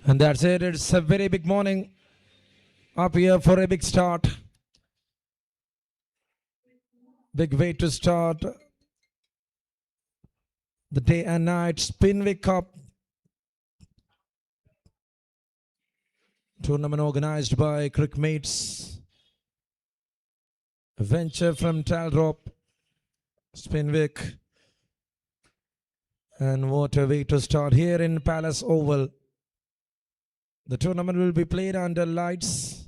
And that's it. It's a very big morning up here for a big start. Big way to start the day and night Spinvic Cup tournament organized by Cricmates. A venture from Taldrop, Spinvic. And what a way to start here in Palace Oval. The tournament will be played under lights.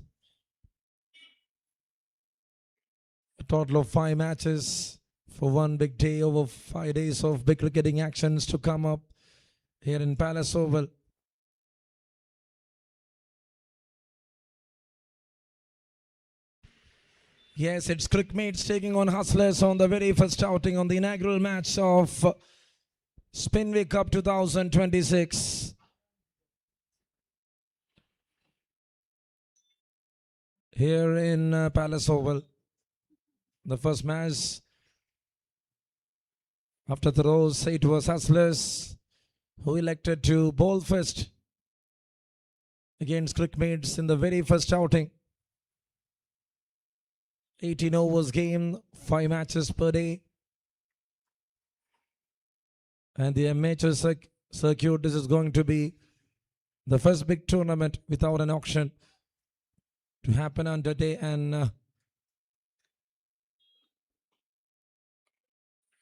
A total of 5 matches for one big day, over 5 days of big cricketing actions to come up here in Palace Oval. Yes, it's Crickmates taking on Hustlers on the very first outing on the inaugural match of Spinvic Cup 2026. Here in Palace Oval. The first match after the Rose, it was Hustlers who elected to bowl first against Crickmates in the very first outing. 18 overs game, 5 matches per day. And the amateur circuit, this is going to be the first big tournament without an auction to happen on the day and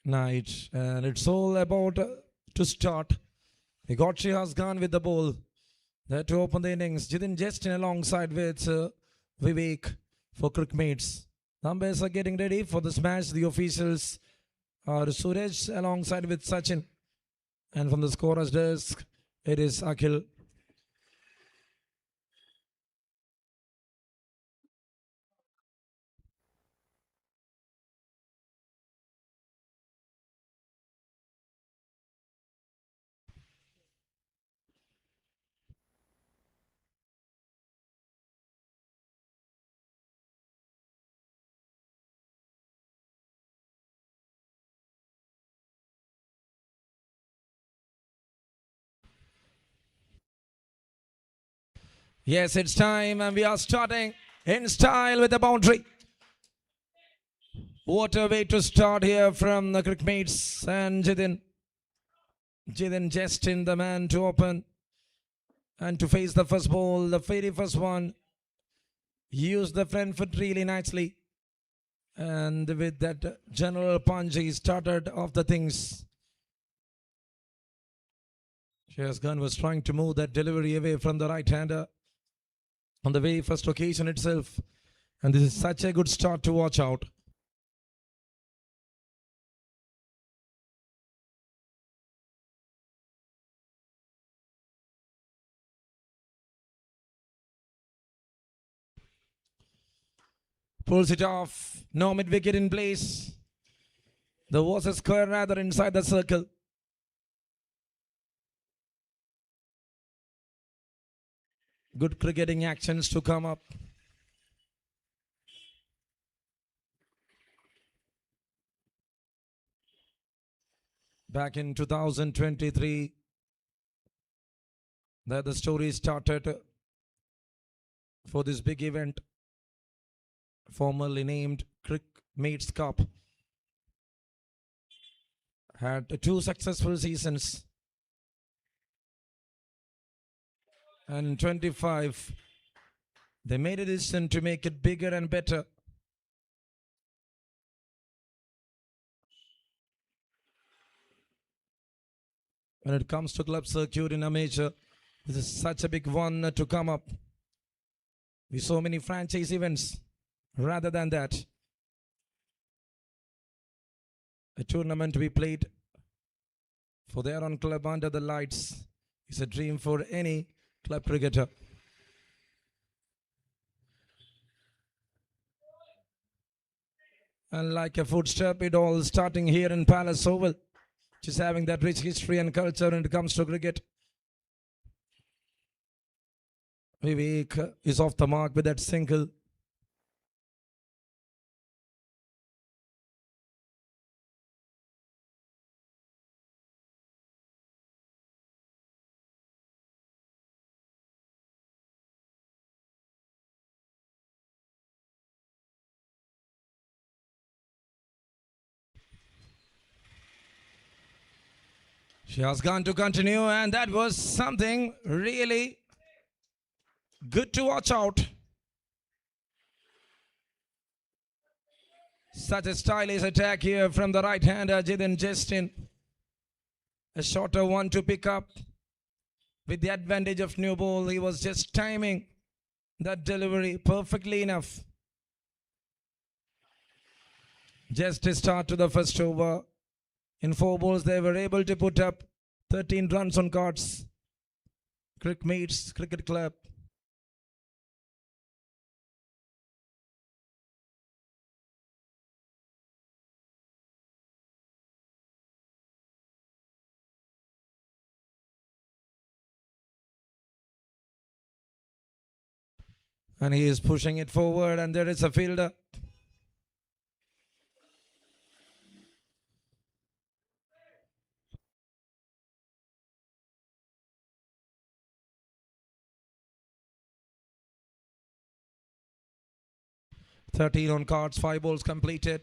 night. And it's all about to start. Nigochi has gone with the ball there to open the innings. Jithin Justin alongside with Vivek for Crickmates. The umpires are getting ready for this match. The officials are Suraj alongside with Sachin. And from the scorer's desk, it is Akhil. Yes, it's time and we are starting in style with the boundary. What a way to start here from the Crickmates and Jithin. Jithin Justin, the man to open and to face the first ball. The very first one. Used the front foot really nicely. And with that general punch, he started off the things. Shreyas Gunn was trying to move that delivery away from the right-hander on the very first occasion itself. And this is such a good start to watch out. Pulls it off. No mid-wicket in place. There was a square rather inside the circle. Good cricketing actions to come up. Back in 2023, that the story started for this big event, formerly named Crickmates Cup. Had 2 successful seasons. And 25, they made a decision to make it bigger and better. When it comes to club circuit in a major, this is such a big one to come up. We saw many franchise events rather than that. A tournament to be played for their own club under the lights is a dream for any club cricketer. And like a footstep, it all starting here in Palace Oval, which is having that rich history and culture when it comes to cricket. Vivek is off the mark with that single. She has gone to continue, and that was something really good to watch out. Such a stylish attack here from the right-hander Jithin Justin. A shorter one to pick up. With the advantage of new ball, he was just timing that delivery perfectly enough. Just a start to the first over. In 4 balls, they were able to put up 13 runs on cards. Cricmates Cricket Club. And he is pushing it forward, and there is a fielder. "13 on cards, 5 balls completed."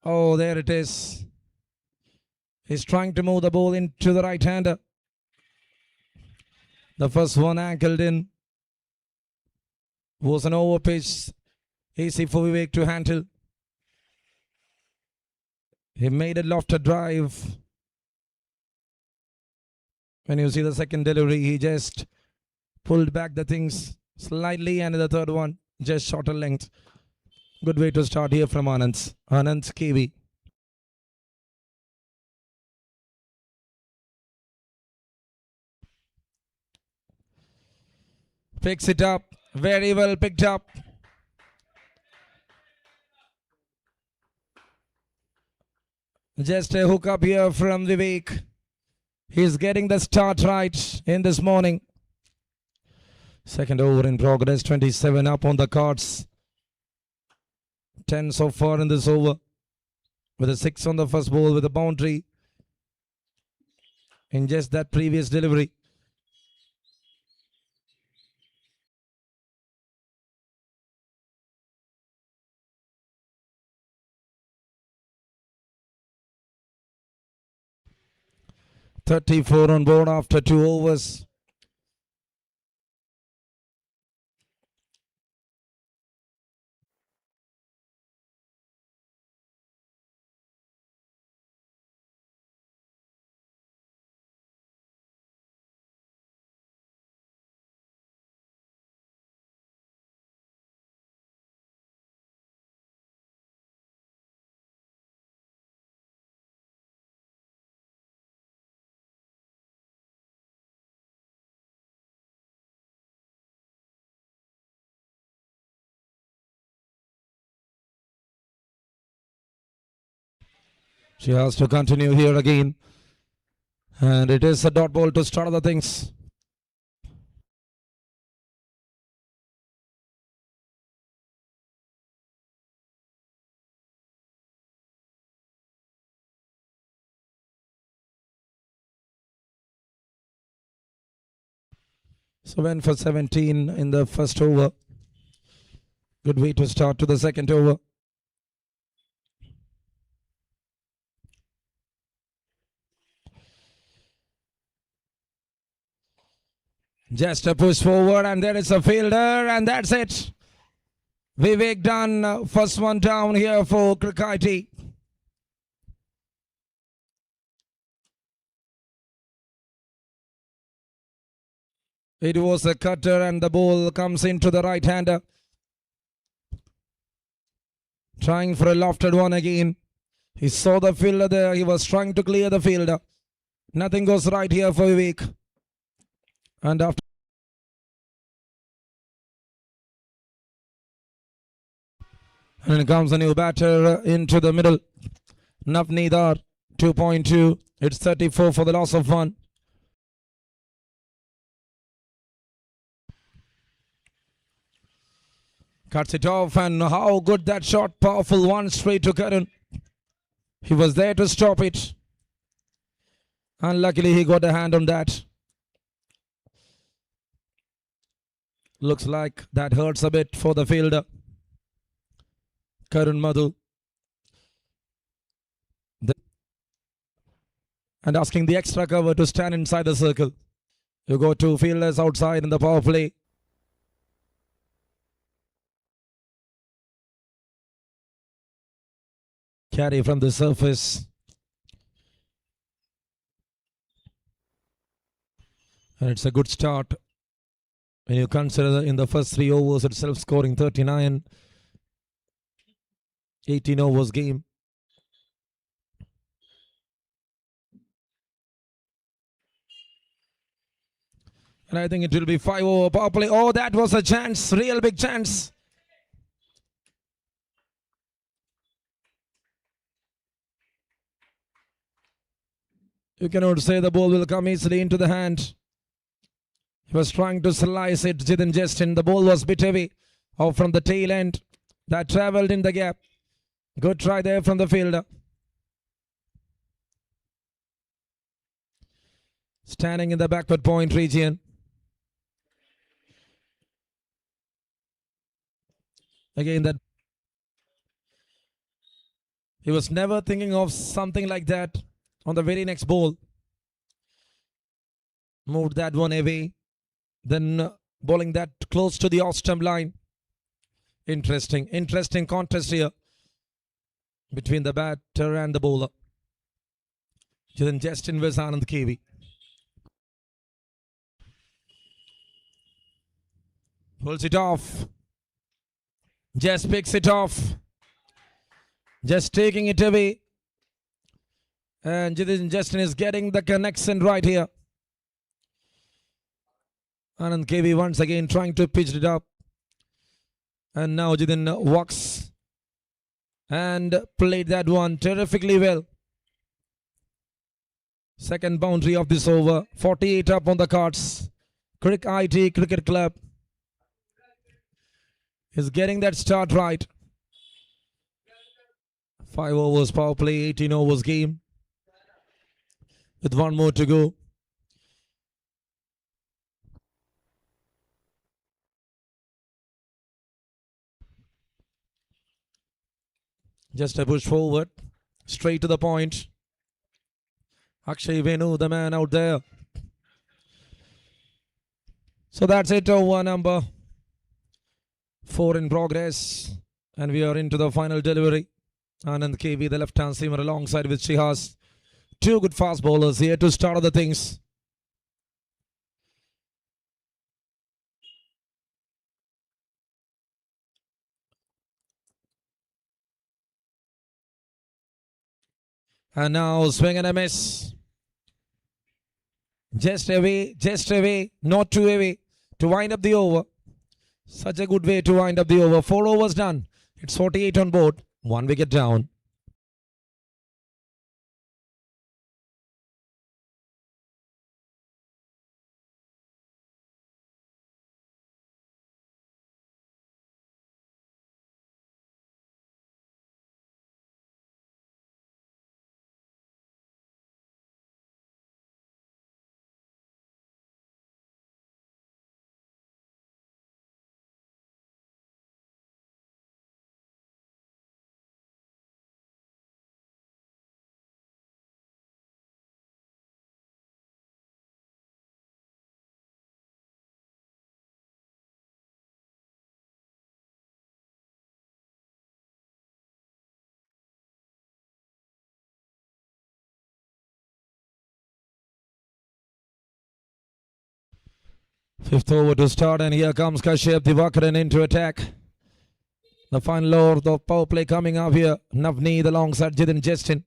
Oh, there it is. He's trying to move the ball into the right-hander. The first one angled in. Was an over pitch. Easy for Vivek to handle. He made a lofted drive. When you see the second delivery, he just pulled back the things slightly, and the third one just shorter length. Good way to start here from Anand's KV. Picks it up. Very well picked up. Just a hook up here from Vivek. He's getting the start right in this morning. Second over in progress. 27 up on the cards. 10 so far in this over. With a 6 on the first ball with a boundary. In just that previous delivery. "34 on board after 2 overs. She has to continue here again. And it is a dot ball to start the things. So went for 17 in the first over. Good way to start to the second over. Just a push forward, and there is a fielder, and that's it. Vivek done. First one down here for Crick-IT. It was a cutter, and the ball comes into the right-hander. Trying for a lofted one again. He saw the fielder there. He was trying to clear the fielder. Nothing goes right here for Vivek. And after And comes a new batter into the middle. Navneedar, 2.2. It's 34 for the loss of 1. Cuts it off, and how good that shot. Powerful one straight to Karun. He was there to stop it. Unluckily, he got a hand on that. Looks like that hurts a bit for the fielder. Karun Madhu. And asking the extra cover to stand inside the circle. You got 2 fielders outside in the power play. Carry from the surface. And it's a good start when you consider in the first 3 overs itself scoring 39. 18 overs game. And I think it will be 5 over power play. Oh, that was a chance. Real big chance. You cannot say the ball will come easily into the hand. He was trying to slice it. Jithin Justin. The ball was a bit heavy. Off from the tail end. That travelled in the gap. Good try there from the fielder. Standing in the backward point region. Again, that he was never thinking of something like that on the very next ball. Moved that one away. Then bowling that close to the off-stump line. Interesting contest here between the batter and the bowler. Jithin Justin vs Anand KV. Pulls it off. Just picks it off. Just taking it away. And Jithin Justin is getting the connection right here. Anand KV once again trying to pitch it up. And now Jithin walks and played that one terrifically well. Second boundary of this over. 48 up on the cards. Crick-IT Cricket Club is getting that start right. 5 overs power play, 18 overs game. With 1 more to go. Just a push forward. Straight to the point. Akshay Venu, the man out there. So that's it, over number 4 in progress. And we are into the final delivery. Anand KV, the left-hand seamer, alongside with Shihas. 2 good fast bowlers here to start other things. And now swing and a miss. Just away, not too away to wind up the over. Such a good way to wind up the over. 4 overs done. It's 48 on board. 1 wicket down. Fifth over to start, and here comes Kashyap Divakaran into attack. The final over of power play coming up here. Navneet alongside Jithin Justin.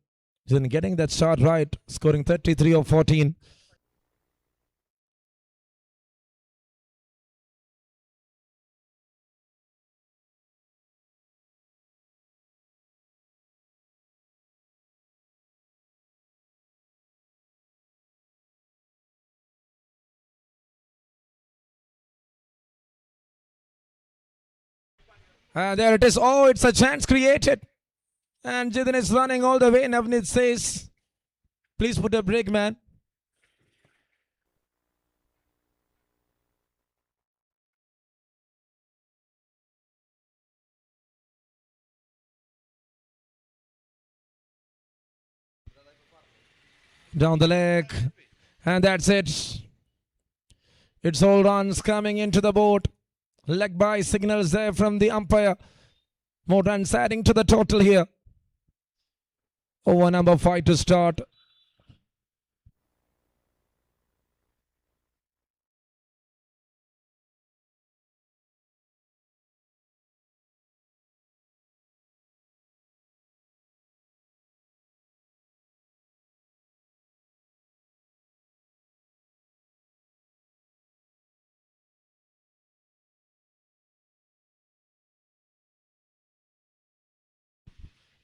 Jithin getting that start right, scoring 33 of 14. There it is. Oh, it's a chance created. And Jidin is running all the way. Navneet says, please put a break, man. Down the leg. And that's it. It's all runs coming into the board. Leg by signals there from the umpire. More runs adding to the total here. Over number 5 to start.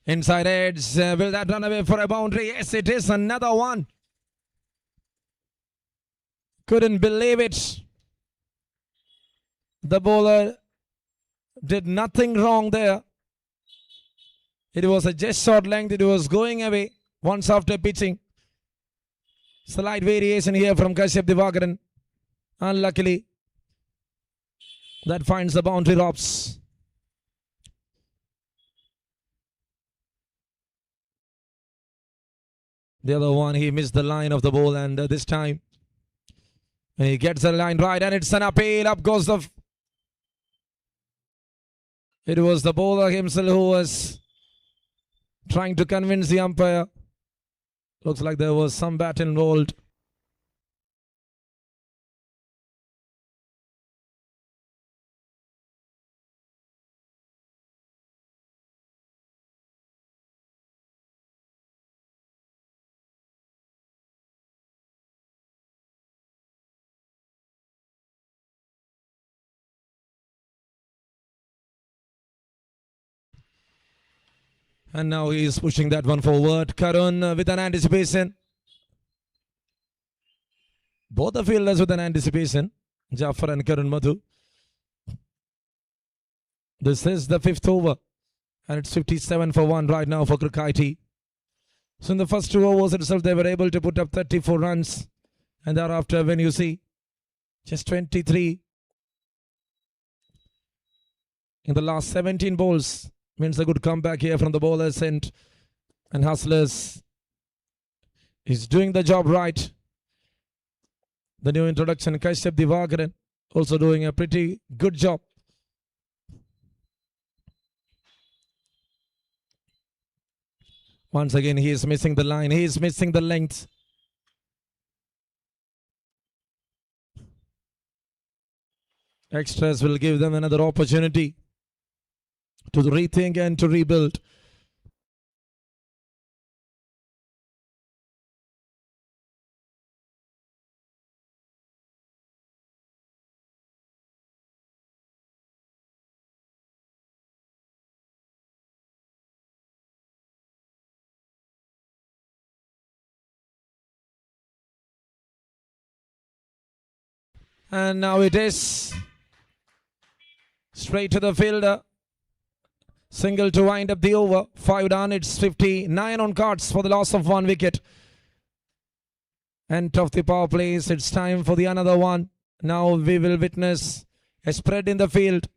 Inside edge. Will that run away for a boundary? Yes, it is. Another one. Couldn't believe it. The bowler did nothing wrong there. It was a just short length. It was going away once after pitching. Slight variation here from Kashyap Divakaran. Unluckily, that finds the boundary ropes. The other one, he missed the line of the ball, and this time he gets the line right, and it's an appeal. Up goes the... It was the bowler himself who was trying to convince the umpire. Looks like there was some bat involved. And now he is pushing that one forward. Karun with an anticipation. Both the fielders with an anticipation. Jafar and Karun Madhu. This is the 5th over. And it's 57 for 1 right now for Crick-IT. So in the first 2 overs itself, they were able to put up 34 runs. And thereafter, when you see just 23 in the last 17 balls, means a good comeback here from the bowlers and Hustlers is doing the job right. The new introduction, Kashyap Divakaran, also doing a pretty good job. Once again, he is missing the line. He is missing the length. Extras will give them another opportunity to rethink and to rebuild. And now it is straight to the fielder. Single to wind up the over. 5 down. It's 59 on cards for the loss of 1 wicket. End of the power plays. It's time for the another one. Now we will witness a spread in the field.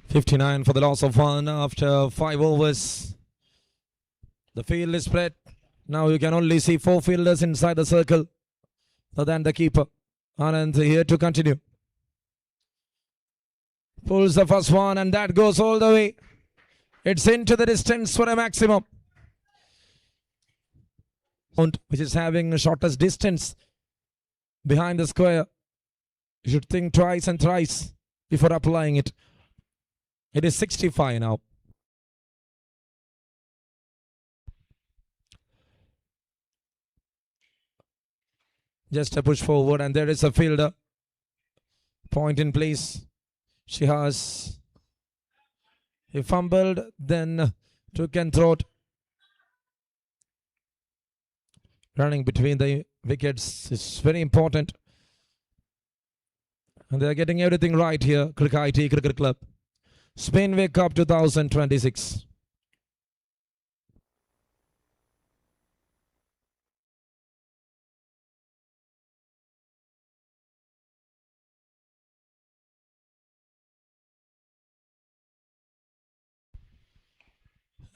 59 for the loss of 1 after 5 overs. The field is spread. Now you can only see 4 fielders inside the circle other than the keeper. Anand here to continue. Pulls the first one and that goes all the way. It's into the distance for a maximum. Which is having the shortest distance behind the square. You should think twice and thrice before applying it. It is 65 now. Just a push forward and there is a fielder. Point in place. She has. He fumbled, then took and throw. Running between the wickets is very important. And they are getting everything right here. Crick-IT Cricket Club. Spinvic Cup 2026.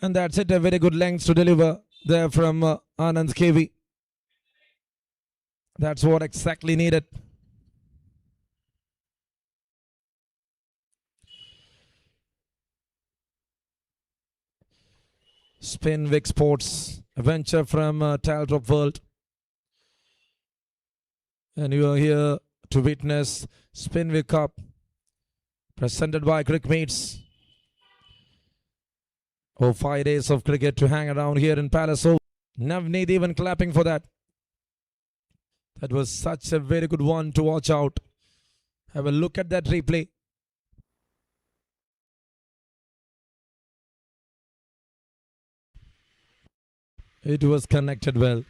And that's it. A very good length to deliver there from Anand KV. That's what exactly needed. Spinvic Sports, a venture from Taldrop World. And you are here to witness Spinvic Cup presented by Cricmates. 5 days of cricket to hang around here in Palace. Navneet even clapping for that. That was such a very good one to watch out. Have a look at that replay. It was connected well.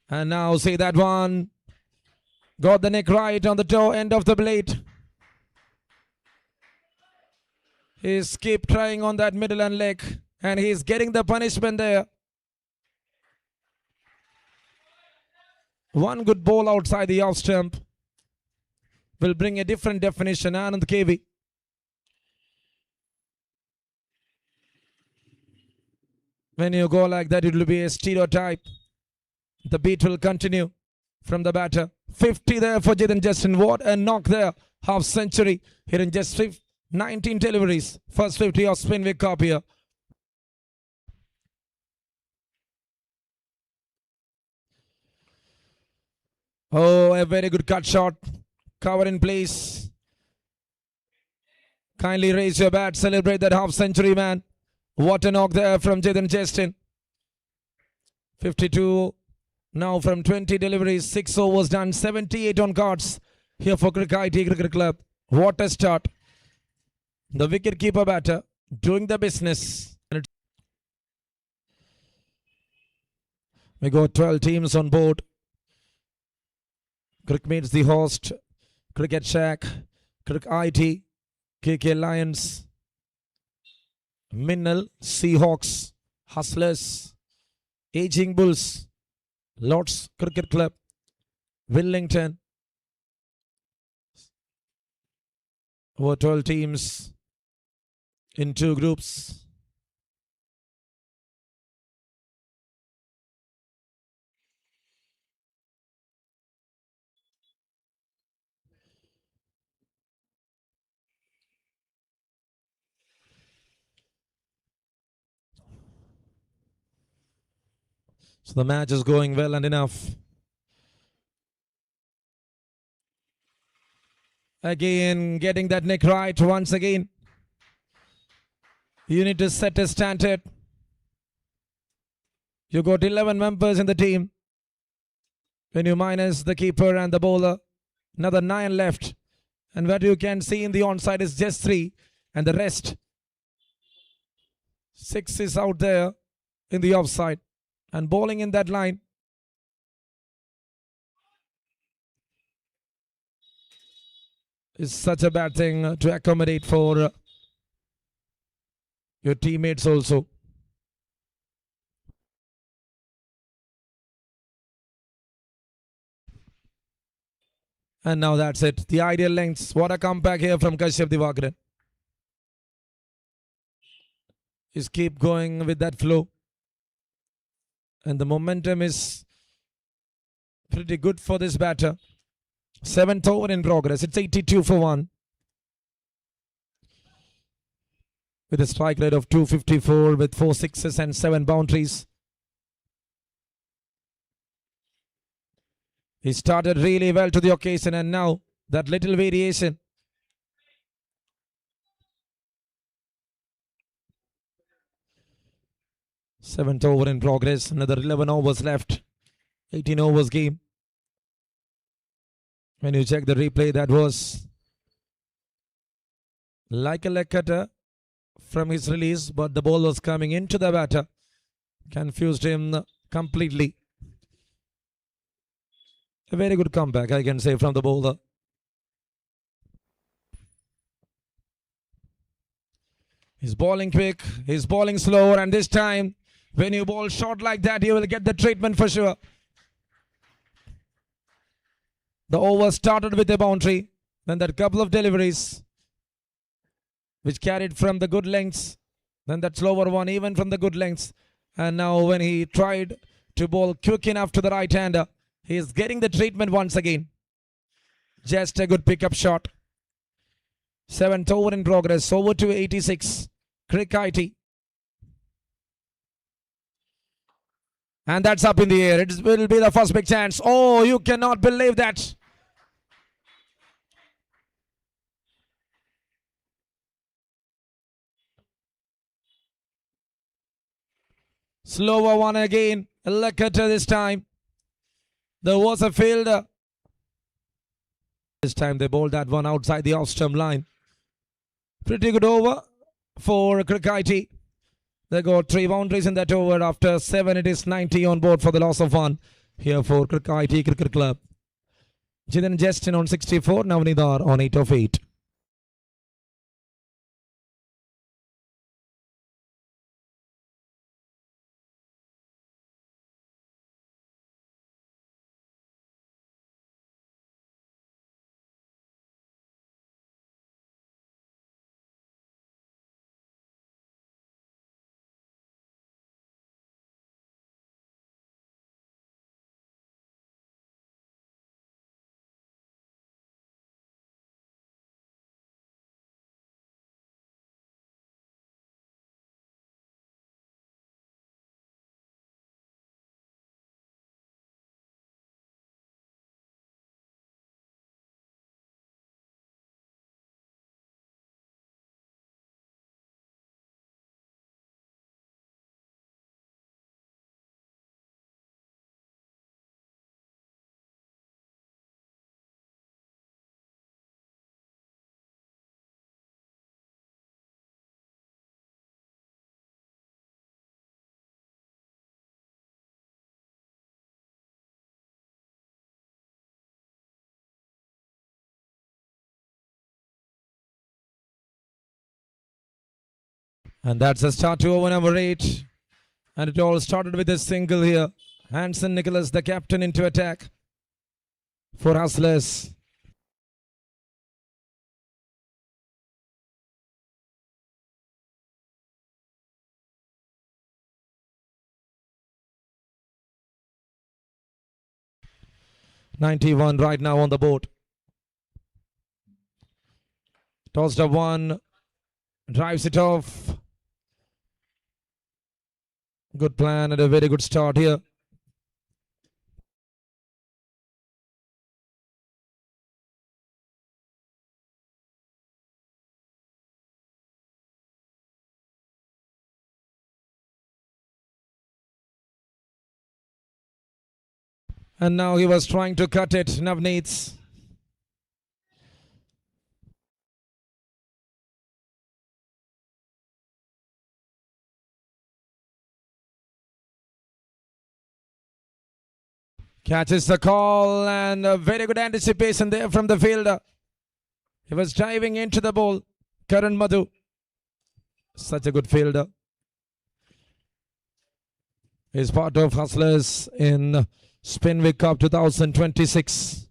And now see that one. Got the neck right on the toe end of the blade. He's keep trying on that middle and leg. And he's getting the punishment there. One good ball outside the off stump will bring a different definition. Anand KV. When you go like that, it will be a stereotype. The beat will continue from the batter. 50 there for Jithan Justin. What a knock there. Half century here in just 19 deliveries. First 50 of Spinvic Cup here. Oh, a very good cut shot. Cover in place. Kindly raise your bat. Celebrate that half century, man. What a knock there from Jithan Justin. 52 now from 20 deliveries. 6 overs done. 78 on cards here for Crick-IT Cricket Club. What a start. The wicket-keeper batter doing the business. We got 12 teams on board. Cricmates the host. Cricket Shack. Crick-IT. KK Lions. Minnal. Seahawks. Hustlers. Aging Bulls. Lords Cricket Club. Willington. Over 12 teams in 2 groups. So the match is going well and enough. Again, getting that neck right once again. You need to set a standard. You got 11 members in the team. When you minus the keeper and the bowler, another 9 left. And what you can see in the onside is just 3. And the rest, 6 is out there in the offside. And bowling in that line. Is such a bad thing to accommodate for your teammates also. And now that's it. The ideal lengths. What a comeback here from Kashyap Divakaran. Just keep going with that flow. And the momentum is pretty good for this batter. 7th over in progress. It's 82 for 1. With a strike rate of 254 with 4 sixes and 7 boundaries. He started really well to the occasion, and now that little variation. Seventh over in progress. Another 11 overs left. 18 overs game. When you check the replay, that was like a leg cutter from his release, but the ball was coming into the batter. Confused him completely. A very good comeback, I can say, from the bowler. He's bowling quick, he's bowling slower, and this time, when you bowl short like that, you will get the treatment for sure. The over started with a boundary, then that couple of deliveries, which carried from the good lengths, then that slower one even from the good lengths. And now when he tried to bowl quick enough to the right-hander, he is getting the treatment once again. Just a good pickup shot. 7th over in progress. Over to 86. Crick-IT. And that's up in the air. It will be the first big chance. Oh, you cannot believe that. Slower one again. A leg cutter this time. There was a fielder. This time they bowled that one outside the off-stump line. Pretty good over for Crick-IT. They got 3 boundaries in that over. After 7, it is 90 on board for the loss of 1 here for Crick-IT Cricket Club. Jithan Justin on 64, Navnidar on 8 of 8. And that's the start to over number 8. And it all started with a single here. Hanson Nicholas, the captain, into attack for Hustlers. .91 right now on the board. Tossed up one. Drives it off. Good plan and a very good start here. And now he was trying to cut it, Navneets. Catches the call and a very good anticipation there from the fielder. He was diving into the ball. Karan Madhu. Such a good fielder. He's part of Hustlers in Spinvic Cup 2026.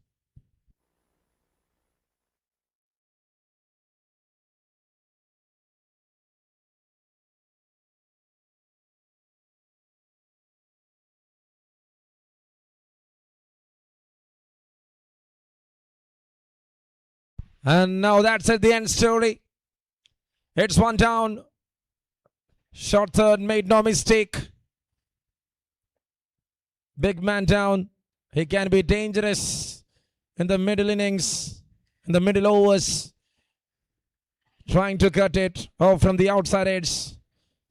And now that's at the end story. It's one down. Short third, made no mistake. Big man down. He can be dangerous in the middle innings, in the middle overs. Trying to cut it off from the outside edge.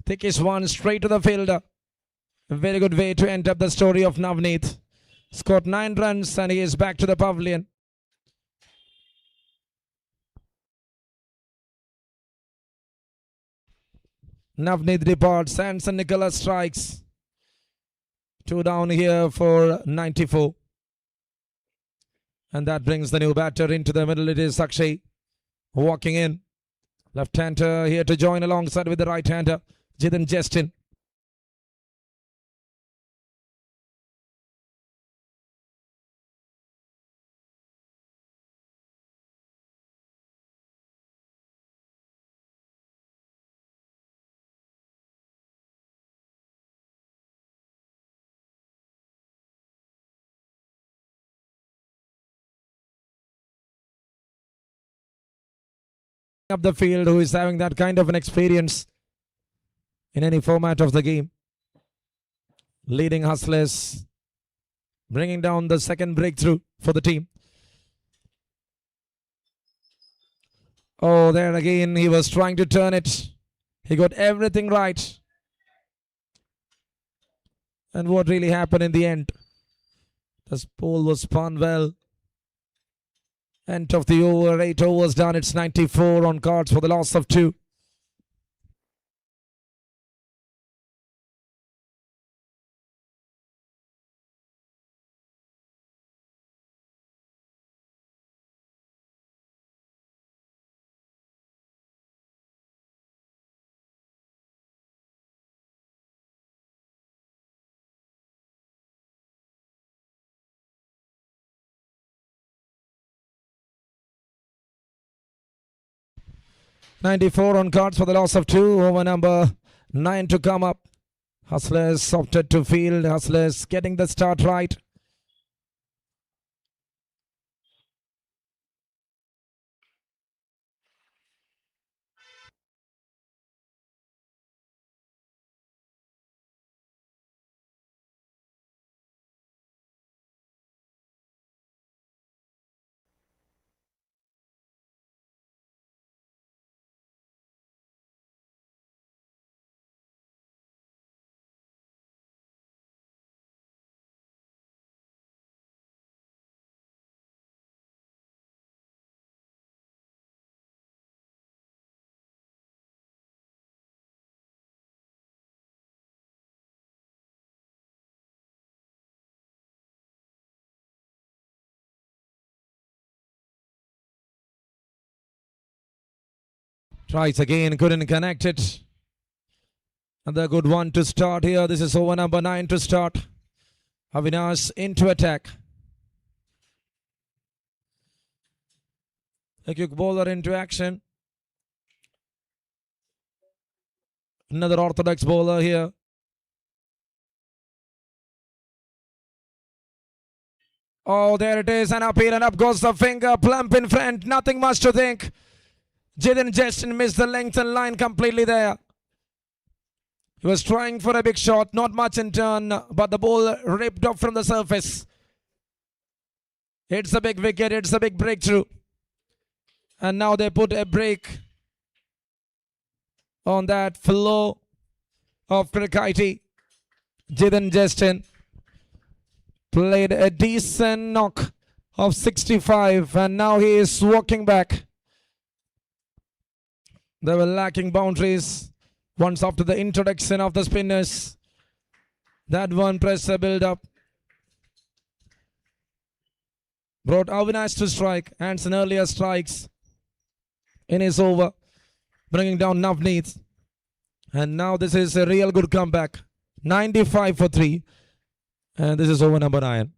Thickest one straight to the fielder. A very good way to end up the story of Navneet. Scored 9 runs and he is back to the pavilion. Navneet departs and St. Nicholas strikes. 2 down here for 94. And that brings the new batter into the middle. It is Akshay walking in. Left-hander here to join alongside with the right-hander, Jithan Justin. Up the field, who is having that kind of an experience in any format of the game. Leading Hustlers, bringing down the second breakthrough for the team. Oh, there again, he was trying to turn it. He got everything right. And what really happened in the end? The pole was spun well. End of the over, 8 overs done. It's 94 on cards for the loss of 2. $94 on cards for the loss of 2. Over number 9 to come up. Hustlers opted to field. Hustlers getting the start right. Tries again, couldn't connect it. Another good one to start here. This is over number 9 to start. Avinash into attack. A quick bowler into action. Another orthodox bowler here. Oh, there it is. And up here and up goes the finger. Plump in front. Nothing much to think. Jithan Justin missed the length and line completely there. He was trying for a big shot. Not much in turn. But the ball ripped off from the surface. It's a big wicket. It's a big breakthrough. And now they put a break on that flow of Crick-IT. Jithan Justin played a decent knock of 65 and now he is walking back. They were lacking boundaries once after the introduction of the spinners. That one pressure build up brought Avinash to strike and some earlier strikes in his over, bringing down Navneet. And now this is a real good comeback. 95 for 3. And this is over number 9.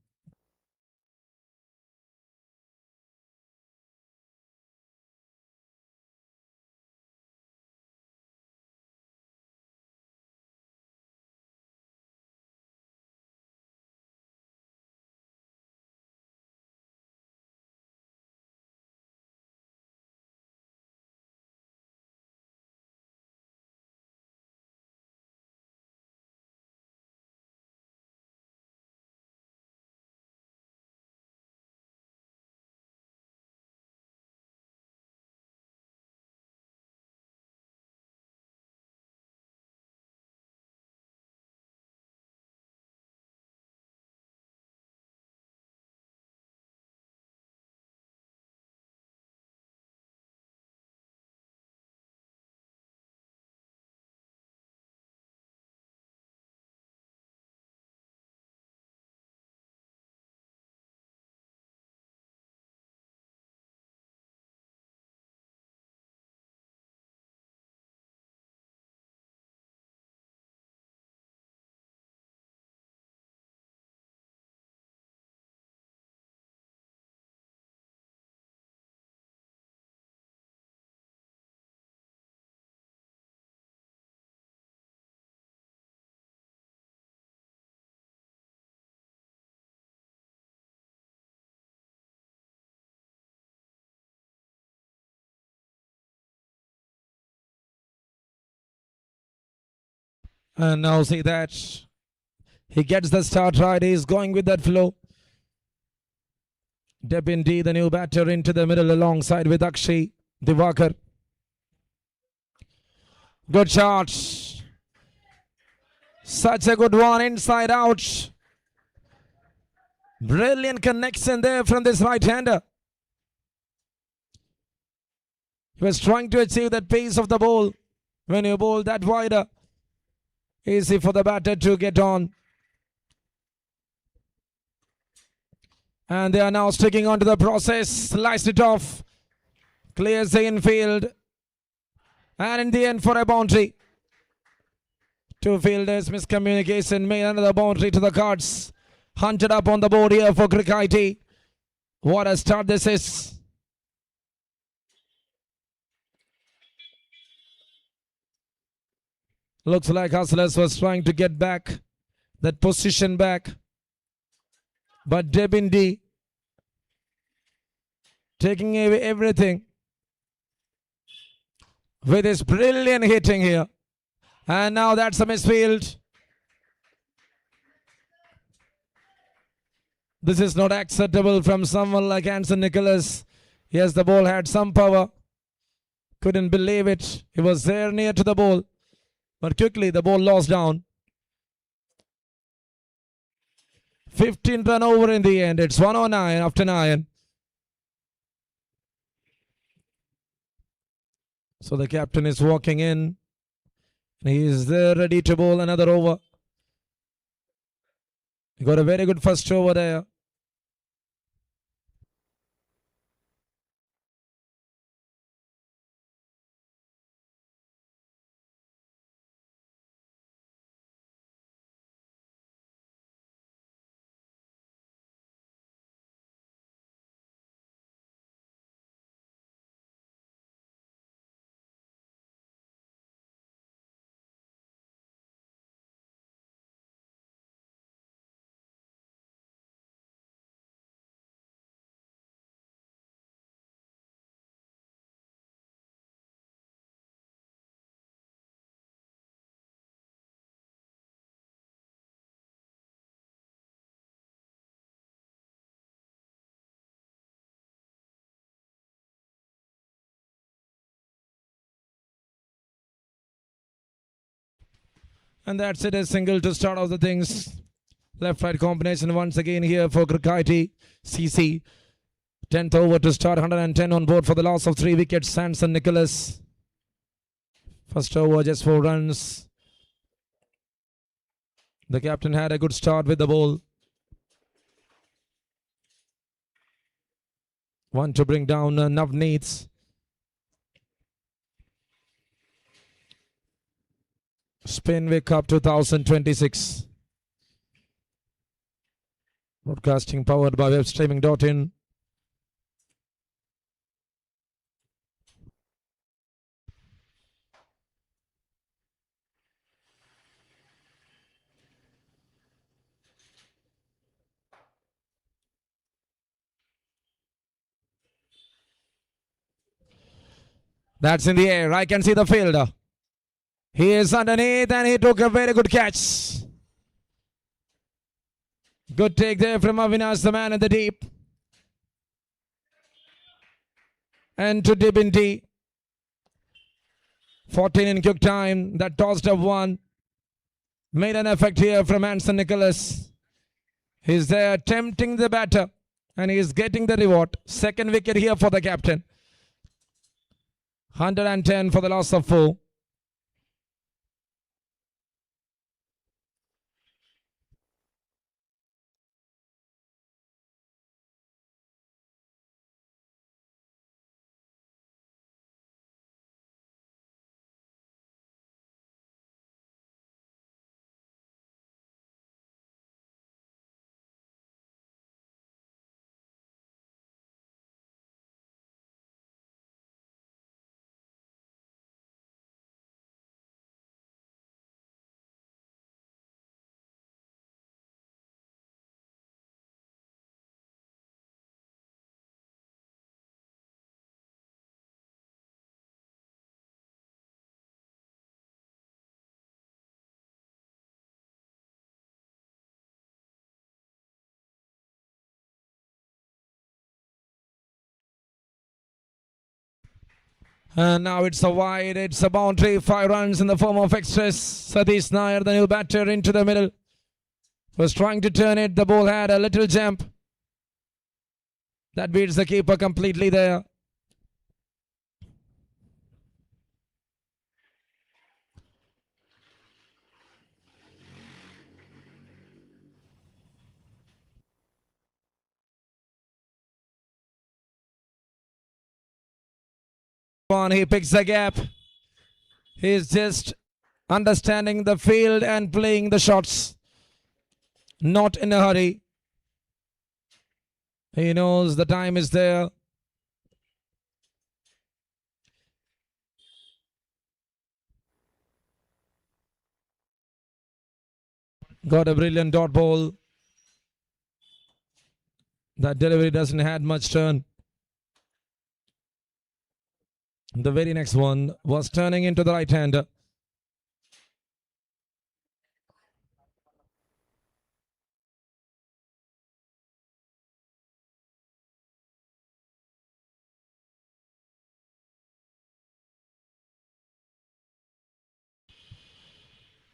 And now see that he gets the start right. He's going with that flow. Debin D, the new batter, into the middle alongside with Akshay Divakar. Good shot. Such a good one, inside out. Brilliant connection there from this right-hander. He was trying to achieve that pace of the ball. When you bowl that wider, easy for the batter to get on. And they are now sticking onto the process. Sliced it off. Clears the infield. And in the end for a boundary. Two fielders miscommunication made another boundary to the cards. Hunted up on the board here for Crick-IT. What a start this is. Looks like Hustlers was trying to get back that position back. But Debin D taking away everything with his brilliant hitting here. And now that's a misfield. This is not acceptable from someone like Anson Nicholas. Yes, the ball had some power. Couldn't believe it. He was there near to the ball. But quickly the ball lost down. 15 run over in the end. It's 109 after 9. So the captain is walking in. He is there ready to bowl another over. He got a very good first over there. And that's it, a single to start off the things. Left-right combination once again here for Crick-IT. CC. 10th over to start, 110 on board for the loss of 3 wickets. Anson Nicholas. First over, just 4 runs. The captain had a good start with the ball. One to bring down Navneets. Spinvic Cup 2026. Broadcasting powered by webstreaming.in. That's in the air. I can see the fielder. He is underneath and he took a very good catch. Good take there from Avinash, the man in the deep. And to Debin D. 14 in quick time. That tossed up one. Made an effect here from Anson Nicholas. He's there tempting the batter. And he is getting the reward. Second wicket here for the captain. 110 for the loss of 4. And now it's a wide, it's a boundary, 5 runs in the form of extras. Satish Nair, the new batter, into the middle. Was trying to turn it, the ball had a little jump. That beats the keeper completely there. He picks the gap. He's just understanding the field and playing the shots. Not in a hurry. He knows the time is there. Got a brilliant dot ball. That delivery doesn't have much turn. The very next one was turning into the right hander.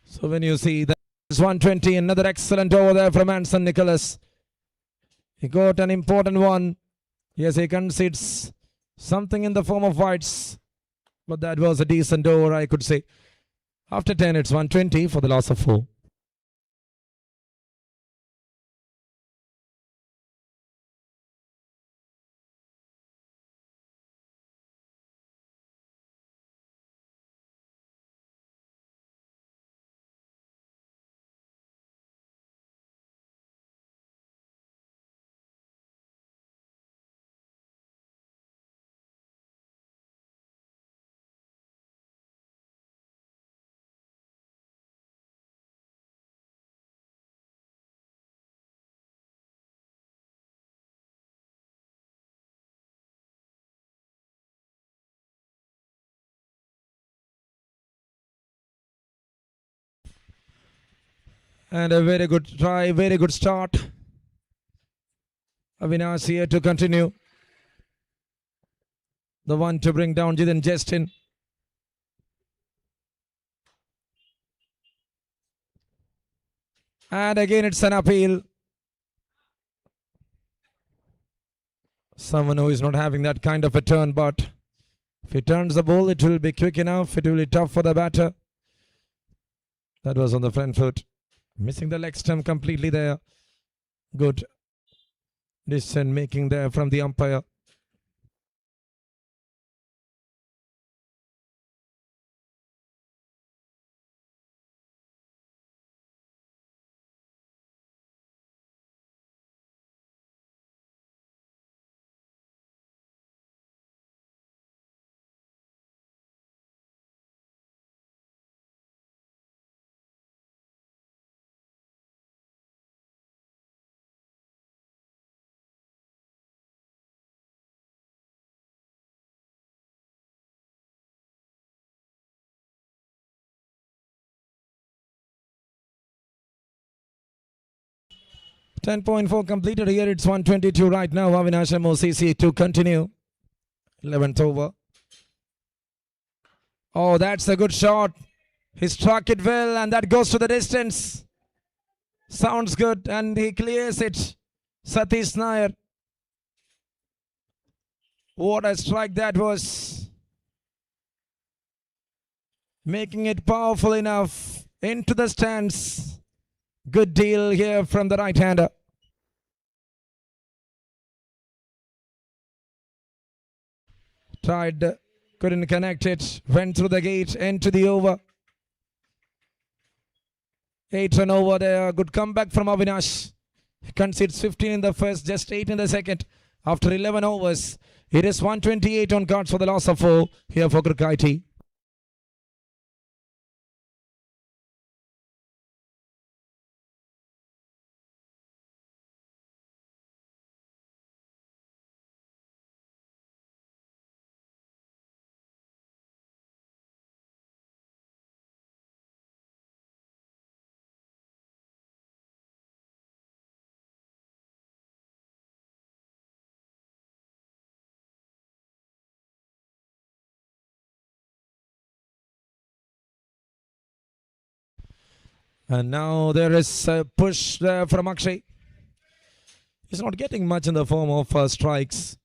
So when you see that it's 120, another excellent over there from Anson Nicholas. He got an important one. Yes, he concedes something in the form of whites. But that was a decent over, I could say. After 10, it's 120 for the loss of 4. And a very good try, very good start. Avinash here to continue. The one to bring down Jithin Justin. And again it's an appeal. Someone who is not having that kind of a turn, but if he turns the ball, it will be quick enough. It will be tough for the batter. That was on the front foot. Missing the leg stump completely there. Good decision making there from the umpire. .4 completed here. It's 122 right now. Avinash MOCC to continue. 11th over. Oh, that's a good shot. He struck it well and that goes to the distance. Sounds good and he clears it. Satish Nair. What a strike that was. Making it powerful enough into the stands. Good deal here from the right-hander. Tried, couldn't connect it. Went through the gate, into the over. 8 run over there. Good comeback from Avinash. He concedes 15 in the first, just 8 in the second. After 11 overs, it is 128 on cards for the loss of 4 here for Crick-IT. And now there is a push there from Akshay. He's not getting much in the form of strikes.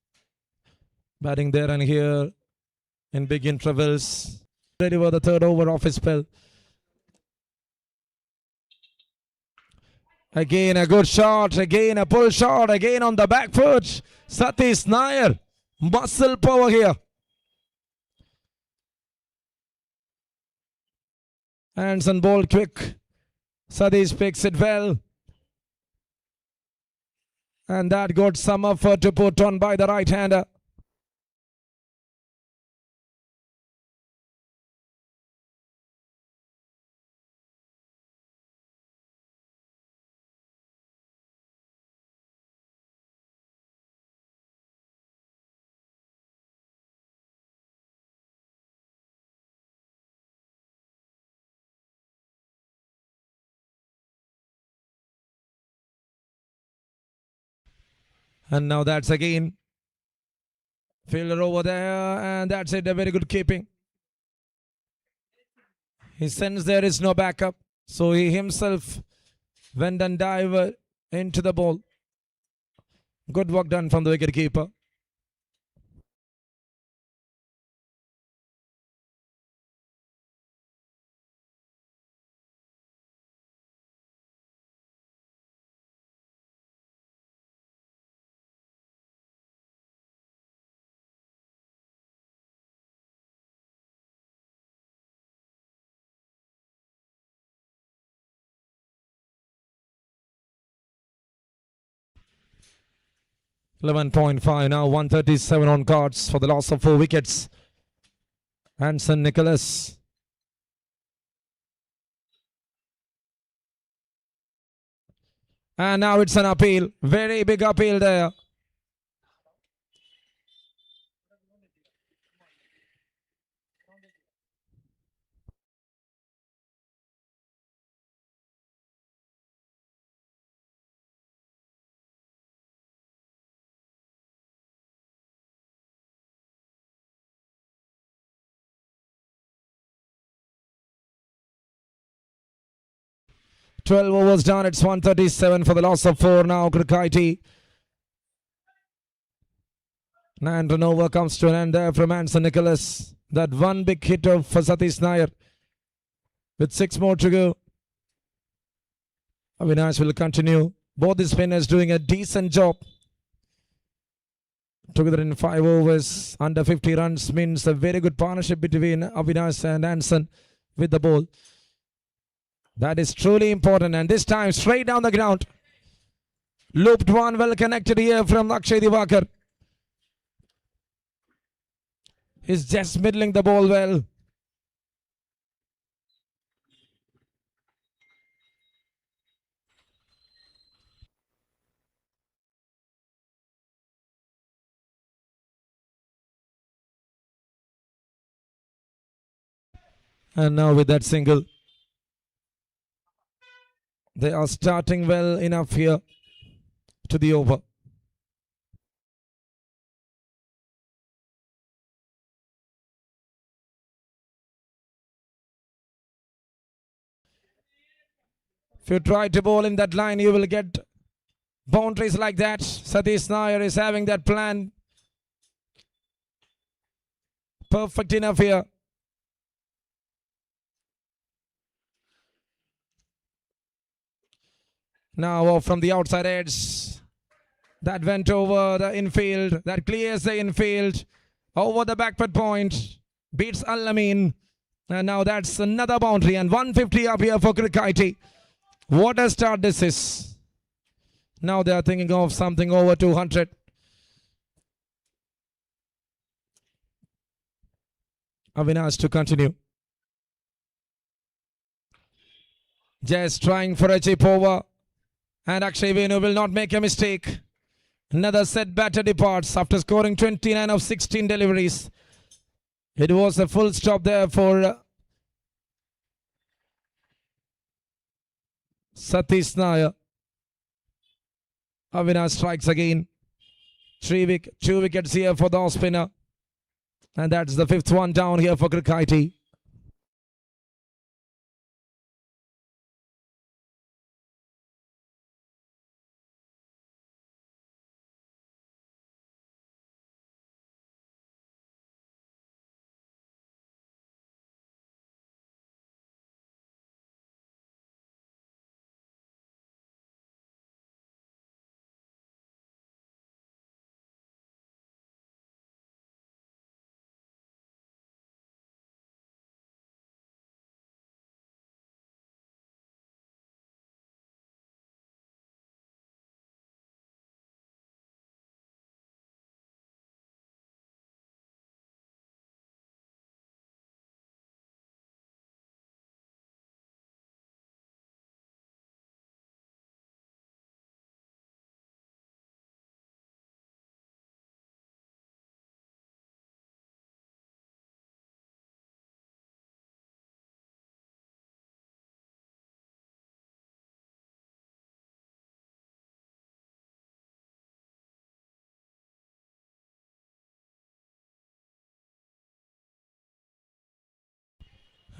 Batting there and here in big intervals. Ready for the third over of his spell. Again a good shot, again a pull shot, again on the back foot. Satish Nair, muscle power here. Hands on ball quick. Satish picks it well. And that got some effort to put on by the right-hander. And now that's again. Fielder over there, and that's it. A very good keeping. He sensed there is no backup, so he himself went and dived into the ball. Good work done from the wicketkeeper. .5 now, 137 on cards for the loss of 4 wickets. Hanson Nicholas. And now it's an appeal. Very big appeal there. .12 overs done. It's 137 for the loss of 4 now. Crick-IT. And an over comes to an end there from Hanson Nicholas. That one big hit for Satish Nair. With 6 more to go. Avinash will continue. Both the spinners doing a decent job. Together in 5 overs. Under 50 runs means a very good partnership between Avinash and Hanson with the ball. That is truly important. And this time straight down the ground. Looped one, well connected here from Akshay Divakar. He's just middling the ball well. And now with that single, they are starting well enough here to the over. If you try to bowl in that line, you will get boundaries like that. Satish Nair is having that plan. Perfect enough here. Now from the outside edge. That went over the infield. That clears the infield. Over the backward point. Beats Al-Amin. And now that's another boundary. And 150 up here for Crick-IT. What a start this is. Now they are thinking of something over 200. Avinash to continue. Just trying for a chip over. And Akshay Venu will not make a mistake. Another set batter departs after scoring 29 of 16 deliveries. It was a full stop there for Satish Nair. Avinash strikes again. 2 wickets here for the off spinner. And that's the 5th one down here for Crick-IT.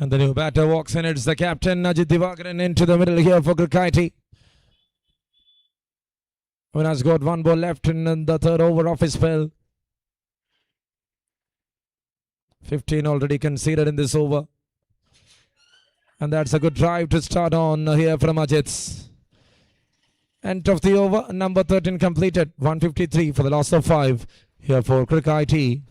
And the new batter walks in. It's the captain, Ajit Divakaran, into the middle here for Crick-IT. When has got one ball left in the third over of his spell. 15 already conceded in this over. And that's a good drive to start on here from Ajit. End of the over, number 13 completed. 153 for the loss of 5 here for Crick-IT.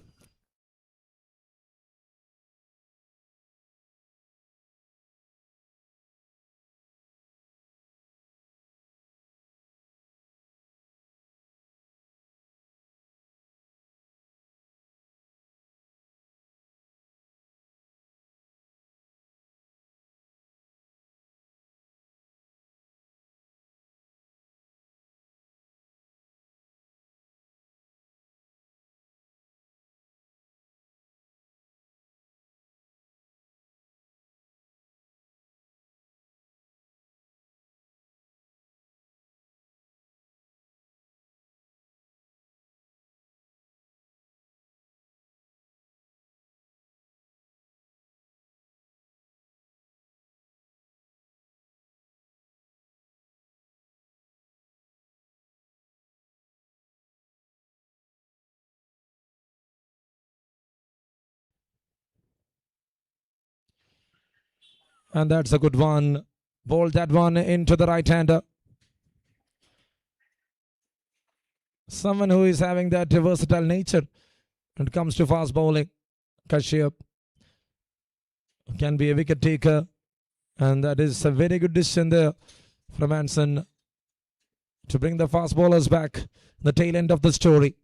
And that's a good one. Bowled that one into the right-hander. Someone who is having that versatile nature when it comes to fast bowling. Kashyap can be a wicket taker. And that is a very good decision there from Anson to bring the fast bowlers back. The tail end of the story.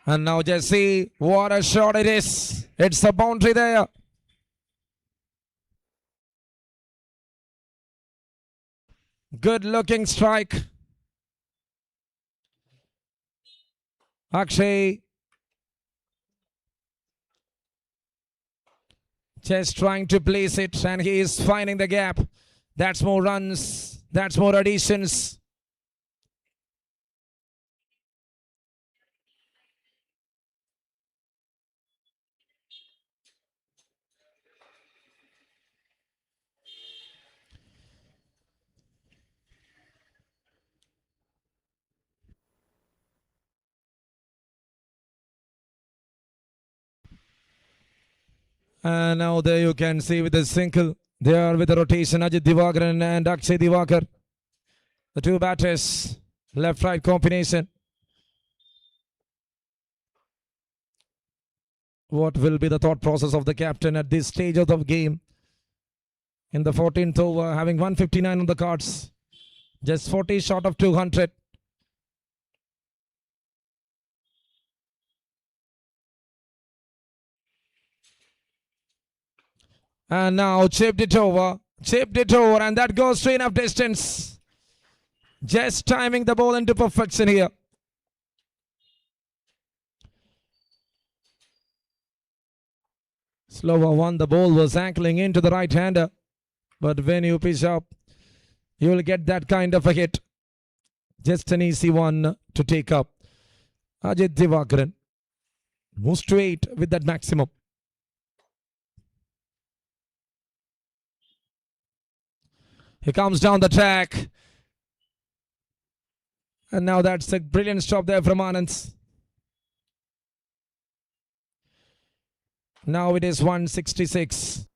And now just see what a shot it is. It's a boundary there. Good looking strike. Akshay just trying to place it, and he is finding the gap. That's more runs. That's more additions. And now there you can see with the single, there with the rotation, Ajit Divakaran and Akshay Divakar. The two batters, left-right combination. What will be the thought process of the captain at this stage of the game? In the 14th over, having 159 on the cards. Just 40 short of 200. And now chipped it over, and that goes to enough distance. Just timing the ball into perfection here. Slower one, the ball was ankling into the right-hander. But when you pitch up, you will get that kind of a hit. Just an easy one to take up. Ajit Divakaran moves to 8 with that maximum. He comes down the track. And now that's a brilliant stop there from Anand. Now it is 166.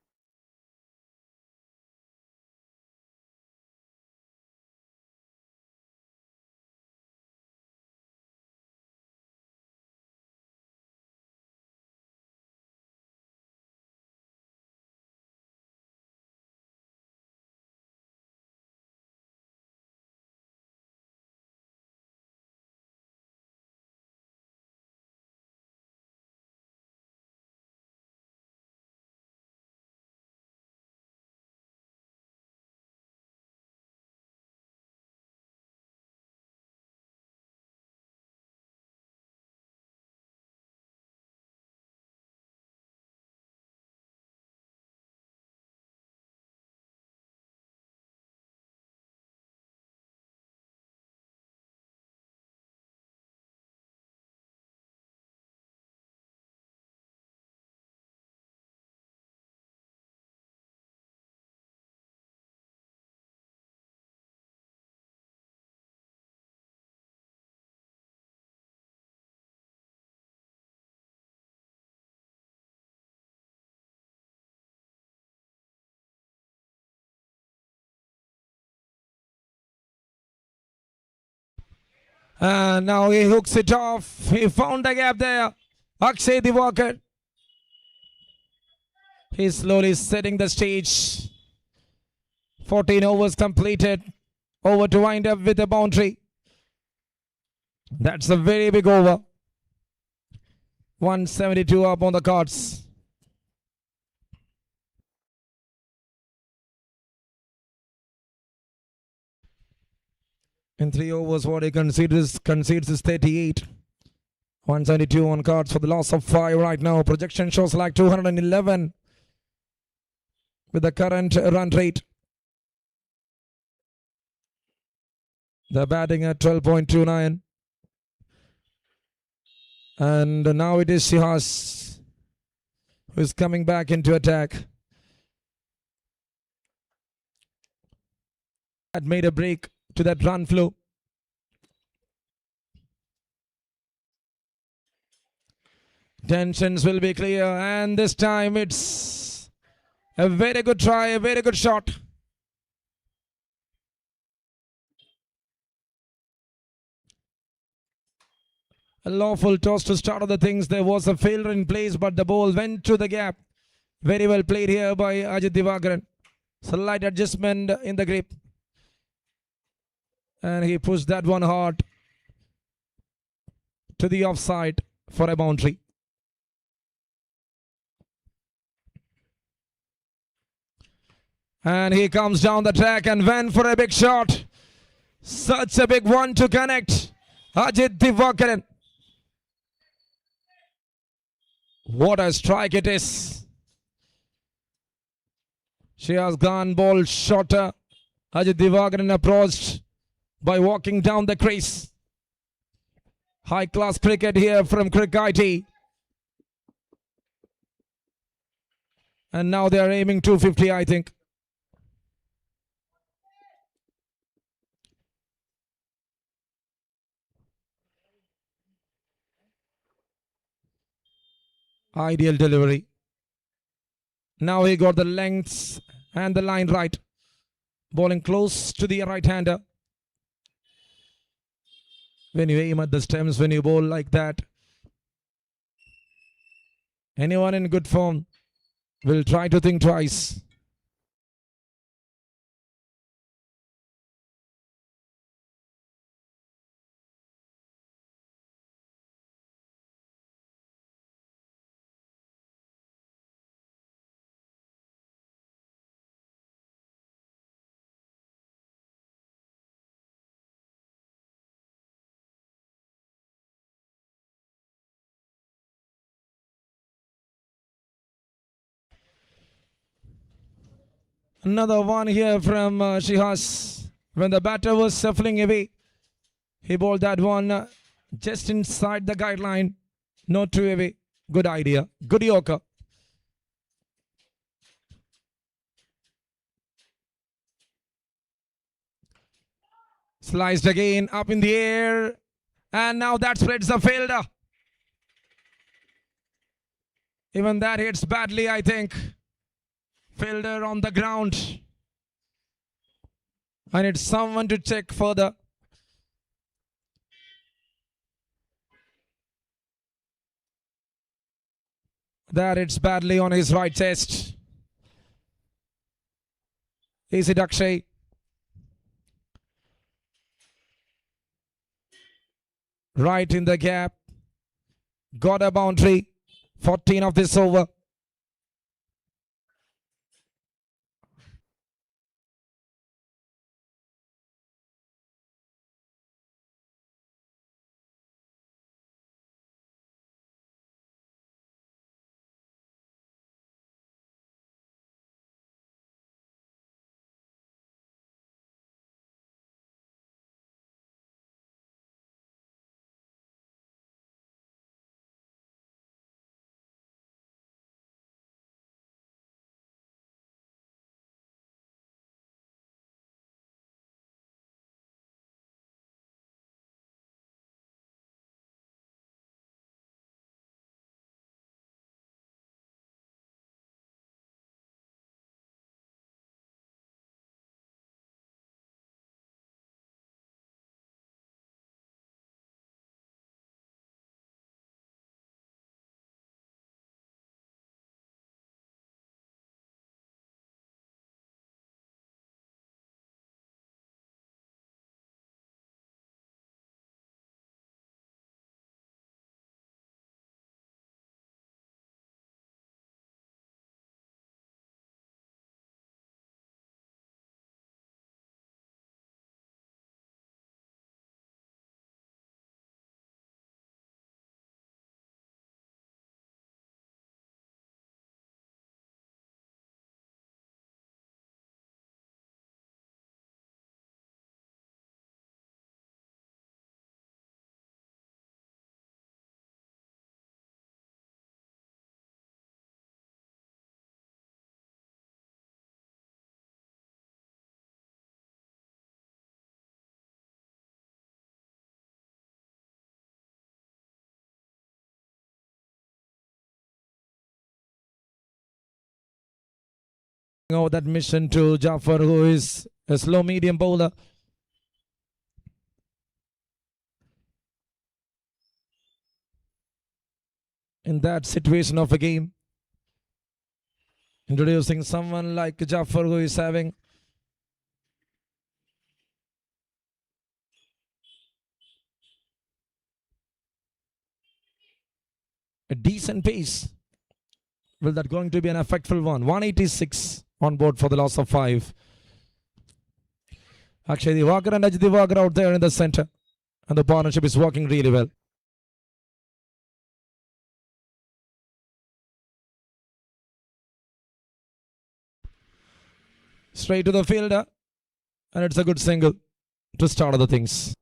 And now he hooks it off. He found the gap there. Akshay Divakar. He's slowly setting the stage. 14 overs completed. Over to wind up with a boundary. That's a very big over. 172 up on the cards. In 3 overs, what he concedes is 38. 172 on cards for the loss of 5 right now. Projection shows like 211 with the current run rate. They're batting at 12.29. And now it is Shihas who is coming back into attack. Had made a break to that run flow. Tensions will be clear, and this time it's a very good try, a very good shot. A lawful toss to start of the things. There was a failure in place, but the ball went to the gap. Very well played here by Ajit Divakaran. Slight adjustment in the grip. And he pushed that one hard to the offside for a boundary. And he comes down the track and went for a big shot. Such a big one to connect. Ajit Divakaran. What a strike it is. She has gone ball shorter. Ajit Divakaran approached by walking down the crease. High class cricket here from Crick-IT. And now they are aiming 250, I think. Ideal delivery. Now he got the lengths and the line right. Bowling close to the right-hander. When you aim at the stems, when you bowl like that, anyone in good form will try to think twice. Another one here from Shihas. When the batter was shuffling away, he bowled that one just inside the guideline. Not too away. Good idea. Good Yorker. Sliced again up in the air. And now that spreads the fielder. Even that hits badly, I think. Fielder on the ground. I need someone to check further. That hits badly on his right chest. Is it Akshay? Right in the gap. Got a boundary. 14 of this over. Over that mission to Jafar, who is a slow medium bowler. In that situation of a game, introducing someone like Jafar, who is having a decent pace. Will that going to be an effectful one? 186 on board for the loss of 5. Akshay Divakar and Ajit Divakar out there in the center. And the partnership is working really well. Straight to the fielder. And it's a good single to start other things.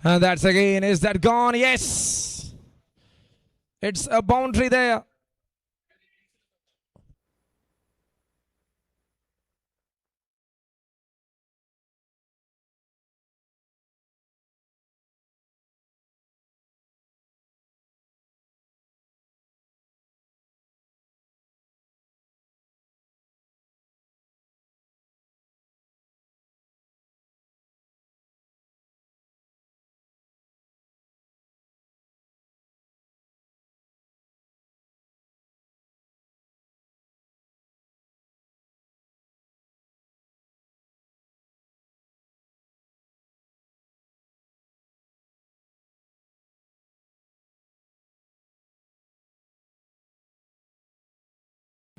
And that's again, is that gone? Yes! It's a boundary there.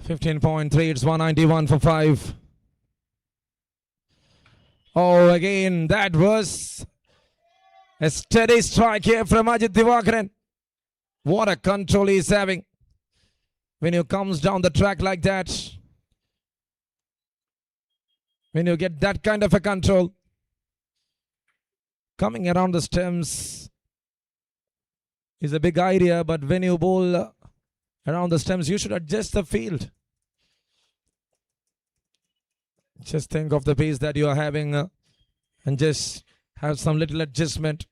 .3, it's 191 for 5. Oh, again, that was a steady strike here from Ajit Divakaran. What a control he's having when he comes down the track like that. When you get that kind of a control, coming around the stems is a big idea, but when you bowl around the stems, you should adjust the field. Just think of the pace that you are having and just have some little adjustment,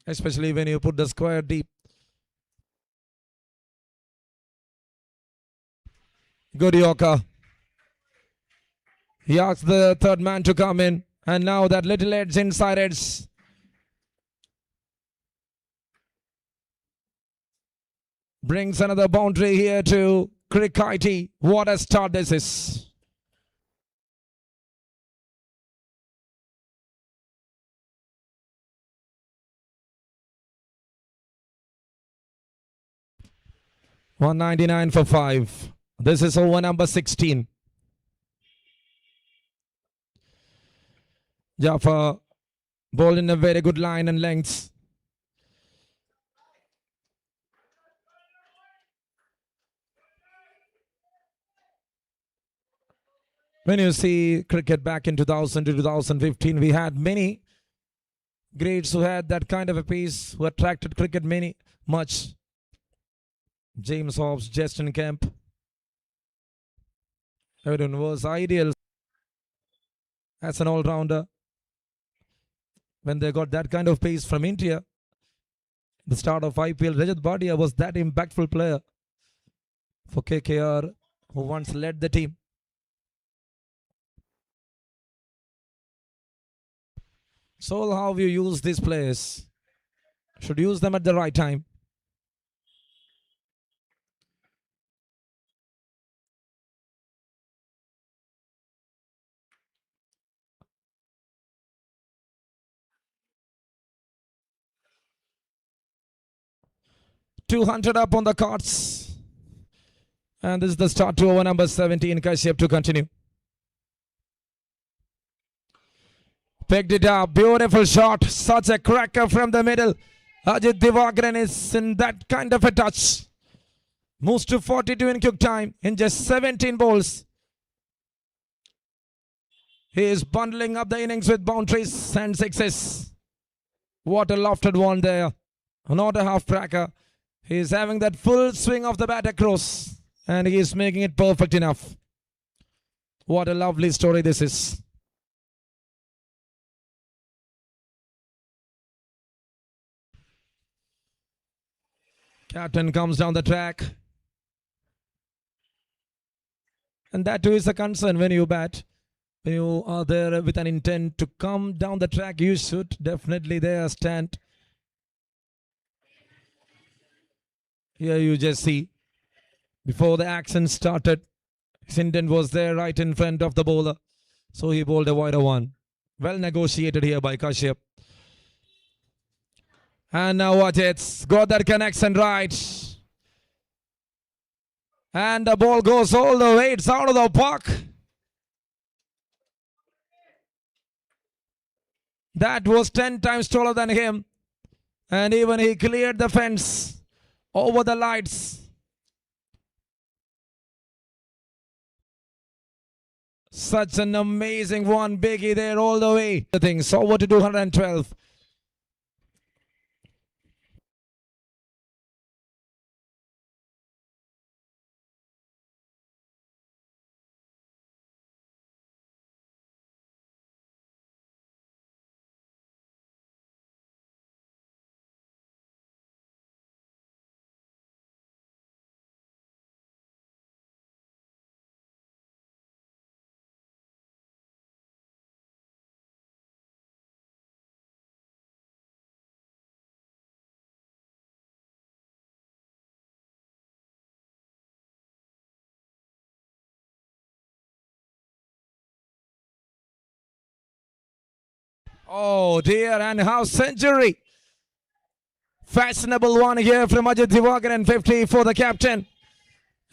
especially when you put the square deep. Good Yorker. He asks the third man to come in, and now that little edge inside edge. Brings another boundary here to Crick-IT. What a start this is. $199 for 5. This is over number 16. Jaffa bowled in a very good line and lengths. When you see cricket back in 2000 to 2015, we had many greats who had that kind of a pace, who attracted cricket much. James Hobbs, Justin Kemp. Everyone was ideal as an all-rounder. When they got that kind of pace from India, the start of IPL, Rajat Bhatia was that impactful player for KKR, who once led the team. So how you use these players? Should use them at the right time. 200 up on the cards. And this is the start to over number 17. Kashyap to continue. Picked it up. Beautiful shot. Such a cracker from the middle. Ajit Divakaran is in that kind of a touch. Moves to 42 in quick time in just 17 balls. He is bundling up the innings with boundaries and sixes. What a lofted one there. Not a half cracker. He is having that full swing of the bat across. And he is making it perfect enough. What a lovely story this is. Captain comes down the track. And that too is a concern when you bat. When you are there with an intent to come down the track, you should definitely there stand. Here you just see, before the action started, his intent was there right in front of the bowler. So he bowled a wider one. Well negotiated here by Kashyap. And now Ajit's got that connection right. And the ball goes all the way. It's out of the park. That was 10 times taller than him. And even he cleared the fence over the lights. Such an amazing one. Biggie there all the way. The things over to 212. Oh dear, and how century. Fashionable one here from Ajit Divakaran, 50 for the captain.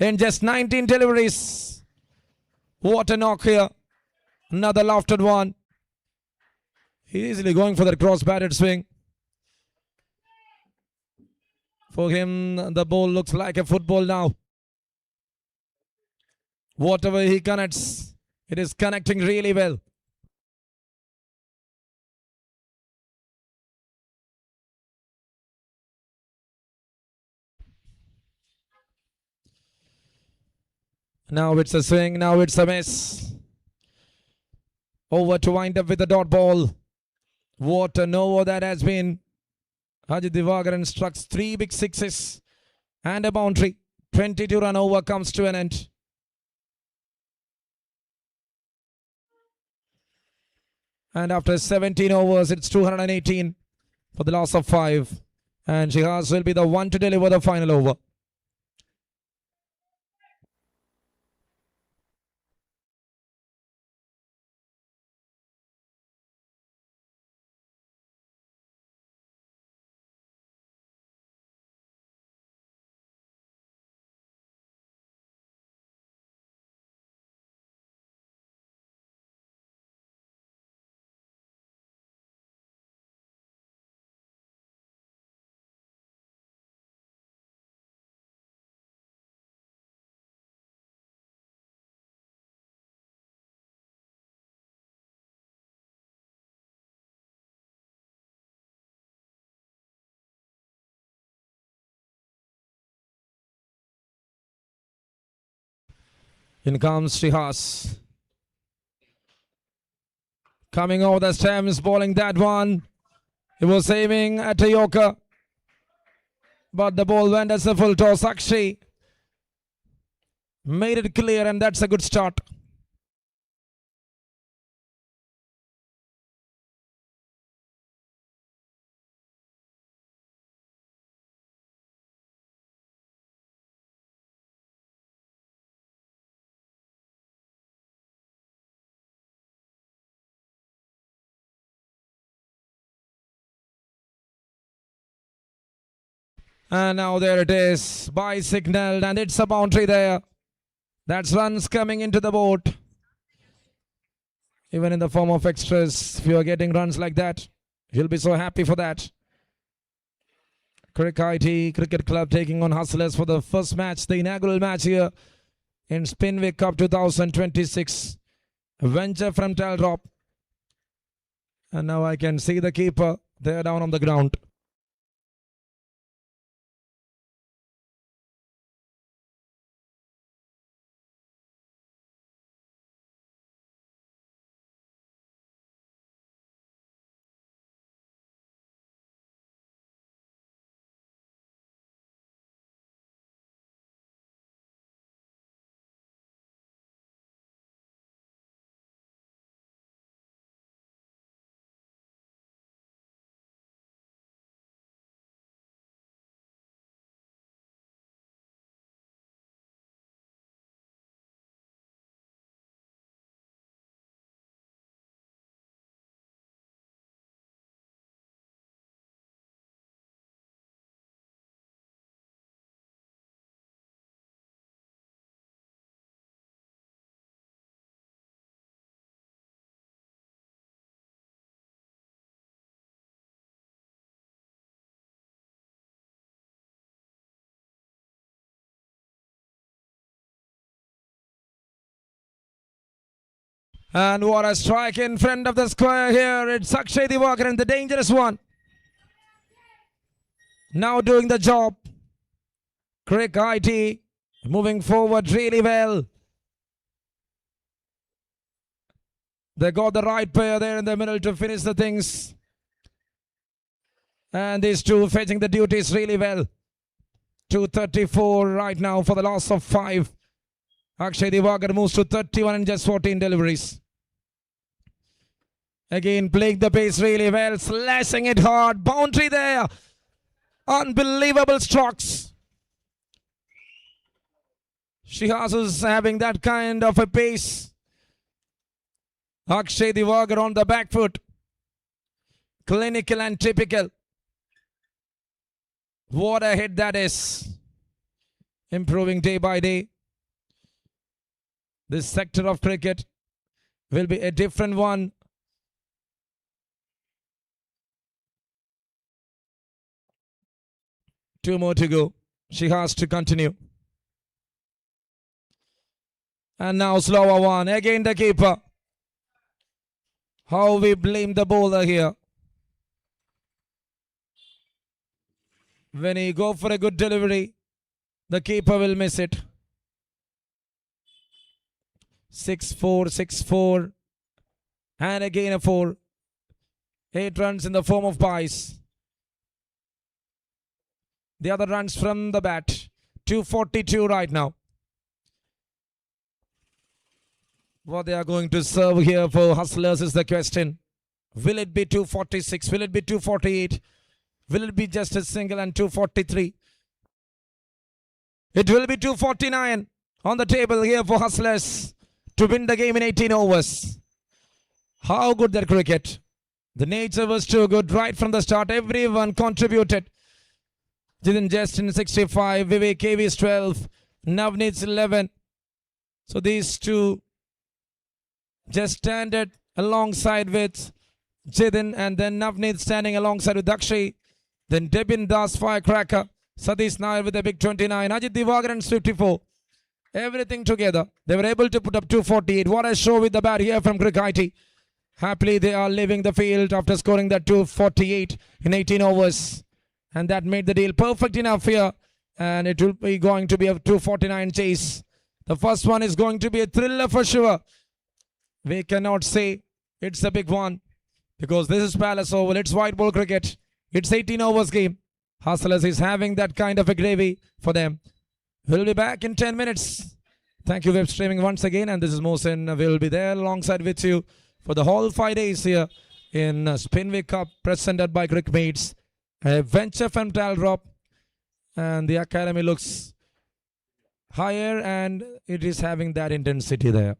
In just 19 deliveries. What a knock here. Another lofted one. Easily going for that cross-batted swing. For him, the ball looks like a football now. Whatever he connects, it is connecting really well. Now it's a swing, now it's a miss. Over to wind up with the dot ball. What an over that has been. Ajit Divakaran struck 3 big sixes and a boundary. 22 run over comes to an end. And after 17 overs, it's 218 for the loss of 5. And Shihaz will be the one to deliver the final over. In comes Shihaz. Coming over the stems, bowling that one. He was aiming at a Yorker. But the ball went as a full toss. Sakshi made it clear, and that's a good start. And now there it is. By signaled, and it's a boundary there. That's runs coming into the board. Even in the form of extras, if you are getting runs like that, you'll be so happy for that. Crick-IT Cricket Club taking on Hustlers for the first match, the inaugural match here in Spinvic Cup 2026. Venture from Taldrop. And now I can see the keeper there down on the ground. And what a strike in front of the square here. It's Akshay Divakaran, the dangerous one. Now doing the job. Crick-IT moving forward really well. They got the right pair there in the middle to finish the things. And these two fetching the duties really well. 234 right now for the loss of 5. Akshay Divakar moves to 31 and just 14 deliveries. Again playing the pace really well, slashing it hard. Boundary there. Unbelievable strokes. Shihas is having that kind of a pace. Akshay Divakar on the back foot. Clinical and typical. What a hit that is. Improving day by day. This sector of cricket will be a different one. Two more to go. She has to continue. And now slower one. Again the keeper. How we blame the bowler here. When he go for a good delivery, the keeper will miss it. 6-4, 6-4. And again a 4. 8 runs in the form of byes. The other runs from the bat. 242 right now. What they are going to serve here for Hustlers is the question. Will it be 246? Will it be 248? Will it be just a single and 243? It will be 249 on the table here for Hustlers to win the game in 18 overs. How good that cricket. The nature was too good right from the start. Everyone contributed. Jidin Justin 65, Vivek KV's 12, Navneet's 11. So these two just standard alongside with Jidin, and then Navneet standing alongside with Akshay. Then Debin Das firecracker. Satish Nair with a big 29. Ajit Divakaran 54. Everything together. They were able to put up 248. What a show with the bat here from Crick-IT. Happily they are leaving the field after scoring that 248 in 18 overs. And that made the deal perfect enough here. And it will be going to be a 249 chase. The first one is going to be a thriller for sure. We cannot say it's a big one because this is Palace Oval. It's white ball cricket. It's 18 overs game. Hustlers is having that kind of a gravy for them. We'll be back in 10 minutes. Thank you, web streaming, once again. And this is Mohsin. We'll be there alongside with you for the whole 5 days here in Spinvic Cup presented by Cricmates. A venture from Taldrop. And the academy looks higher and it is having that intensity there.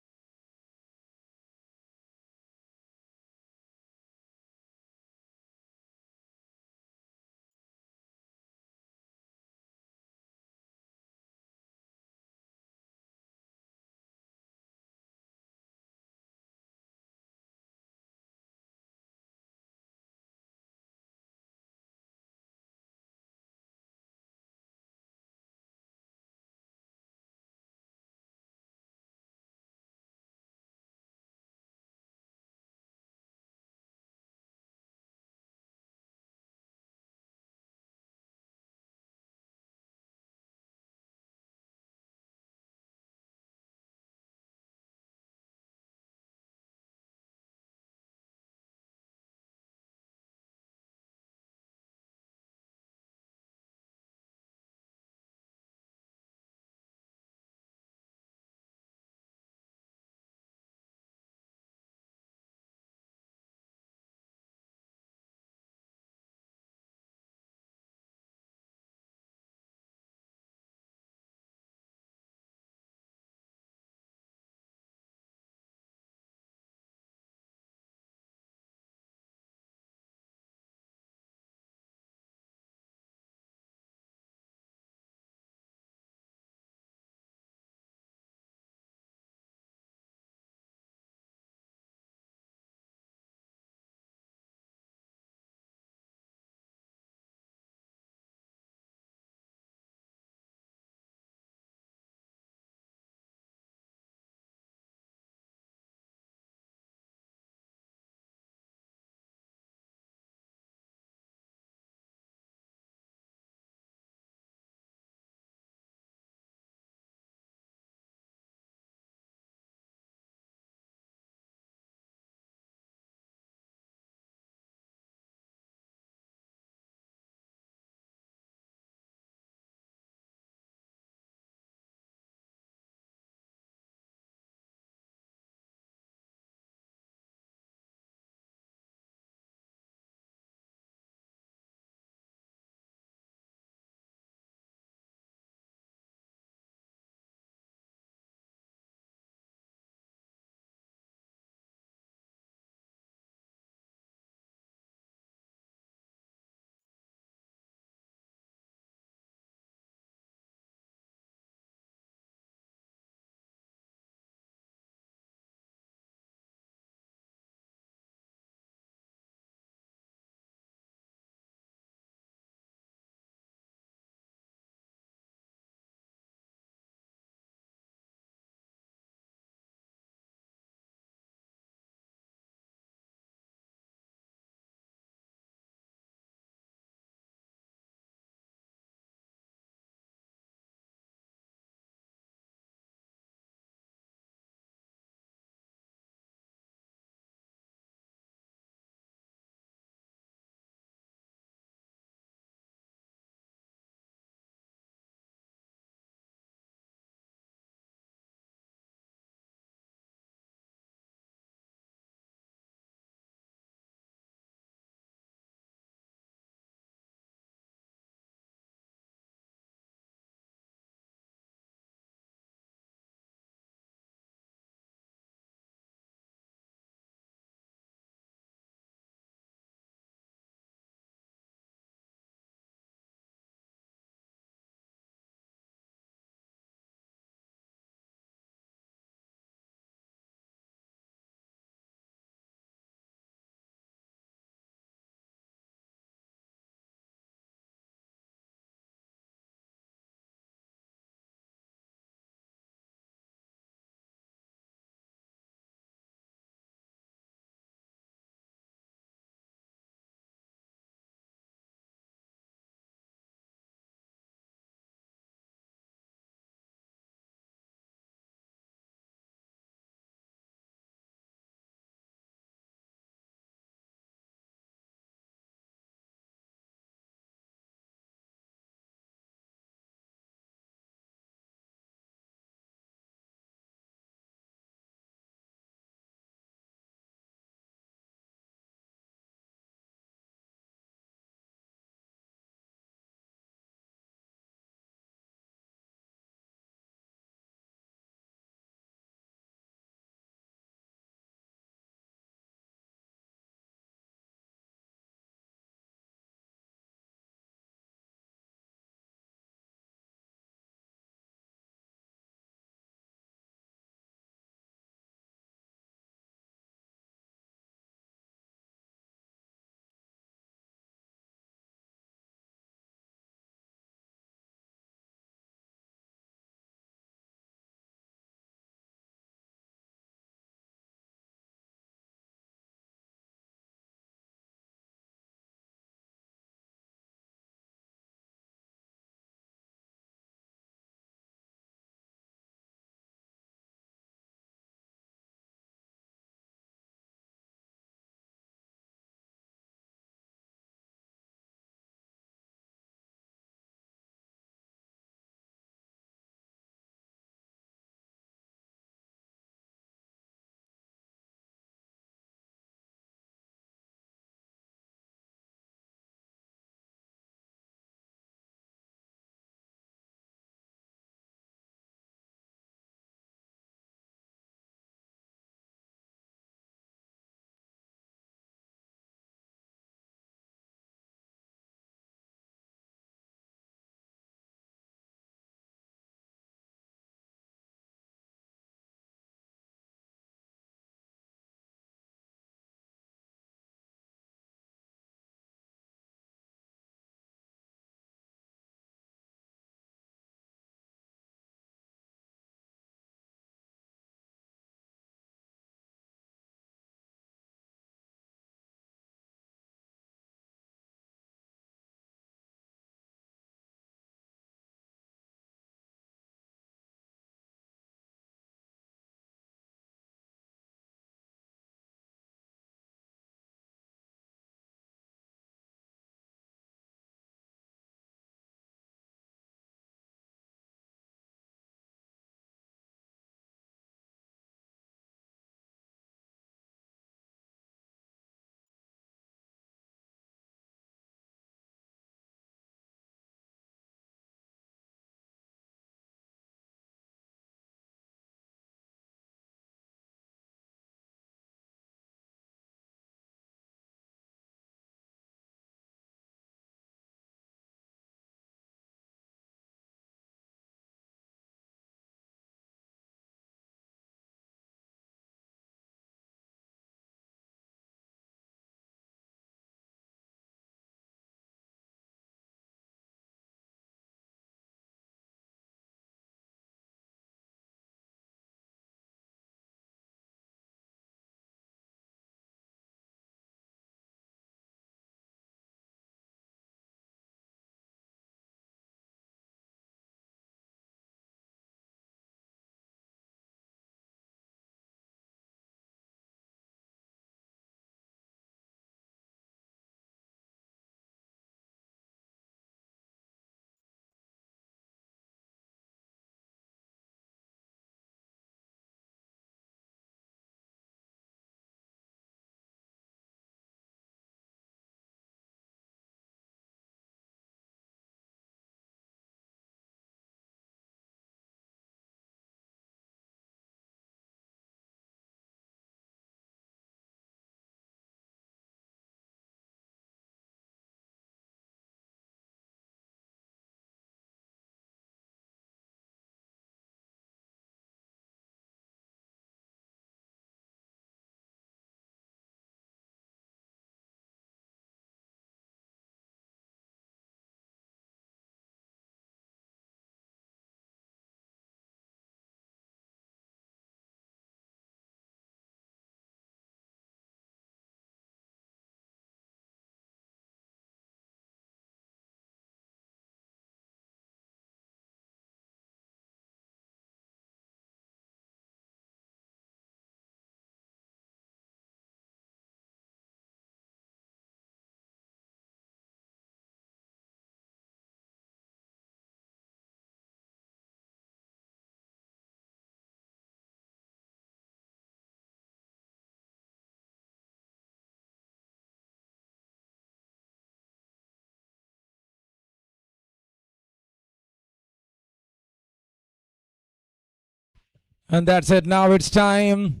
And that's it. Now it's time.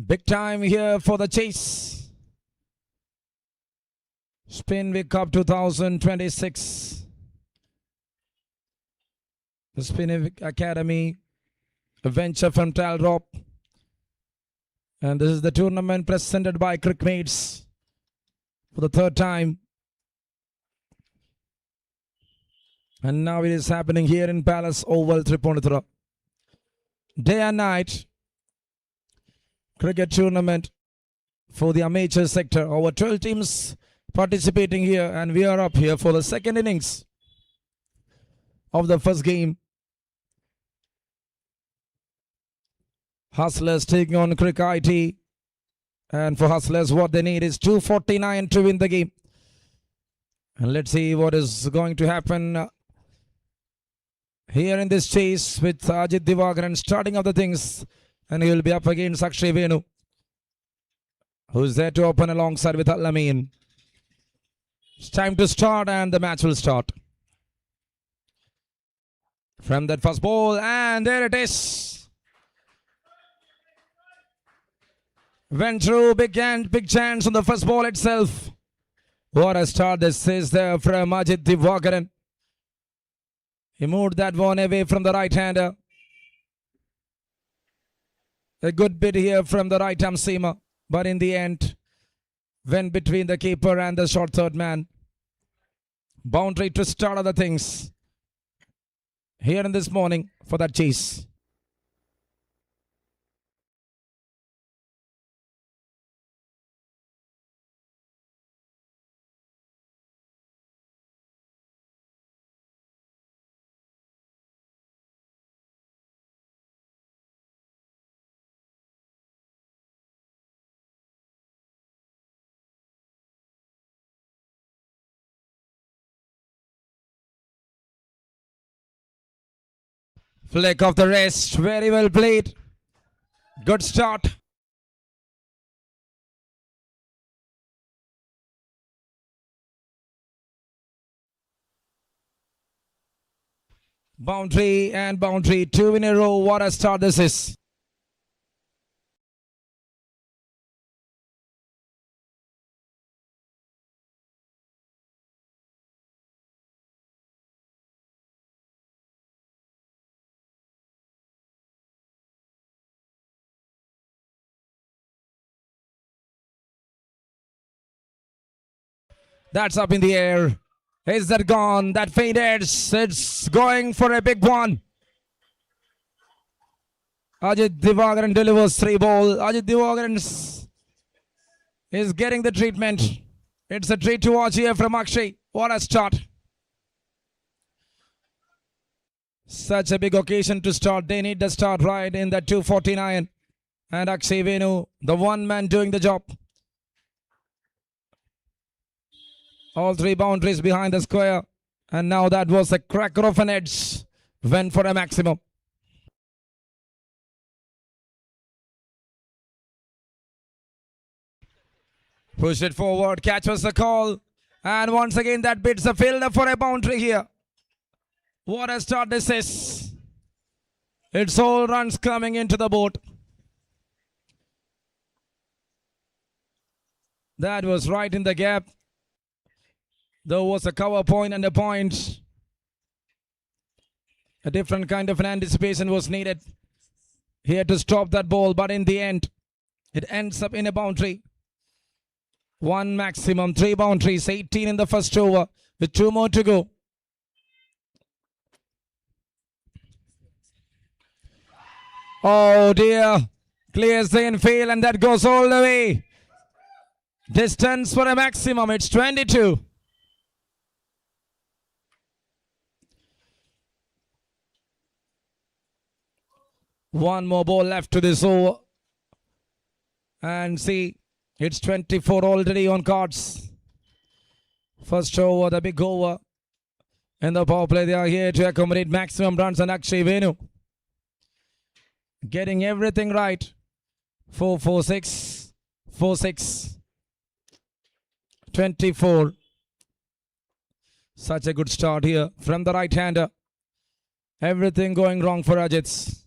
Big time here for the chase. Spinvic Cup 2026. The Spinvic Academy, a venture from Talrop. And this is the tournament presented by Cricmates for the third time. And now it is happening here in Palace Oval, Tripunithura. Day and night cricket tournament for the amateur sector. Over 12 teams participating here, and we are up here for the second innings of the first game. Hustlers taking on Crick-IT. And for Hustlers, what they need is 249 to win the game. And let's see what is going to happen here in this chase with Ajit Divagaran starting of the things. And he will be up against Akshay Venu, who's there to open alongside with Al-Amin. It's time to start, and the match will start. From that first ball, and there it is. Went through, big chance on the first ball itself. What a start this is there from Ajit Divagaran. He moved that one away from the right-hander. A good bit here from the right-arm seamer, but in the end, went between the keeper and the short third man. Boundary to start other things here in this morning for that chase. Flick of the wrist, very well played. Good start. Boundary and boundary, 2 in a row. What a start this is. That's up in the air. Is that gone? That faded. It's going for a big one. Ajit Divagaran delivers 3 ball. Ajit Divagaran is getting the treatment. It's a treat to watch here from Akshay. What a start. Such a big occasion to start. They need the start right in that 249. And Akshay Venu, the one man doing the job. All 3 boundaries behind the square. And now that was a cracker of an edge. Went for a maximum. Push it forward. Catch was the call. And once again that bids the fielder for a boundary here. What a start this is. It's all runs coming into the boat. That was right in the gap. There was a cover point and a point. A different kind of an anticipation was needed here to stop that ball, but in the end, it ends up in a boundary. 1 maximum, 3 boundaries, 18 in the first over, with 2 more to go. Oh dear, clears the infield, and that goes all the way. Distance for a maximum, it's 22. One more ball left to this over. And see, it's 24 already on cards. First over, the big over. In the power play, they are here to accommodate maximum runs, and Akshay Venu getting everything right. 4-4-6, 4-6, 24. Such a good start here from the right-hander. Everything going wrong for Ajit.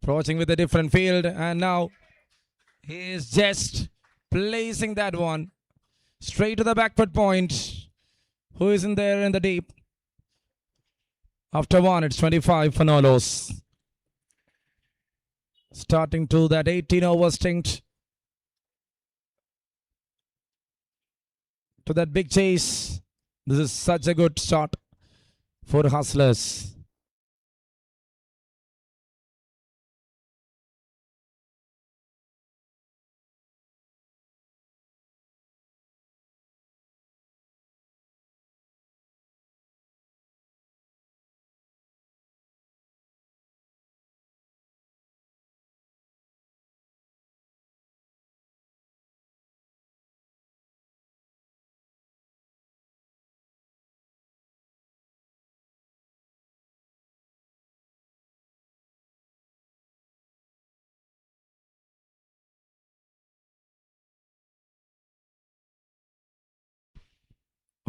Approaching with a different field, and now he is just placing that one straight to the backward point. Who is in there in the deep? After one, it's 25 for no loss. Starting to that 18 over stint. To that big chase. This is such a good start for Hustlers.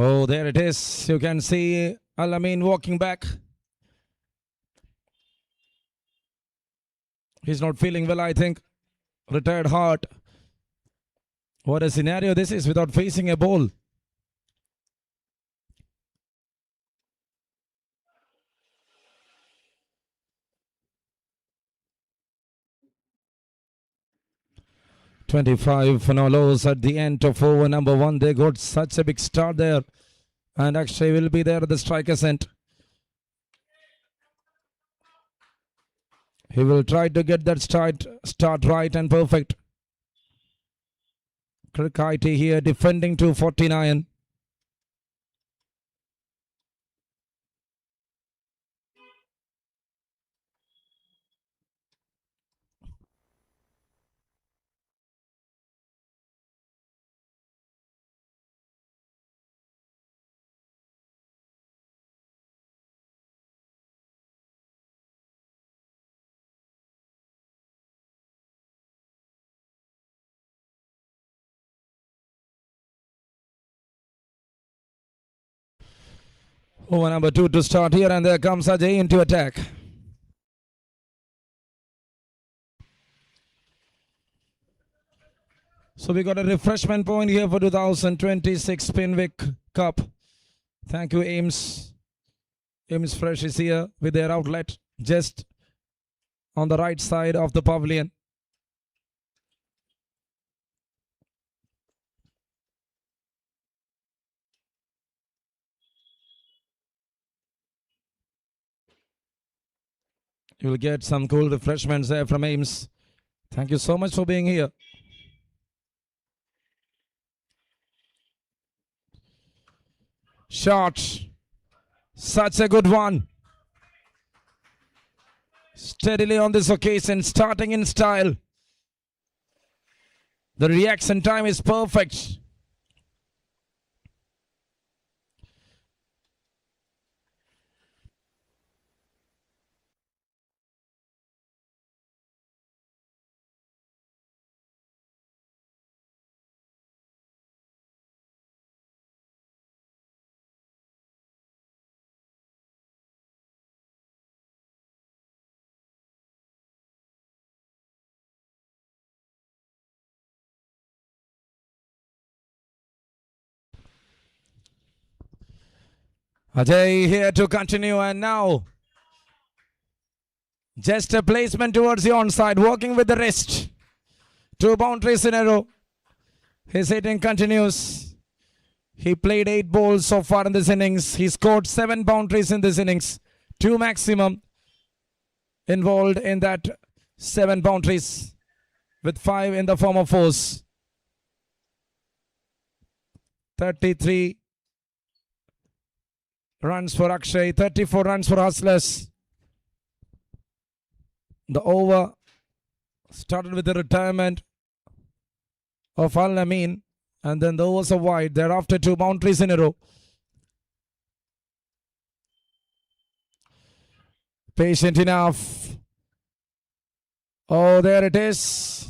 Oh, there it is. You can see Al-Amin walking back. He's not feeling well, I think. Retired heart. What a scenario this is without facing a ball. $25 for no loss at the end of over number one. They got such a big start there. And Akshay will be there at the striker's end. He will try to get that start right and perfect. Crick-IT here defending to 49. Over number two to start here, and there comes Ajay into attack. So we got a refreshment point here for 2026 Spinvic Cup. Thank you, Ames. Ames Fresh is here with their outlet just on the right side of the pavilion. You will get some cool refreshments there from Ames. Thank you so much for being here. Shot. Such a good one. Steadily on this occasion, starting in style. The reaction time is perfect. Ajay here to continue, and now just a placement towards the onside, working with the wrist. 2 boundaries in a row. His hitting continues. He played 8 balls so far in this innings. He scored 7 boundaries in this innings. 2 maximum involved in that 7 boundaries, with 5 in the form of 4s. 33 runs for Akshay, 34 runs for Hustlers. The over started with the retirement of Al-Amin, and then the overs are wide. Thereafter 2 boundaries in a row. Patient enough. Oh, there it is.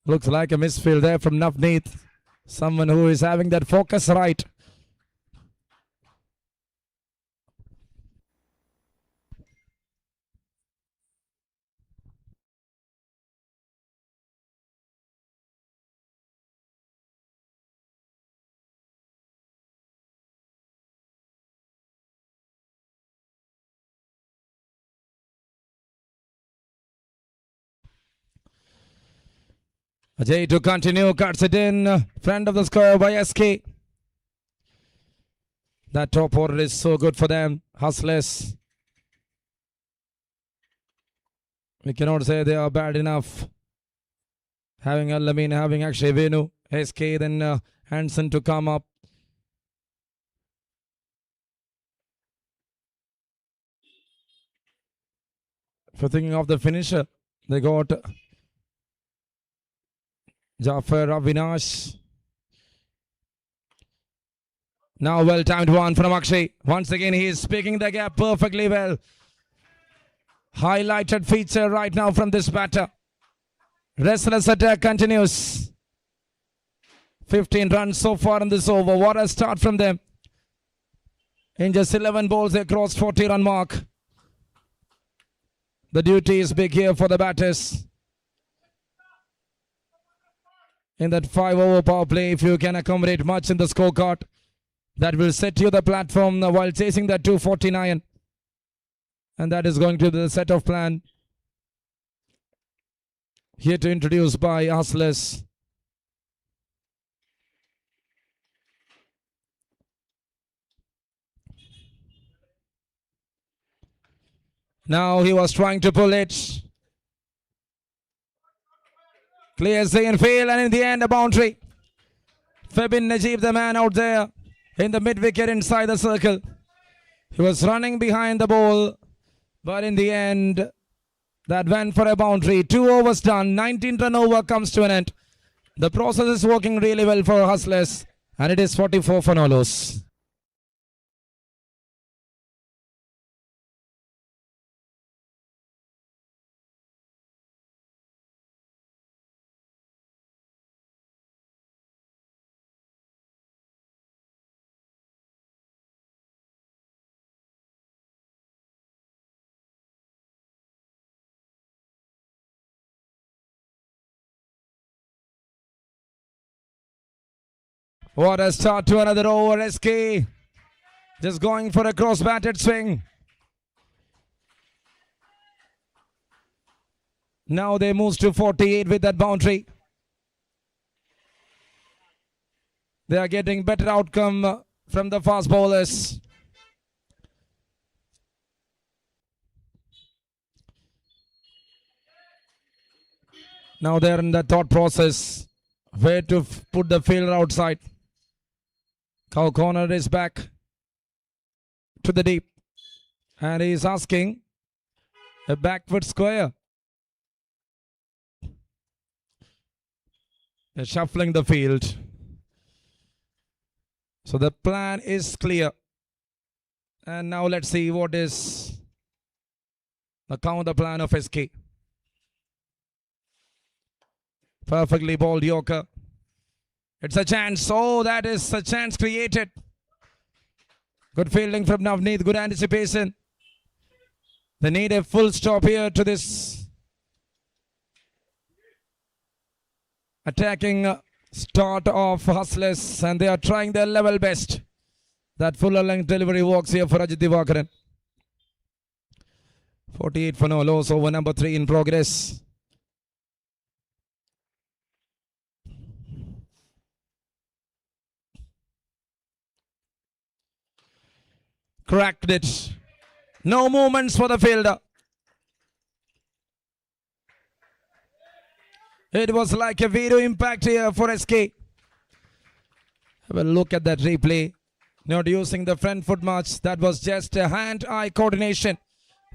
Looks like a misfield there from Navneet. Someone who is having that focus right. Ajay to continue, cuts it in, front of the square by SK. That top order is so good for them, Hustlers. We cannot say they are bad enough. Having Al-Amin, having Akshay Venu, SK, then Hansen to come up. For thinking of the finisher, they got Jafar Avinash. Now well-timed one from Akshay. Once again, he is picking the gap perfectly well. Highlighted feature right now from this batter. Restless attack continues. 15 runs so far in this over. What a start from them. In just 11 balls, they crossed 40-run mark. The duty is big here for the batters. In that 5-over power play, if you can accommodate much in the scorecard, that will set you the platform while chasing that 249. And that is going to be the set of plan. Here to introduce by Hustlers. Now he was trying to pull it. Clears the infield, and in the end a boundary. Febin Najib, the man out there in the mid-wicket inside the circle. He was running behind the ball, but in the end that went for a boundary. 2 overs done, 19-run over comes to an end. The process is working really well for Hustlers, and it is 44 for no loss. What a start to another over. SK just going for a cross-batted swing. Now they move to 48 with that boundary. They are getting better outcome from the fast bowlers. Now they are in the thought process where to put the fielder outside. Cow corner is back to the deep, and he is asking a backward square. They're shuffling the field. So the plan is clear. And now let's see what is the counter plan of SK. Perfectly bowled Yorker. It's a chance. Oh, that is a chance created. Good fielding from Navneet. Good anticipation. They need a full stop here to this attacking start of Hustlers, and they are trying their level best. That fuller length delivery works here for Ajit Divakaran. 48 for no loss, over number 3 in progress. Cracked it. No movements for the fielder. It was like a video impact here for SK. Have a look at that replay. Not using the front foot much. That was just a hand-eye coordination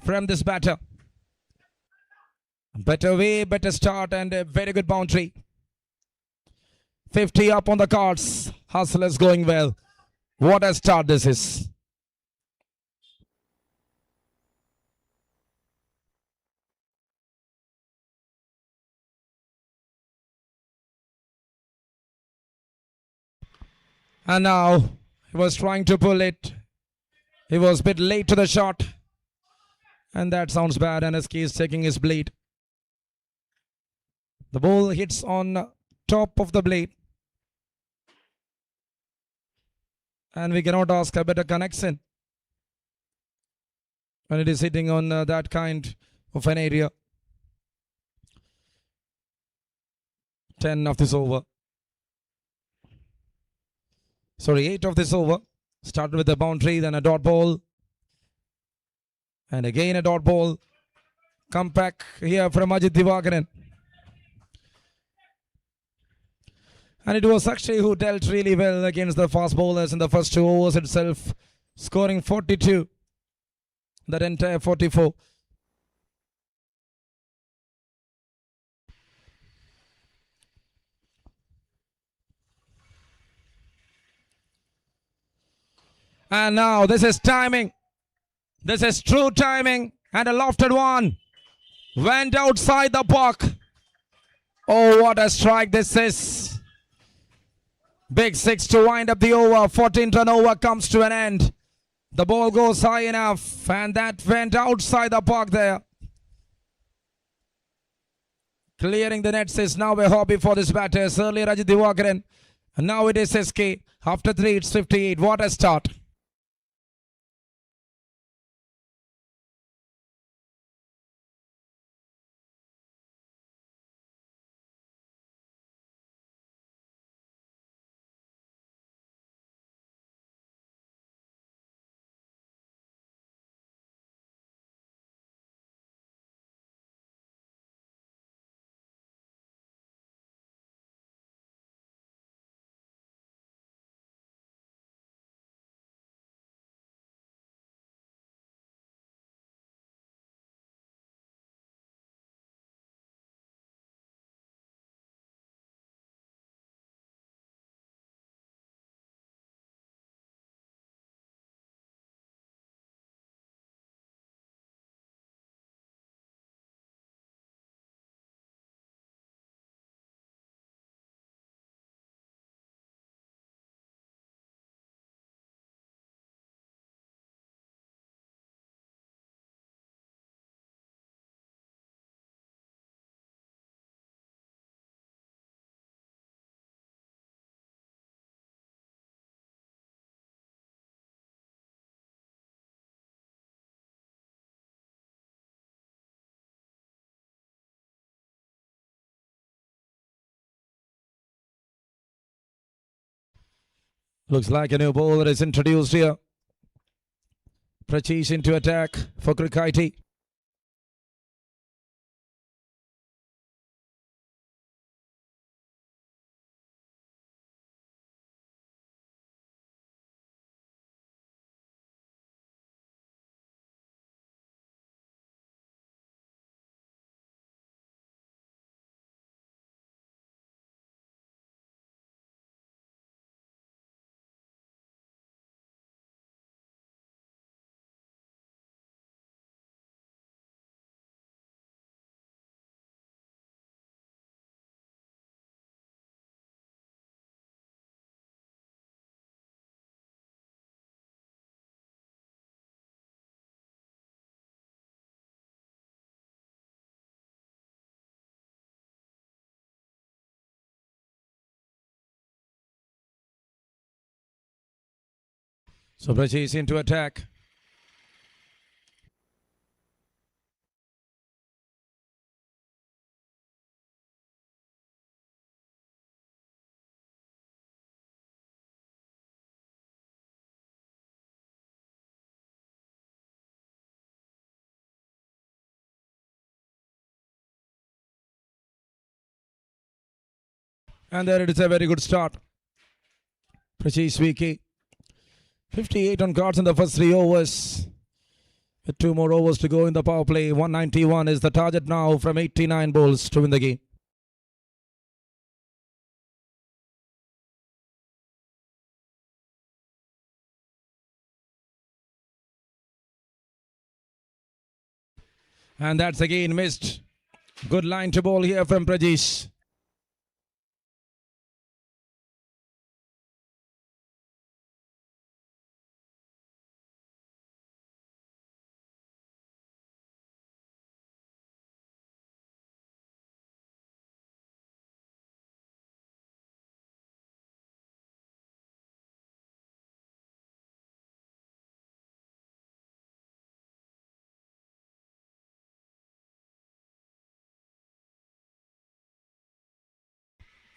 from this batter. Better way, better start, and a very good boundary. 50 up on the cards. Hustlers going well. What a start this is. And now he was trying to pull it. He was a bit late to the shot. And that sounds bad, and SK is taking his blade. The ball hits on top of the blade. And we cannot ask a better connection when it is hitting on that kind of an area. 10 of this over. Sorry, 8 of this over. Started with a boundary, then a dot ball. And again a dot ball. Come back here from Ajit Divakaran. And it was Akshay who dealt really well against the fast bowlers in the first 2 overs itself, scoring 42. That entire 44. And now this is timing. This is true timing. And a lofted one. Went outside the park. Oh, what a strike this is. Big 6 to wind up the over. 14th run over comes to an end. The ball goes high enough. And that went outside the park there. Clearing the nets is now a hobby for this batters. Earlier Ajit Divakaran. And now it is SK. After 3 it's 58. What a start. Looks like a new bowler is introduced here. Prachish into attack for Crick-IT. So Prachish into attack. And there it is, a very good start. Prachish Wiki. 58 on cards in the first 3 overs. With 2 more overs to go in the power play. 191 is the target now from 89 balls to win the game. And that's again missed. Good line to ball here from Prajesh.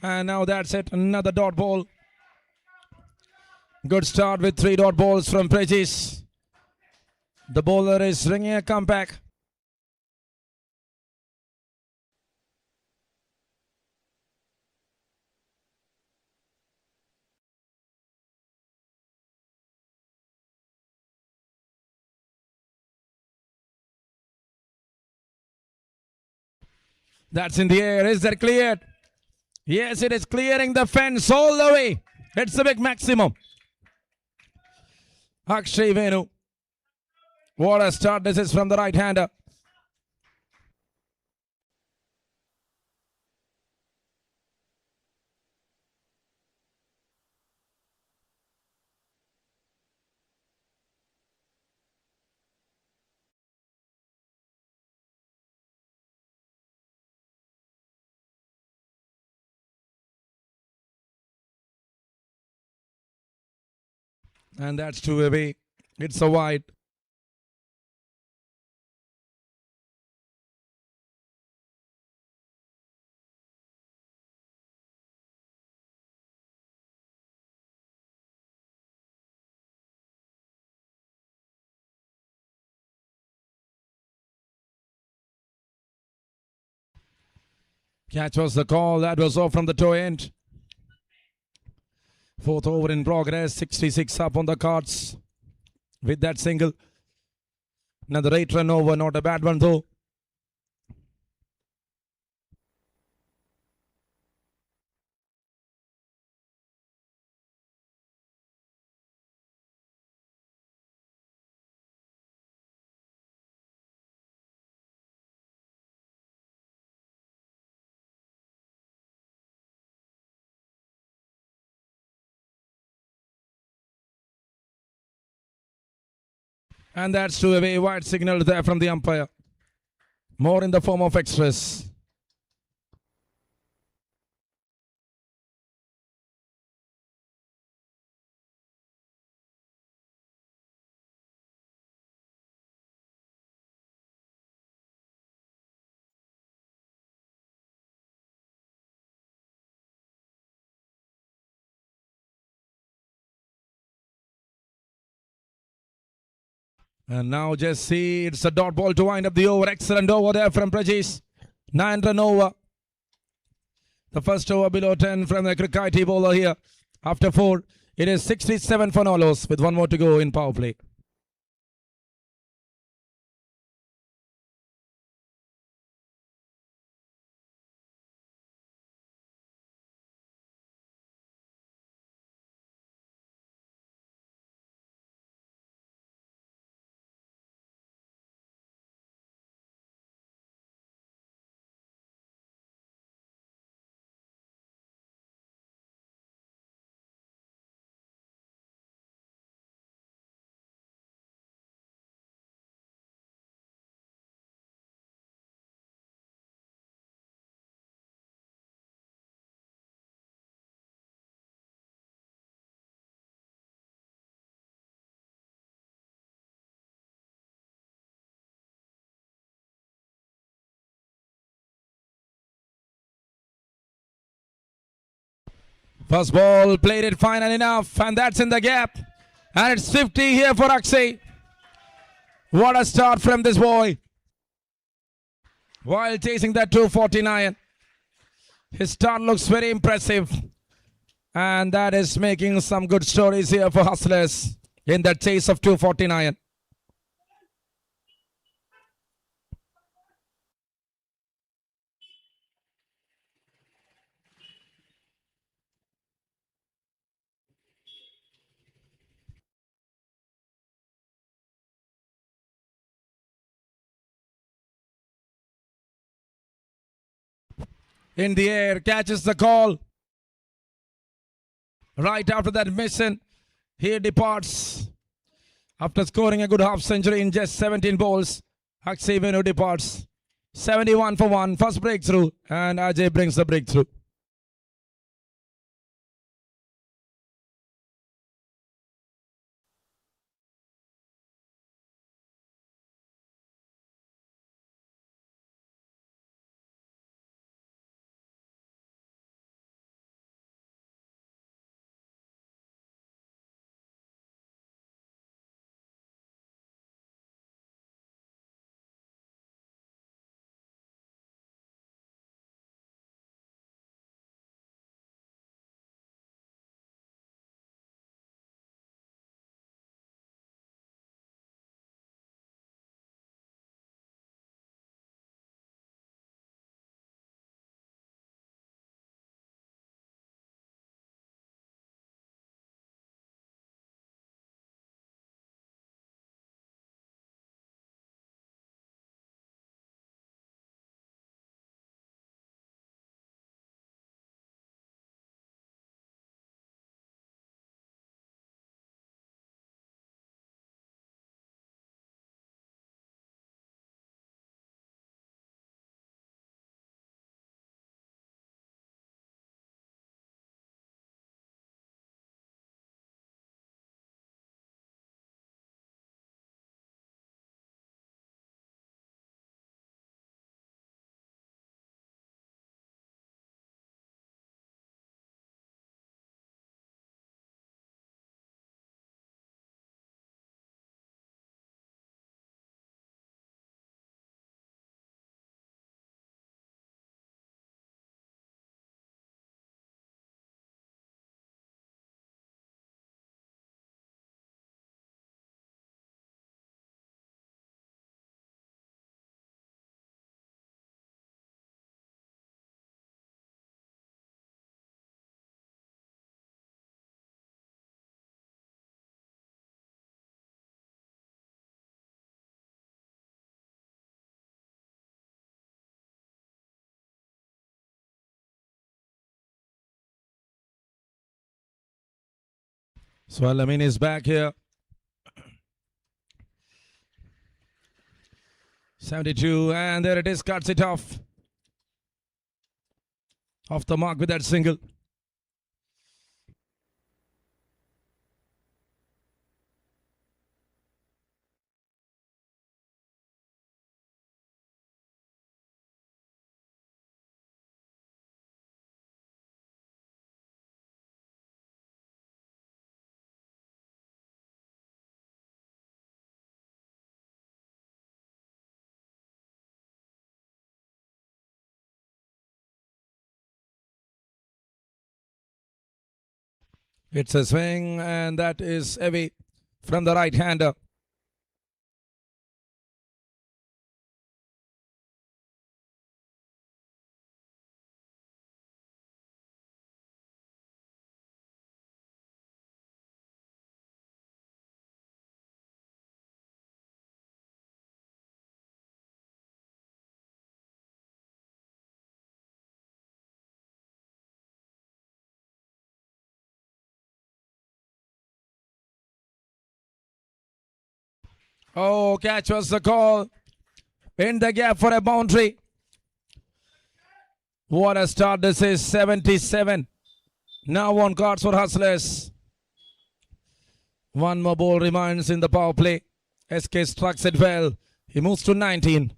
And now that's it. Another dot ball. Good start with 3 dot balls from Prejis. The bowler is ringing a comeback. That's in the air. Is that cleared? Yes, it is clearing the fence all the way. It's a big maximum. Akshay Venu. What a start this is from the right-hander. And that's 2 away. It's a wide. Catch was the call. That was off from the toe end. 4th over in progress. 66 up on the cards with that single. Another 8 run over. Not a bad one though. And that's 2 away. Wide signal there from the umpire. More in the form of extras. And now just see, it's a dot ball to wind up the over. Excellent over there from Prajis. 9 run over. The first over below 10 from the Crick-IT bowler here. After 4, it is 67 for Nolos with 1 more to go in power play. First ball played it fine and enough, and that's in the gap. And it's 50 here for Akshay. What a start from this boy. While chasing that 249. His start looks very impressive. And that is making some good stories here for Hustlers in that chase of 249. In the air, catches the call. Right after that mission, he departs. After scoring a good half century in just 17 balls, Akshay Venu departs. 71 for 1, first breakthrough, and Ajay brings the breakthrough. So Alamin is back here. 72, and there it is, cuts it off. Off the mark with that single. It's a swing, and that is heavy from the right-hander. Oh, catch was the call. In the gap for a boundary. What a start this is, 77. Now on cards for Hustlers. One more ball remains in the power play. SK strikes it well. He moves to 19.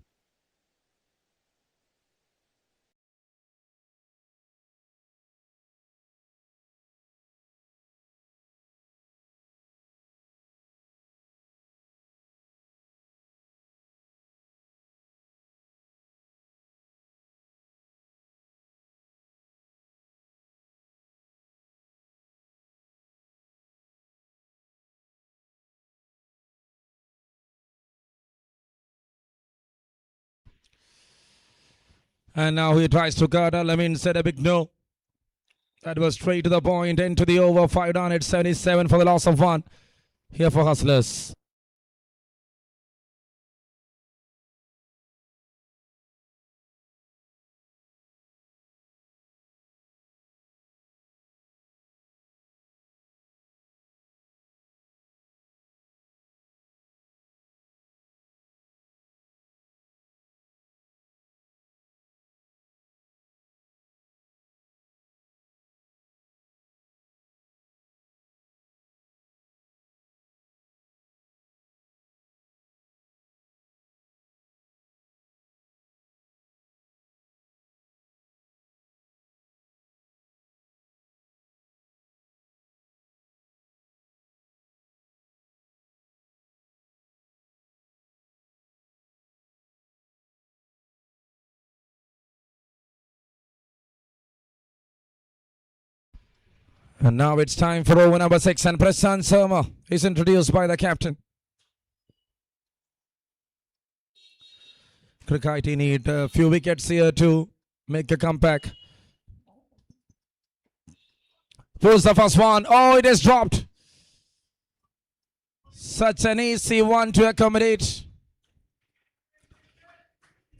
And now he tries to cut. Alamin said a big no. That was straight to the point, into the over. 5 down at 77 for the loss of 1. Here for Hustlers. And now it's time for over number 6, and Prasan Sharma is introduced by the captain. Crick-IT need a few wickets here to make a comeback. Pulls the first one. Oh, it is dropped. Such an easy one to accommodate.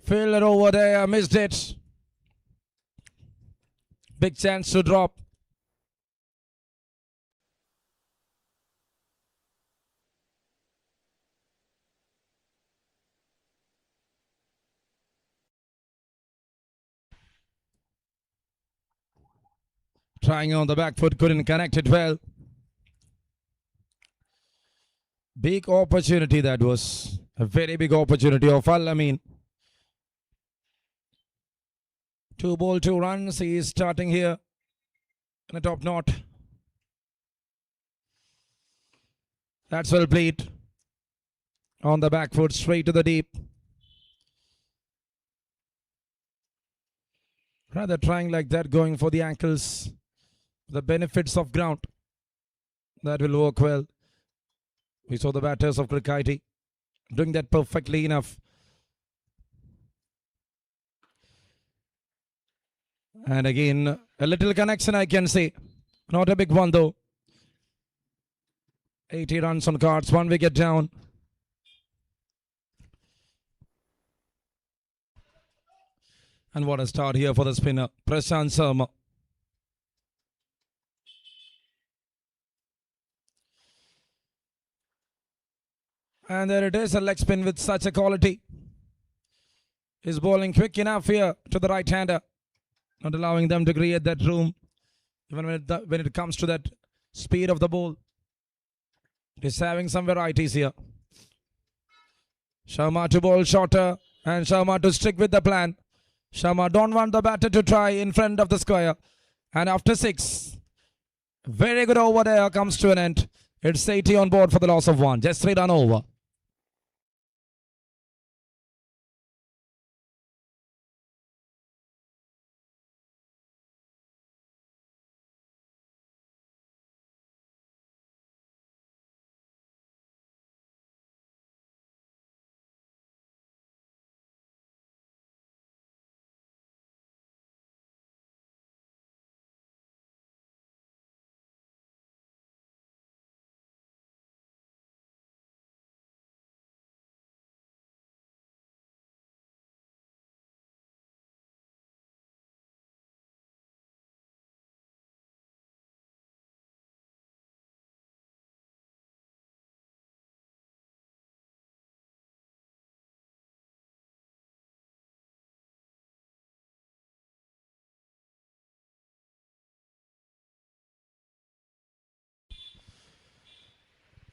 Fielder over there, missed it. Big chance to drop. Trying on the back foot, couldn't connect it well. Big opportunity that was. A very big opportunity of Alamin. 2 ball, 2 runs. He is starting here in the top knot. That's well played. On the back foot, straight to the deep. Rather trying like that, going for the ankles. The benefits of ground. That will work well. We saw the batters of Crick-IT doing that perfectly enough. And again, a little connection I can say. Not a big one though. 80 runs on cards, 1 wicket down. And what a start here for the spinner, Prasan Sharma. And there it is, a leg spin with such a quality. He's bowling quick enough here to the right-hander, not allowing them to create that room, even when it comes to that speed of the ball. He's having some varieties here. Sharma to bowl shorter, and Sharma to stick with the plan. Sharma don't want the batter to try in front of the square. And after 6, very good over there comes to an end. It's 80 on board for the loss of 1. Just 3 run over.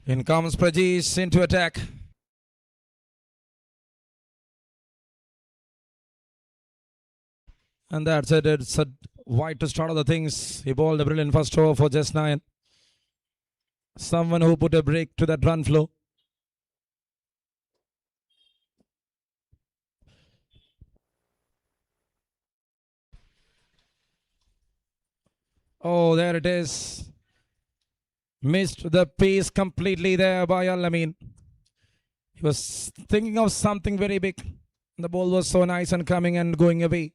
In comes Prajesh into attack. And that's it. It's a wide to start other things. He bowled a brilliant first over for just 9. Someone who put a break to that run flow. Oh, there it is. Missed the pace completely there by Al-Amin. He was thinking of something very big. The ball was so nice and coming and going away.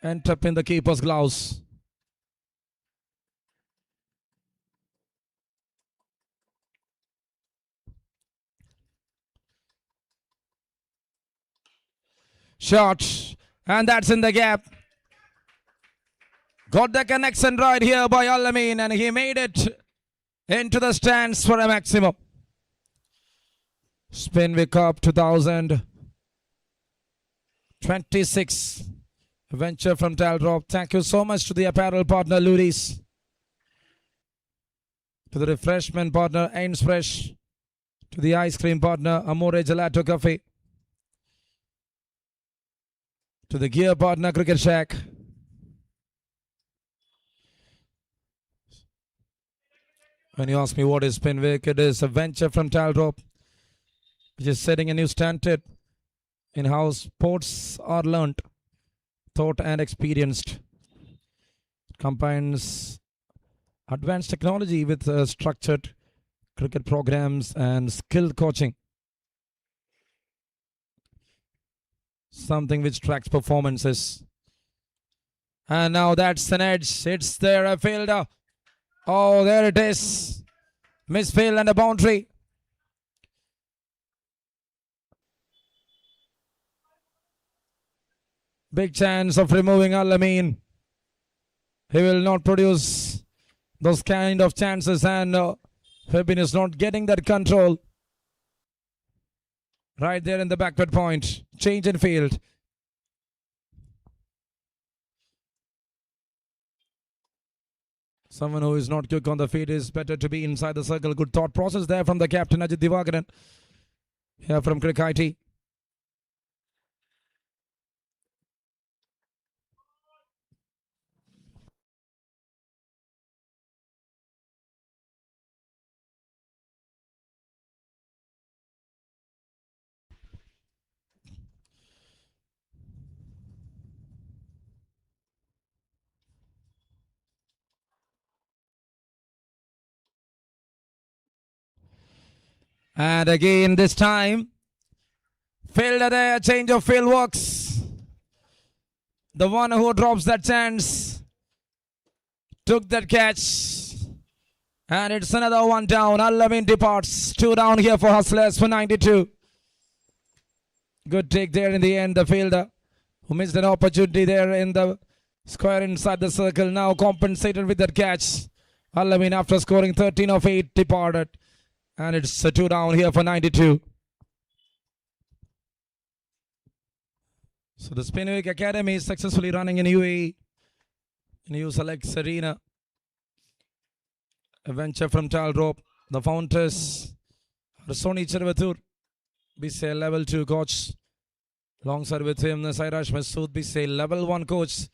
And up in the keeper's gloves. Shot. And that's in the gap. Got the connection right here by Al-Amin, and he made it into the stands for a maximum. Spinvic Cup 2026. Venture from Taldrop. Thank you so much to the apparel partner Luris. To the refreshment partner Ains Fresh. To the ice cream partner Amore Gelato Cafe. To the gear partner Cricket Shack. When you ask me what is Spinvic, it is a venture from Taldrop, which is setting a new standard in how sports are learnt, taught and experienced. It combines advanced technology with structured cricket programs and skilled coaching. Something which tracks performances. And now that's an edge. It's there, a fielder. Oh, there it is. Misfield and a boundary. Big chance of removing Al-Amin. He will not produce those kind of chances, and Fabin is not getting that control. Right there in the backward point. Change in field. Someone who is not quick on the feet is better to be inside the circle. Good thought process there from the captain Ajit Divakaran. Here from Crick-IT. And again this time, fielder there, change of field works. The one who drops that chance took that catch. And it's another one down. Al-Amin departs. 2 down here for Hustlers for 92. Good take there in the end. The fielder who missed an opportunity there in the square inside the circle now compensated with that catch. Al-Amin, after scoring 13 of 8, departed. And it's a 2 down here for 92. So the Spinvic Academy is successfully running in UAE. In USLX Arena. A venture from Talrope. The founders are Sony Chervatur, BCA level 2 coach. Alongside with him, the Sairash Masood, BCA level 1 coach.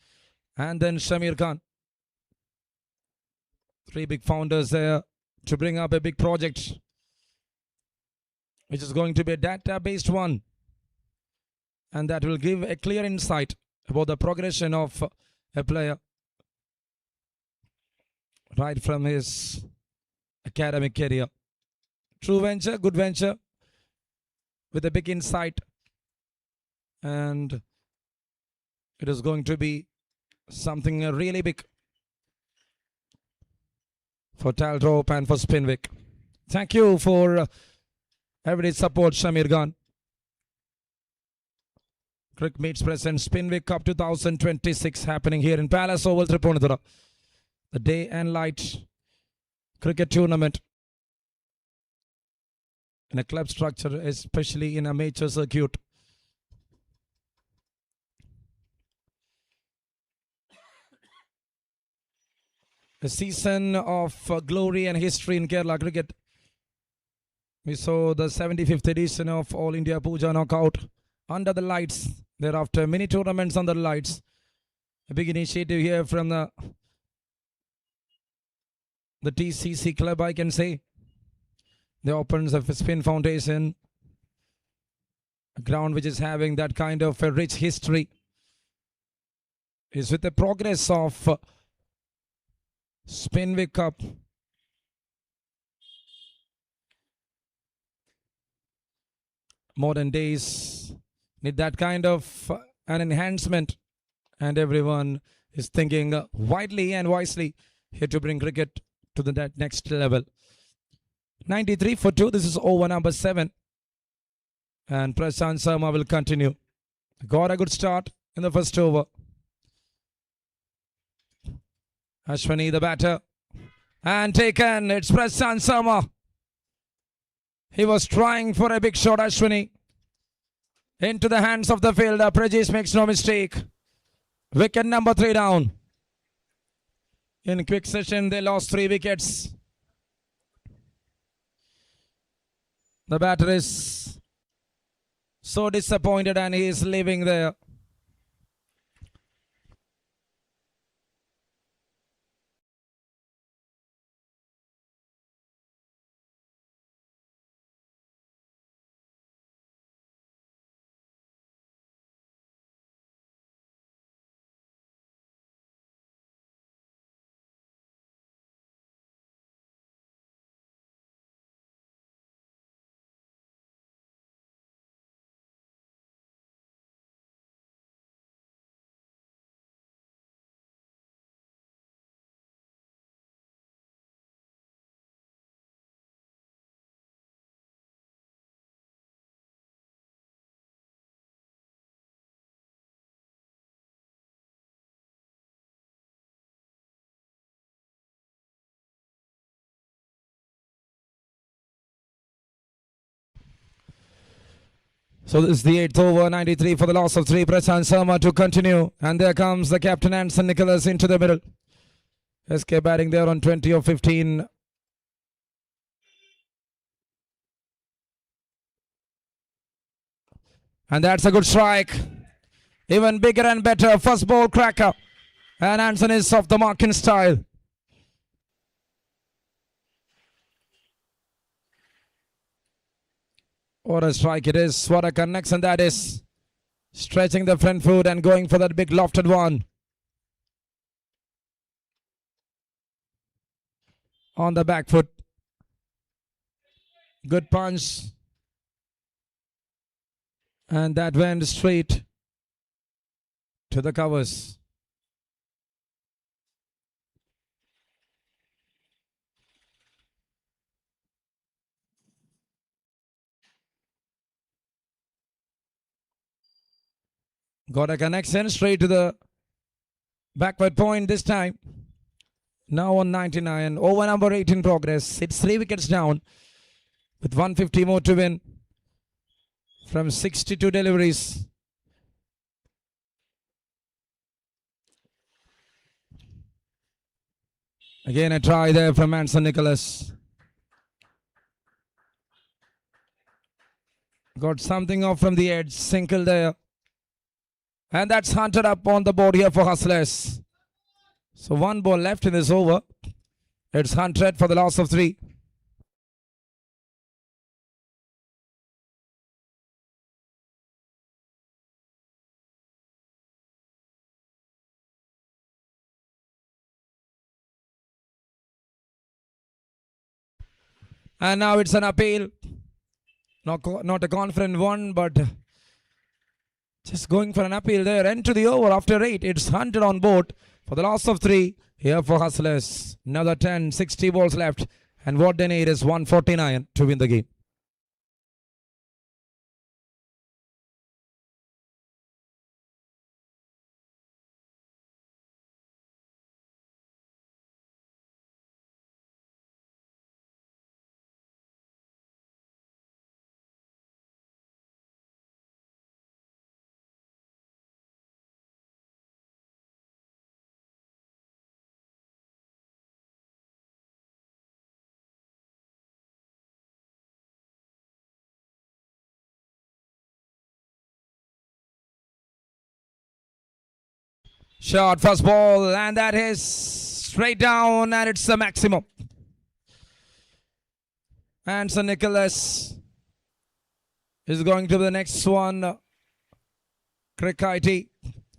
And then Shamir Khan. 3 big founders there to bring up a big project, which is going to be a data-based one. And that will give a clear insight about the progression of a player right from his academic career. True venture, good venture with a big insight. And it is going to be something really big for Talrope and for Spinvic. Thank you for every support, Shamir Khan. Cricmates present Spinvic Cup 2026 happening here in Palace Oval, Tripundra. The day and light cricket tournament in a club structure, especially in a major circuit. A season of glory and history in Kerala cricket. We saw the 75th edition of All India Puja knockout under the lights. Thereafter, many tournaments under the lights. A big initiative here from the TCC club, I can say. The Opens of Spin Foundation. A ground which is having that kind of a rich history. Is with the progress of Spinvic Cup. Modern days need that kind of an enhancement, and everyone is thinking widely and wisely here to bring cricket to the next level. 93 for 2. This is over number 7. And Prashant Sharma will continue. Got a good start in the first over. Ashwini, the batter. And taken. It's Prashant Sharma. He was trying for a big shot, Ashwini. Into the hands of the fielder. Prajesh makes no mistake. Wicket number 3 down. In quick session, they lost 3 wickets. The batter is so disappointed and he is leaving there. So this is the 8th over, 93 for the loss of 3. Prashant Sharma to continue. And there comes the captain Anson Nicholas into the middle. SK batting there on 20 of 15. And that's a good strike. Even bigger and better. First ball cracker. And Anson is off the mark in style. What a strike it is. What a connection that is. Stretching the front foot and going for that big lofted one. On the back foot. Good punch. And that went straight to the covers. Got a connection straight to the backward point this time. Now on 99. Over number 8 in progress. It's 3 wickets down. with 150 more to win from 62 deliveries. Again, a try there from Anson Nicholas. Got something off from the edge, single there. And that's hunted up on the board here for Hustlers. So one ball left in this over. It's 100 for the loss of 3. And now it's an appeal. Not a confident one, but just going for an appeal there. End to the over after 8. It's 100 on board for the loss of 3 here for Hustlers. Another 10, 60 balls left. And what they need is 149 to win the game. Shot, first ball, and that is straight down, and it's the maximum. Anson Nicholas is going to the next one. Crick-IT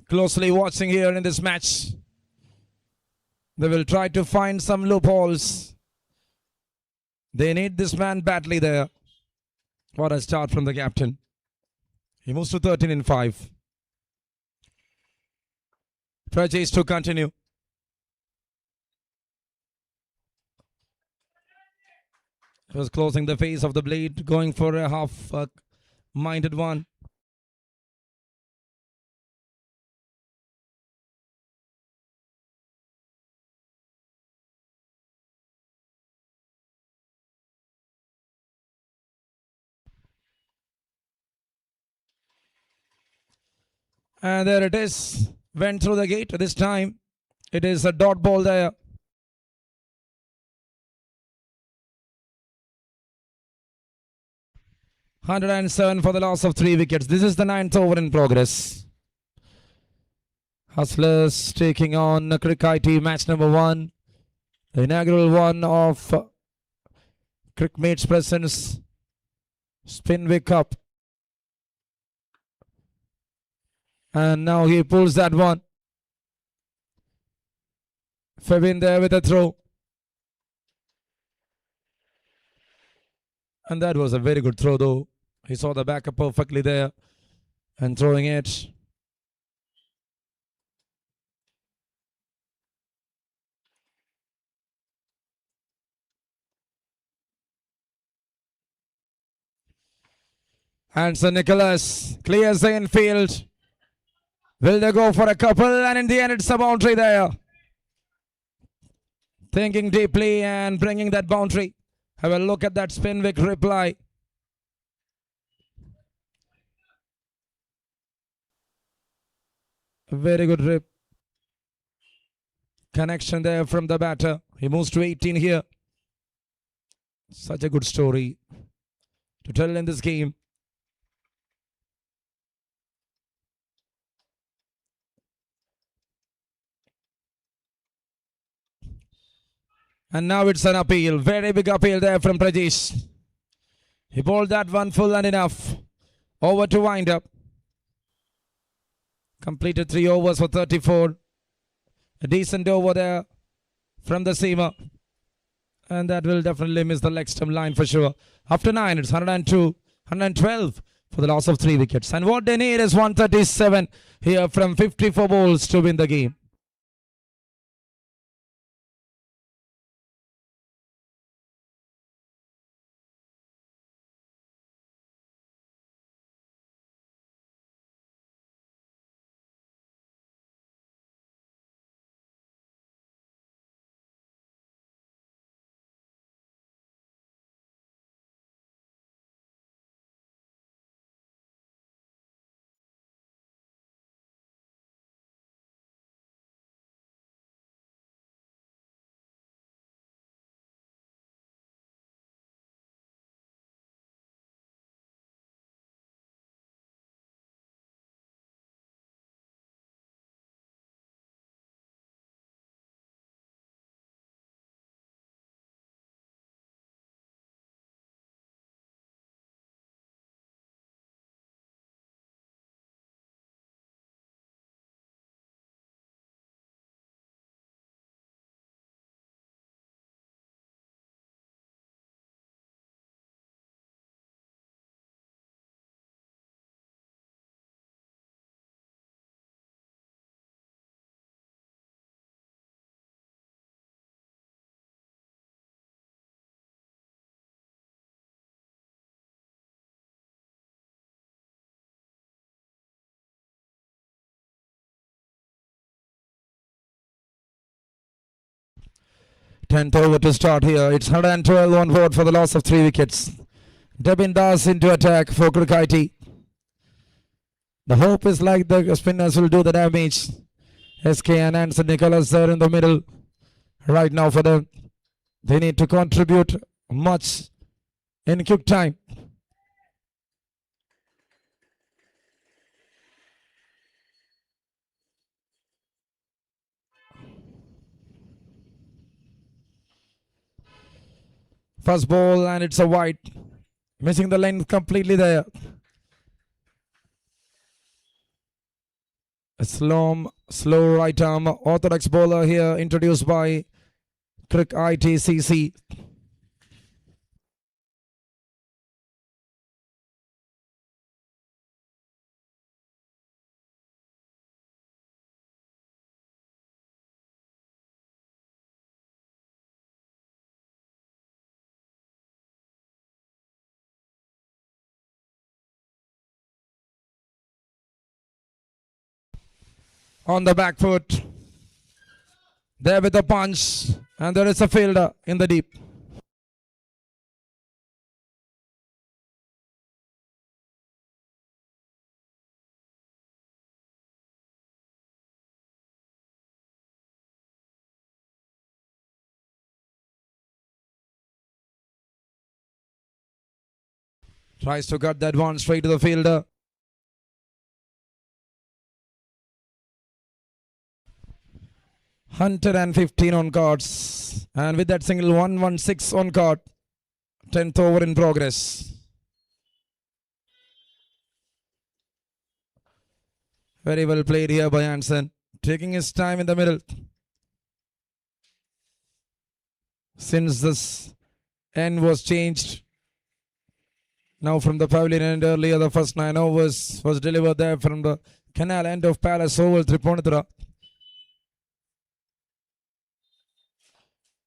closely watching here in this match. They will try to find some loopholes. They need this man badly there. What a start from the captain. He moves to 13 in 5. Purchase to continue. He was closing the face of the blade, going for a half-minded one. And there it is. Went through the gate. This time it is a dot ball there. $107 for the loss of 3 wickets. This is the 9th over in progress. Hustlers taking on Crick-IT match number 1. The inaugural one of Cricmates presents Spinvic Cup. And now he pulls that one. Fevin there with a throw. And that was a very good throw though. He saw the backer perfectly there and throwing it. Anson Nicholas clears the infield. Will they go for a couple? And in the end, it's a boundary there. Thinking deeply and bringing that boundary. Have a look at that Spinvic reply. Very good rip. Connection there from the batter. He moves to 18 here. Such a good story to tell in this game. And now it's an appeal. Very big appeal there from Prajesh. He bowled that one full and enough. Over to wind up. Completed 3 overs for 34. A decent over there from the seamer. And that will definitely miss the leg stump line for sure. After 9, it's 102, 112 for the loss of 3 wickets. And what they need is 137 here from 54 balls to win the game. 10th over to start here. It's 112 on board for the loss of 3 wickets. Devin Das into attack for Crick-IT. The hope is like the spinners will do the damage. SK and Anson Nicholas there in the middle. Right now for them. They need to contribute much in quick time. First ball and it's a wide. Missing the length completely there. A slow right arm orthodox bowler here introduced by Crick-IT CC. On the back foot. There with the punch. And there is a fielder in the deep. Tries to cut that one straight to the fielder. Hunter and 15 on cards. And with that single 116 on card. 10th over in progress. Very well played here by Hansen. Taking his time in the middle. Since this end was changed. Now from the pavilion end earlier, the first 9 overs was delivered there from the canal end of Palace Oval, Tripunithura.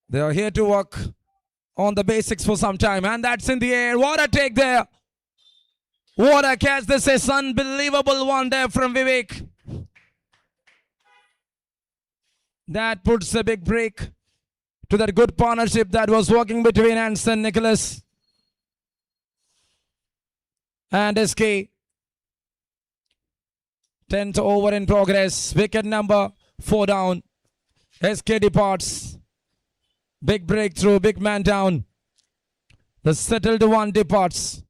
They are here to work on the basics for some time. And that's in the air. What a take there. What a catch. This is unbelievable one there from Vivek. That puts a big break to that good partnership that was working between Anson Nicholas and SK. 10th over in progress. Wicket number 4 down. SK departs. Big breakthrough, big man down. The settled one departs.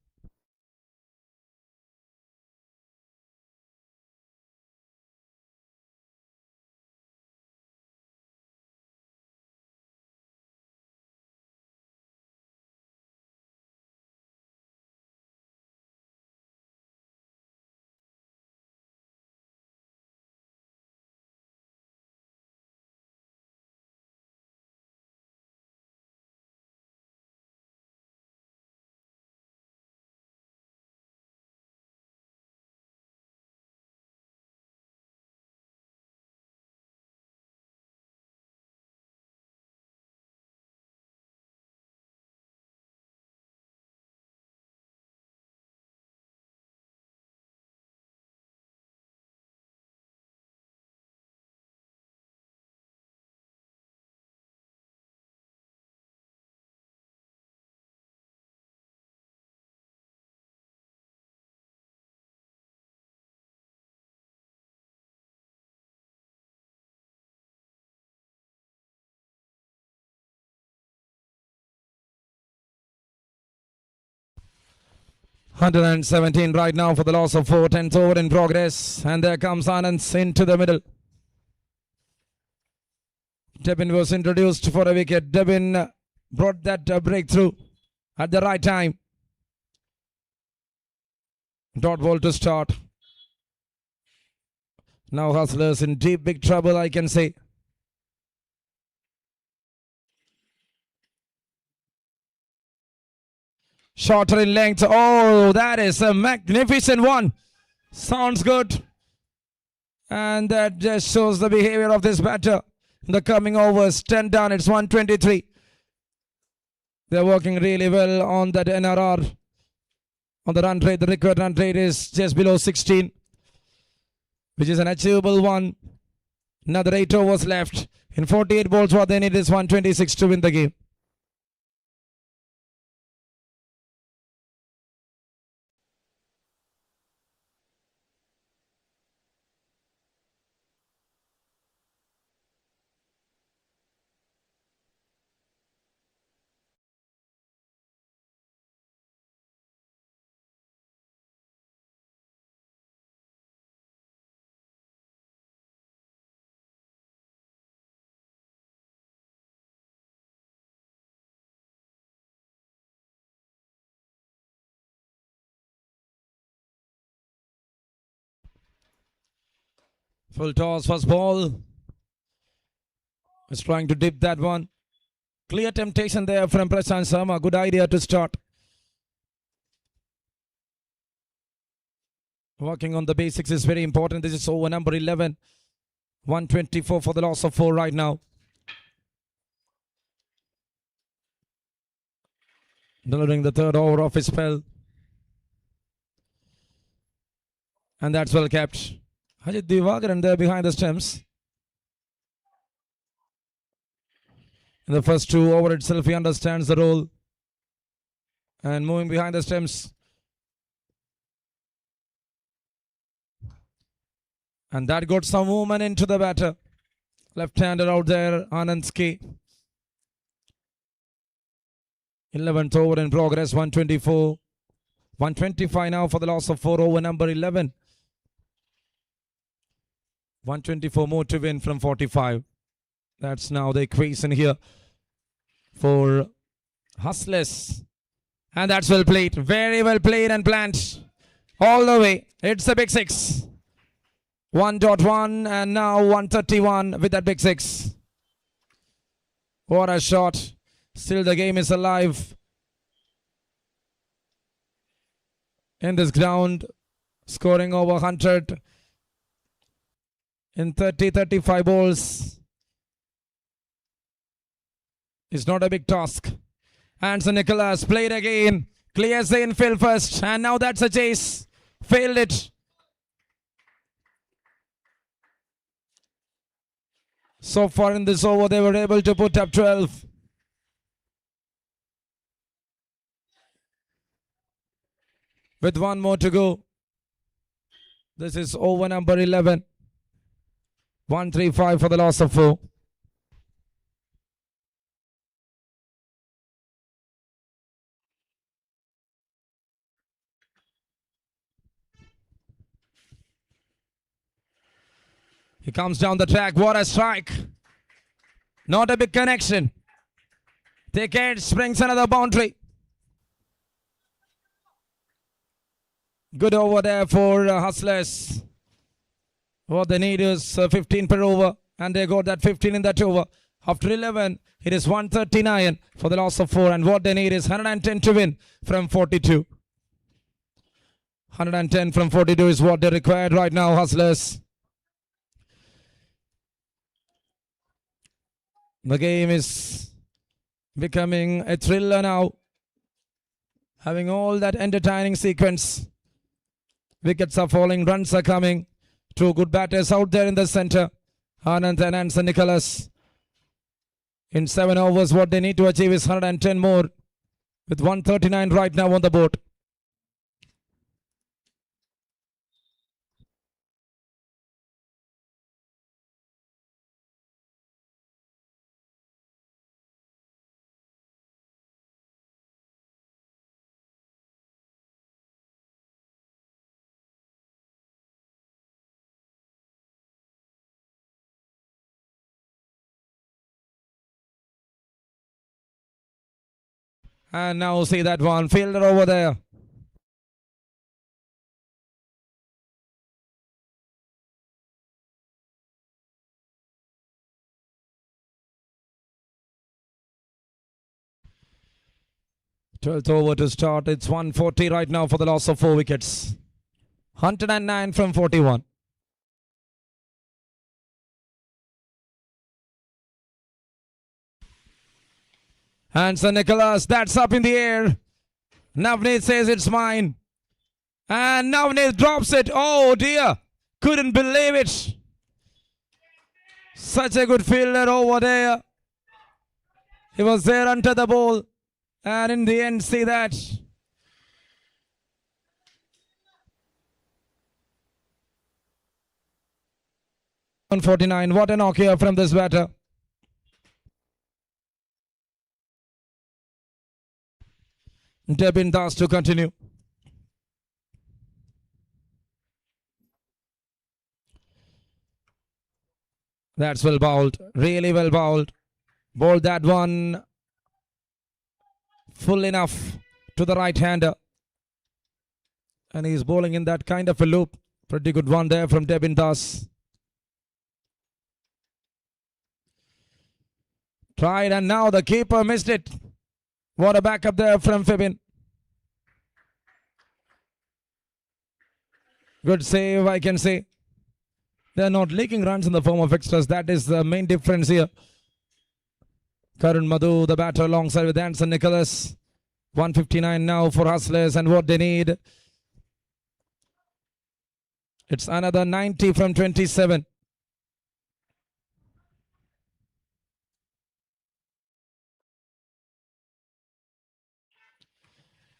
(117) right now for the loss of 4. 10th over in progress. And there comes Anand into the middle. Devin was introduced for a wicket. Devin brought that breakthrough at the right time. Dot ball to start. Now Hustlers in deep big trouble, I can say. Shorter in length. Oh, that is a magnificent one. Sounds good. And that just shows the behavior of this batter. In the coming overs, 10 down, it's 123. They're working really well on that NRR. On the run rate, the required run rate is just below 16, which is an achievable one. Another 8 overs left. In 48 balls, what they need is 126 to win the game. Full toss, first ball. Is trying to dip that one. Clear temptation there from Prashant Sharma. Good idea to start. Working on the basics is very important. This is over number 11. 124 for the loss of 4 right now. Delivering the third over of his spell. And that's well kept. Ajit Divagaran there behind the stumps. In the first 2 over itself, he understands the role. And moving behind the stumps. And that got some movement into the batter. Left-hander out there, Anandski. 11th over in progress, 124. 125 now for the loss of 4 over number 11. 124 more to win from 45. That's now the equation here for Hustlers. And that's well played. Very well played and planned. All the way. It's a big 6. 1.1 and now 131 with that big 6. What a shot. Still the game is alive. In this ground. Scoring over 100 in 30-35 balls. It's not a big task. Anson Nicholas played again. Clears the infield first. And now that's a chase. Failed it. So far in this over, they were able to put up 12. With 1 more to go. This is over number 11. 135 for the loss of 4. He comes down the track. What a strike. Not a big connection. Ticket springs another boundary. Good over there for Hustlers. What they need is 15 per over. And they got that 15 in that over. After 11, it is 139 for the loss of 4. And what they need is 110 to win from 42. 110 from 42 is what they required right now, Hustlers. The game is becoming a thriller now. Having all that entertaining sequence. Wickets are falling, runs are coming. 2 good batters out there in the center. Anand and Anson Nicholas. In 7 overs, what they need to achieve is 110 more. With 139 right now on the board. And now see that one. Fielder over there. Twelfth over to start. It's 140 right now for the loss of 4 wickets. 109 from 41. Anson Nicholas, that's up in the air. Navneet says it's mine. And Navneet drops it. Oh dear. Couldn't believe it. Such a good fielder over there. He was there under the ball. And in the end, see that. 149. What a knock here from this batter. Debin Das to continue. That's well bowled. Really well bowled. Bowled that one full enough to the right hander. And he's bowling in that kind of a loop. Pretty good one there from Debin Das. Tried and now the keeper missed it. What a backup there from Fibin. Good save, I can say. They're not leaking runs in the form of extras. That is the main difference here. Karun Madhu, the batter, alongside with Anson Nicholas. 159 now for Hustlers, and what they need. It's another 90 from 27.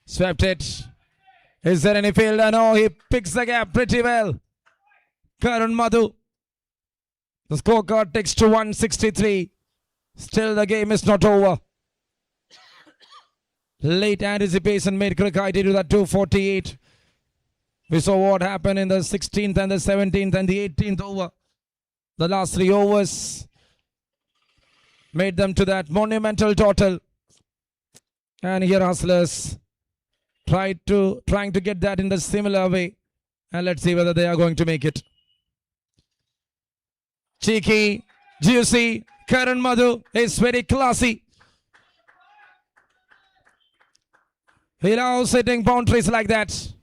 Swept it. Is there any fielder? No, he picks the gap pretty well. Karun Madhu. The scorecard takes to 163. Still the game is not over. Late anticipation made Crick-IT to that 248. We saw what happened in the 16th and the 17th and the 18th over. The last 3 overs made them to that monumental total. And here Hustlers trying to get that in the similar way. And let's see whether they are going to make it. Cheeky, juicy, Karun Madhu is very classy. He loves hitting boundaries like that.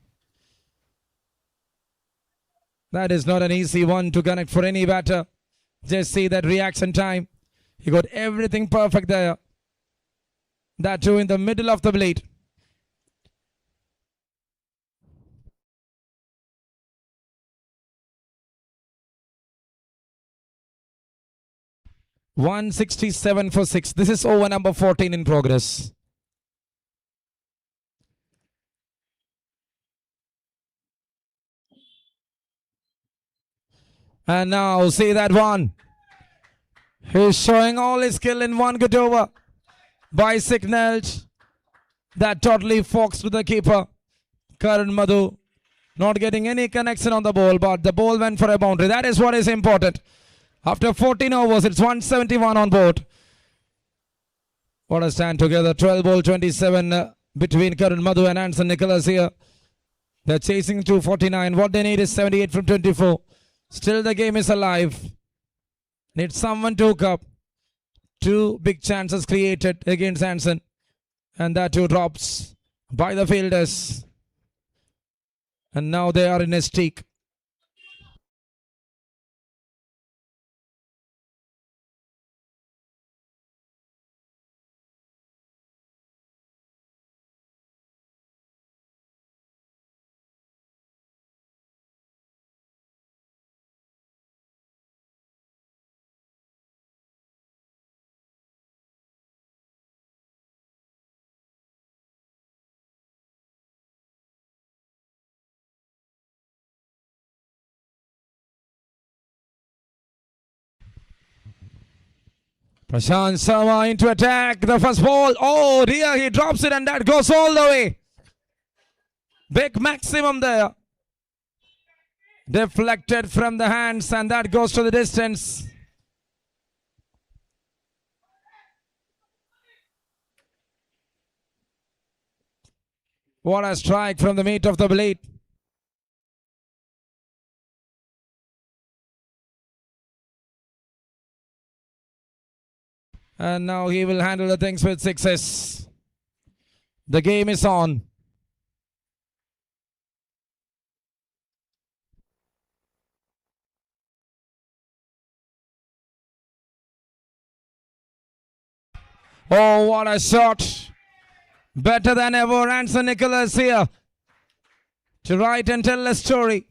That is not an easy one to connect for any batter. Just see that reaction time. He got everything perfect there. That too in the middle of the blade. $167 for 6. This is over number 14 in progress. And now see that one. He's showing all his skill in one good over. By signaled. That totally foxed to the keeper. Karun Madhu not getting any connection on the ball, but the ball went for a boundary. That is what is important. After 14 overs, it's 171 on board. What a stand together. 12 ball 27 between Karun Madhu and Anson Nicholas here. They're chasing 249. What they need is 78 from 24. Still the game is alive. Need someone to hook up. 2 big chances created against Anson. And that 2 drops by the fielders. And now they are in a streak. Prashant Sharma into attack. The first ball. Oh dear, he drops it and that goes all the way. Big maximum there. Deflected from the hands and that goes to the distance. What a strike from the meat of the blade. And now he will handle the things with success. The game is on. Oh, what a shot. Better than ever. Anson Nicholas here to write and tell a story.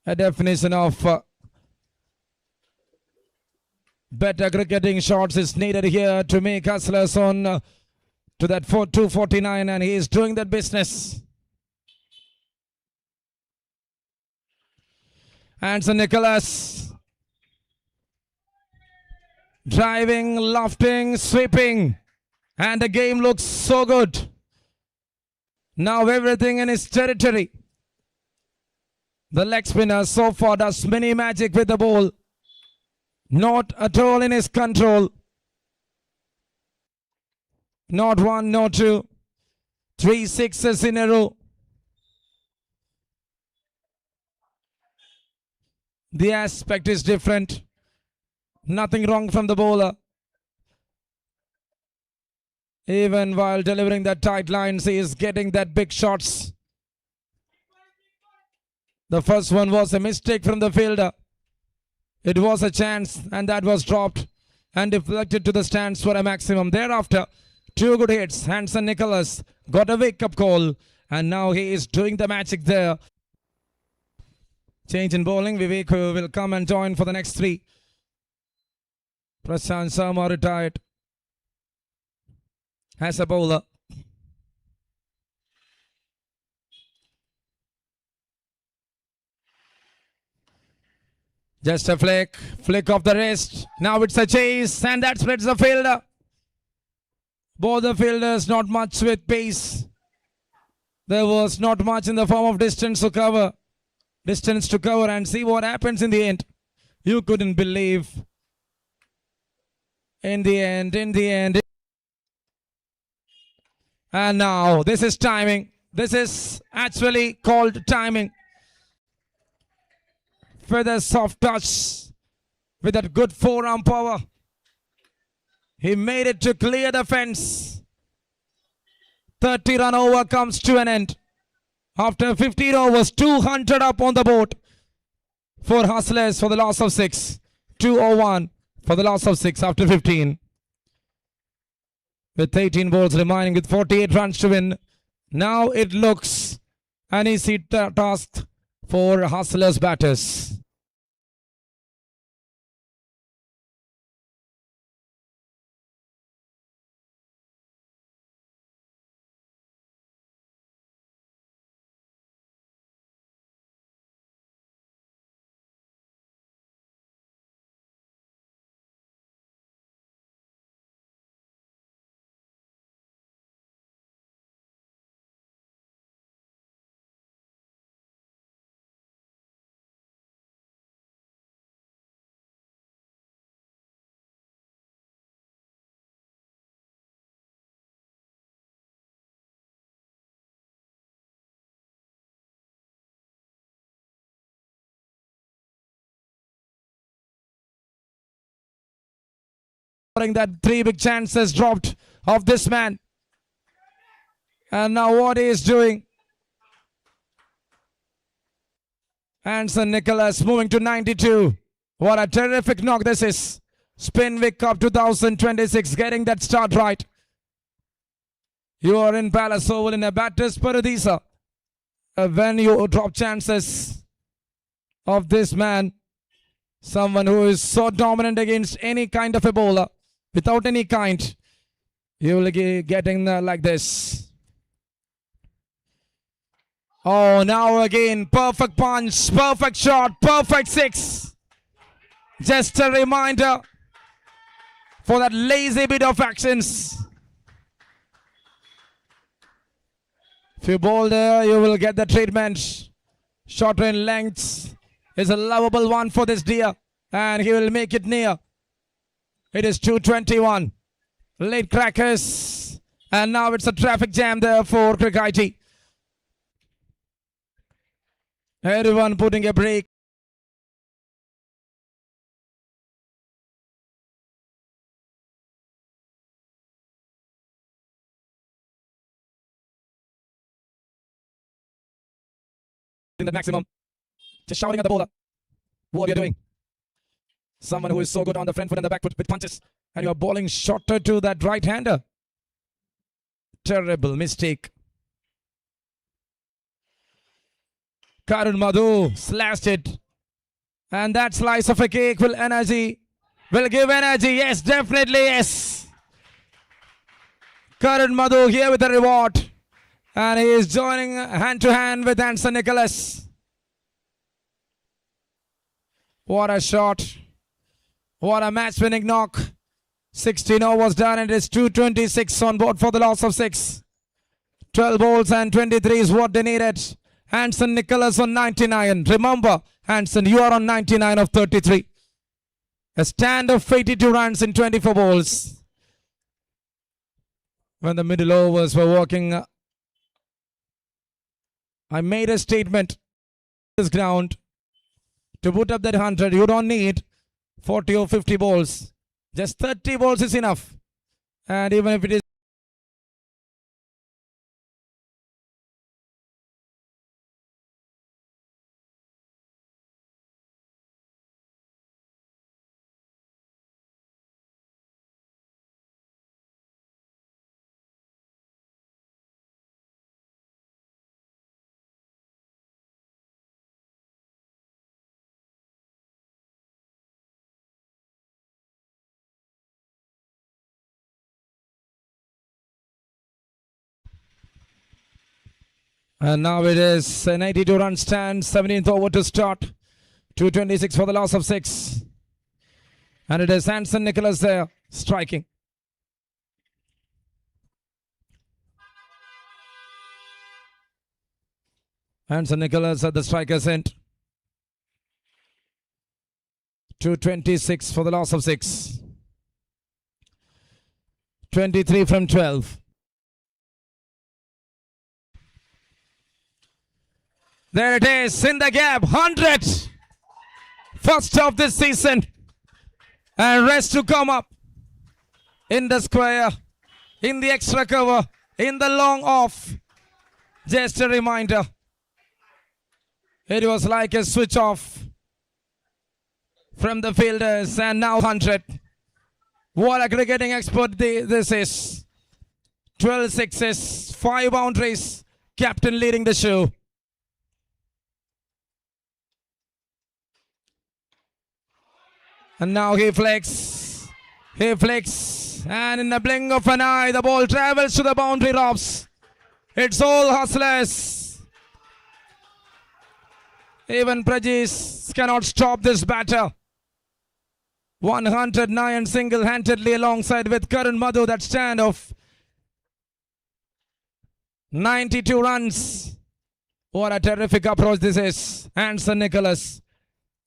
A definition of better cricketing shots is needed here to make Hustlers on to that 249, and he is doing that business. Anson Nicholas driving, lofting, sweeping, and the game looks so good. Now everything in his territory. The leg spinner so far does mini magic with the ball. Not at all in his control. Not one, not two. 3 sixes in a row. The aspect is different. Nothing wrong from the bowler. Even while delivering that tight lines, he is getting that big shots. The first one was a mistake from the fielder. It was a chance, and that was dropped and deflected to the stands for a maximum. Thereafter, 2 good hits. Anson Nicholas got a wake-up call, and now he is doing the magic there. Change in bowling. Vivek will come and join for the next 3. Prashant Sharma retired as a bowler. Just a flick of the wrist. Now it's a chase, and that splits the fielder. Both the fielders not much with pace. There was not much in the form of distance to cover, and see what happens in the end. You couldn't believe. In the end. And now this is timing. This is actually called timing. With a soft touch, with that good forearm power, he made it to clear the fence. 30-run over comes to an end. After 15 overs, 200 up on the board for Hustlers for the loss of 6. 201 for the loss of 6 after 15. With 18 balls remaining with 48 runs to win. Now it looks an easy task for Hustlers batters. That 3 big chances dropped of this man. And now what he is doing. Anson Nicholas moving to 92. What a terrific knock this is. Spinvic Cup 2026 getting that start right. You are in Palace Oval in a batter's paradisa. When you drop chances of this man, someone who is so dominant against any kind of a bowler, without any kind, you will be getting like this. Oh, now again, perfect punch, perfect shot, perfect 6. Just a reminder for that lazy bit of actions. If you bowl there, you will get the treatment. Shorter in length is a lovable one for this deer, and he will make it near. It is 221. Late crackers. And now it's a traffic jam there for Crick-IT. Everyone putting a break. In the maximum. Just shouting at the bowler. What are you doing? Someone who is so good on the front foot and the back foot with punches. And you are bowling shorter to that right-hander. Terrible mistake. Karun Madhu slashed it. And that slice of a cake will give energy. Yes, definitely yes. Karun Madhu here with the reward. And he is joining hand to hand with Hanson Nicholas. What a shot. What a match-winning knock. 16 overs done and it is 226 on board for the loss of 6. 12 balls and 23 is what they needed. Hanson Nicholas on 99. Remember, Hanson, you are on 99 of 33. A stand of 82 runs in 24 balls. When the middle overs were working, I made a statement. This ground, to put up that 100, you don't need 40 or 50 balls. Just 30 balls is enough. And even if it is and now it is an 82 run stand, 17th over to start. 226 for the loss of 6. And it is Hanson Nicholas there striking. Hanson Nicholas at the striker's end. 226 for the loss of 6. 23 from 12. There it is in the gap. 100. First of this season. And rest to come up. In the square. In the extra cover. In the long off. Just a reminder. It was like a switch off from the fielders. And now 100. What a cricketing expert this is. 12 sixes. 5 boundaries. Captain leading the show. And now he flicks, and in the blink of an eye, the ball travels to the boundary ropes. It's all hustlers. Even Prajesh cannot stop this batter. 109 single-handedly alongside with Karun Madhu, that stand of 92 runs. What a terrific approach this is. Hanson Nicholas.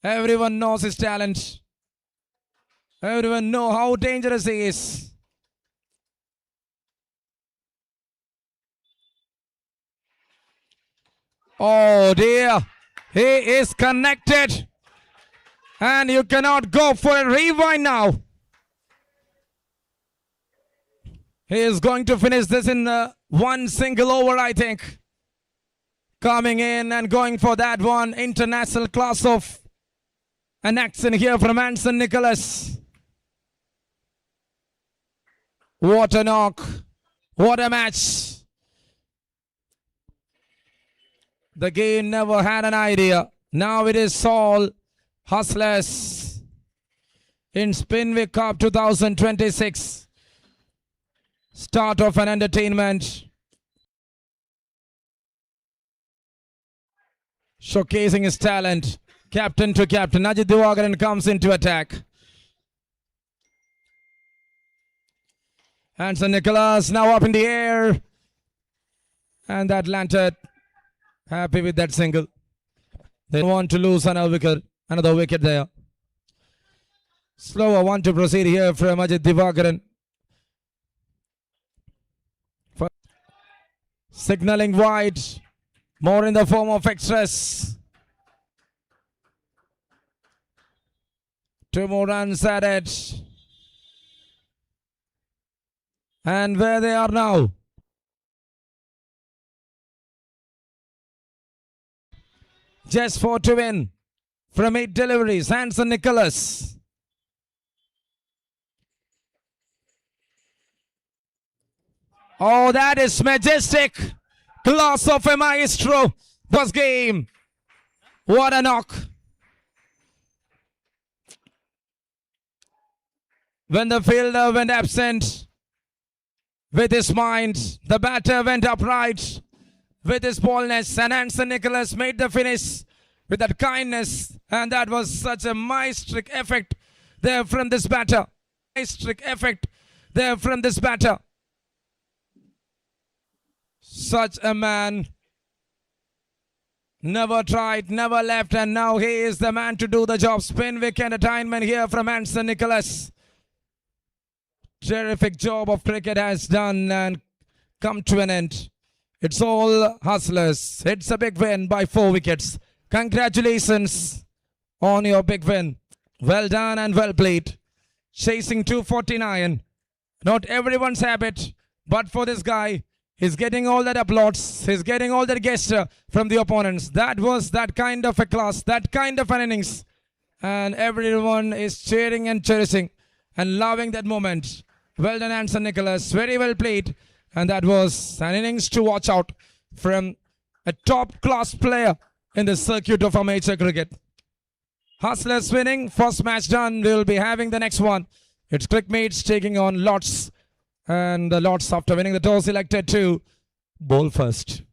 Everyone knows his talent. Everyone knows how dangerous he is. Oh dear. He is connected. And you cannot go for a rewind now. He is going to finish this in one single over, I think. Coming in and going for that one. International class of an action here from Hanson Nicholas. What a knock. What a match. The game never had an idea. Now it is all hustlers in Spinvic Cup 2026. Start of an entertainment. Showcasing his talent. Captain to captain. Ajit Divagaran comes into attack. Hanson Nicholas now up in the air. And that landed. Happy with that single. They want to lose another wicket there. Slower one to proceed here from Ajit Divagaran. Signaling wide. More in the form of extras. 2 more runs added. And where they are now. Just 4 to win. From 8 deliveries. Hanson Nicholas. Oh, that is majestic. Class of a maestro. This game. What a knock. When the fielder went absent, with his mind, the batter went upright with his boldness, and Anson Nicholas made the finish with that kindness, and that was such a majestic effect there from this batter. Majestic effect there from this batter. Such a man. Never tried, never left, and now he is the man to do the job. Spinvic entertainment here from Anson Nicholas. Terrific job of cricket has done and come to an end. It's all hustlers. It's a big win by 4 wickets. Congratulations on your big win. Well done and well played. Chasing 249. Not everyone's habit, but for this guy, he's getting all that applause. He's getting all that gesture from the opponents. That was that kind of a class, that kind of an innings. And everyone is cheering and cherishing and loving that moment. Well done, Anson Nicholas. Very well played. And that was an innings to watch out from a top-class player in the circuit of amateur cricket. Hustlers winning. First match done. We will be having the next one. It's Cricmates taking on Lots. And the Lots, after winning the toss, elected to bowl first.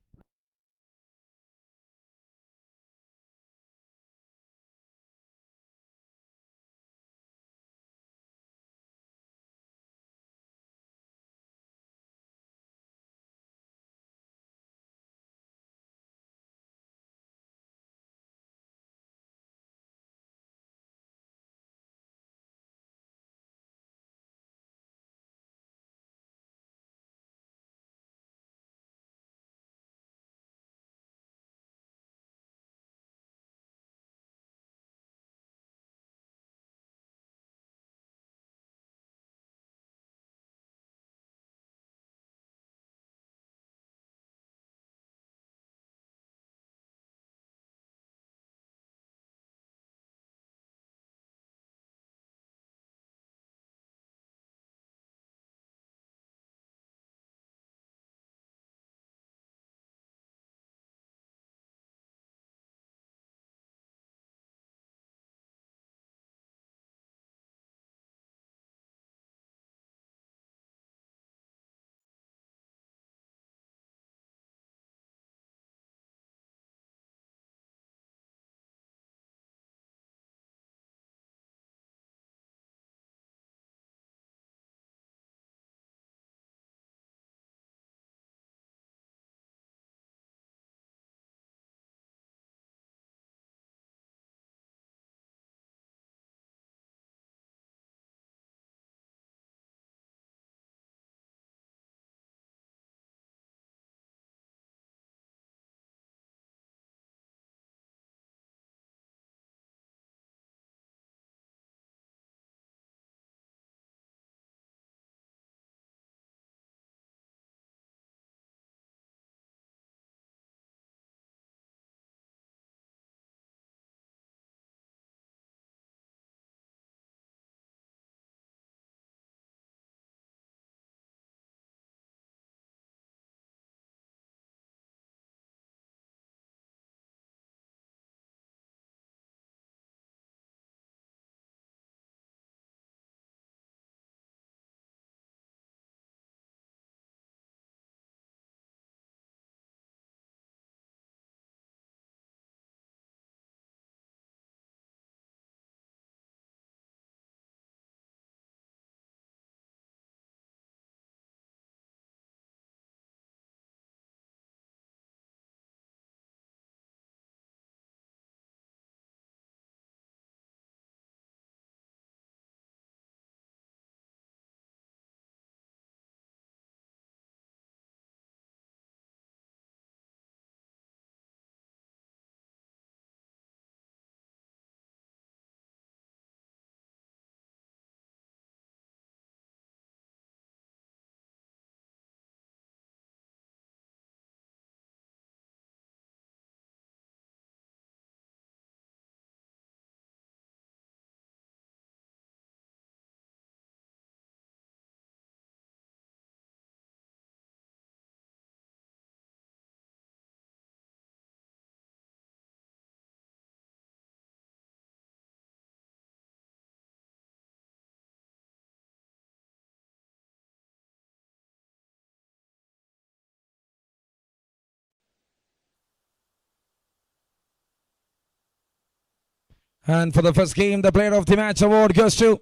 And for the first game, the player of the match award goes to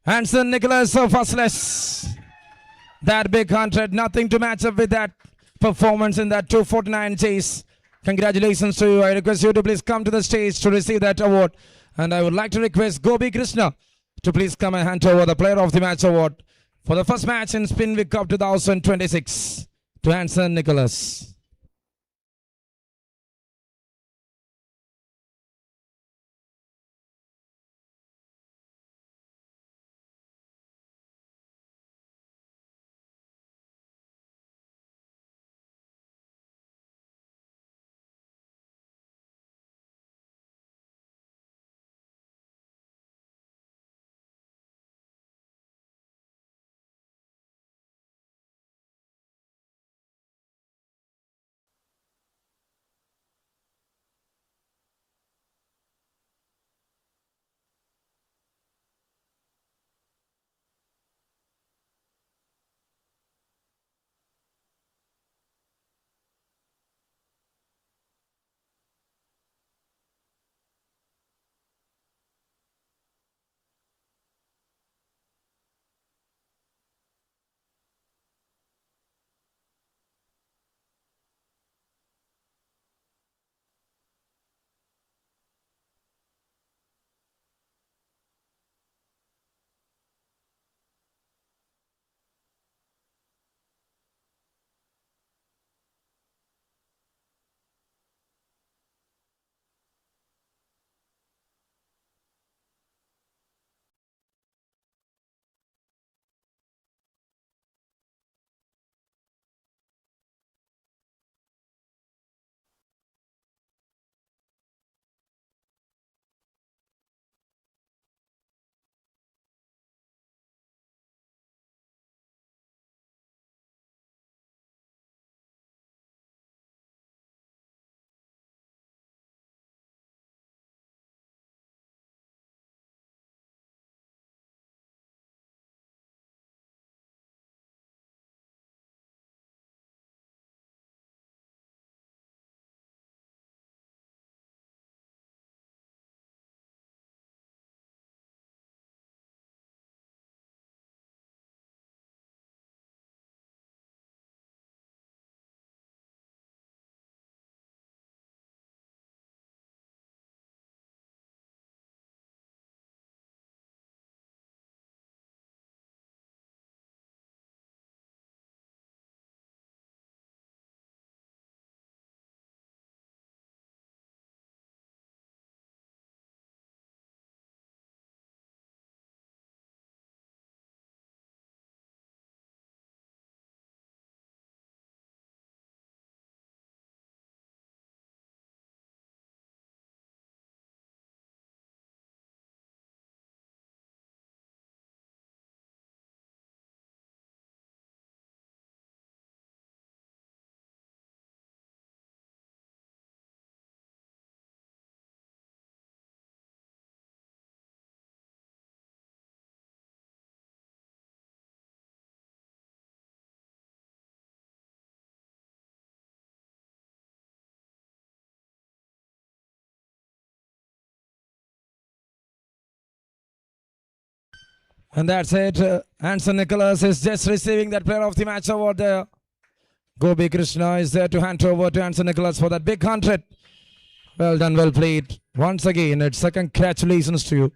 Hanson Nicholas of Hustlers. That big 100, nothing to match up with that performance in that 249 chase. Congratulations to you. I request you to please come to the stage to receive that award. And I would like to request Gobi Krishna to please come and hand over the player of the match award for the first match in Spinvic Cup 2026 to Hanson Nicholas. And that's it. Hanson Nicholas is just receiving that player of the match award there. Gobi Krishna is there to hand over to Hanson Nicholas for that big 100. Well done, well played. Once again, it's a congratulations to you.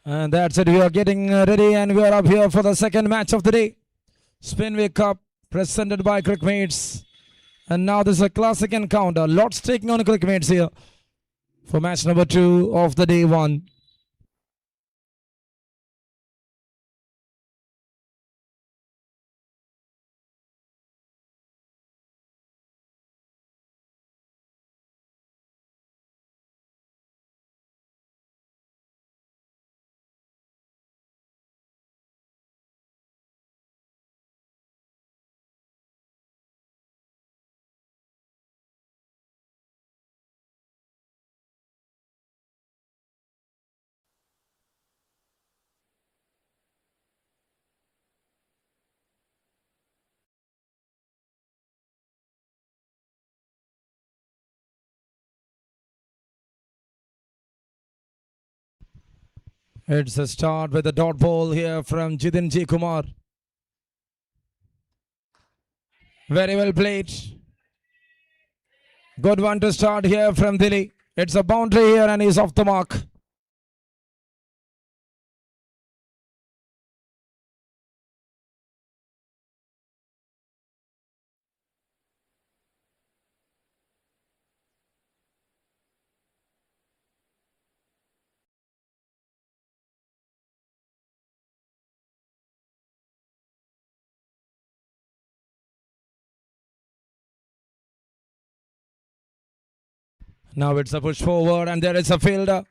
And that's it. We are getting ready and we are up here for the second match of the day. Spinvic Cup presented by Cricmates. And now this is a classic encounter. Lots taking on Cricmates here for match number 2 of the day 1. It's a start with a dot ball here from Jidin J. Kumar. Very well played. Good one to start here from Dilly. It's a boundary here and he's off the mark. Now it's a push forward and there is a fielder.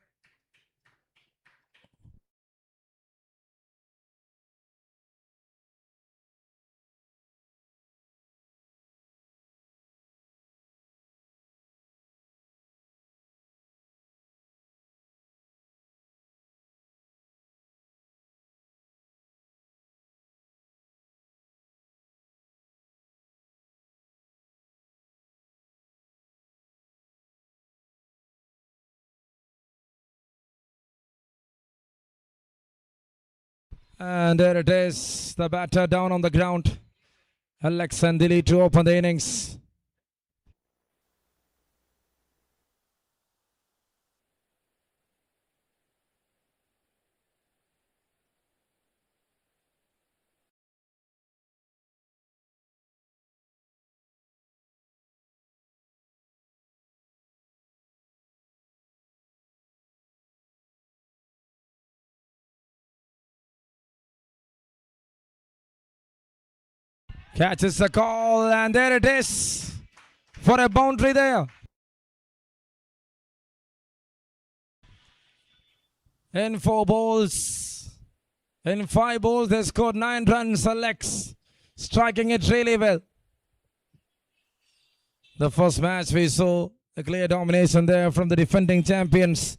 And there it is. The batter down on the ground. Alex and Dilly to open the innings. Catches the call and there it is. For a boundary there. In 4 balls. In 5 balls they scored 9 runs. Alex striking it really well. The first match we saw a clear domination there from the defending champions,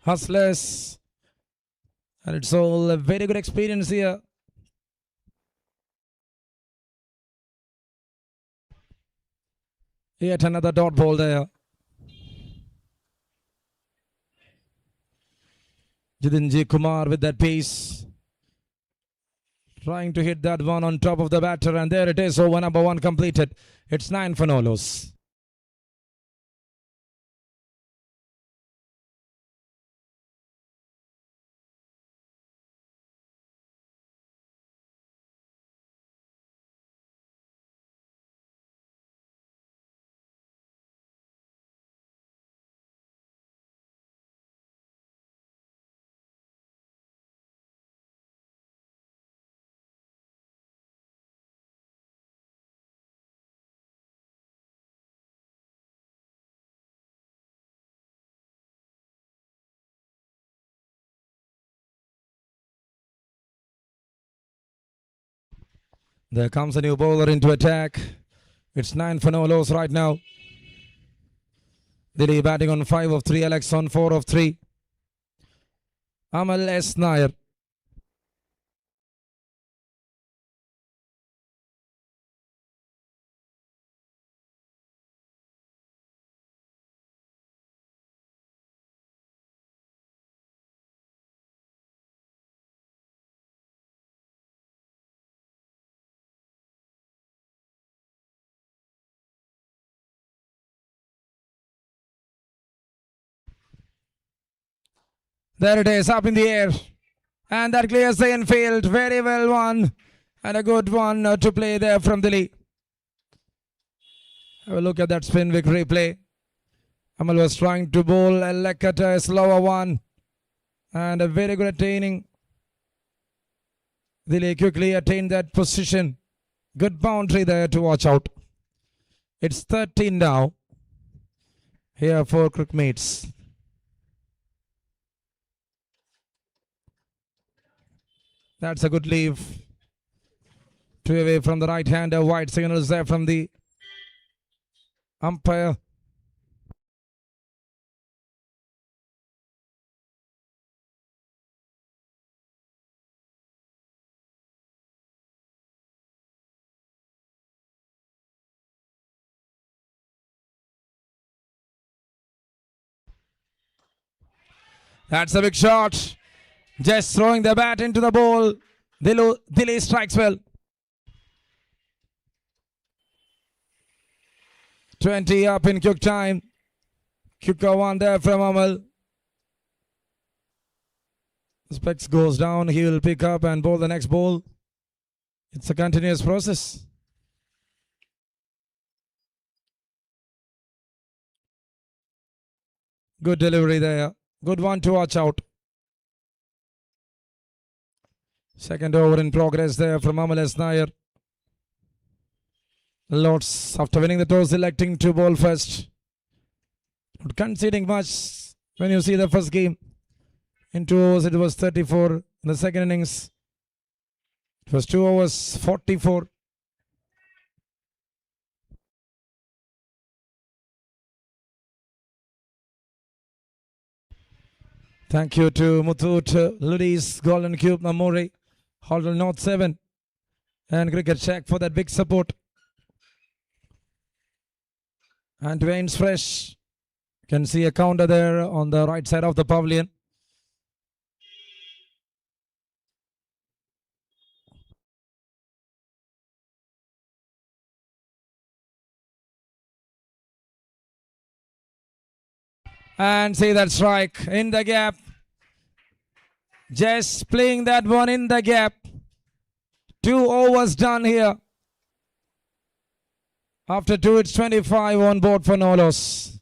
Hustlers. And it's all a very good experience here. Yet another dot ball there. Jidin J. Kumar with that pace. Trying to hit that one on top of the batter. And there it is. Over number 1 completed. It's 9 for no loss. There comes a new bowler into attack. It's 9 for no loss right now. Delhi batting on 5 of 3. Alex on 4 of 3. Amal S. Nair. There it is, up in the air. And that clears the infield. Very well won. And a good one to play there from Delhi. Have a look at that Spinvic replay. Amal was trying to bowl a Lekata, a slower one. And a very good attaining. Delhi quickly attained that position. Good boundary there to watch out. It's 13 now. Here for Cricmates. That's a good leave. Two away from the right hander. Wide signals there from the umpire. That's a big shot. Just throwing the bat into the ball. Delhi strikes well. 20 up in quick time. Quicker one there from Amal. Specs goes down. He will pick up and bowl the next ball. It's a continuous process. Good delivery there. Good one to watch out. Second over in progress there from Amal S. Nair. Lords, after winning the toss, electing to bowl first. Not conceding much when you see the first game. In 2 overs, it was 34. In the second innings, it was 2 overs, 44. Thank you to Muthoot, Ludis, Golden Cube, Namori, Halder North 7, and Cricket Shack for that big support. And Dwayne's fresh. You can see a counter there on the right side of the pavilion. And see that strike in the gap. Just playing that one in the gap. 2 overs done here. After 2, it's 25 on board for no loss.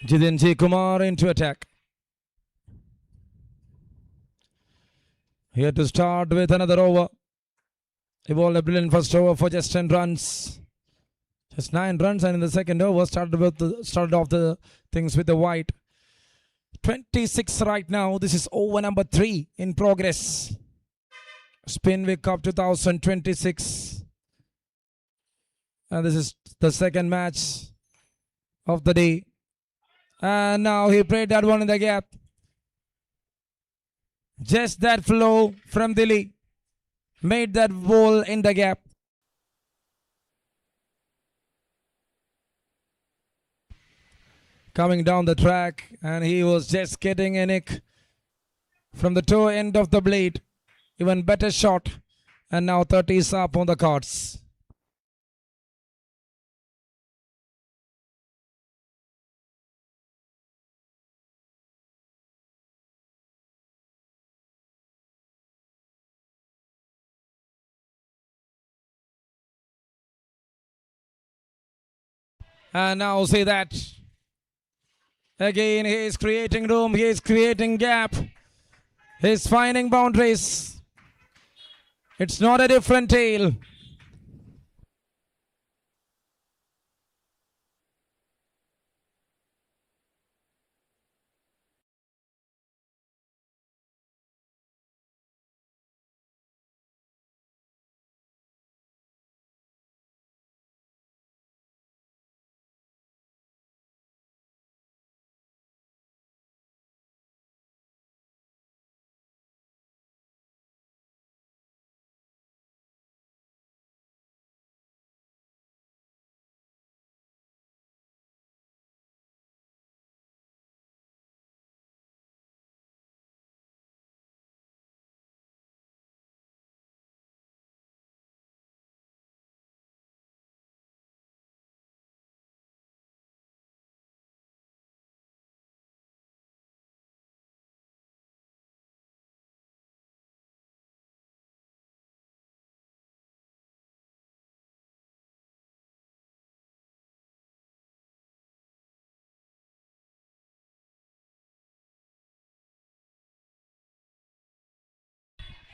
Jiten J. Kumar into attack. Here to start with another over. He bowled a brilliant first over for just 10 runs. Just 9 runs, and in the second over started off the things with the wide. 26 right now. This is over number 3 in progress. Spinvic Cup 2026. And this is the second match of the day. And now he played that one in the gap. Just that flow from Delhi made that ball in the gap. Coming down the track, and he was just getting a nick from the toe end of the blade. Even better shot. And now 30 is up on the cards. And now see that. Again, he is creating room. He is creating gap. He's finding boundaries. It's not a different tale.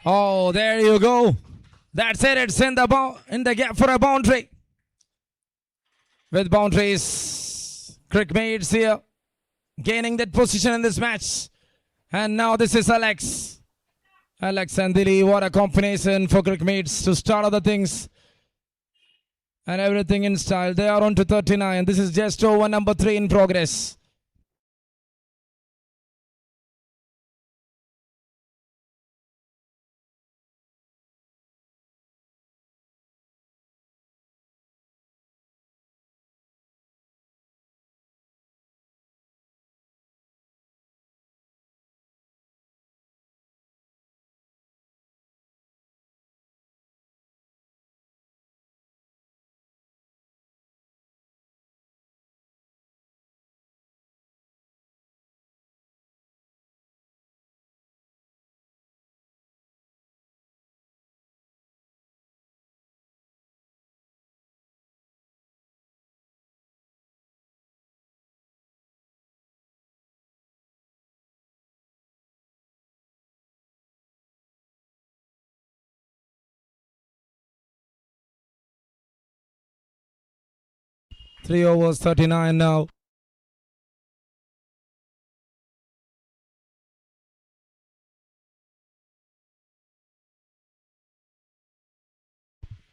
Oh, there you go. That's it. It's in the gap for a boundary. With boundaries, Cricmates here gaining that position in this match. And now this is Alex. Alex and Dilly, what a combination for Cricmates to start other things. And everything in style. They are on to 39. This is just over number 3 in progress. Three overs, 39 now.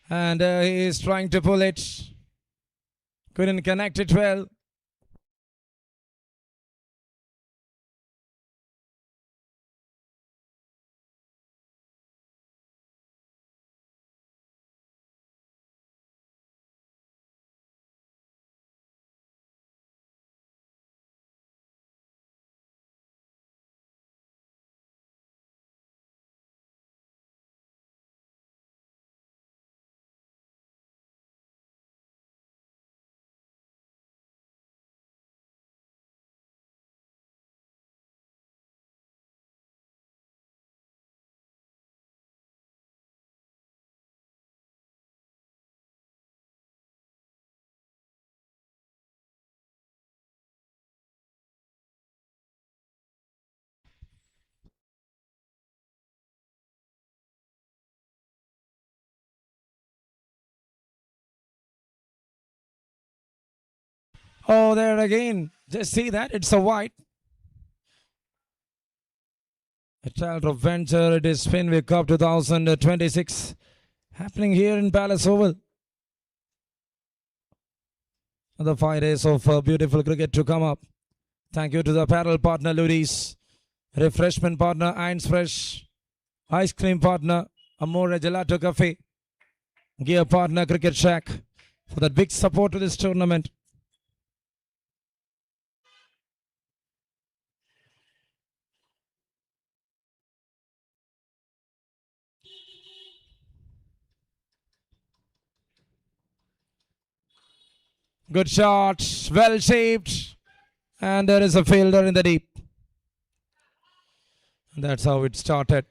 And he is trying to pull it. Couldn't connect it well. Oh, there again. Just see that. It's a white. A child of venture. It is Spinvic Cup 2026. Happening here in Palace Oval. Another 5 days of beautiful cricket to come up. Thank you to the apparel partner Luris, refreshment partner Irons Fresh, ice cream partner Amore Gelato Cafe, gear partner Cricket Shack for that big support to this tournament. Good shot, well shaped, and there is a fielder in the deep. That's how it started.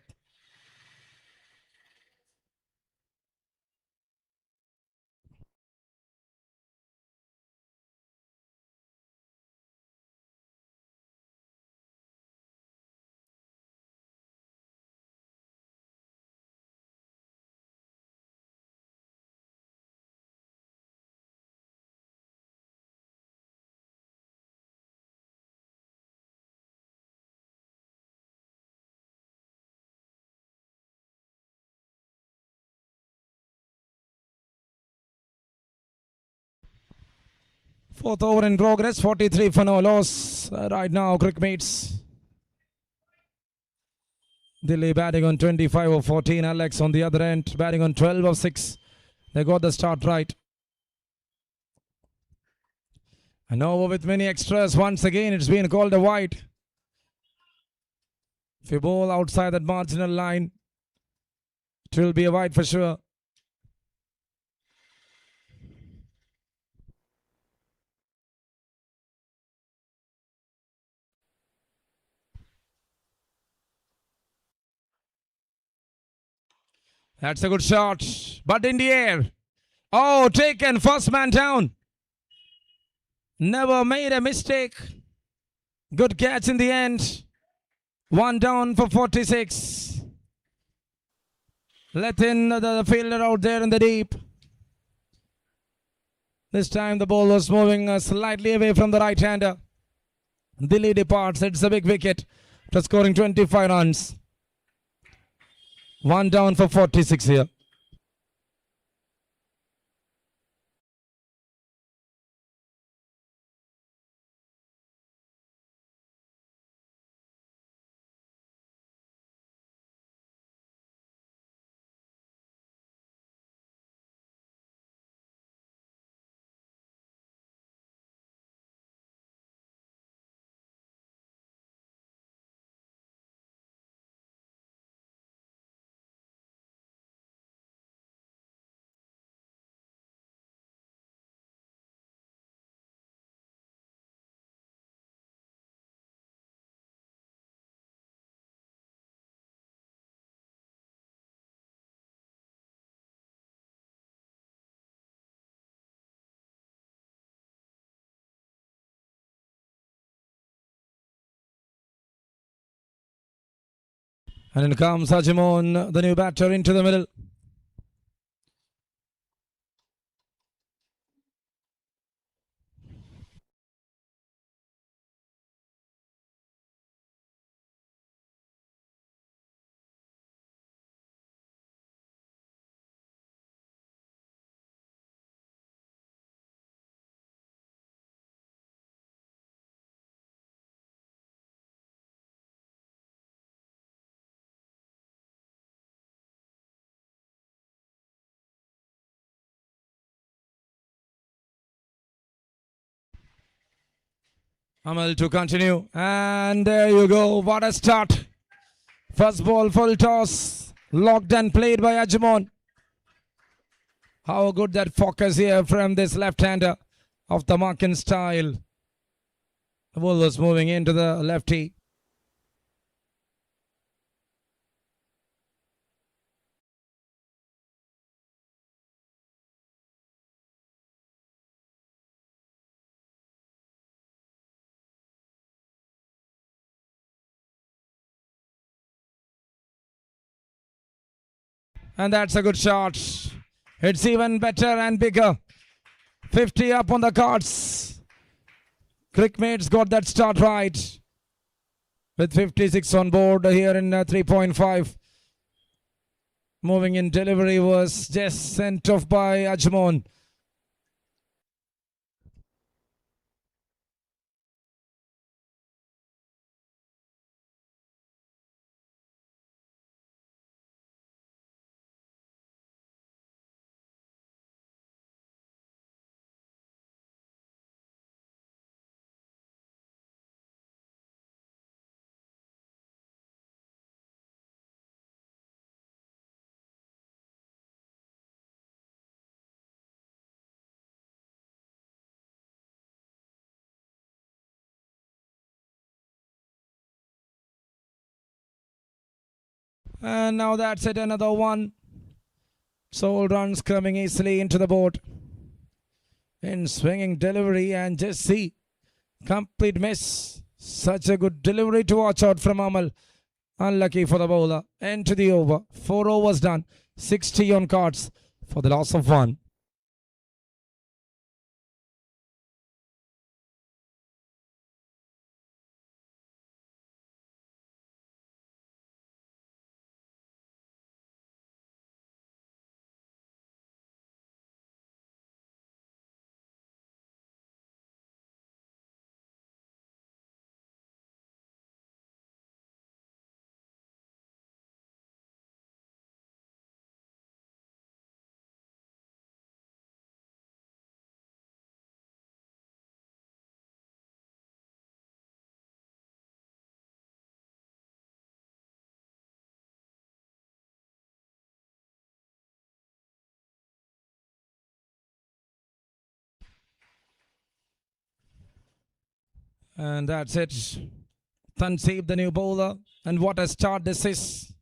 Fourth over in progress, 43 for no loss. Right now, Cricmates. Delhi batting on 25 of 14. Alex on the other end batting on 12 of 6. They got the start right. An over with many extras. Once again, it's been called a wide. If you bowl outside that marginal line, it will be a wide for sure. That's a good shot, but in the air. Oh, taken, first man down. Never made a mistake. Good catch in the end. One down for 46. Let in the fielder out there in the deep. This time the ball was moving slightly away from the right-hander. Delhi departs. It's a big wicket after scoring 25 runs. One down for 46 here. And in comes Hajimon, the new batter, into the middle. Amal to continue. And there you go. What a start. First ball, full toss. Locked and played by Ajimon. How good that focus here from this left-hander of the Markin style. The ball was moving into the lefty. And that's a good shot. It's even better and bigger. 50 up on the cards. Crickmates got that start right. With 56 on board here in 3.5. Moving in delivery was just sent off by Ajmon. And now that's it, another one. Soul runs coming easily into the board. In swinging delivery, and just see, complete miss. Such a good delivery to watch out from Amal. Unlucky for the bowler. End to the over. 4 overs done. 60 on cards for the loss of 1. And that's it. Tansib, the new bowler. And what a start this is.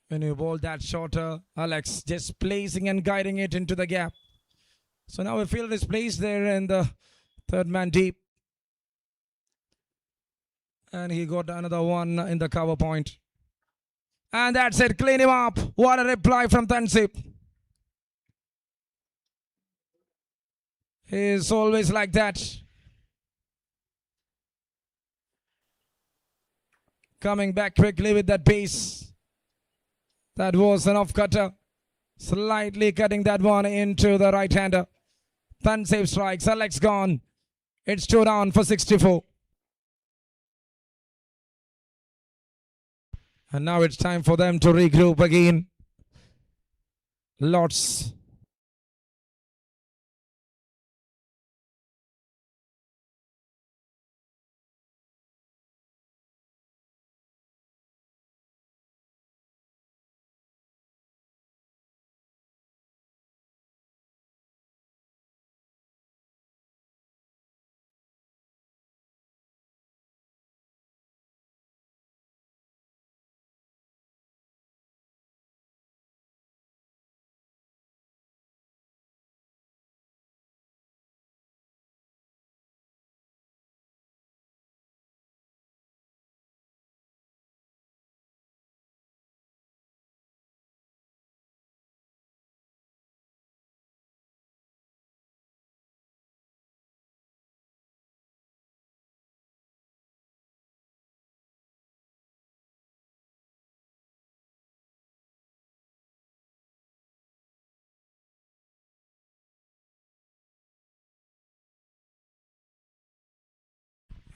When you bowl that shorter, Alex just placing and guiding it into the gap. So now a field is placed there and the third man deep. And he got another one in the cover point. And that's it. Clean him up. What a reply from Tansib. He is always like that. Coming back quickly with that pace. That was an off-cutter. Slightly cutting that one into the right-hander. Tansib strikes. Alex gone. It's 2 down for 64. And now it's time for them to regroup again. Lots.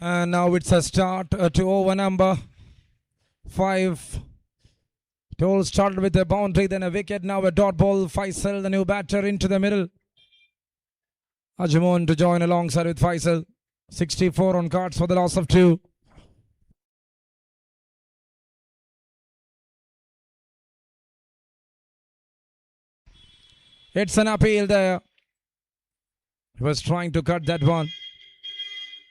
And now it's a start to over number 5. It all started with a boundary, then a wicket, now a dot ball. Faisal, the new batter, into the middle. Ajmon to join alongside with Faisal. 64 on cards for the loss of 2. It's an appeal there. He was trying to cut that one.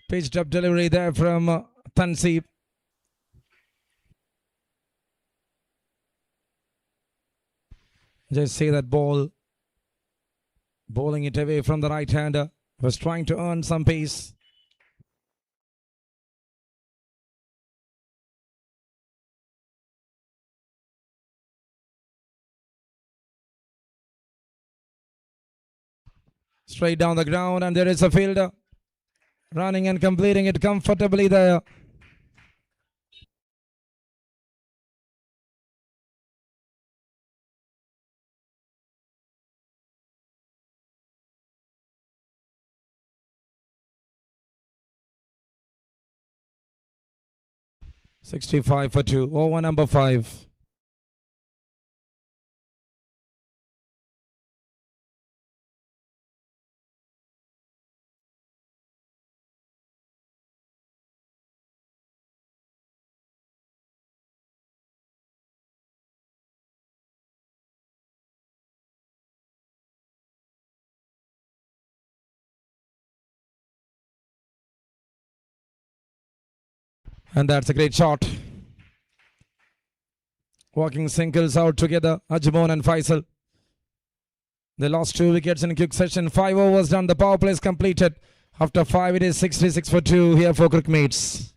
Pitched up delivery there from Tansib. Just see that ball. Bowling it away from the right-hander. Was trying to earn some pace. Straight down the ground, and there is a fielder running and completing it comfortably there. $65 for 2. Over number 5. And that's a great shot. Walking singles out together, Ajmon and Faisal. They lost 2 wickets in quick session. 5 overs done. The power play is completed. After 5, it is 66 for 2 here for Cricmates.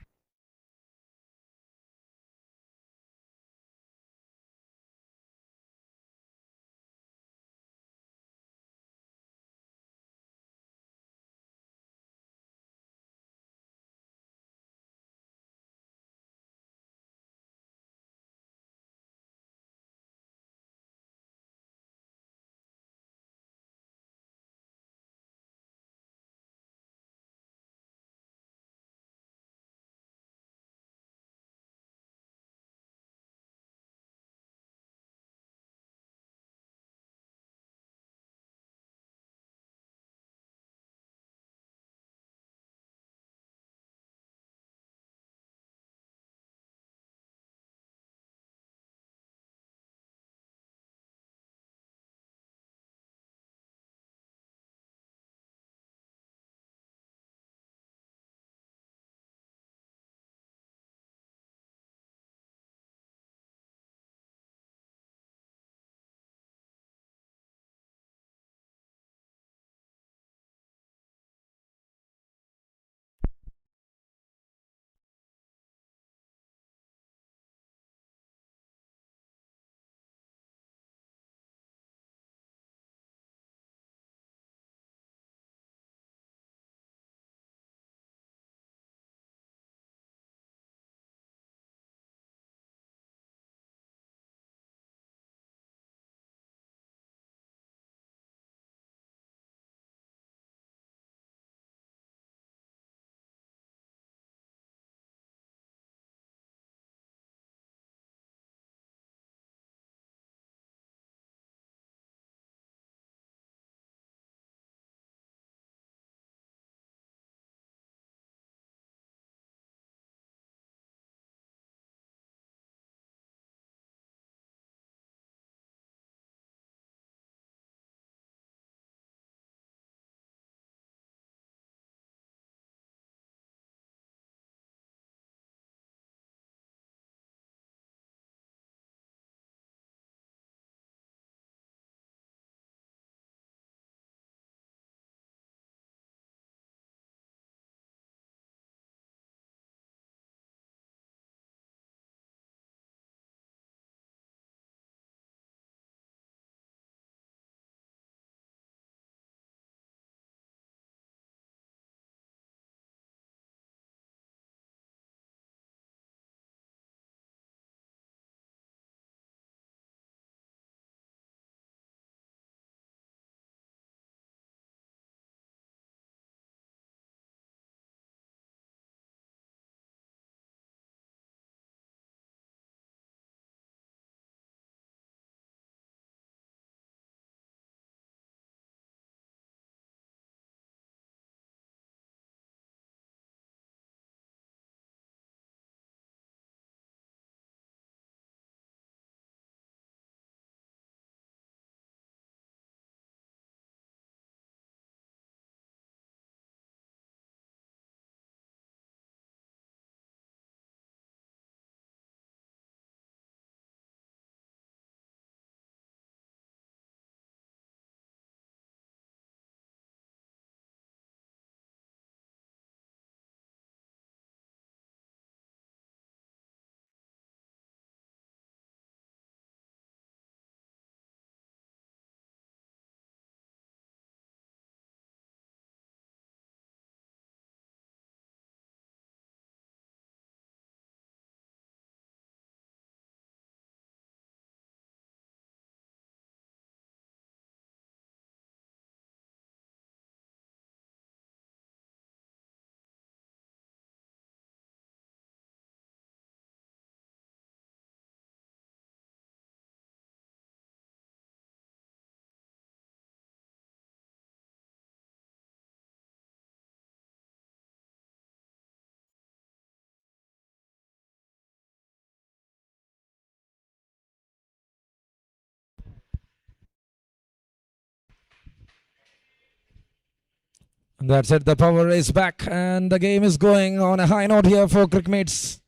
That's it. The power is back and the game is going on a high note here for Cricmates.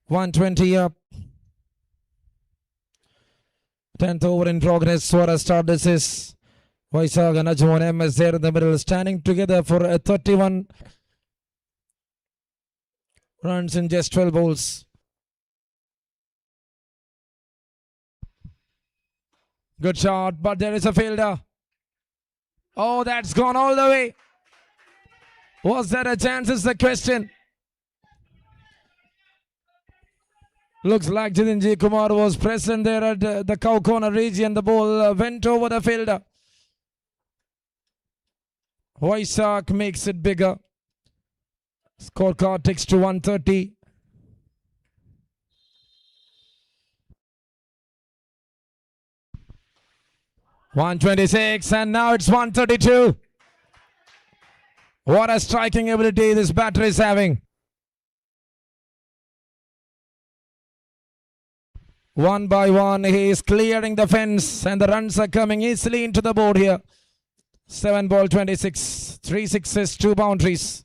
120 up. 10th over in progress. What a start this is. Vaisag and Ajman MS there in the middle, standing together for a 31 runs in just 12 balls. Good shot, but there is a fielder. Oh, that's gone all the way. Was there a chance is the question. Looks like Jitendra Kumar was present there at the cow corner region. The ball went over the fielder. Vaisag makes it bigger. Scorecard takes to 130. .126 and now it's 132. What a striking ability this batter is having. One by one he is clearing the fence and the runs are coming easily into the board here. 7 ball 26, 3 sixes, 2 boundaries.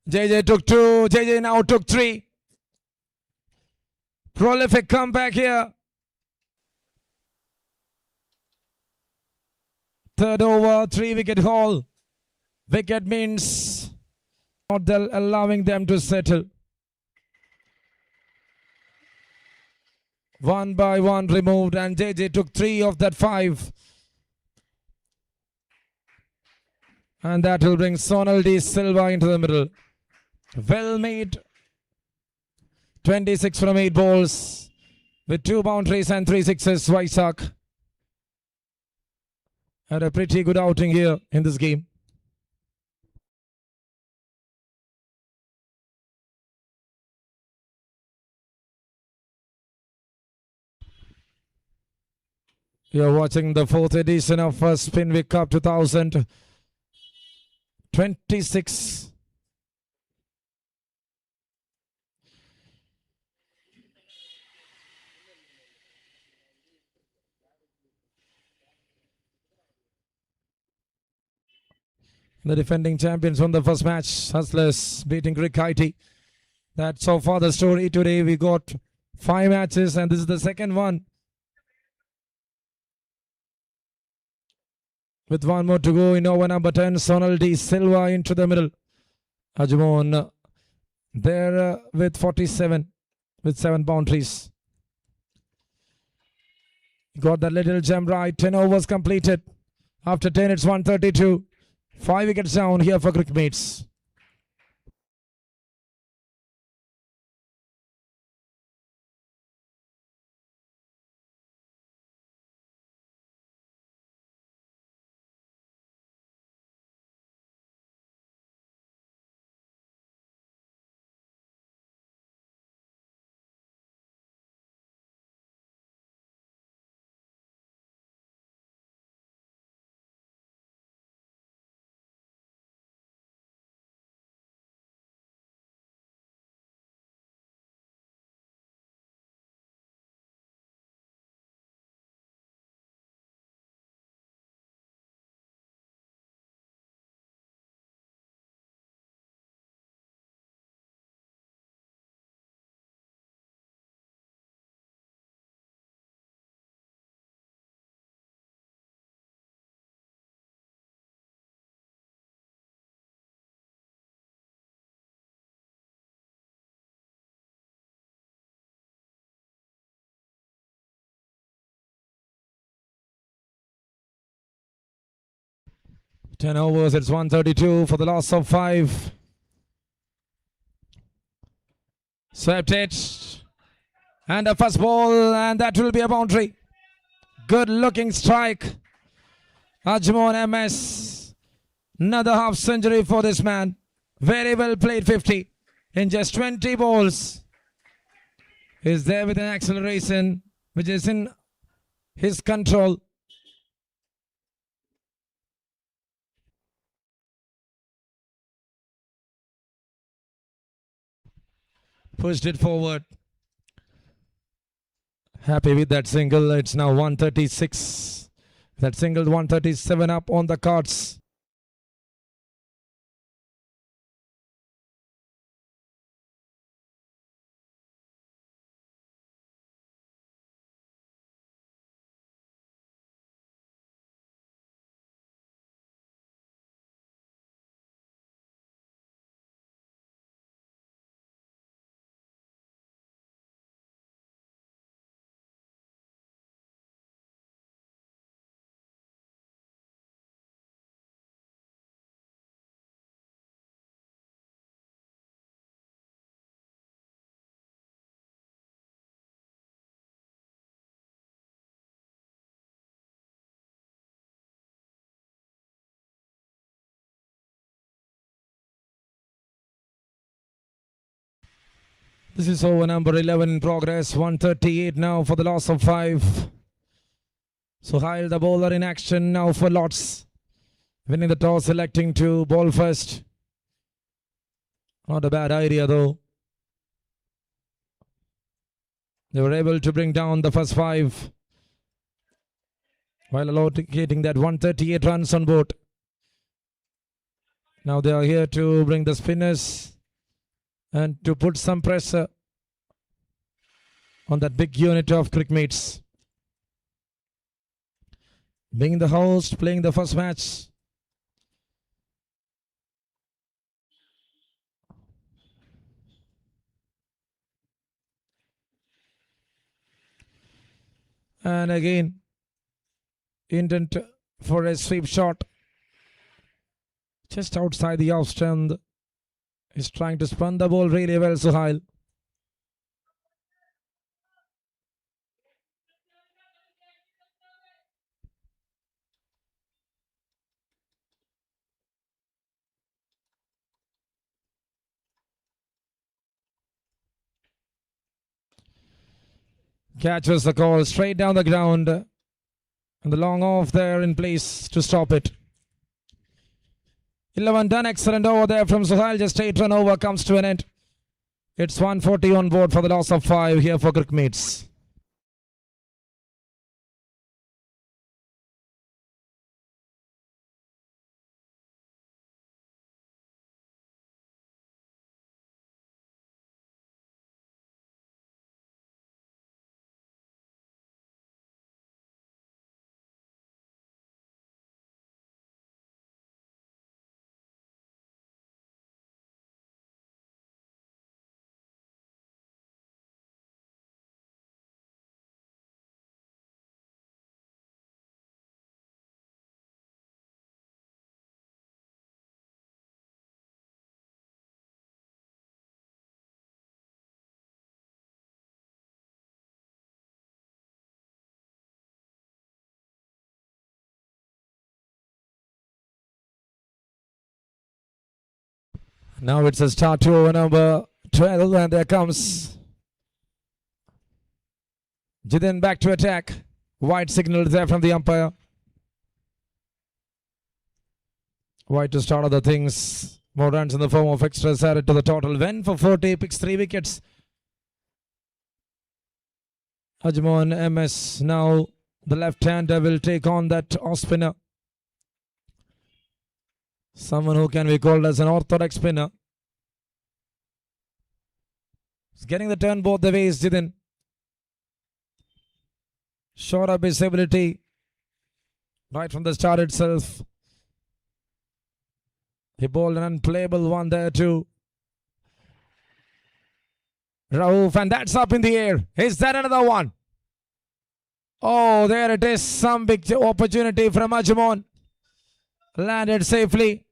JJ took 2, JJ now took 3. Prolific comeback here. Third over, 3-wicket haul. Wicket means not allowing them to settle. 1 by 1 removed and JJ took 3 of that 5. And that will bring Sonal D Silva into the middle. Well made. 26 from 8 balls with 2 boundaries and 3 sixes. Vaisag had a pretty good outing here in this game. You're watching the 4th edition of Spinvic Cup 2026. The defending champions won the first match. Hustlers beating Crick-IT. That's so far the story today. We got 5 matches and this is the second one. With 1 more to go in over number 10, Sonal D Silva into the middle. Ajman there with 47 with 7 boundaries. Got that little gem right. 10 overs completed. After 10 it's 132. 5 wickets down here for Cricmates. Ten overs, it's 132 for the loss of 5. Swept it. And a first ball, and that will be a boundary. Good looking strike. Ajman MS. Another half century for this man. Very well played 50 in just 20 balls. He's there with an acceleration which is in his control. pushed it forward. Happy with that single. It's now 136. That single 137 up on the cards. This is over number 11 in progress. 138 now for the loss of 5. Suhail, the bowler, in action now for Lots. Winning the toss, electing to bowl first. Not a bad idea though. They were able to bring down the first 5 while allocating that 138 runs on board. Now they are here to bring the spinners and to put some pressure on that big unit of Cricmates. Being the host, playing the first match. And again, intent for a sweep shot. Just outside the off stump. He's trying to spun the ball really well, Suhail. Catches the call straight down the ground. And the long off there in place to stop it. 11 done. Excellent over there from Suhail. Just 8 run over comes to an end. It's 140 on board for the loss of 5 here for Cricmates. Now it's a start to over number 12, and there comes Jidin back to attack. White signal there from the umpire. White to start other things. More runs in the form of extras added to the total. When for 40, picks 3 wickets. Ajman MS now the left-hander will take on that off spinner. Someone who can be called as an orthodox spinner. He's getting the turn both the ways, Jidin. Short up his ability right from the start itself. He bowled an unplayable one there too. Rauf, and that's up in the air. Is that another one? Oh, there it is. Some big opportunity from Ajman. Landed safely.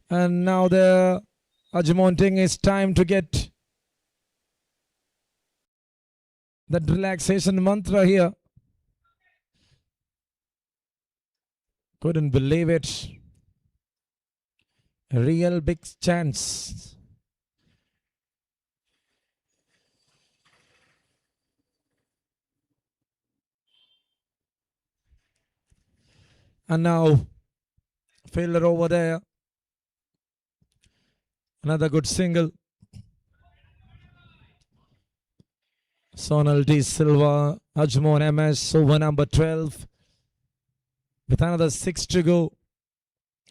And now the Ajman thing is time to get that relaxation mantra here. Couldn't believe it. A real big chance. And now, fielder over there. Another good single. Sonal D. Silva, Ajmon MS, over number 12. With another 6 to go.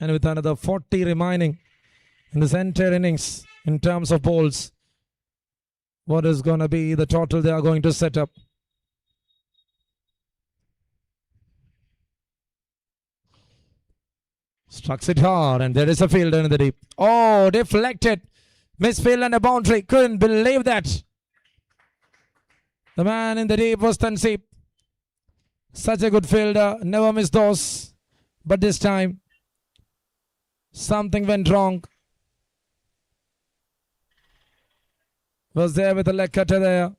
And with another 40 remaining in this entire innings in terms of balls. What is going to be the total they are going to set up? Struck it hard, and there is a fielder in the deep. Oh, deflected. Misfield and a boundary. Couldn't believe that. The man in the deep was Tansip. Such a good fielder. Never missed those. But this time, something went wrong. Was there with a leg cutter there.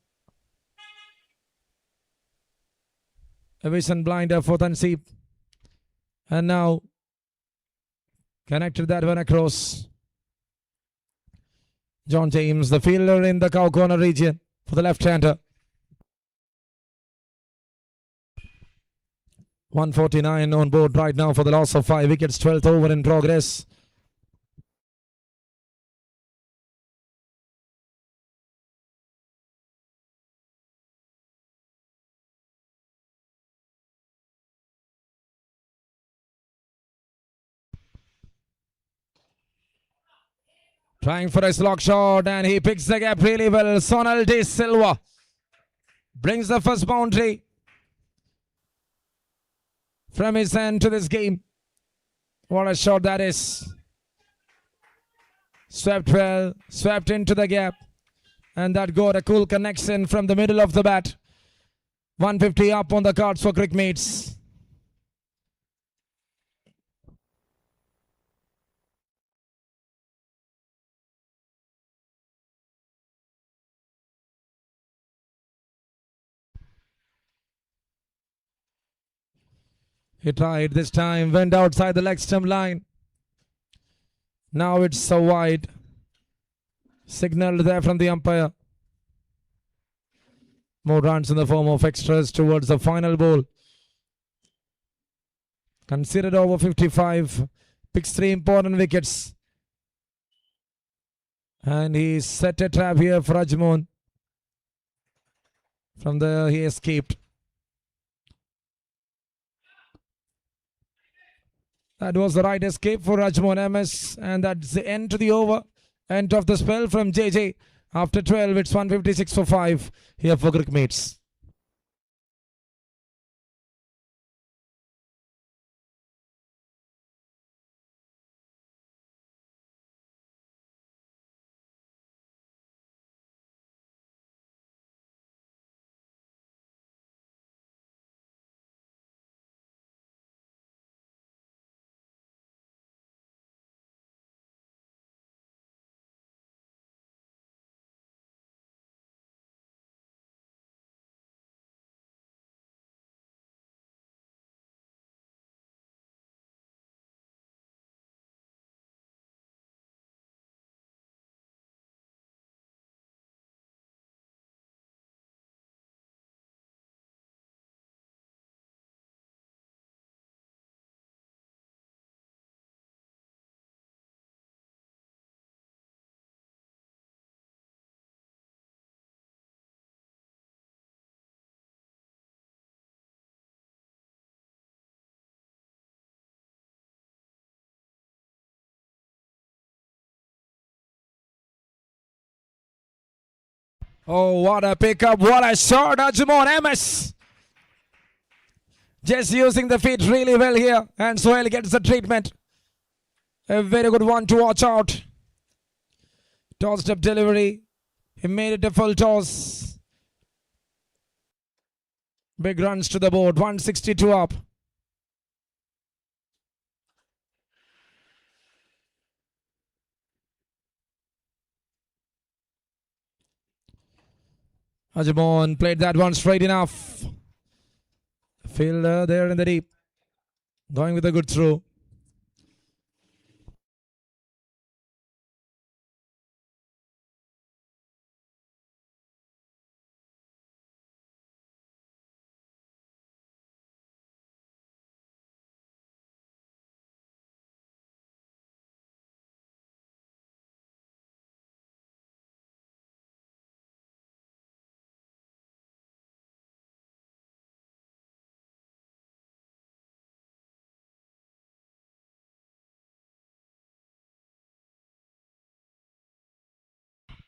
A vision blinder for Tansip. And now, connected that one across. John James, the fielder in the cow corner region for the left-hander. 149 on board right now for the loss of 5 wickets. 12th over in progress. Trying for a slog shot, and he picks the gap really well. Sonal De Silva brings the first boundary from his end to this game. What a shot that is. Swept well, swept into the gap, and that got a cool connection from the middle of the bat. 150 up on the cards for Cricmates. He tried this time, went outside the leg stump line. Now it's so wide. Signaled there from the umpire. More runs in the form of extras towards the final ball. Considered over 55. Picks 3 important wickets. And he set a trap here for Ajmon. From there he escaped. That was the right escape for Ajmon MS. And that's the end to the over. End of the spell from JJ. After 12, it's 156 for 5 here for Cricmates. Oh, what a pickup. What a shot. Ajmon MS. Just using the feet really well here. And Sohail gets the treatment. A very good one to watch out. Tossed up delivery. He made it a full toss. Big runs to the board. 162 up. Ajmon played that one straight enough. Fielder there in the deep. Going with a good throw.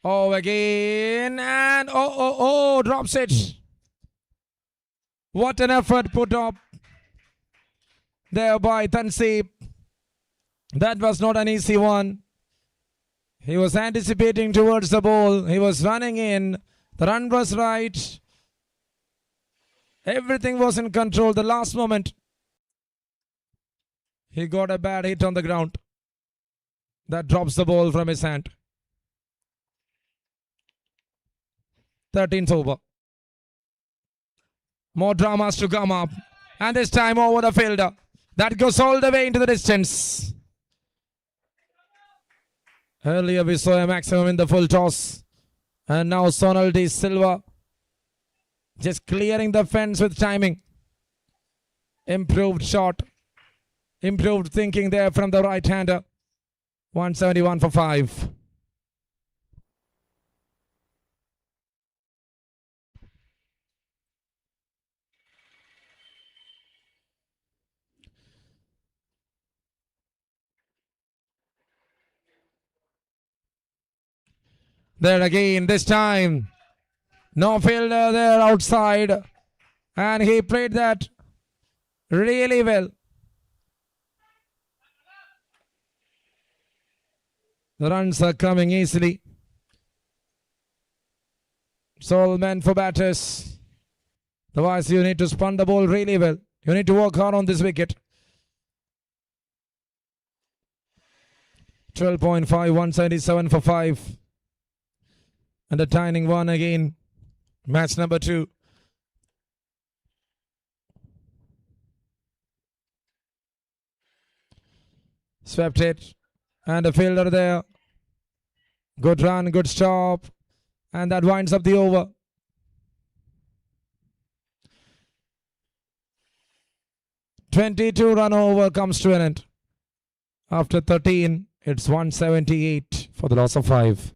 Oh, again. And oh, drops it. What an effort put up there by Tansip. That was not an easy one. He was anticipating towards the ball. He was running in. The run was right. Everything was in control. The last moment, he got a bad hit on the ground. That drops the ball from his hand. 13th over. More dramas to come up. And this time over the fielder. That goes all the way into the distance. Earlier we saw a maximum in the full toss. And now Sonal D. Silva just clearing the fence with timing. Improved shot. Improved thinking there from the right-hander. 171 for 5. There again, this time. No fielder there outside. And he played that really well. The runs are coming easily. It's all meant for batters. Otherwise, you need to spun the ball really well. You need to work hard on this wicket. 12.5, 177 for 5. And a tying one again. Match number 2. Swept it. And a fielder there. Good run, good stop. And that winds up the over. "22 run over comes to an end. After 13, it's 178 for the loss of 5.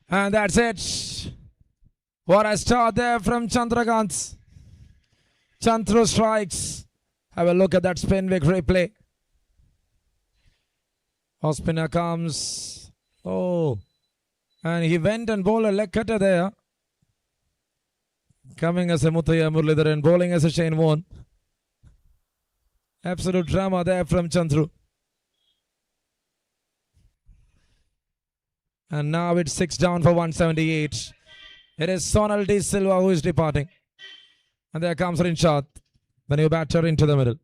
And that's it. What a start there from Chandrakant. Chandru strikes. Have a look at that Spinvic replay. Off spinner comes. Oh. And he went and bowled a leg cutter there. Coming as a Muthaiya Muralidharan and bowling as a Shane Warne. Absolute drama there from Chandru. And now it's 6 down for 178. It is Sonal D. Silva who is departing. And there comes Rinshad, the new batter, into the middle.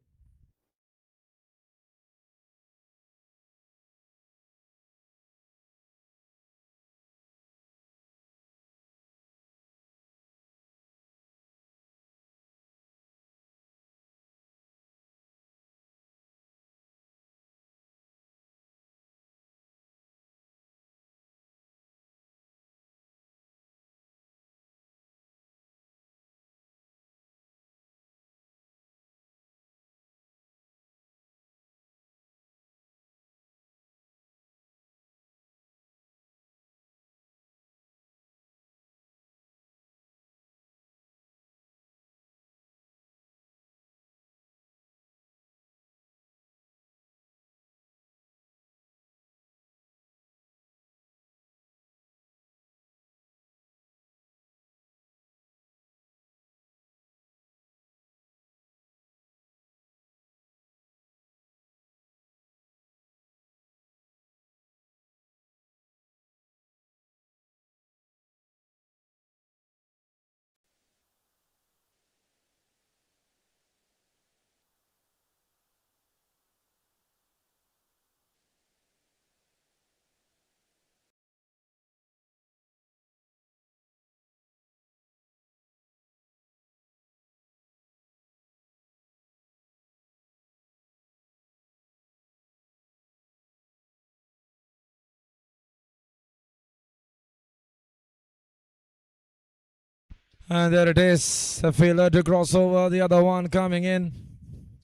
And there it is. A fielder to cross over. The other one coming in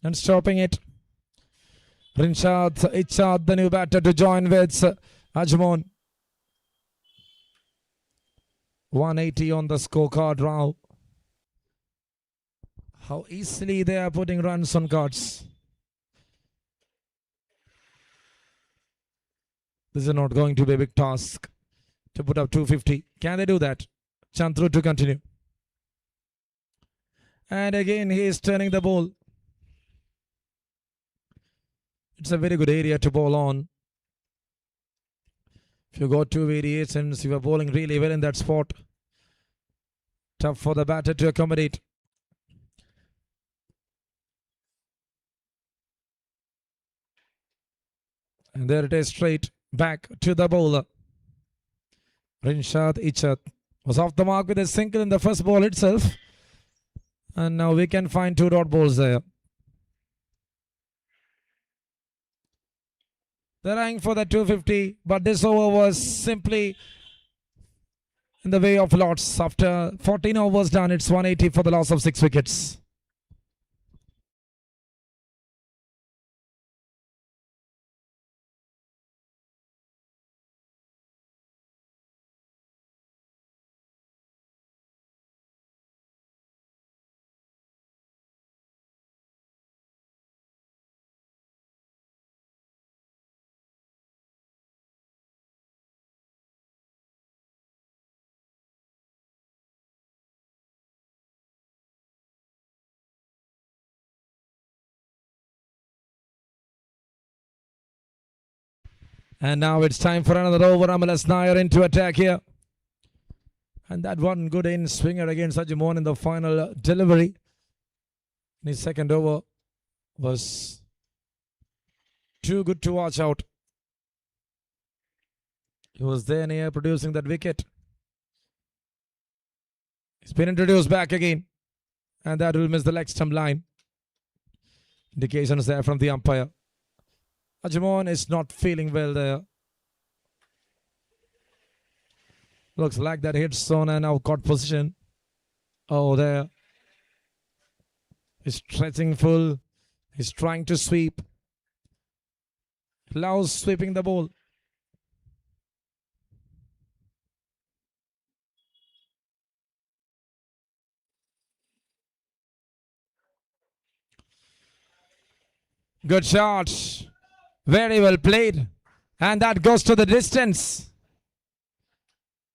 and stopping it. Crick-IT, the new batter to join with Ajmon. 180 on the scorecard now. How easily they are putting runs on cards. This is not going to be a big task to put up 250. Can they do that? Chandru to continue. And again he is turning the ball. It's a very good area to bowl on. If you got two variations, you are bowling really well in that spot. Tough for the batter to accommodate. And there it is, straight back to the bowler. Crick-IT was off the mark with a single in the first ball itself. And now we can find two dot balls there. They're eyeing for the 250, but this over was simply in the way of lots. After 14 overs done, it's 180 for the loss of 6 wickets. And now it's time for another over. Amalas Nair into attack here. And that one good in swinger against Ajmon in the final delivery. And his second over was too good to watch out. He was there near producing that wicket. He's been introduced back again. And that will miss the leg stump line. Indications there from the umpire. Ajmon is not feeling well there. Looks like that hits on an out-caught position. Oh, there. He's stretching full. He's trying to sweep. Loves sweeping the ball. Good shot. Very well played. And that goes to the distance.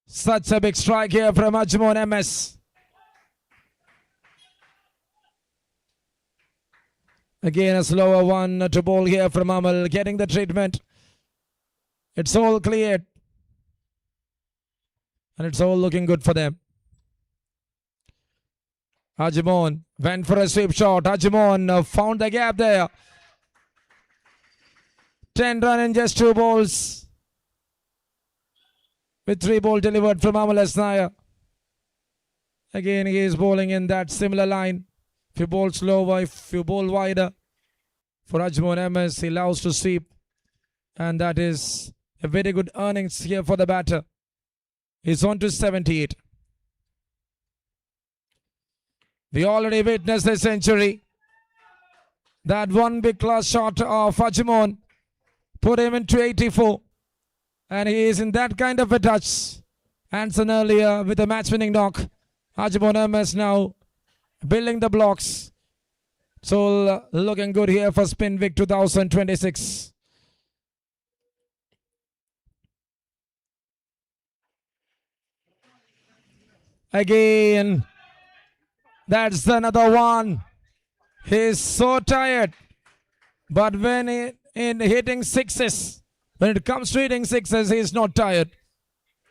Such a big strike here from Ajmon MS. Again a slower one to bowl here from Amal, getting the treatment. It's all cleared. And it's all looking good for them. Ajmon went for a sweep shot. Ajmon found the gap there. 10 runs in just 2 balls. With 3 balls delivered from Amalas Nair. Again he is bowling in that similar line. If you bowl slower, if you bowl wider. For Ajmon MS, he loves to sweep. And that is a very good earnings here for the batter. He's on to 78. We already witnessed a century. That one big class shot of Ajmon put him into 84. And he is in that kind of a touch. Hanson earlier with a match-winning knock. Ajmon MS now building the blocks. So looking good here for Spinvic 2026. Again. That's another one. He's so tired. But when in hitting sixes, when it comes to hitting sixes, he's not tired.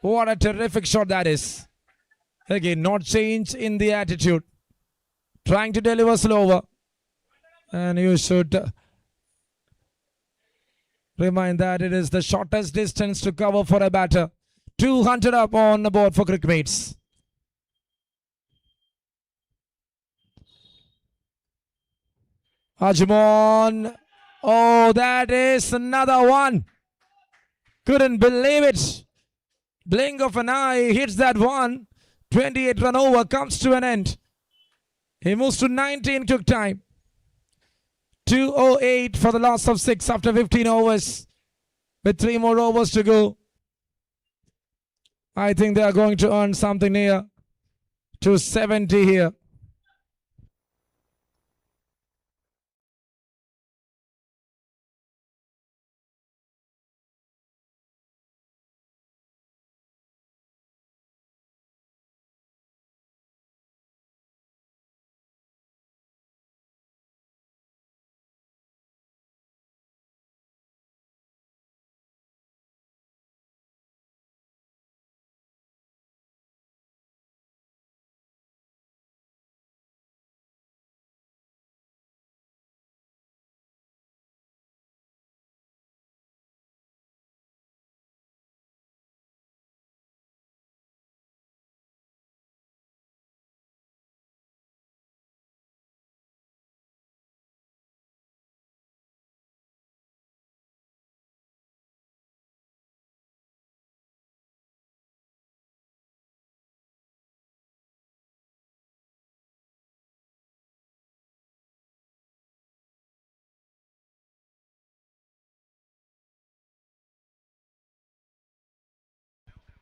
What a terrific shot that is. Again, not change in the attitude. Trying to deliver slower. And you should remind that it is the shortest distance to cover for a batter. 200 up on the board for Cricmates. Ajmon. Oh, that is another one. Couldn't believe it. Blink of an eye hits that one. 28 run over comes to an end. He moves to 19 quick time. 2:08 for the loss of 6 after 15 overs. With 3 more overs to go. I think they are going to earn something near to 70 here.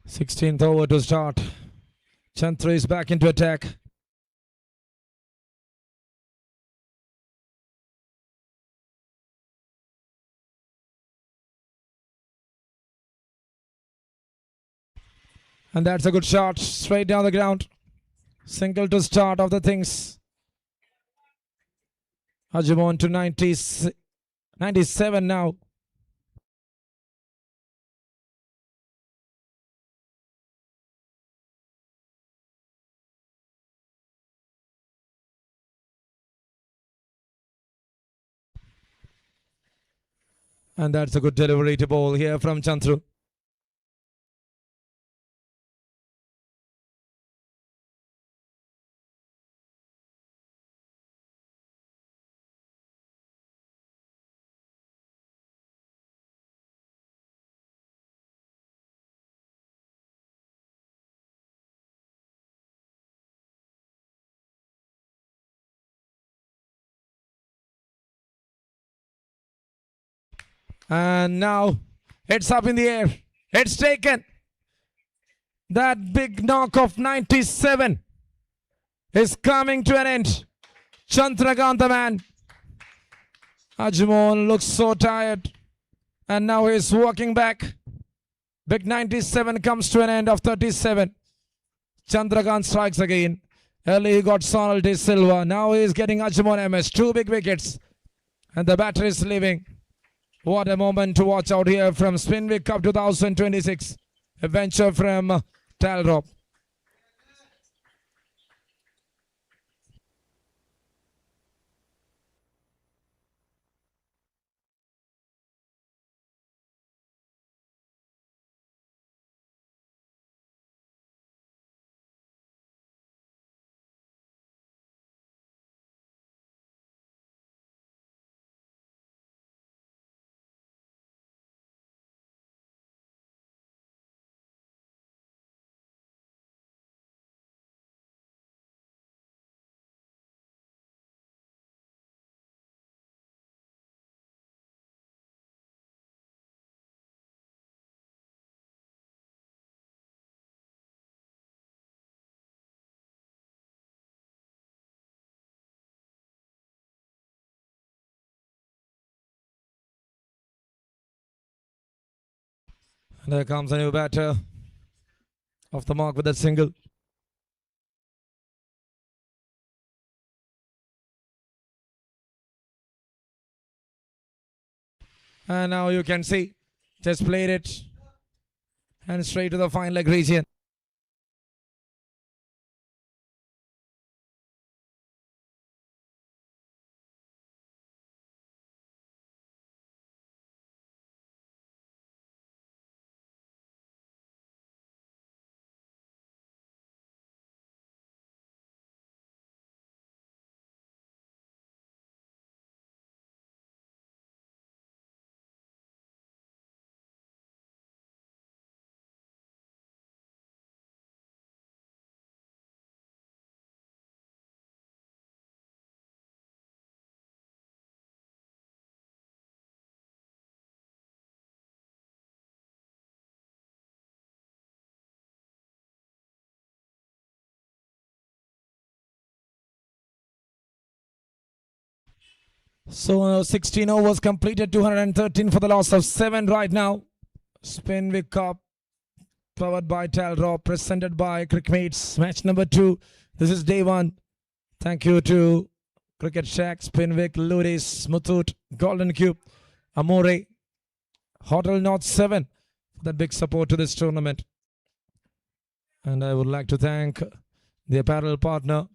Sixteenth over to start. Chantra is back into attack. And that's a good shot. Straight down the ground. Single to start of the things. Ajimon to 97 now. And that's a good delivery to ball here from Chantru. And now it's up in the air. It's taken. That big knock of 97 is coming to an end. Chandrakant, the man. Ajimon looks so tired. And now he's walking back. Big 97 comes to an end of 37. Chandrakant strikes again. Early he got Sonal De Silva. Now he's getting Ajimon MS. 2 big wickets. And the batter is leaving. What a moment to watch out here from Spinvic Cup 2026. A venture from Talrop. And there comes a new batter. Off the mark with that single. And now you can see, just played it and straight to the fine leg region. So 16 overs completed, 213 for the loss of 7 right now. Spinvic Cup powered by Talrop, presented by Cricmates. Match number 2. This is day 1. Thank you to Cricket Shack, Spinvic, Ludis, Muthoot, Golden Cube, Amore, Hotel North 7 for that big support to this tournament. And I would like to thank the apparel partner,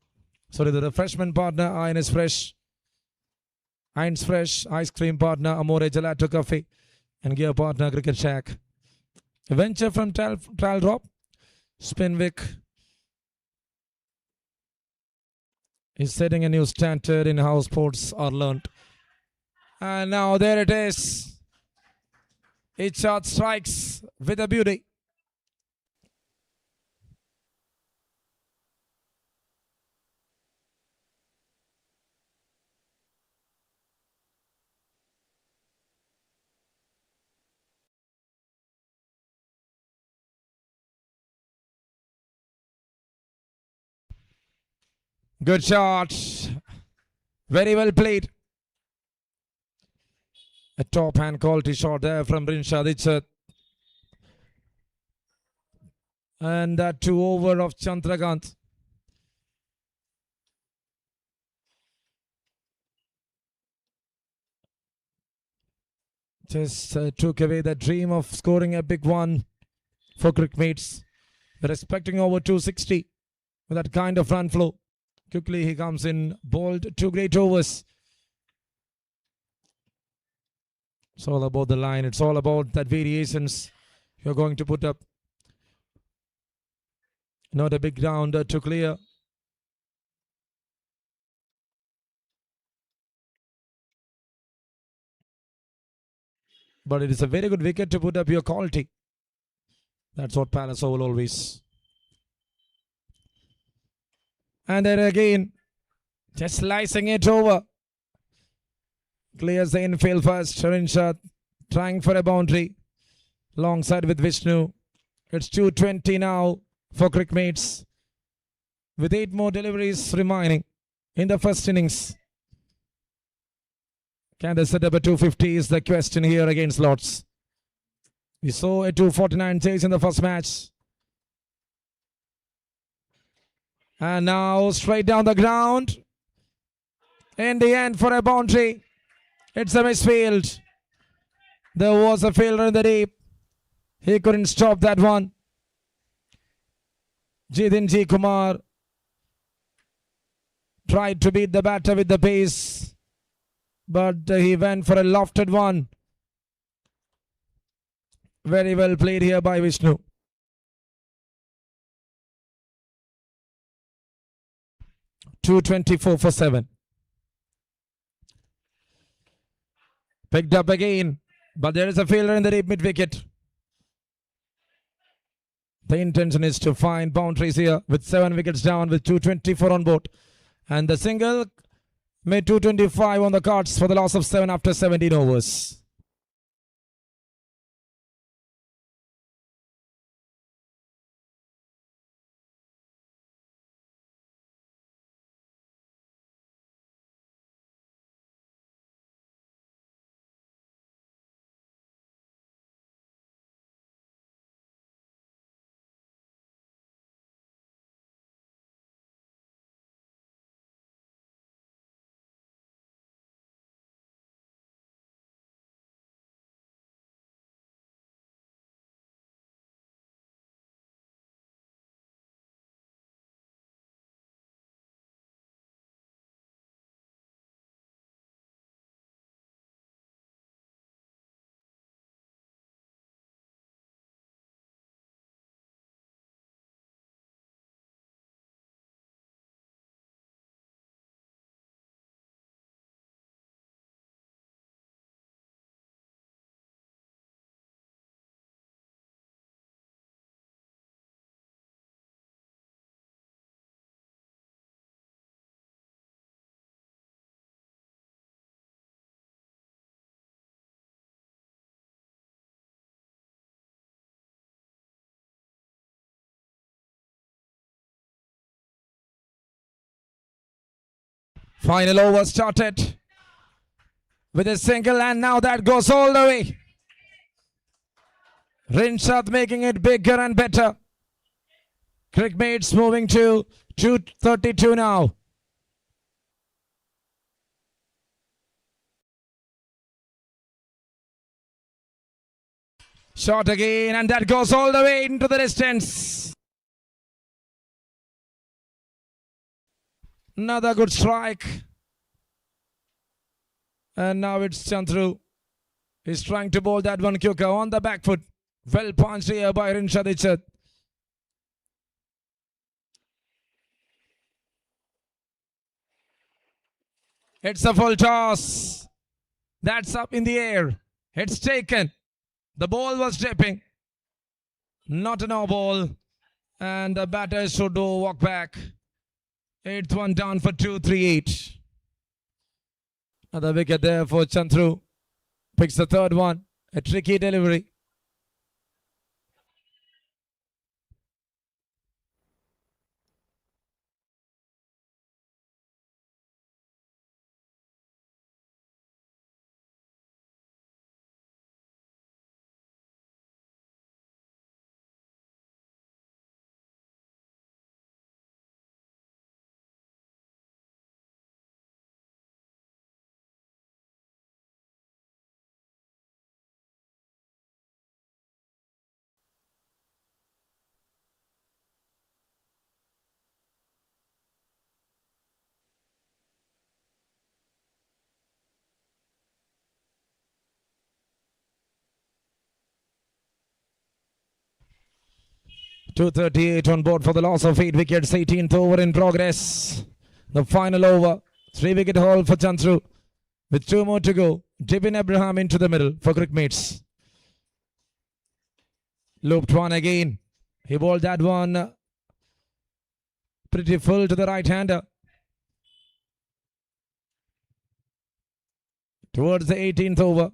the refreshment partner, Iron's Fresh, Ice Cream partner, Amore Gelato Cafe, and gear partner, Cricket Shack. A venture from Talrop, Spinvic is setting a new standard in how sports are learned. And now there it is. Each shot strikes with a beauty. Good shot. Very well played. A top hand quality shot there from Rinshad Ichat. And that 2 over of Chandrakant. Just took away the dream of scoring a big one for Cricmates. They're expecting over 260 with that kind of run flow. Quickly he comes in, bowled 2 great overs. It's all about the line. It's all about that variations you're going to put up. Not a big round to clear. But it is a very good wicket to put up your quality. That's what Palace will always. And then again, just slicing it over. Clears the infield first. Rinshad trying for a boundary. Long side with Vishnu. It's 220 now for Cricmates, with 8 more deliveries remaining in the first innings. Can they set up a 250 is the question here against Lords. We saw a 249 chase in the first match. And now straight down the ground. In the end for a boundary. It's a misfield. There was a fielder in the deep. He couldn't stop that one. Jidin G. Kumar tried to beat the batter with the pace, but he went for a lofted one. Very well played here by Vishnu. .224 for 7. Picked up again, but there is a fielder in the deep mid wicket. The intention is to find boundaries here with 7 wickets down with 224 on board. And the single made 225 on the cards for the loss of 7 after 17 overs. Final over started. with a single, and now that goes all the way. Rinshad making it bigger and better. Cricmates moving to 232 now. Shot again, and that goes all the way into the distance. Another good strike. And now it's Chandru. He's trying to bowl that one quicker on the back foot. Well punched here by Rinshad Ichat. It's a full toss. That's up in the air. It's taken. The ball was dipping. Not a no ball. And the batter should walk back. 8th one down for 2-3-8. Another wicket there for Chandru. Picks the third one. A tricky delivery. .238 on board for the loss of 8 wickets. 18th over in progress. The final over. 3-wicket haul for Chandru. With 2 more to go. Dibin Abraham into the middle for Cricmates. Looped one again. He bowled that one pretty full to the right-hander. Towards the 18th over.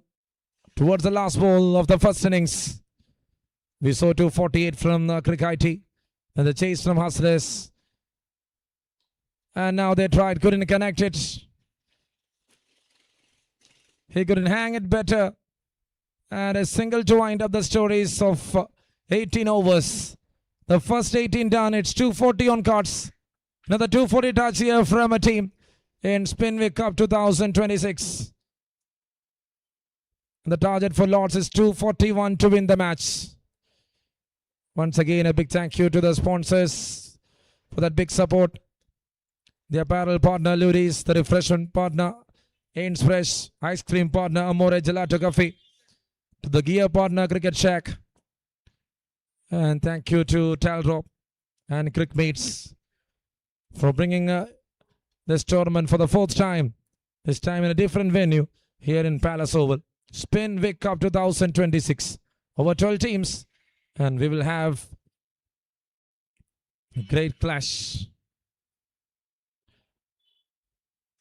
Towards the last ball of the first innings. We saw 248 from Crick-IT. And the chase from Hustlers. And now they tried, couldn't connect it. He couldn't hang it better. And a single to wind up the stories of 18 overs. The first 18 done. It's 240 on cards. Another 240 touch here from a team in Spinvic Cup 2026. The target for Lords is 241 to win the match. Once again, a big thank you to the sponsors for that big support. The apparel partner, Luris. The refreshment partner, Ains Fresh. Ice cream partner, Amore Gelato Coffee. To the gear partner, Cricket Shack. And thank you to Talrop and Cricmates for bringing this tournament for the 4th time. This time in a different venue here in Palace Oval. Spinvic Cup 2026. Over 12 teams. And we will have a great clash.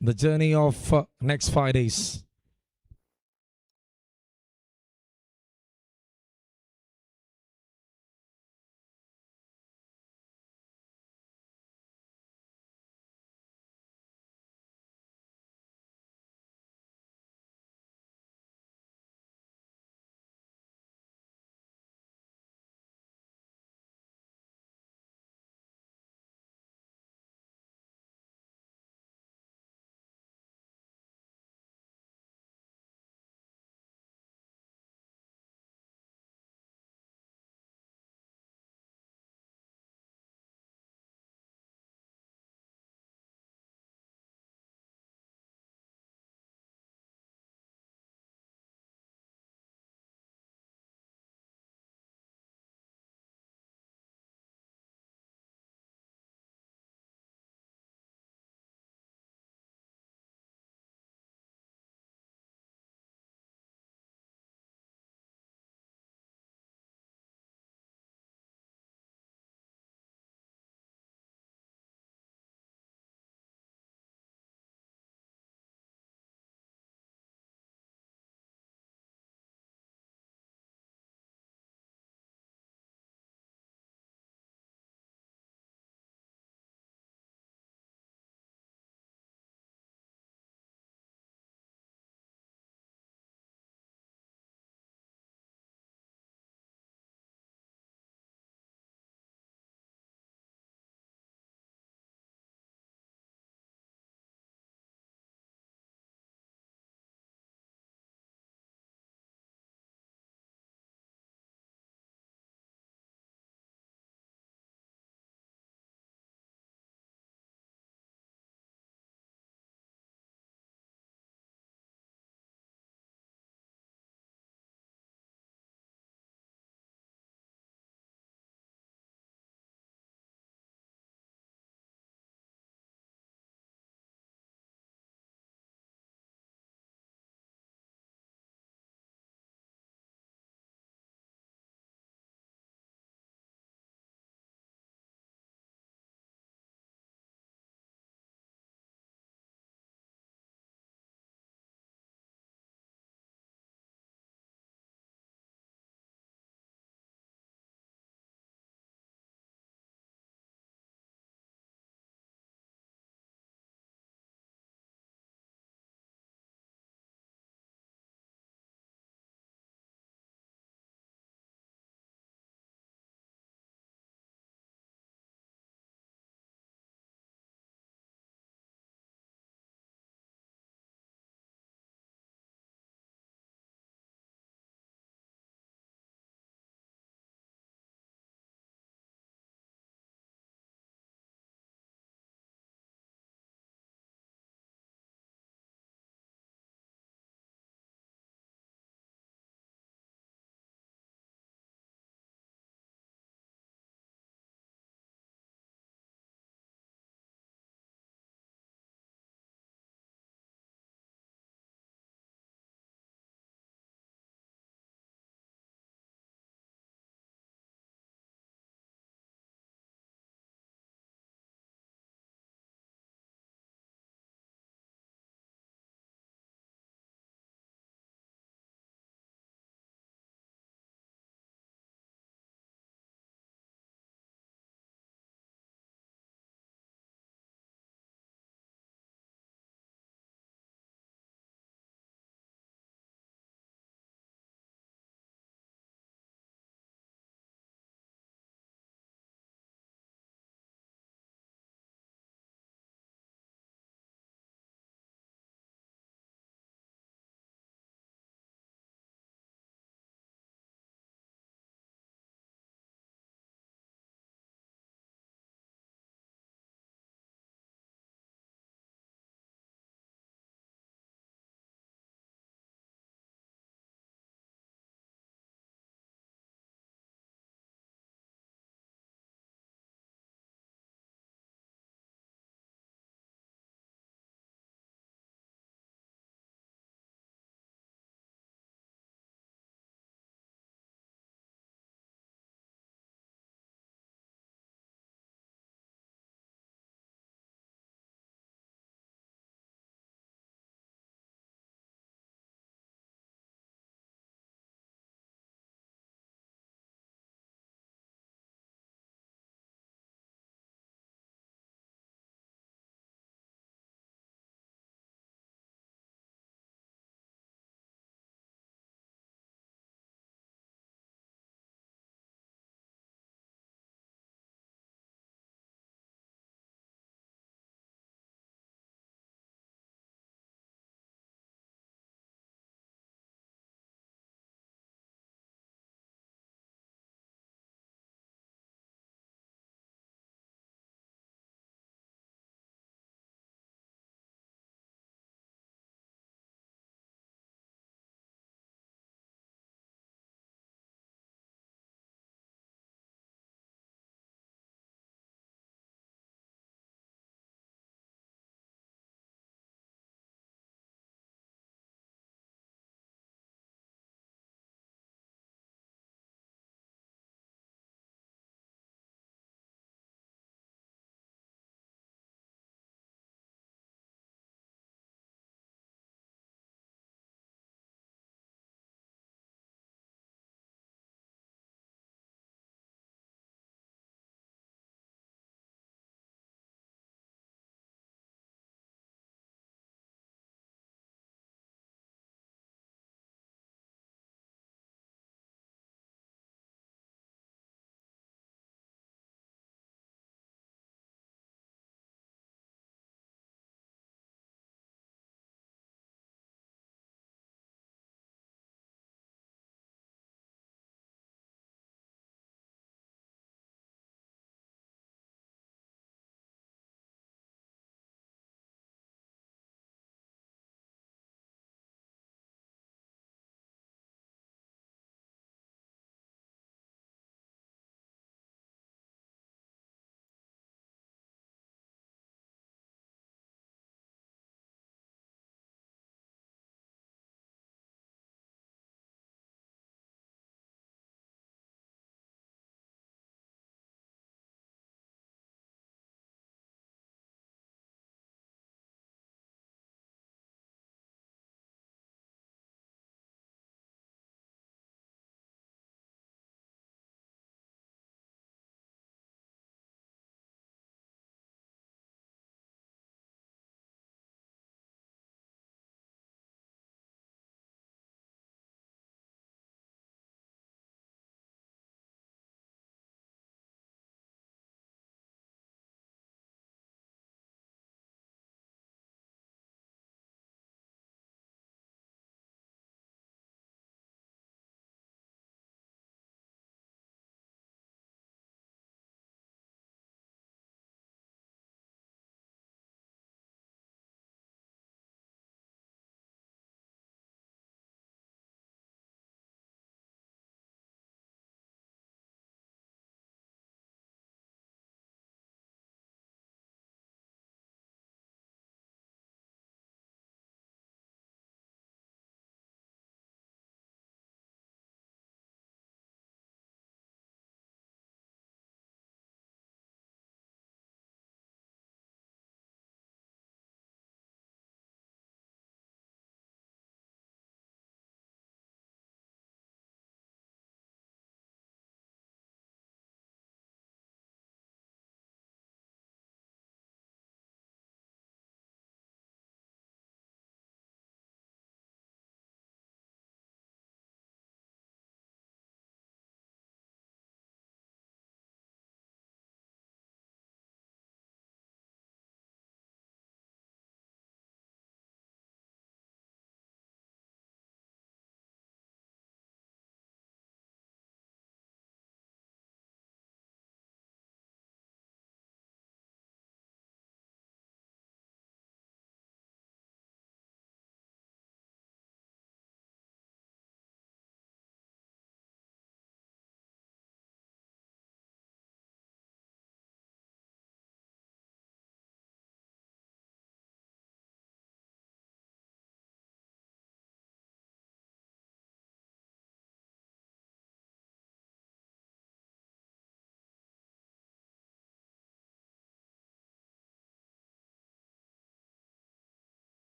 The journey of next 5 days.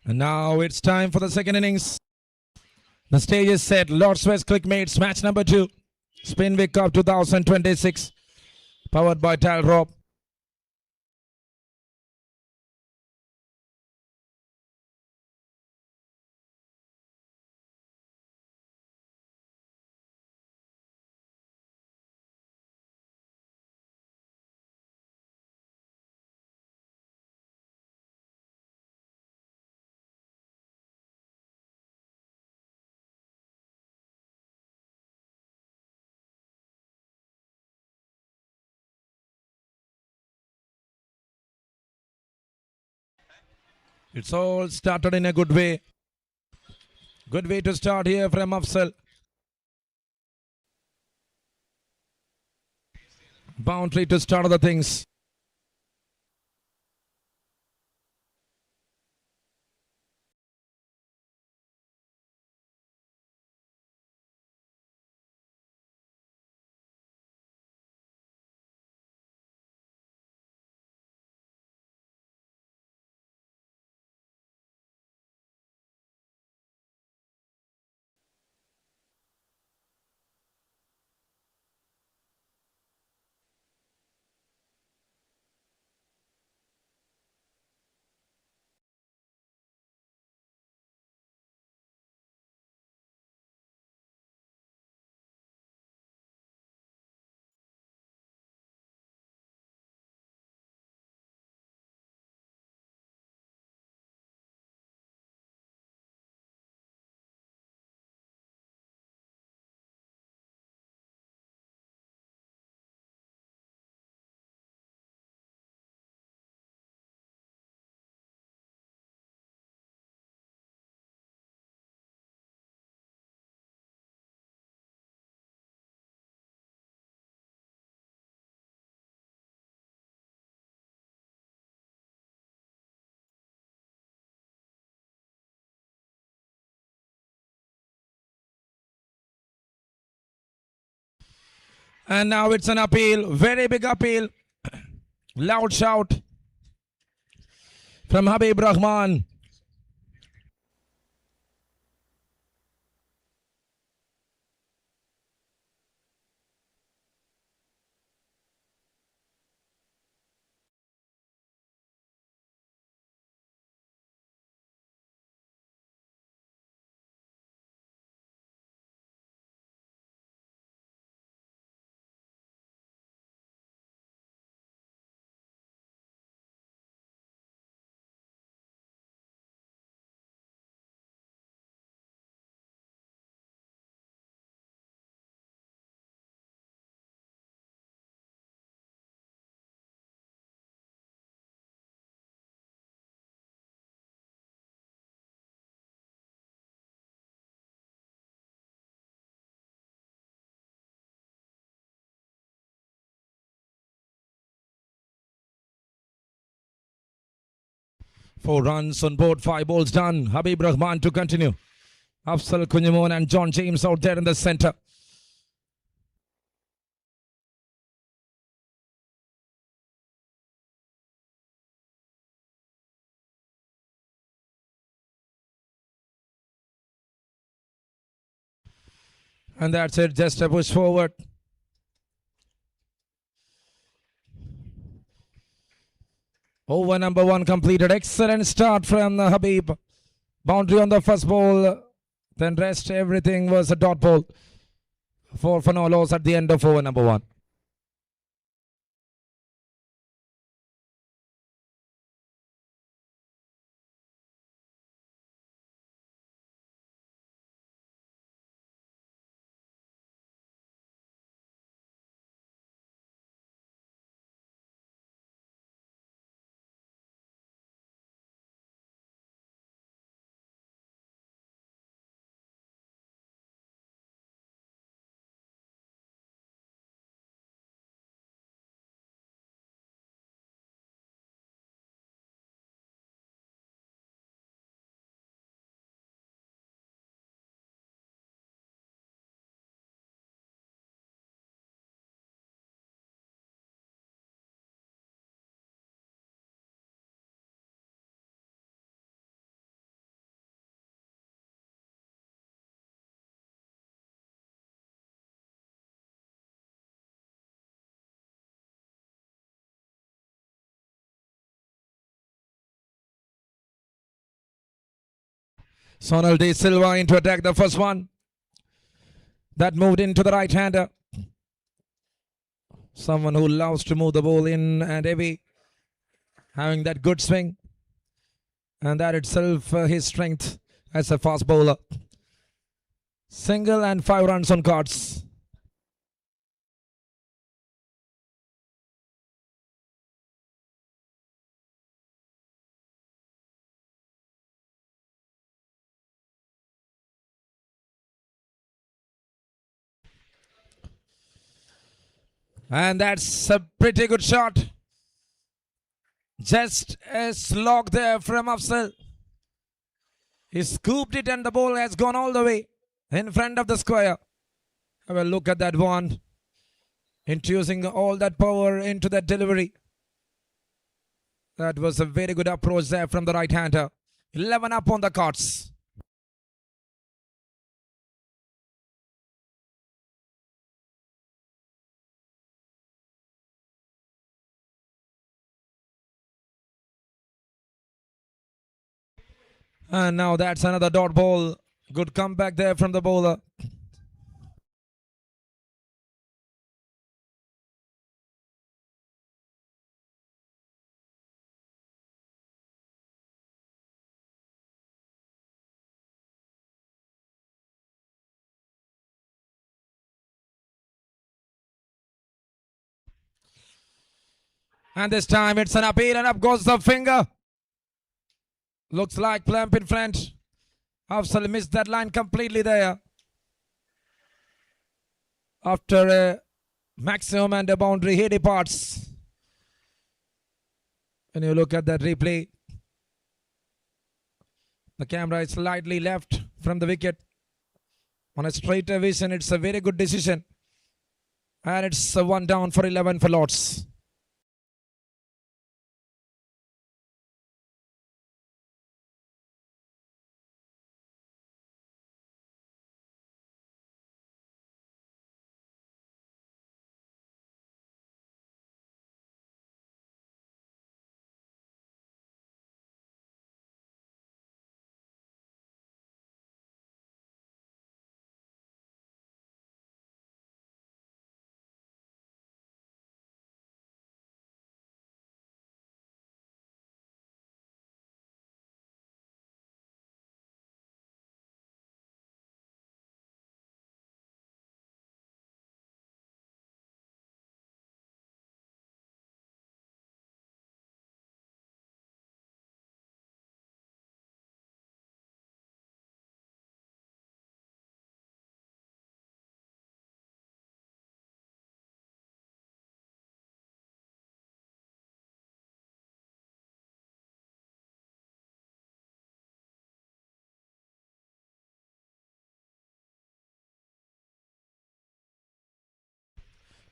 And now it's time for the second innings. The stage is set. Lords West Cricmates match number 2. Spinvic Cup 2026. Powered by Talrop. It's all started in a good way. Good way to start here from Afsal. Boundary to start the things. And now it's an appeal. Very big appeal. Loud shout from Habib Rahman. Four runs on board, 5 balls done. Habib Rahman to continue. Afsal Kunyamon and John James out there in the center. And that's it, just a push forward. Over number 1 completed. Excellent start from Habib. Boundary on the first ball. Then rest everything was a dot ball. 4 for no loss at the end of over number 1. Sonal De Silva into attack the first one. That moved into the right-hander. Someone who loves to move the ball in and heavy. Having that good swing. And that itself his strength as a fast bowler. Single and 5 runs on cards. And that's a pretty good shot. Just a slog there from Afzal. He scooped it and the ball has gone all the way in front of the square. Have a look at that one. Introducing all that power into that delivery. That was a very good approach there from the right-hander. 11 up on the cards. And now that's another dot ball. Good comeback there from the bowler. And this time it's an appeal and up goes the finger. Looks like plump in front. Afzal missed that line completely there. After a maximum and a boundary, he departs. When you look at that replay, the camera is slightly left from the wicket. On a straighter vision, it's a very good decision. And it's a 1 down for 11 for Lords.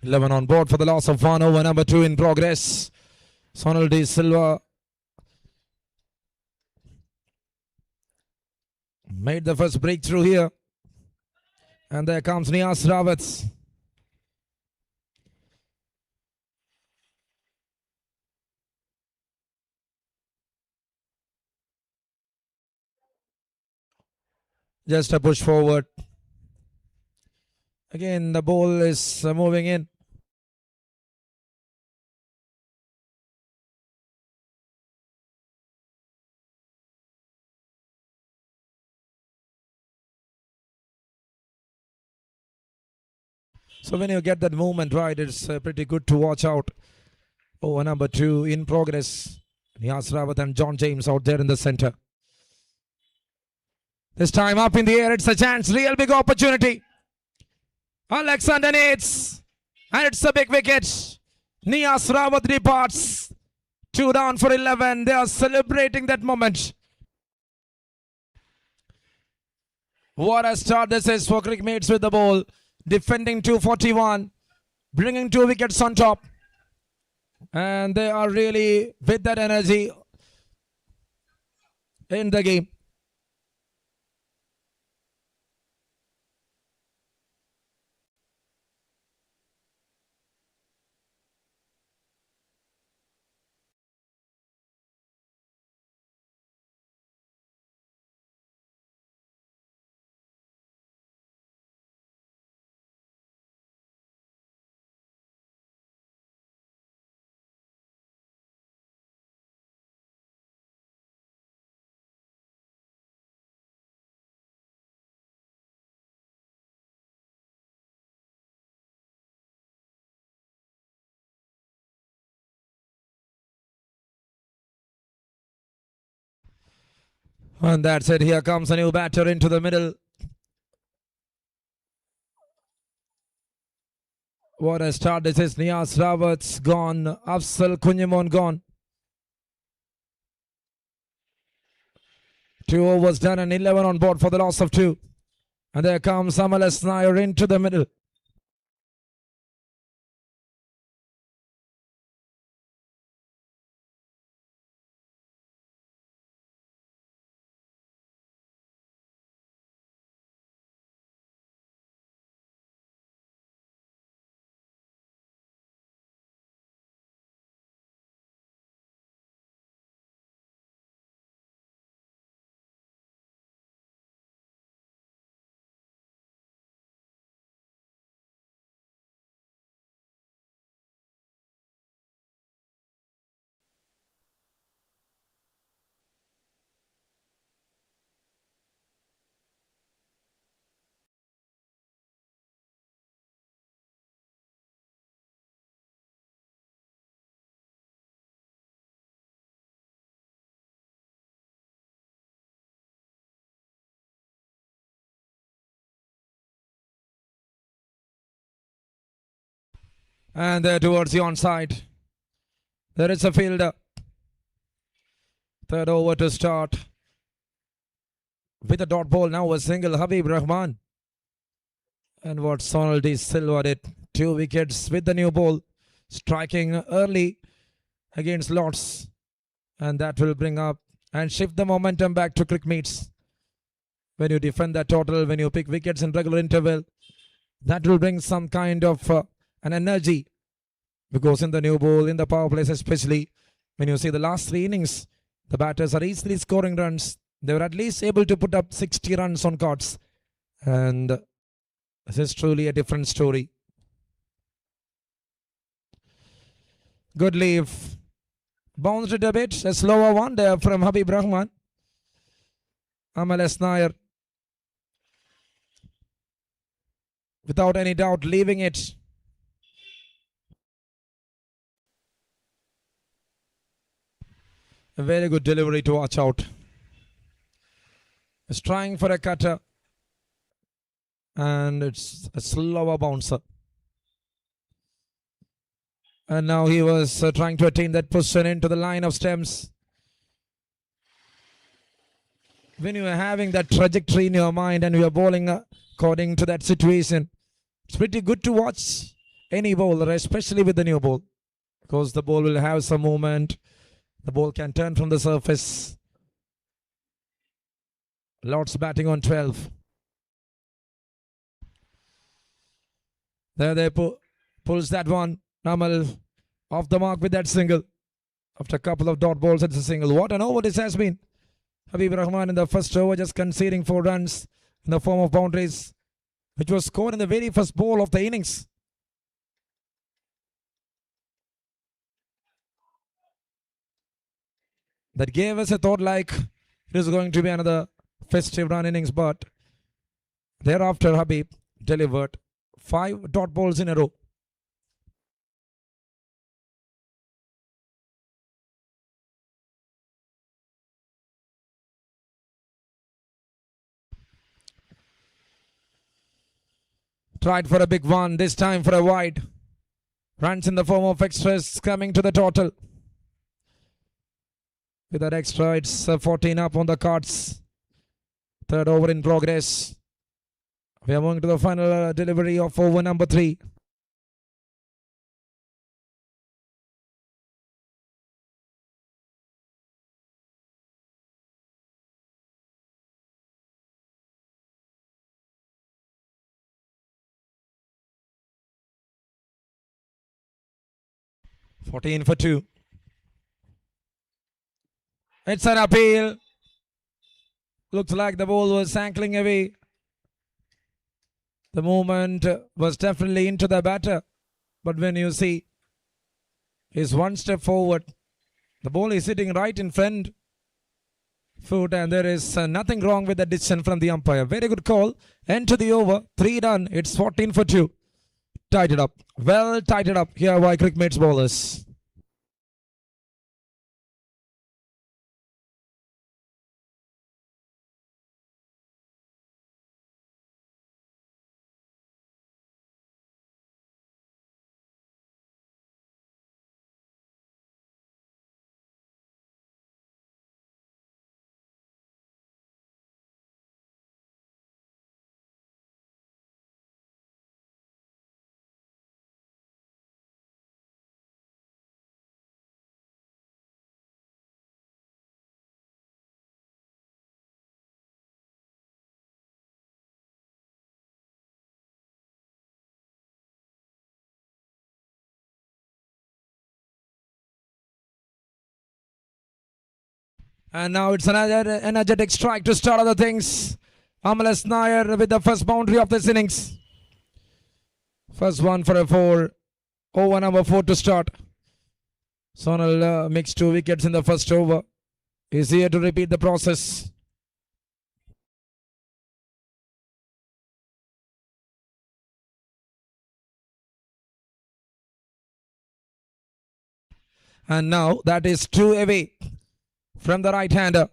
Eleven on board for the loss of 1 over. Number 2 in progress. Sonal De Silva made the first breakthrough here. And there comes Niaz Rawat. Just a push forward. Again, the ball is moving in. So when you get that movement right, it's pretty good to watch out. Over number 2 in progress. Niaz Rawat and John James out there in the center. This time up in the air, it's a chance. Real big opportunity. Alexander Nates. And it's a big wicket. Niaz Rawat departs. 2 down for 11. They are celebrating that moment. What a start this is for Cricmates with the ball. Defending 241. Bringing 2 wickets on top. And they are really with that energy in the game. And that's it. Here comes a new batter into the middle. What a start. This is Niaz Roberts gone. Afzal Kunyamon gone. 2 overs done and 11 on board for the loss of 2. And there comes MLS Nair into the middle. And there towards the onside. There is a fielder. Third over to start. With a dot ball now, a single, Habib Rahman. And what Sonal D. Silva did. 2 wickets with the new ball. Striking early against Lords. And that will bring up and shift the momentum back to Cricmates. When you defend that total, when you pick wickets in regular interval, that will bring some kind of an energy. Because in the new ball, in the power plays especially, when you see the last 3 innings, the batters are easily scoring runs. They were at least able to put up 60 runs on cards. And this is truly a different story. Good leave. Bounced it a bit. A slower one there from Habib Rahman. MLS Nair, without any doubt, leaving it. A very good delivery to watch out. He's trying for a cutter. And it's a slower bouncer. And now he was trying to attain that position into the line of stems. When you are having that trajectory in your mind and you are bowling according to that situation, it's pretty good to watch any bowler, especially with the new ball. Because the ball will have some movement. The ball can turn from the surface. Lords batting on 12. There they pulls that one. Namal off the mark with that single. After a couple of dot balls, it's a single. What an over this has been. Habib Rahman in the first over just conceding 4 runs in the form of boundaries, which was scored in the very first ball of the innings. That gave us a thought like it is going to be another festive run innings, but thereafter Habib delivered 5 dot balls in a row. Tried for a big one, this time for a wide. Runs in the form of extras coming to the total. With that extra, it's 14 up on the cards. Third over in progress. We are moving to the final delivery of over number 3. $14 for 2. It's an appeal. Looks like the ball was ankling away. The movement was definitely into the batter. But when you see he's 1 step forward, the ball is sitting right in front foot, and there is nothing wrong with the decision from the umpire. Very good call. End to the over. 3 done. It's 14 for 2. Tied it up. Well tied it up here by Cricmates bowlers. And now it's an energetic strike to start other things. Amalas Nair with the first boundary of this innings. First one for a 4. Over number 4 to start. Sonal makes 2 wickets in the first over. He's here to repeat the process. And now that is 2 away from the right-hander.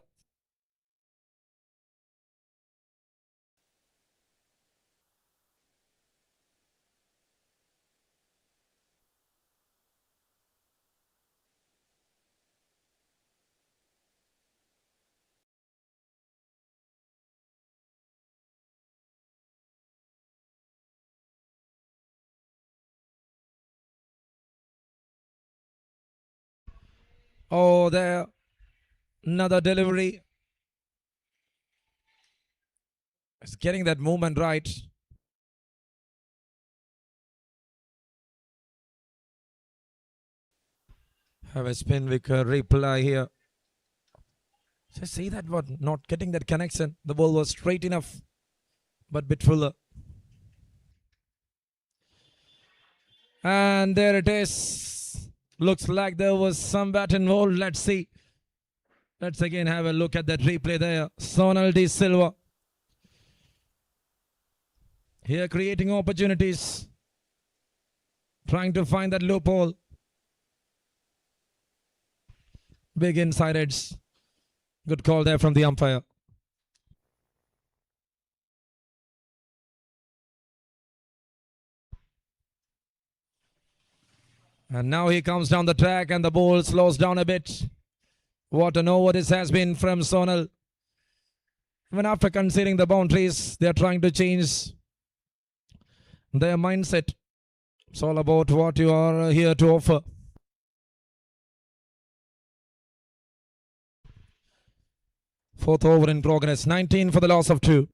Oh, there. Another delivery. It's getting that movement right. Have a Spinvic reply here. Just see that one, not getting that connection. The ball was straight enough, but bit fuller. And there it is. Looks like there was some bat involved. Let's see. Let's again have a look at that replay there. Sonal De Silva. Here creating opportunities. Trying to find that loophole. Big inside edge. Good call there from the umpire. And now he comes down the track and the ball slows down a bit. What an over this has been from Sonal. Even after considering the boundaries, they are trying to change their mindset. It's all about what you are here to offer. Fourth over in progress. 19 for the loss of 2.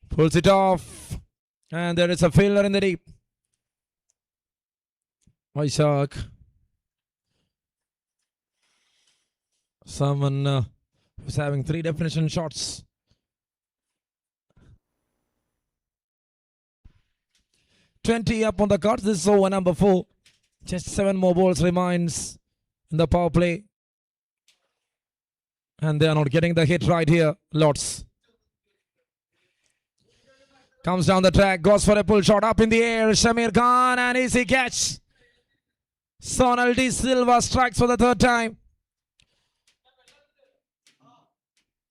Pulls it off. And there is a fielder in the deep. Vaisak. Someone who's having 3 definition shots. $20 up on the cards. This is over number 4. Just 7 more balls remains in the power play. And they are not getting the hit right here. Lots. Comes down the track, goes for a pull shot up in the air. Shamir Khan, and easy catch. Sonal De Silva strikes for the 3rd time.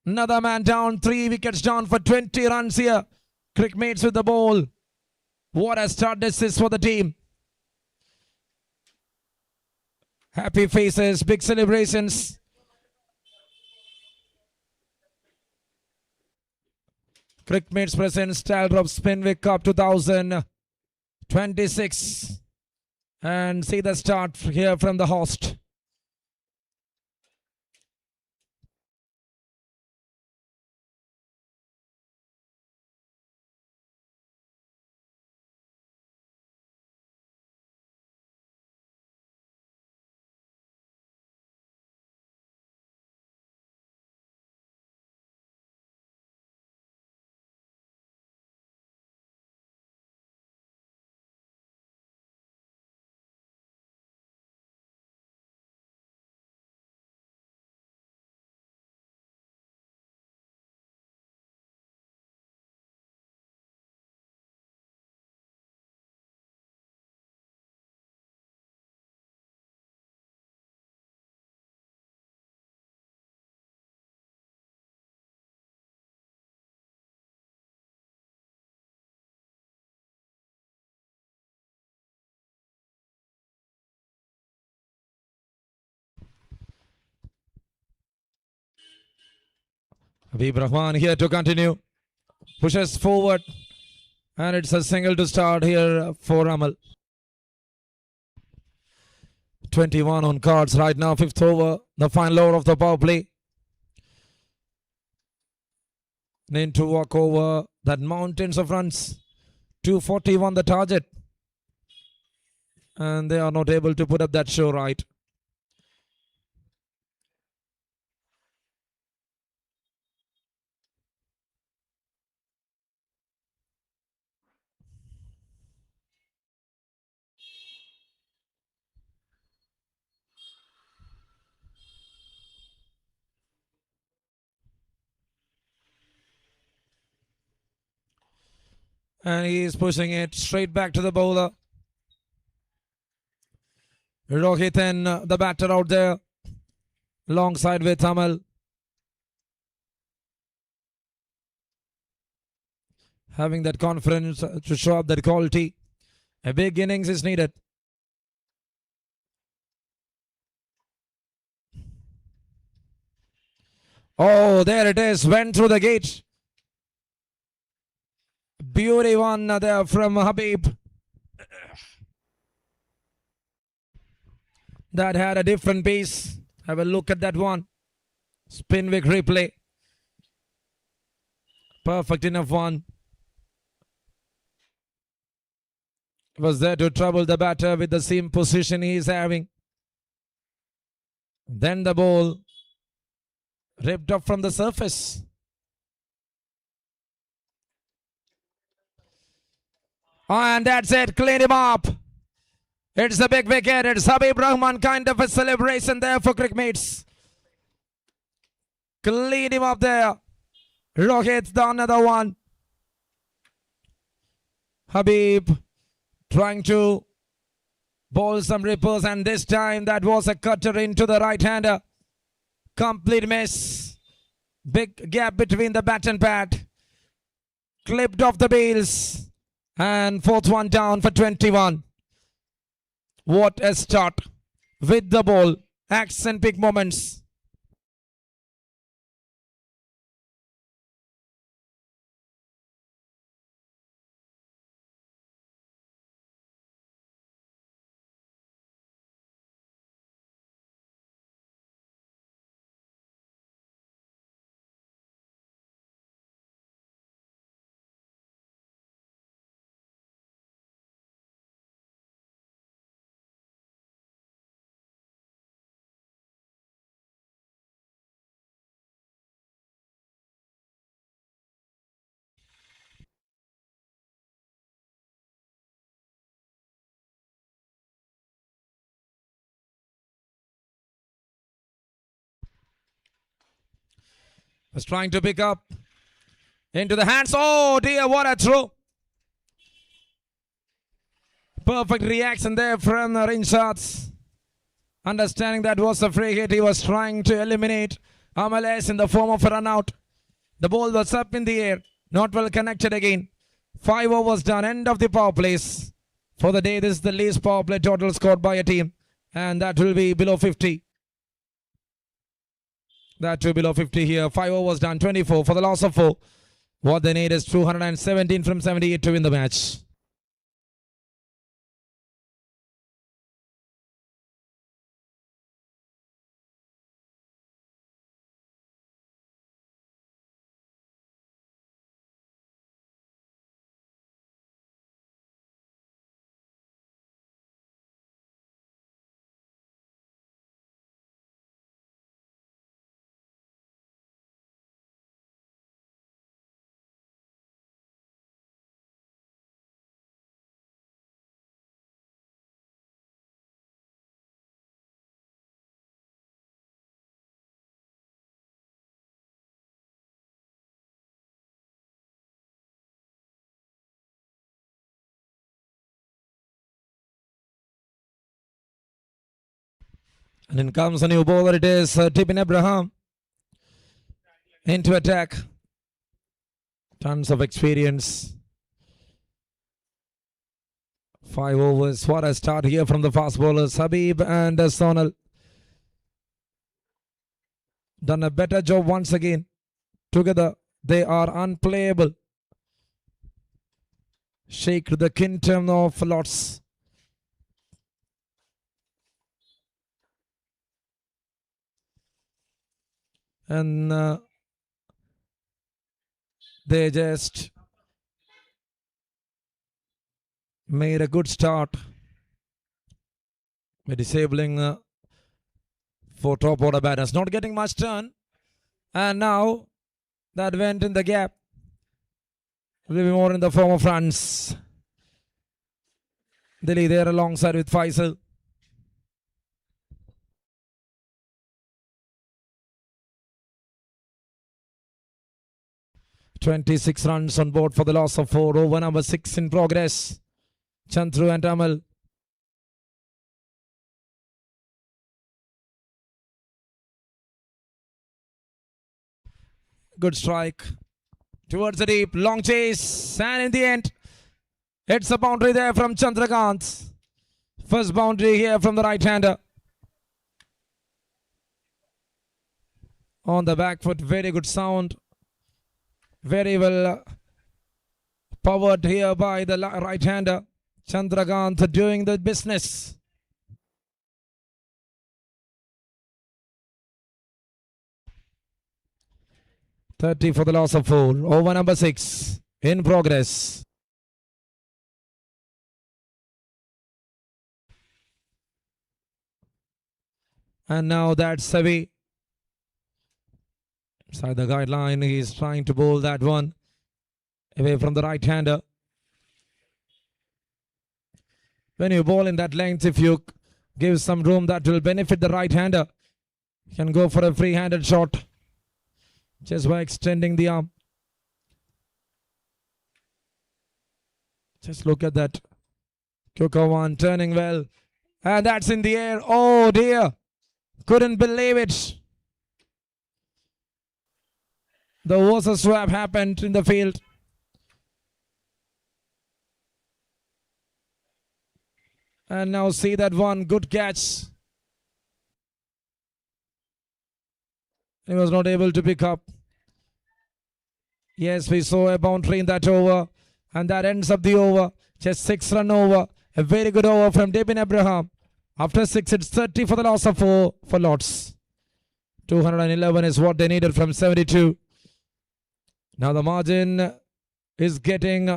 Another man down, 3 wickets down for 20 runs here. Cricmates with the ball. What a start this is for the team. Happy faces, big celebrations. Cricmates presents Style Drop Spinvic Cup 2026. And see the start here from the host. Habib Rahman here to continue. Pushes forward. And it's a single to start here for Amal. 21 on cards right now. 5th over. The final over of the power play. Need to walk over that mountains of runs. 241 the target. and they are not able to put up that show right. And he is pushing it straight back to the bowler. Rohit and the batter out there, alongside with Amal. Having that confidence to show up that quality. A big innings is needed. Oh, there it is. Went through the gate. Beauty one there from Habib. That had a different pace. Have a look at that one. Spinvic replay. Perfect enough one. Was there to trouble the batter with the same position he is having. Then the ball ripped up from the surface. And that's it. Clean him up. It's a big wicket. It's Habib Rahman, kind of a celebration there for Cricmates. Clean him up there. Rohit's the another one. Habib trying to bowl some rippers, and this time that was a cutter into the right-hander. Complete miss. Big gap between the bat and pad. Clipped off the bails. And fourth one down for 21. What a start with the ball. Action peak moments. Was trying to pick up into the hands. Oh dear, what a throw. Perfect reaction there from the ring shots. Understanding that was a free hit, he was trying to eliminate Amales in the form of a run out. The ball was up in the air, not well connected again. 5 overs done, end of the power plays. For the day, this is the least power play total scored by a team, and that will be below 50. That will be below 50 here. 5 overs done, 24 for the loss of 4. What they need is 217 from 78 to win the match. And in comes a new bowler. It is Tibin Abraham into attack. Tons of experience. 5 overs. What a start here from the fast bowlers. Habib and Sonal. Done a better job once again. Together, they are unplayable. Shake the kingdom of lots. And they just made a good start. by disabling for top order batters. Not getting much turn. And now that went in the gap. Will be more in the form of runs. Delhi there alongside with Faisal. "26 runs on board for the loss of 4. Over number 6 in progress. Chandru and Amal. Good strike. Towards the deep. Long chase. And in the end, it's a boundary there from Chandrakant. First boundary here from the right-hander. On the back foot. Very good sound. Very well powered here by the right-hander. Chandrakant doing the business. "30 for the loss of 4. Over number 6 in progress. And now that's away. Inside the guideline, he's trying to bowl that one away from the right-hander. When you bowl in that length, if you give some room, that will benefit the right-hander. You can go for a free-handed shot just by extending the arm. Just look at that. Kuka one turning well. And that's in the air. Oh dear. Couldn't believe it. The worst swap happened in the field. And now see that one. Good catch. He was not able to pick up. Yes, we saw a boundary in that over. And that ends up the over. Just 6 run over. A very good over from Debin Abraham. After 6, it's 30 for the loss of 4 for Lords. 211 is what they needed from 72. Now the margin is getting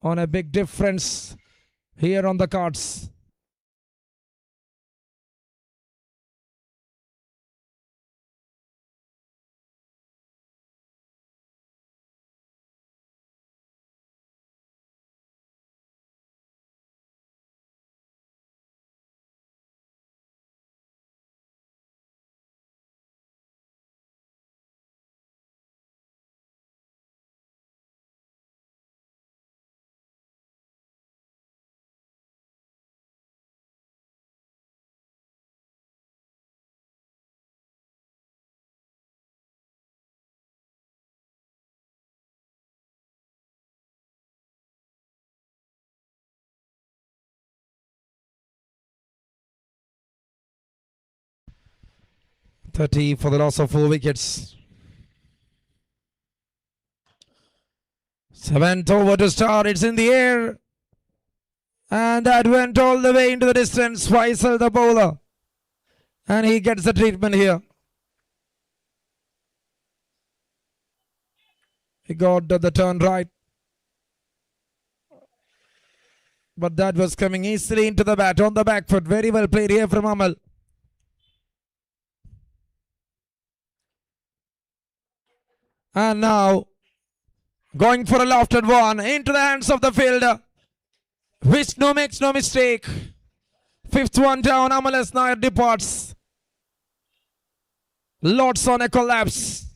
on a big difference here on the cards. "30 for the loss of 4 wickets. 7th over to start. It's in the air. And that went all the way into the distance. Faisal the bowler. And he gets the treatment here. He got the turn right. But that was coming easily into the bat on the back foot. Very well played here from Amal. And now going for a lofted one into the hands of the fielder. Vishnu makes no mistake. 5th one down. Amal as now departs. Lords on a collapse.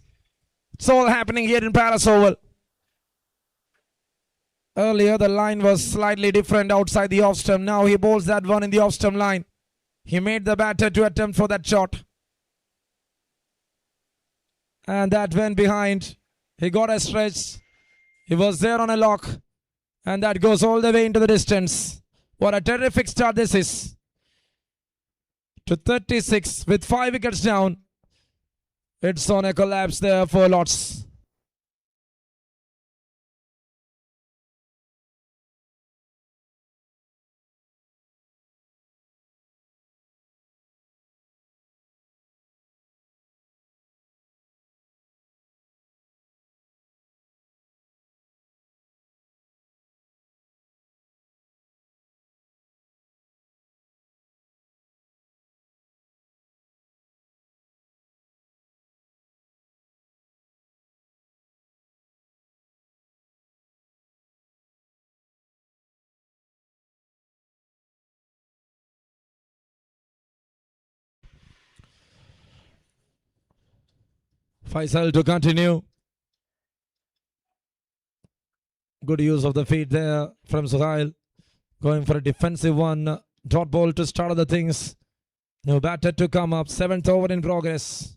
It's all happening here in Palace Oval. Earlier the line was slightly different outside the off stump. Now he bowls that one in the off stump line. He made the batter to attempt for that shot. And that went behind. He got a stretch. He was there on a lock. And that goes all the way into the distance. What a terrific start this is. To 36 with 5 wickets down. It's on a collapse there for Lords. Faisal to continue. Good use of the feet there from Suhail. Going for a defensive one. Dot ball to start other things. No batter to come up. 7th over in progress.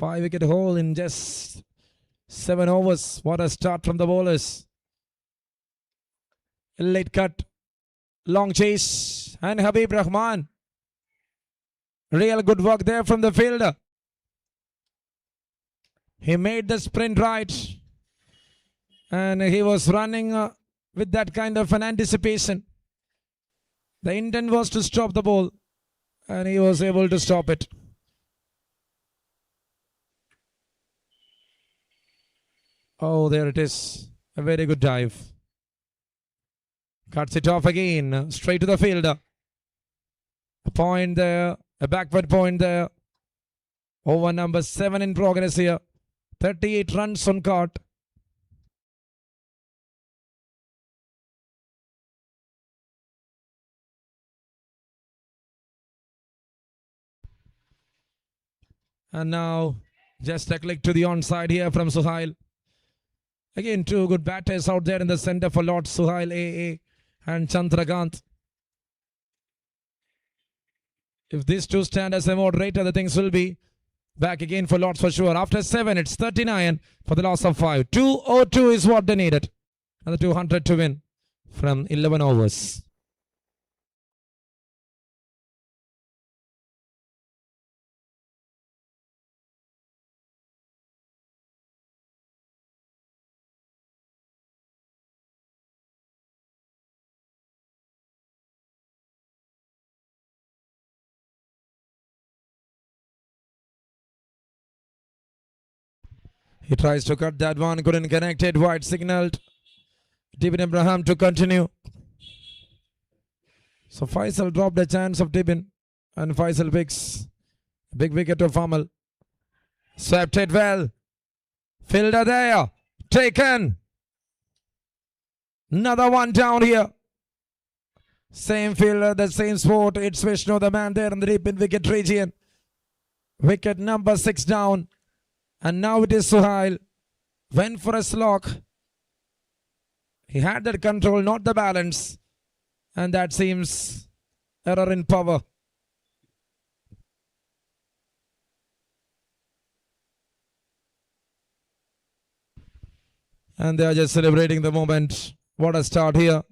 5-wicket haul in just 7 overs. What a start from the bowlers. Late cut. Long chase. And Habib Rahman. Real good work there from the fielder. He made the sprint right. And he was running with that kind of an anticipation. The intent was to stop the ball. And he was able to stop it. Oh, there it is. A very good dive. Cuts it off again. Straight to the fielder. A point there. A backward point there. Over number 7 in progress here. 38 runs on caught. And now just a click to the onside here from Suhail. Again, 2 good batters out there in the center for Lord Suhail AA and Chandrakant. If these 2 stand as a moderator, the things will be back again for Lords for sure. After 7, it's 39 for the loss of 5. 202 is what they needed. Another 200 to win from 11 overs. He tries to cut that one, couldn't connect it. White signaled. Dibin Abraham to continue. So Faisal dropped a chance of Dibin. And Faisal picks a big wicket of Amal. Swept it well. Fielder there. Taken. Another one down here. Same fielder, the same sport. It's Vishnu, the man there in the deep in wicket region. Wicket number 6 down. And now it is Suhail. Went for a slog. He had that control, not the balance. And that seems error in power. And they are just celebrating the moment. What a start here.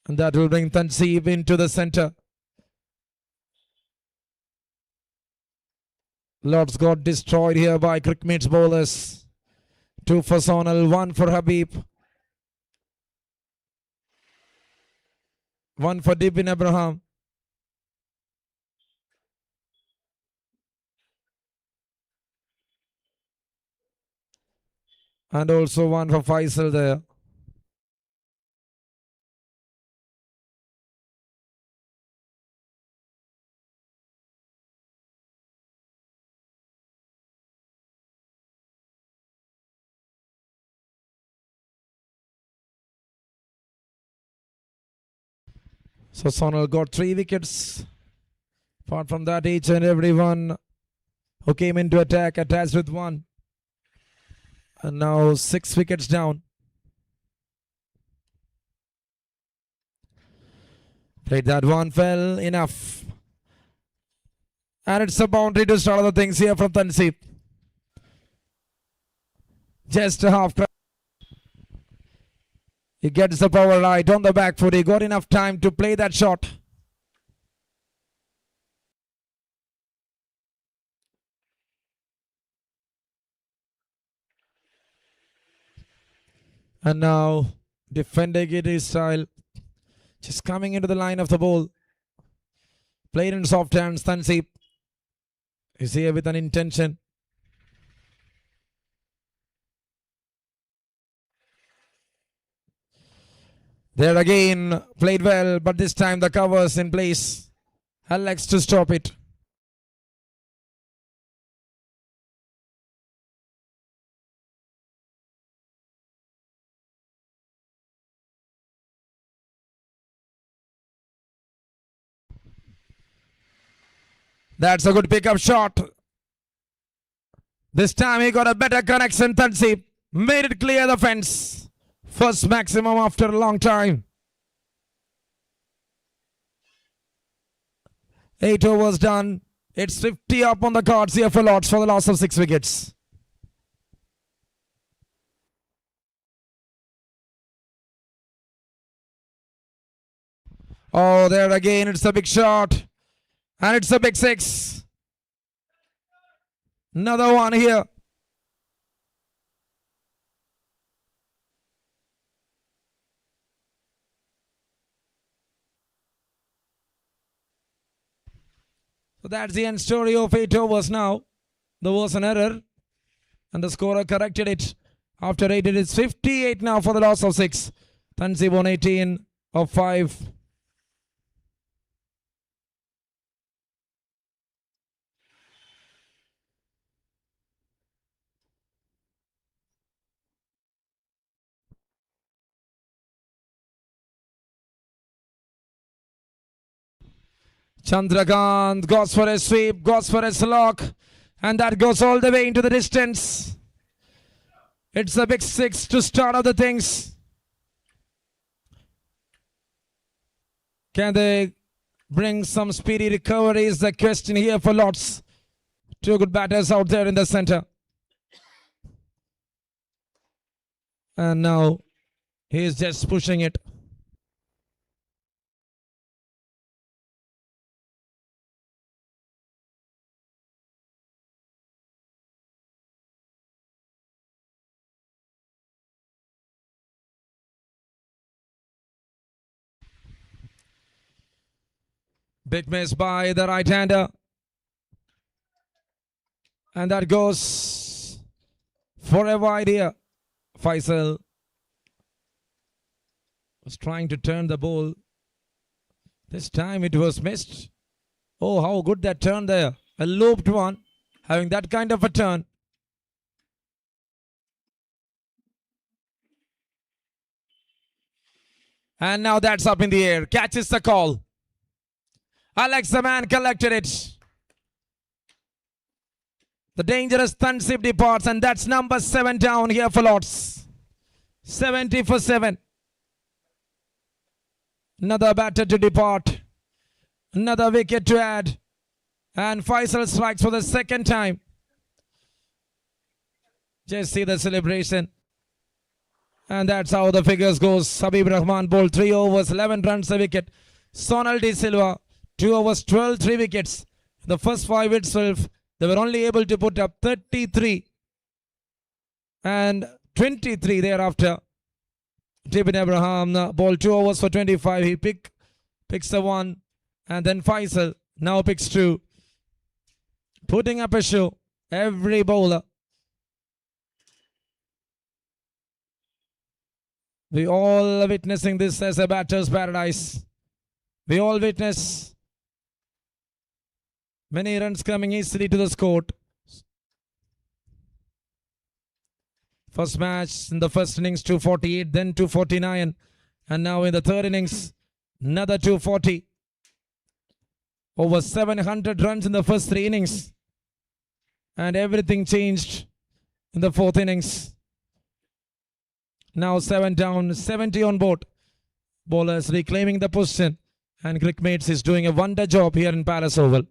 And that will bring Tanseeb into the center. Lords got destroyed here by Cricmates bowlers. 2 for Sonal, 1 for Habib. 1 for Dibin Abraham. And also 1 for Faisal there. So Sonal got 3 wickets. Apart from that, each and every one who came into attack attached with 1. And now 6 wickets down. Played that one, fell enough. And it's a boundary to start other things here from Tanseeb. Just a half. He gets the power right on the back foot. He got enough time to play that shot. And now defending it his style. Just coming into the line of the ball. Played in soft hands. Tanseeb is here with an intention. There again, played well, but this time the covers in place. Alex to stop it. That's a good pickup shot. This time he got a better connection. Tansip made it clear the fence. First maximum after a long time. 8 overs done. It's 50 up on the cards here for Lords for the loss of 6 wickets. Oh, there again, it's a big shot. And it's a big 6. Another one here. So that's the end story of 8 overs now. There was an error. And the scorer corrected it. After 8, it is 58 now for the loss of 6. Tansip on 18 of 5. Chandrakant goes for a sweep, goes for a slog, and that goes all the way into the distance. It's a big 6 to start off the things. Can they bring some speedy recovery is the question here for Lords. 2 good batters out there in the center. And now he is just pushing it. Big miss by the right-hander. And that goes for a wide here. Faisal was trying to turn the ball. This time it was missed. Oh, how good that turn there. A looped one. Having that kind of a turn. And now that's up in the air. Catches the call. Alex the man collected it. The dangerous Tansip departs, and that's number 7 down here for Lords. 70 for 7. Another batter to depart. Another wicket to add. And Faisal strikes for the second time. Just see the celebration. And that's how the figures goes. Habib Rahman bowled 3 overs, 11 runs a wicket. Sonal De Silva, 2 overs, 12, 3 wickets. The first 5 itself, they were only able to put up 33 and 23 thereafter. Tibin Abraham bowled 2 overs for 25. He picks the 1, and then Faisal now picks 2. Putting up a show, every bowler. We all are witnessing this as a batter's paradise. We all witness many runs coming easily to the court. First match in the first innings 248, then 249, and now in the third innings another 240. Over 700 runs in the first 3 innings, and everything changed in the 4th innings. Now 7 down, 70 on board. Bowlers reclaiming the position, and Cricmates is doing a wonder job here in Palace Oval.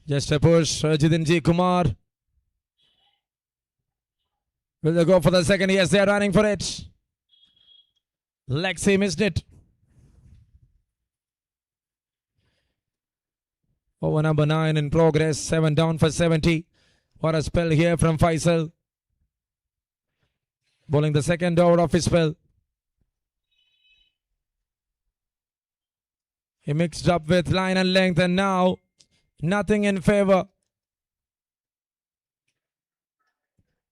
Just a push, Jitendra Kumar. Will they go for the second? Yes, they are running for it. Lexi missed it. Over number 9 in progress. 7 down for 70. What a spell here from Faisal. Bowling the second over of his spell. He mixed up with line and length, and now nothing in favor.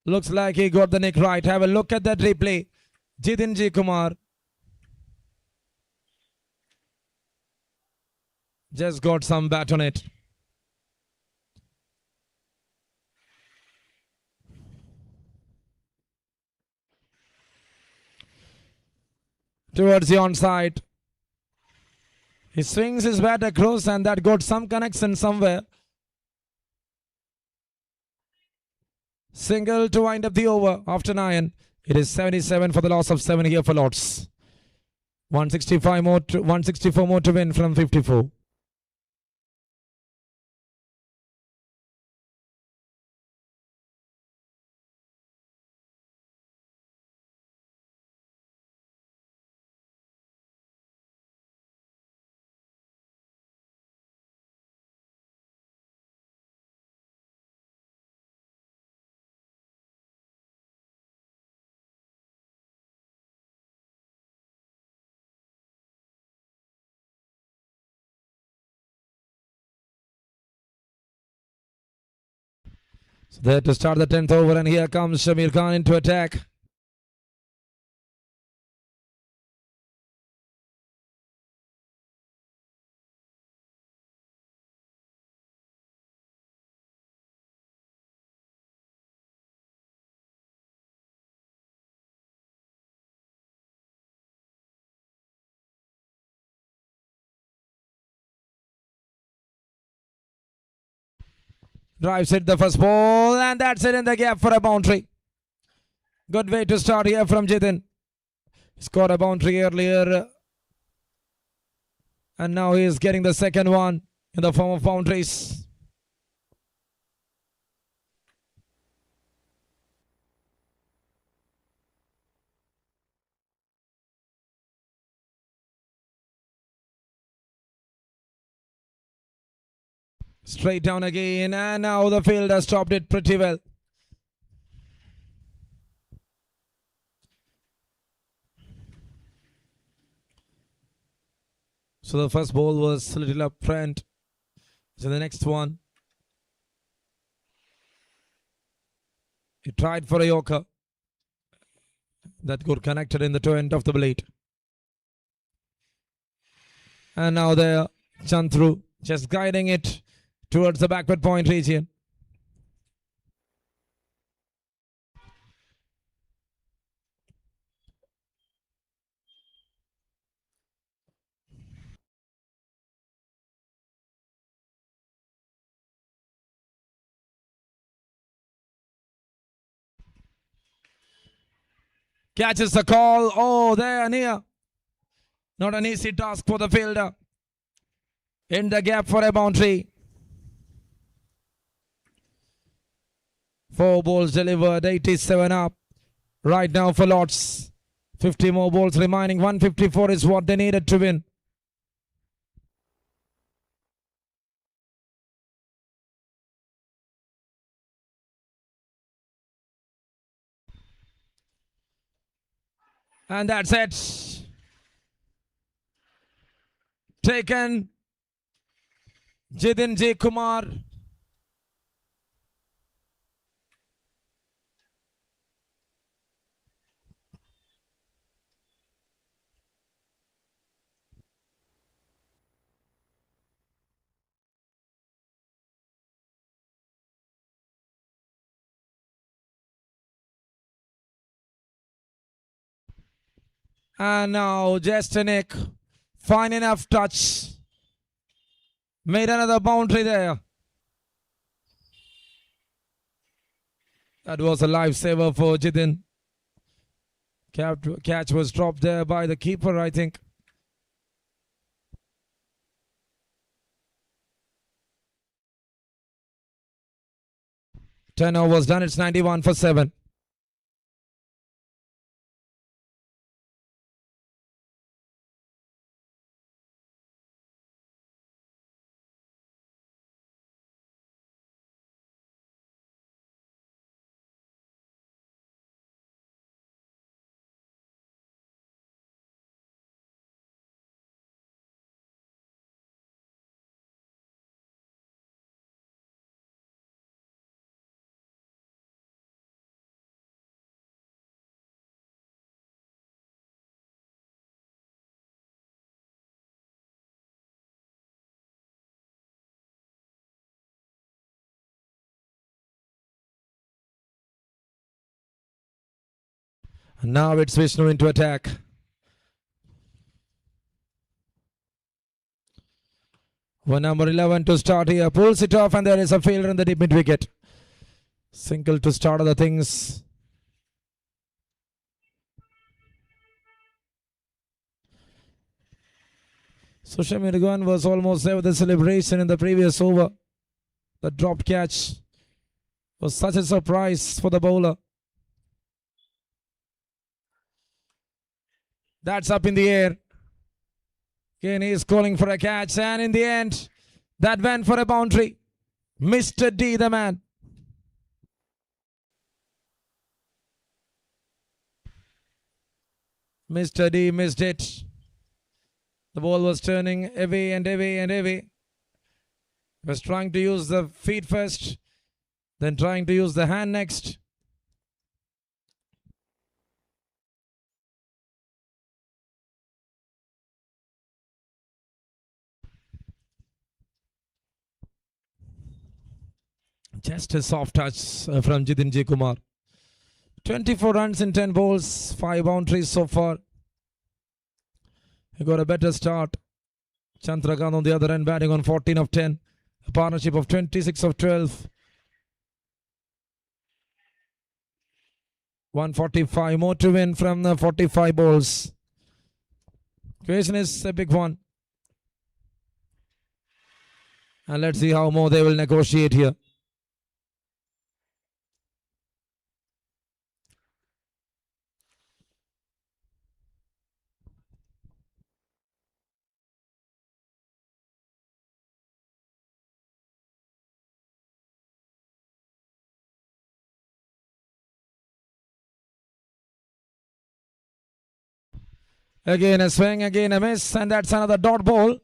Looks like he got the nick right. Have a look at that replay. Jitendra Kumar just got some bat on it. towards the onside. He swings his bat across and that got some connection somewhere. Single to wind up the over after 9. It is 77 for the loss of 7 here for Lords. 164 more to win from 54. So there to start the 10th over, and here comes Shamir Khan into attack. Drives hit the first ball, and that's it in the gap for a boundary. Good way to start here from Jitin. Scored a boundary earlier, and now he is getting the second one in the form of boundaries. Straight down again, and now the fielder stopped it pretty well. So the first ball was a little up front. So the next one, he tried for a yorker. That got connected in the toe end of the blade. And now there, Chandru just guiding it towards the backward point region. Catches the call. Oh, there, near. Not an easy task for the fielder. In the gap for a boundary. 4 balls delivered, 87 up. Right now for Lords. 50 more balls remaining. 154 is what they needed to win. And that's it. Taken. Jitin J. Kumar. And now Jestanik, fine enough touch. Made another boundary there. That was a lifesaver for Jitin. Catch was dropped there by the keeper, I think. Turnover was done. It's 91 for 7. Now it's Vishnu into attack. One number 11 to start here. Pulls it off and there is a fielder in the deep mid wicket. Single to start other things. Sushil Murugan was almost there with the celebration in the previous over. The drop catch was such a surprise for the bowler. That's up in the air. Again, he is calling for a catch, and in the end, that went for a boundary. Mr. D, the man. Mr. D missed it. The ball was turning away and away and away. He was trying to use the feet first, then trying to use the hand next. Just a soft touch from Jitin J. Kumar. 24 runs in 10 balls, 5 boundaries so far. He got a better start. Chandrakant on the other end batting on 14 of 10. A partnership of 26 of 12. 145 more to win from the 45 balls. Question is a big one. And let's see how more they will negotiate here. Again a swing, again a miss, and that's another dot ball.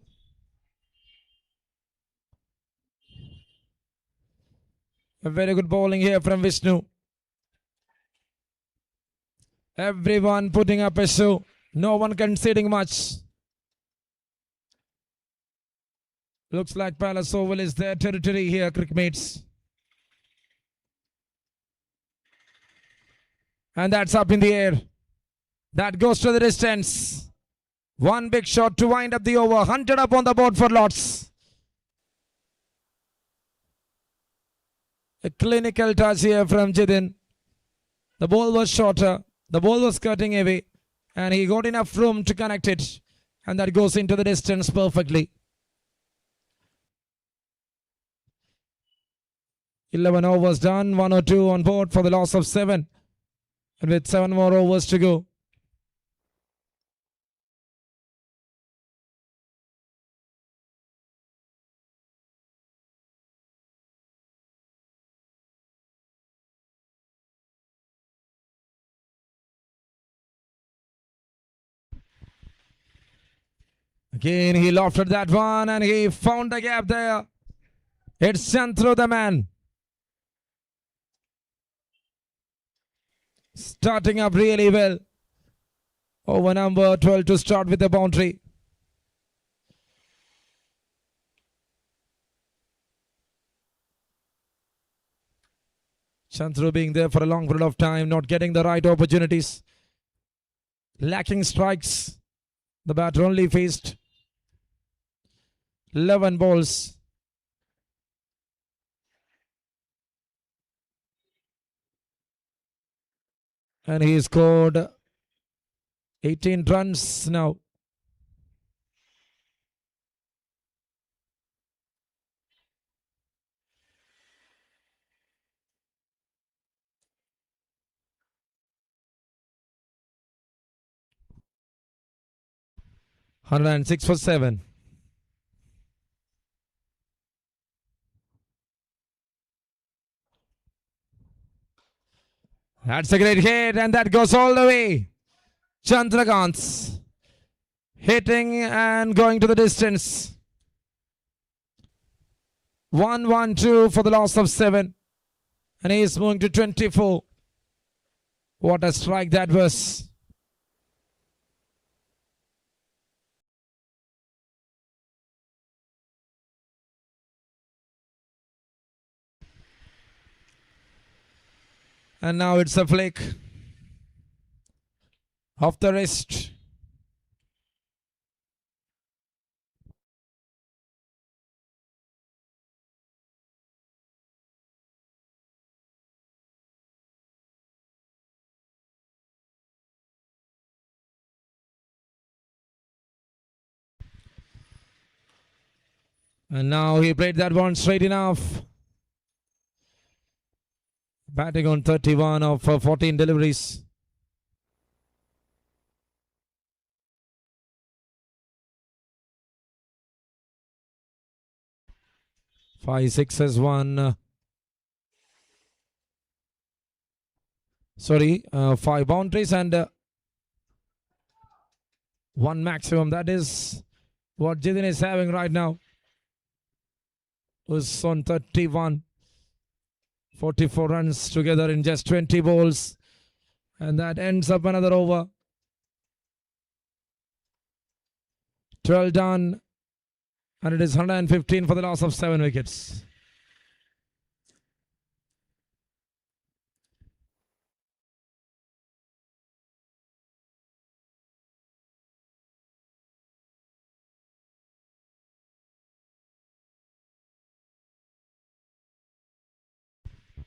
A very good bowling here from Vishnu. Everyone putting up a show. No one conceding much. Looks like Palace Oval is their territory here, Cricmates. And that's up in the air. That goes to the distance. One big shot to wind up the over. 100 up on the board for Lots. A clinical touch here from Jitin. The ball was shorter. The ball was cutting away. And he got enough room to connect it. And that goes into the distance perfectly. 11 overs done. 102 on board for the loss of 7. And with 7 more overs to go. Again, he lofted that one and he found the gap there. It's Chandru, the man. Starting up really well. Over number 12 to start with the boundary. Chandru being there for a long period of time, not getting the right opportunities. Lacking strikes. The batter only faced 11 balls. And he scored 18 runs now. And 6 for 7. That's a great hit, and that goes all the way. Chandrakant hitting and going to the distance. 1-1-2 for the loss of 7. And he is moving to 24. What a strike that was. And now it's a flick off the wrist. And now he played that one straight enough. Batting on 31 of 14 deliveries. Five sixes, five boundaries and one maximum. That is what Jithin is having right now. Was on 31. 44 runs together in just 20 balls. And that ends up another over. 12 done. And it is 115 for the loss of 7 wickets.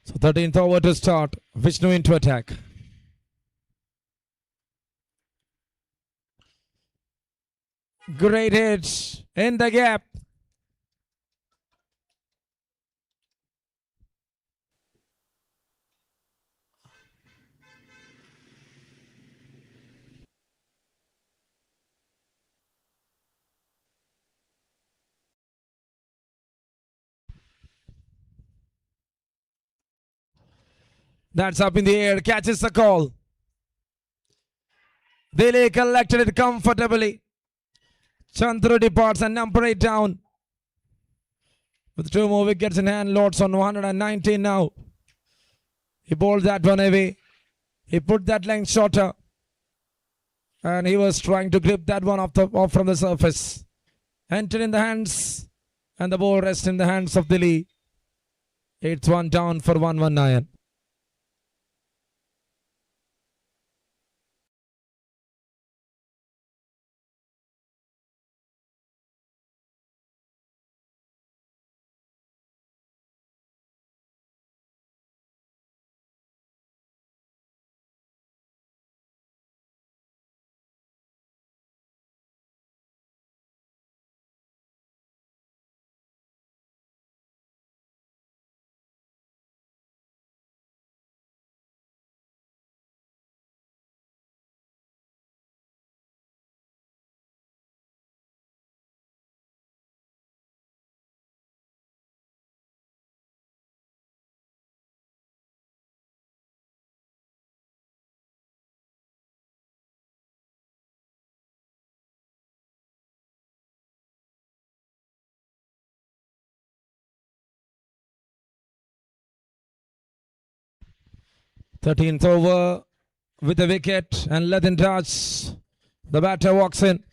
So 13th over to start. Vishnu into attack. Great hit in the gap. That's up in the air. Catches the call. Delhi collected it comfortably. Chandru departs and number 8 down. With 2 more wickets in hand, Lords on 119 now. He bowled that one away. He put that length shorter. And he was trying to grip that one off from the surface. Entered in the hands. And the ball rests in the hands of Delhi. 8th one down for 119. Thirteenth over with the wicket and Lathin Raj. The batter walks in.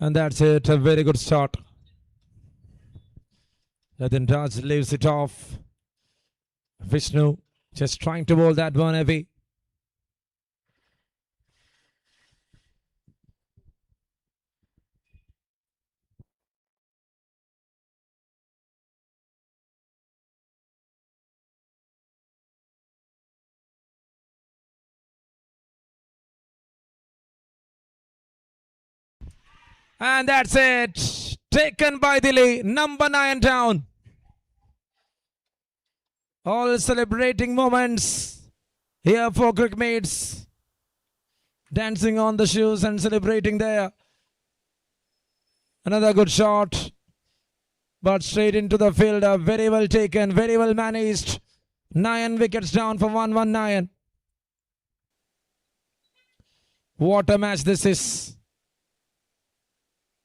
And that's it. A very good start. Lathin Raj leaves it off. Vishnu just trying to bowl that one heavy. And that's it. Taken by Delhi. Number 9 down. All celebrating moments here for Cricmates. Dancing on the shoes and celebrating there. Another good shot. But straight into the fielder. Very well taken. Very well managed. 9 wickets down for 119. What a match this is.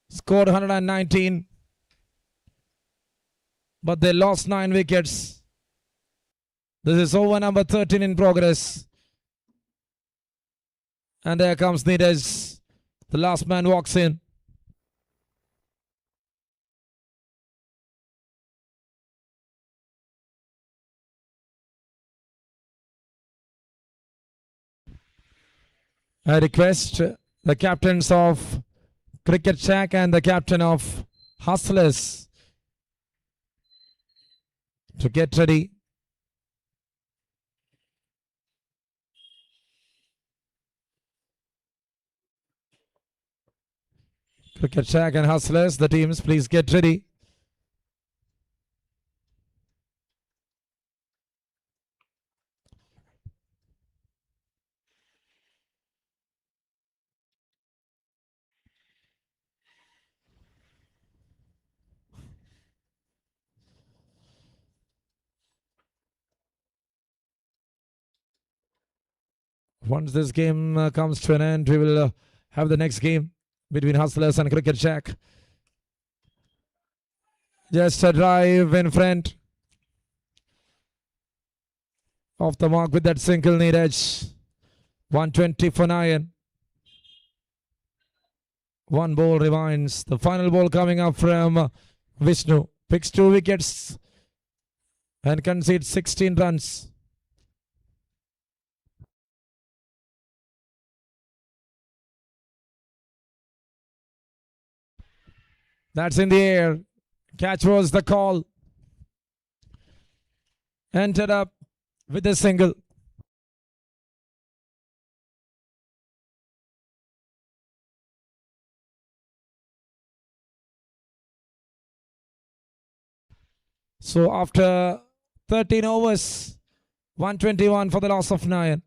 Scored 119. But they lost 9 wickets. This is over number 13 in progress. And there comes Neeraj. The last man walks in. I request the captains of Cricket Shack and the captain of Hustlers to get ready. Cricket Shack and Hustlers, the teams, please get ready. Once this game comes to an end, we will have the next game between Hustlers and Cricket Shack. Just a drive in front of the mark with that single need edge. 120 for 9. One ball remains. The final ball coming up from Vishnu. Picks 2 wickets and concedes 16 runs. That's in the air. Catch was the call. Entered up with a single. So after 13 overs, 121 for the loss of 9.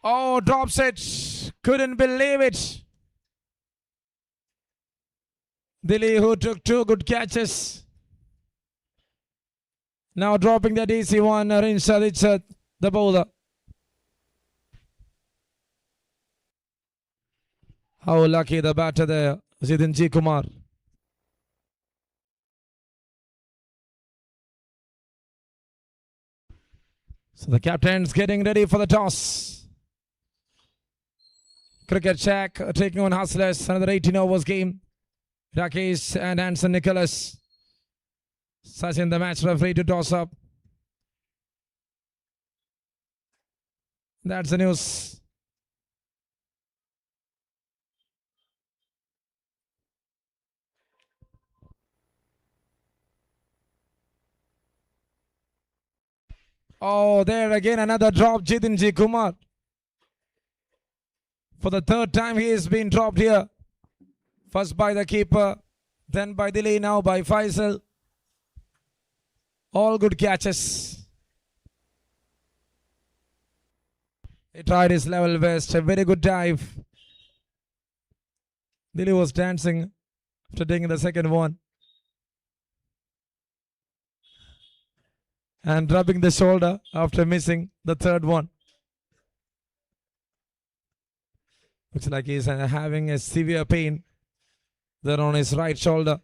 Oh, drops it. Couldn't believe it. Dilly, who took 2 good catches. Now dropping that easy one. Rinsa, the bowler. How lucky the batter there, Zidin G. Kumar. So the captain's getting ready for the toss. Cricket Shack taking on Hustlers. Another 18 overs game. Rakesh and Anson Nicholas. Sachin, the match referee, to toss up. That's the news. Oh, there again another drop, Jitin G. Kumar. For the 3rd time he has been dropped here. First by the keeper, then by Dilly, now by Faisal. All good catches. He tried his level best, a very good dive. Dilly was dancing after taking the second one. And rubbing the shoulder after missing the 3rd one. Looks like he's having a severe pain there on his right shoulder.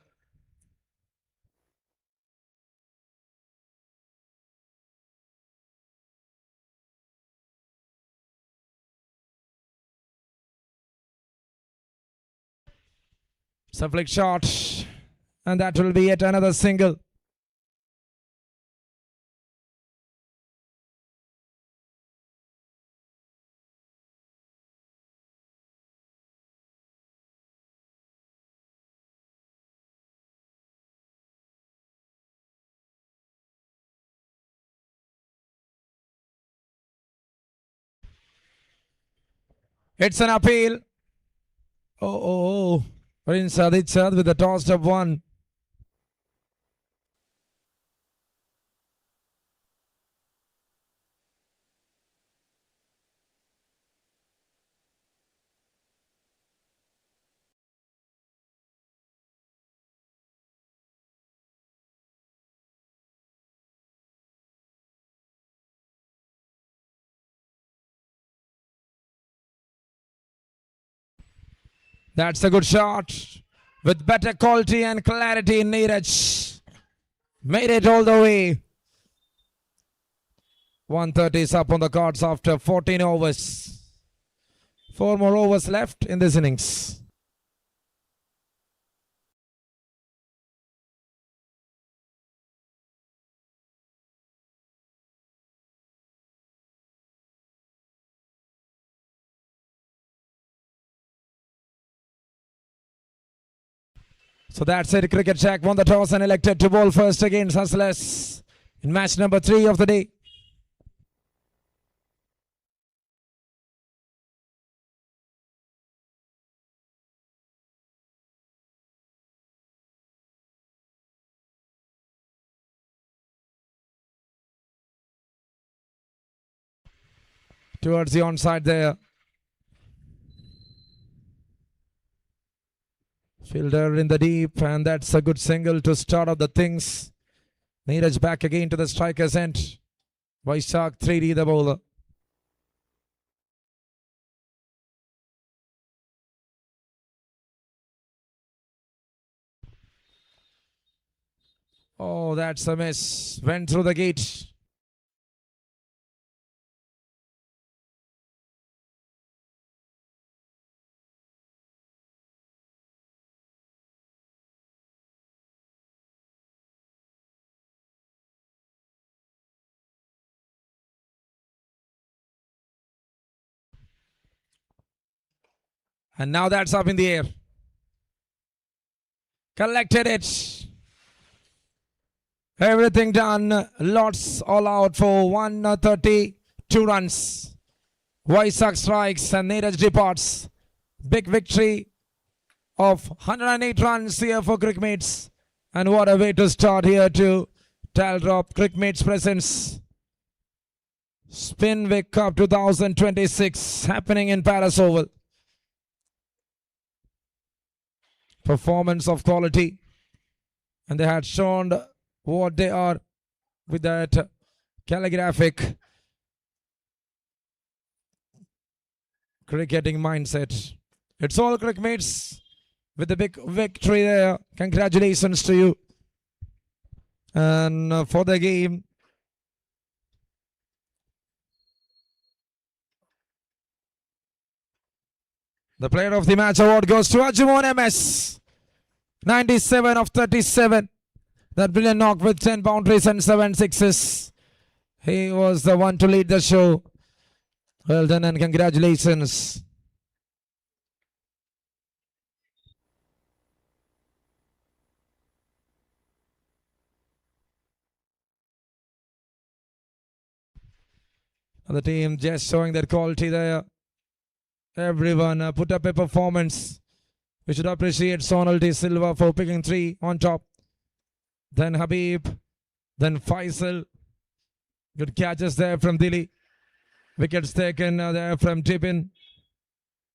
It's a flick shot, and that will be yet another single. It's an appeal. Oh. Prince Aditya with the tossed up one. That's a good shot. With better quality and clarity, Neeraj made it all the way. 130 is up on the cards after 14 overs. 4 more overs left in this innings. So that's it. Cricket Jack won the toss and elected to bowl first against Hustlers in match number 3 of the day. Towards the onside there. Fielder in the deep, and that's a good single to start off the things. Neeraj back again to the striker's end. Vaishak 3D the bowler. Oh, that's a miss. Went through the gate. And now that's up in the air. Collected it. Everything done. Lots all out for 132 runs. Vaishak strikes and Neeraj departs. Big victory of 108 runs here for Cricmates. And what a way to start here to towel drop Cricmates presence. Spinvic Cup 2026 happening in Paris Oval. Performance of quality. And they had shown what they are with that calligraphic cricketing mindset. It's all Cricmates with the big victory there. Congratulations to you. And for the game, the player of the match award goes to Ajumon MS. 97 of 37. That brilliant knock with 10 boundaries and 7 sixes. He was the one to lead the show. Well done and congratulations. The team just showing their quality there. Everyone put up a performance. We should appreciate Sonal De Silva for picking 3 on top. Then Habib. Then Faisal. Good catches there from Dili. Wickets taken there from Tippin.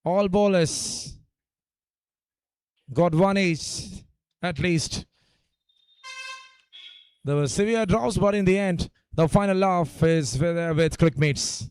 All bowlers got 1 each at least. There were severe drops, but in the end, the final laugh is with Cricmates.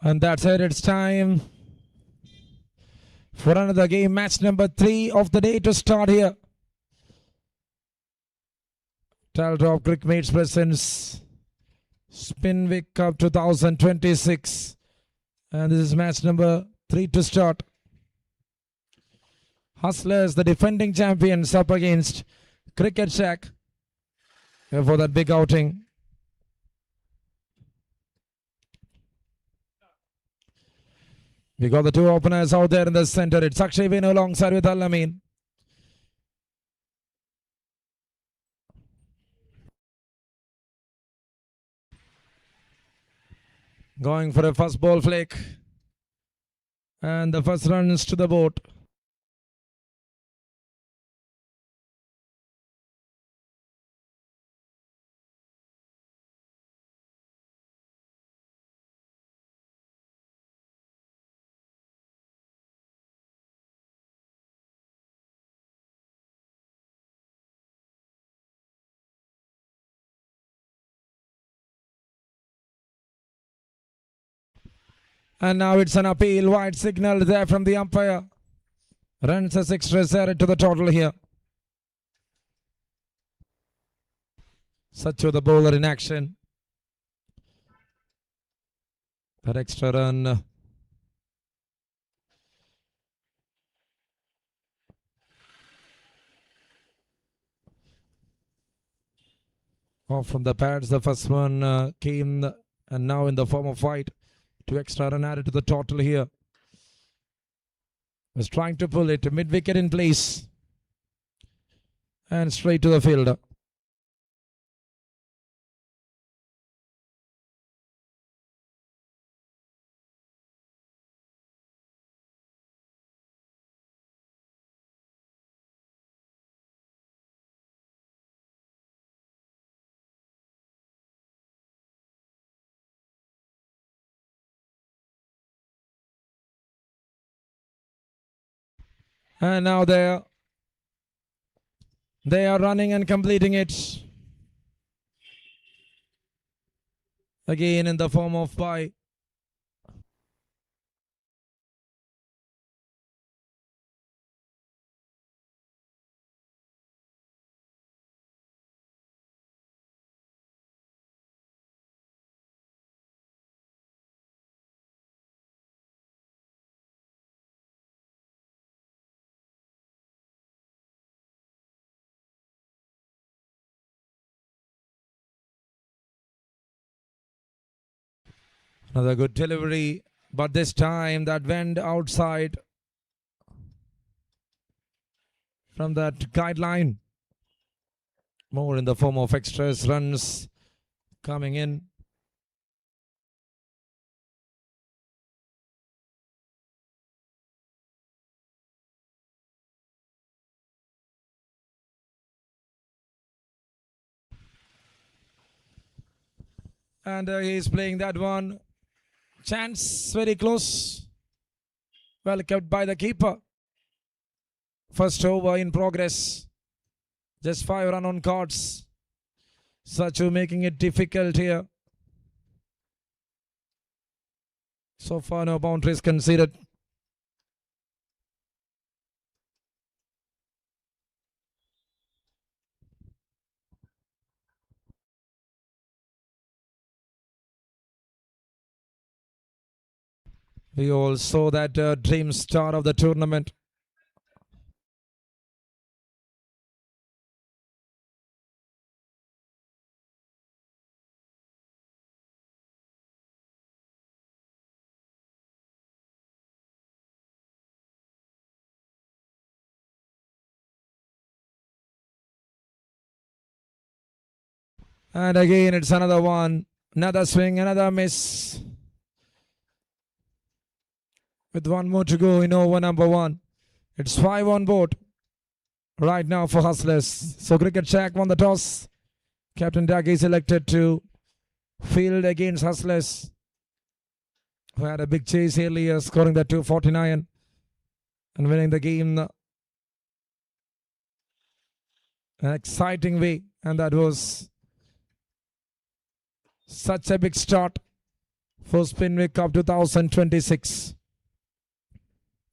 And that's it. It's time for another game. Match number 3 of the day to start here. Title of Cricmates presents Spinvic Cup 2026. And this is match number 3 to start. Hustlers, the defending champions, up against Crick-IT for that big outing. We got the two openers out there in the center. It's Akshay Venu alongside with Al-Amin. Going for a first ball flick. And the first runs to the board. And now it's an appeal. Wide signal there from the umpire. Runs as extras added to the total here. Sacho the bowler in action. That extra run. Off from the pads. The first one came and now in the form of white. Two extra run added to the total here. Was trying to pull it. Mid wicket in place. And straight to the fielder. And now they are running and completing it. Again in the form of bye. Another good delivery, but this time that went outside from that guideline. More in the form of extras, runs coming in. And he's playing that one. Chance very close. Well kept by the keeper. First over in progress. Just 5 run on cards. Sachu making it difficult here. So far no boundaries conceded. We all saw that dream start of the tournament. And again it's another one. Another swing, another miss. With one more to go in over number 1. It's 5 on board right now for Hustlers. So Crick-IT won the toss. Captain Dag is elected to field against Hustlers, who had a big chase earlier, scoring that 249 and winning the game in an exciting way. And that was such a big start for Spinvic Cup 2026.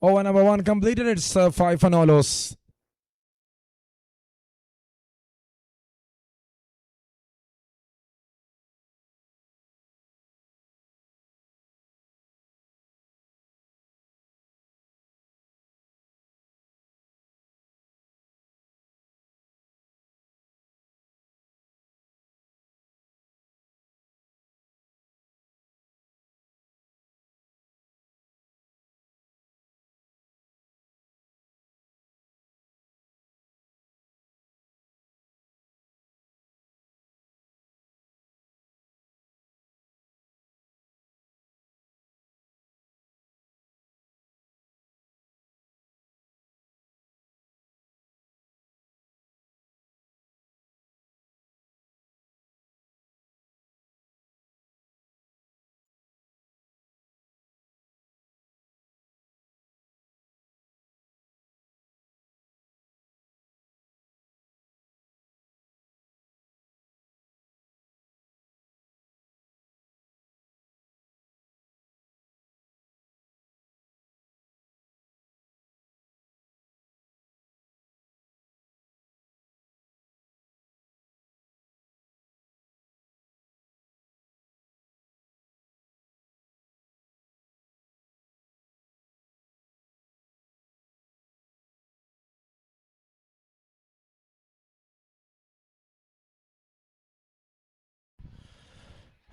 Over number 1 completed. It's 5 for Nolos.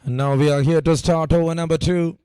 And now we are here to start over number 2.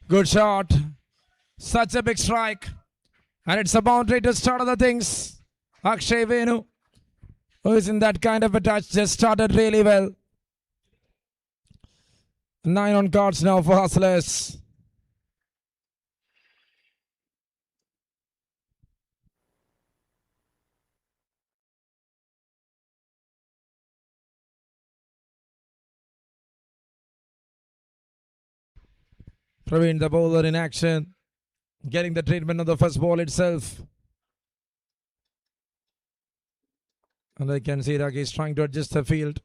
Good shot. Such a big strike. And it's a boundary to start other things. Akshay Venu, who is in that kind of a touch, just started really well. 9 on cards now for Hustlers. Praveen, the bowler, in action, getting the treatment of the first ball itself. And I can see that he's trying to adjust the field.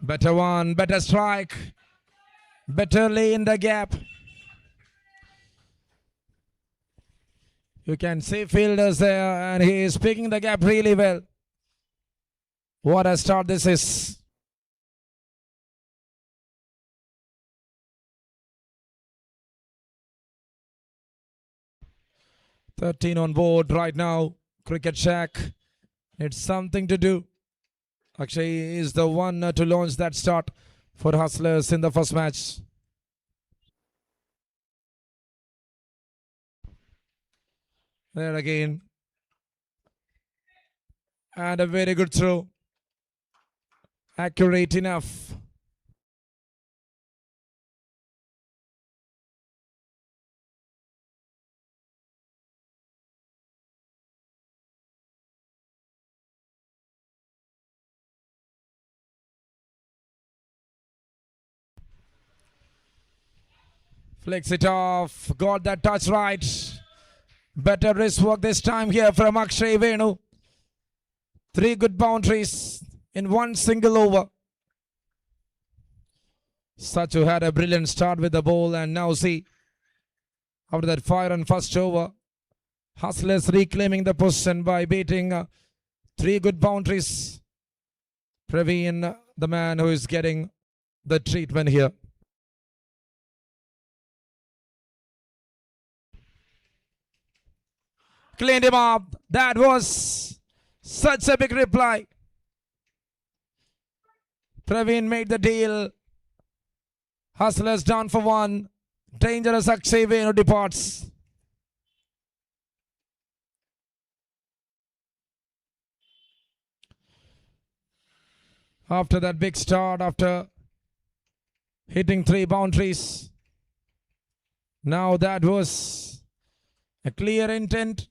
Better one, better strike, better lay in the gap. You can see fielders there, and he is picking the gap really well. What a start this is. "13 on board right now. Cricket Shack. It's something to do. Akshay is the one to launch that start for Hustlers in the first match. There again. And a very good throw. Accurate enough. Flicks it off. Got that touch right. Better wrist work this time here from Akshay Venu. 3 good boundaries in one single over. Sachu had a brilliant start with the ball, and now see, after that fire on first over, Hustlers reclaiming the position by beating 3 good boundaries. Praveen, the man who is getting the treatment here. Cleaned him up. That was such a big reply. Praveen made the deal. Hustlers down for 1. Dangerous Akshay Venu departs. after that big start, after hitting 3 boundaries. Now that was a clear intent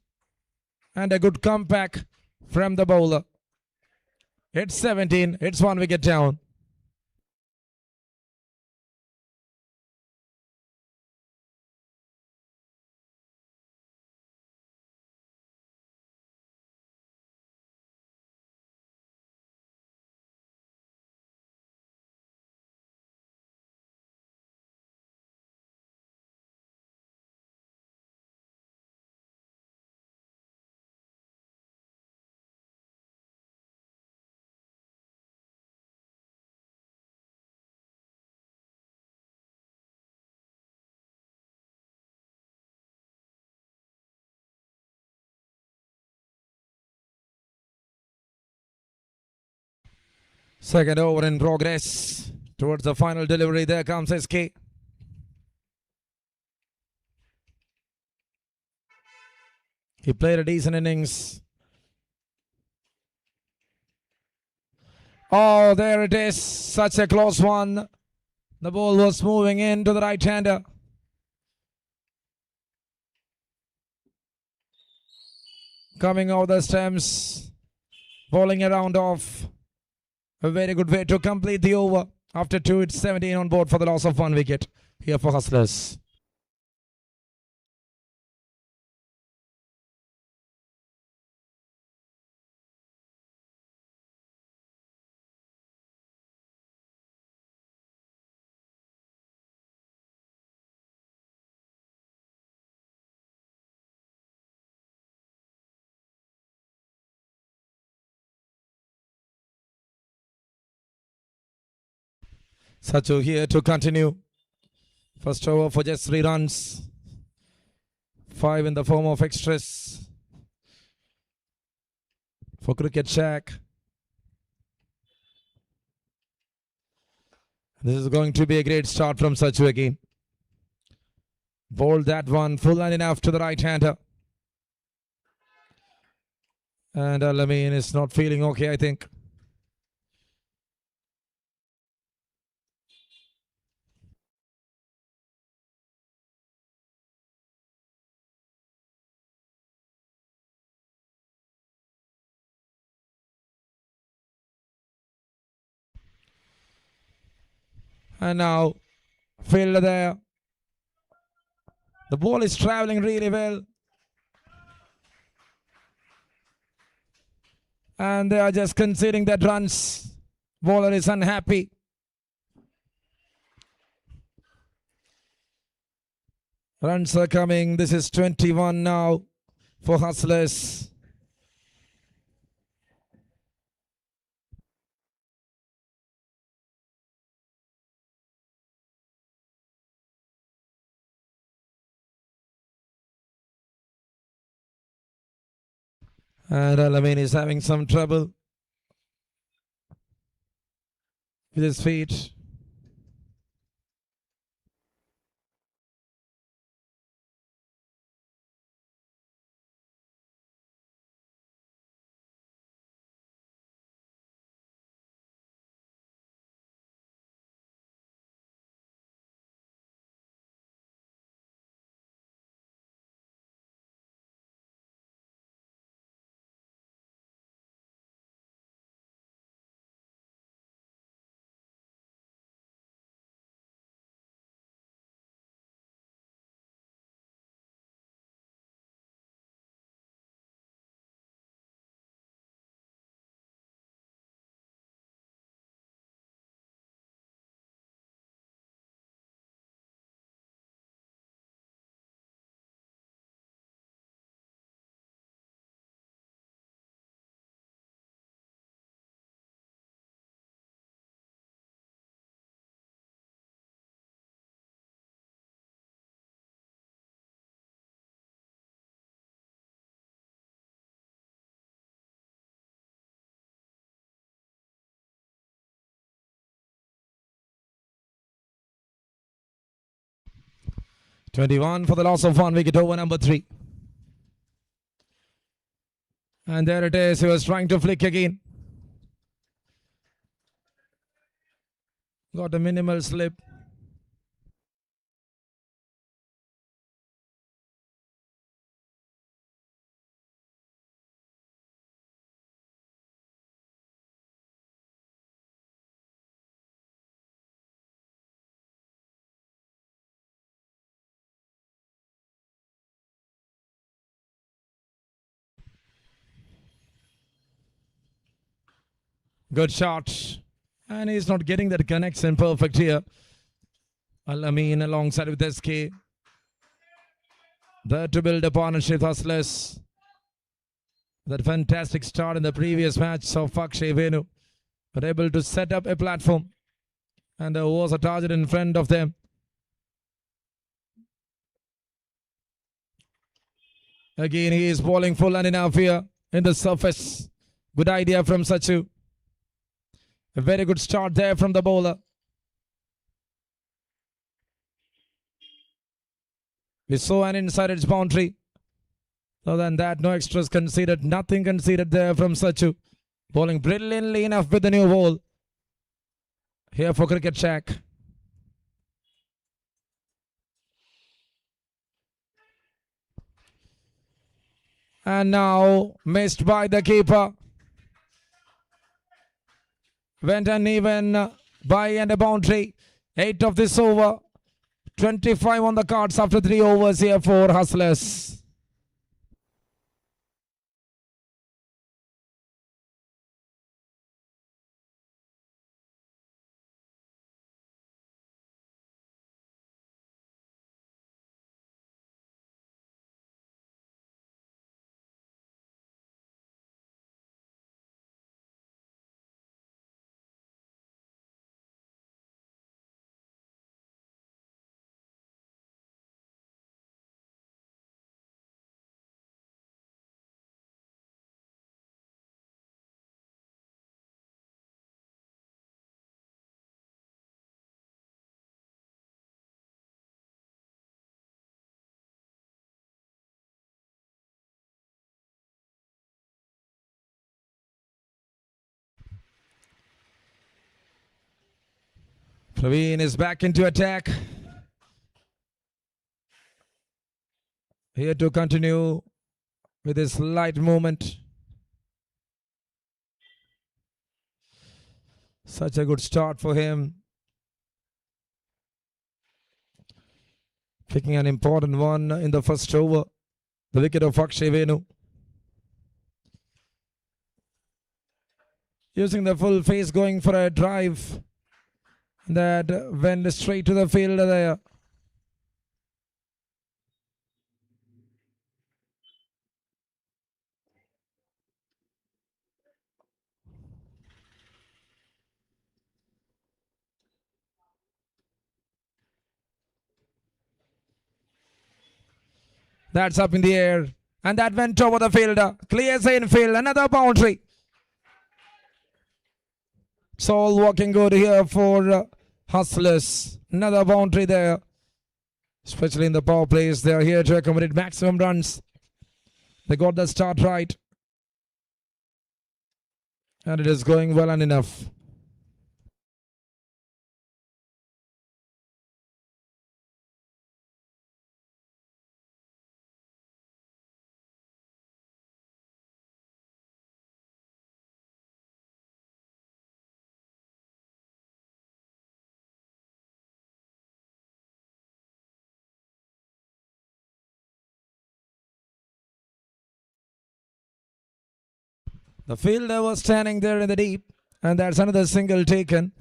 and a good comeback from the bowler. It's 17. It's 1 wicket down. Second over in progress. Towards the final delivery, there comes SK. He played a decent innings. Oh, there it is. Such a close one. The ball was moving into the right-hander. Coming over the stems. Bowling a round off. A very good way to complete the over. After 2, it's 17 on board for the loss of 1 wicket here for Hustlers. Sachu here to continue. First over for just 3 runs. 5 in the form of extras for Cricket Shack. This is going to be a great start from Sachu again. Bowled that one full and enough to the right-hander. And Al-Amin is not feeling okay, I think. And now, fielder there. The ball is traveling really well. And they are just conceding that runs. Bowler is unhappy. Runs are coming. This is 21 now for Hustlers. And Al-Amin is having some trouble with his feet. (21) for the loss of 1 wicket over number 3. And there it is. He was trying to flick again. Got a minimal slip. Good shot. And he's not getting that connection perfect here. Al-Amin alongside with SK. There to build a partnership, Hustlers. That fantastic start in the previous match saw Akshay Venu were able to set up a platform. And there was a target in front of them. Again, he is bowling full and enough here in the surface. Good idea from Sachu. A very good start there from the bowler. We saw an inside edge boundary. Other than that, no extras conceded. Nothing conceded there from Sachu. Bowling brilliantly enough with the new ball. Here for Cricket Shack. And now missed by the keeper. Went uneven by and a boundary. 8 of this over. 25 on the cards after 3 overs here for Hustlers. Praveen is back into attack. Here to continue with his light movement. Such a good start for him. Picking an important one in the first over. The wicket of Akshay Venu. Using the full face, going for a drive that went straight to the fielder there. That's up in the air. And that went over the fielder. Clears the infield. Another boundary. It's all working good here for Hustlers. Another boundary there. Especially in the power plays. They are here to accommodate maximum runs. They got the start right. And it is going well and enough. The fielder was standing there in the deep. And that's another single taken.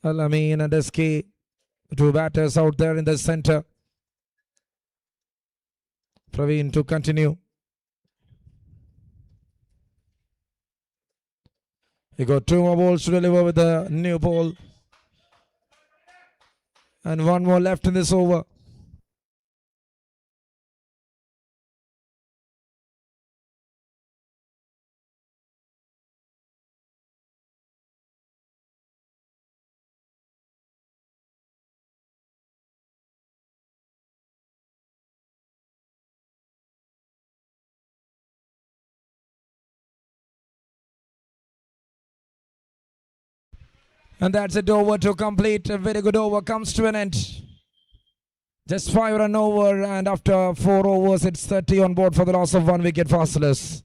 Al-Amin and SK. Two batters out there in the center. Praveen to continue. He got 2 more balls to deliver with the new ball. And 1 more left in this over. And that's it, over to complete. A very good over comes to an end. Just 5 run over, and after 4 overs, it's 30 on board for the loss of 1 wicket for Hustlers.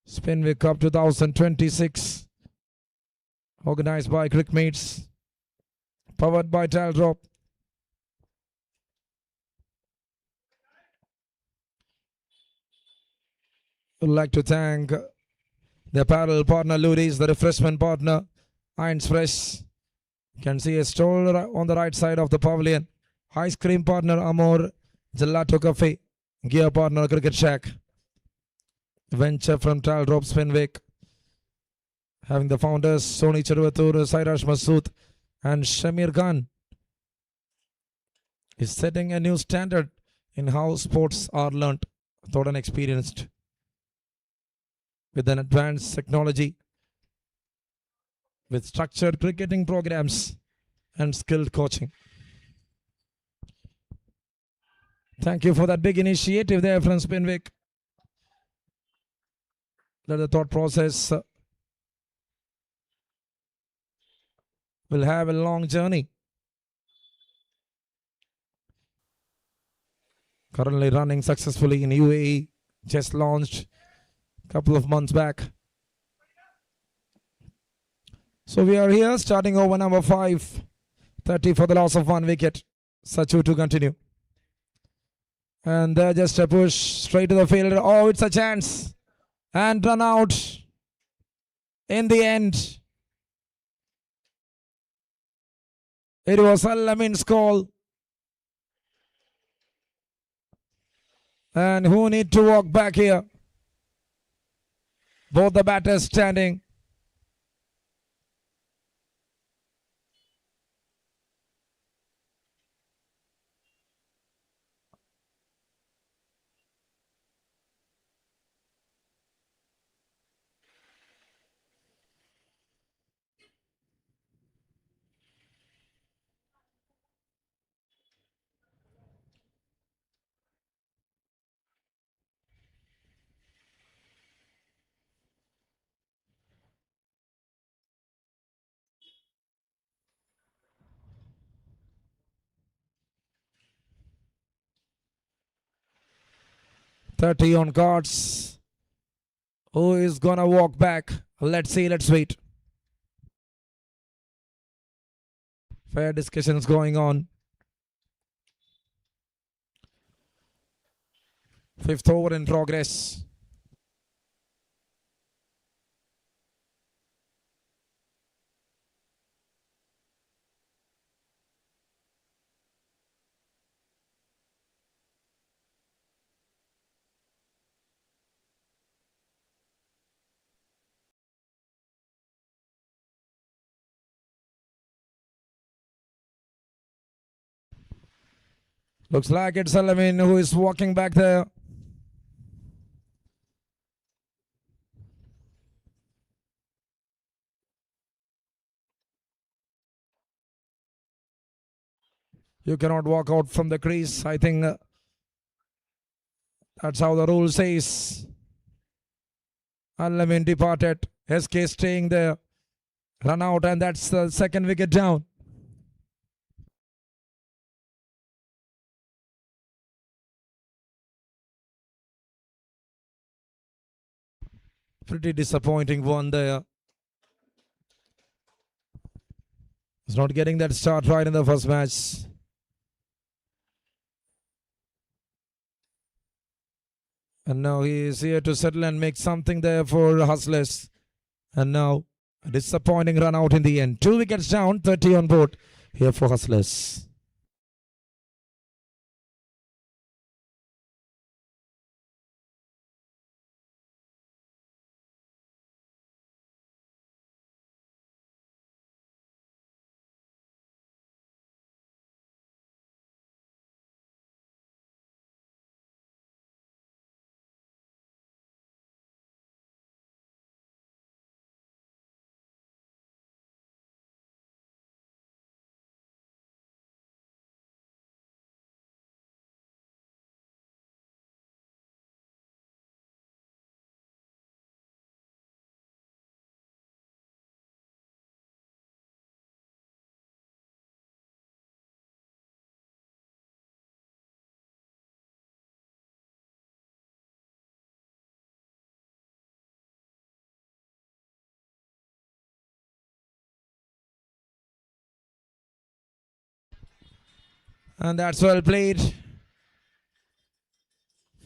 Spinvic Cup 2026. Organized by Cricmates. Powered by Taldrop. Would like to thank the apparel partner Ludi's, the refreshment partner Irons Fresh. You can see a stall on the right side of the pavilion. Ice cream partner Amor, Gelato Cafe, gear partner Cricket Shack. Venture from Taldrop Spinvic. Having the founders Soni Chervatur, Sairash Masood and Shamir Khan. Is setting a new standard in how sports are learnt, taught and experienced. With an advanced technology, with structured cricketing programs and skilled coaching. Thank you for that big initiative there from Spinvic. Let the thought process will have a long journey. Currently running successfully in UAE, just launched a couple of months back. So we are here starting over number 5, 30 for the loss of 1 wicket. Sachu to continue. And there just a push straight to the fielder. Oh, it's a chance. And run out in the end. It was Al-Amin's call. And who need to walk back here? Both the batters standing. .30 on cards. Who is gonna walk back? Let's see, let's wait. Fair discussions going on. 5th over in progress. Looks like it's Al-Amin who is walking back there. You cannot walk out from the crease. I think that's how the rule says. Al-Amin departed. SK staying there. Run out, and that's the 2nd wicket down. Pretty disappointing one there. He's not getting that start right in the first match. And now he is here to settle and make something there for Hustlers. And now a disappointing run out in the end. 2 wickets down, 30 on board here for Hustlers. And that's well played.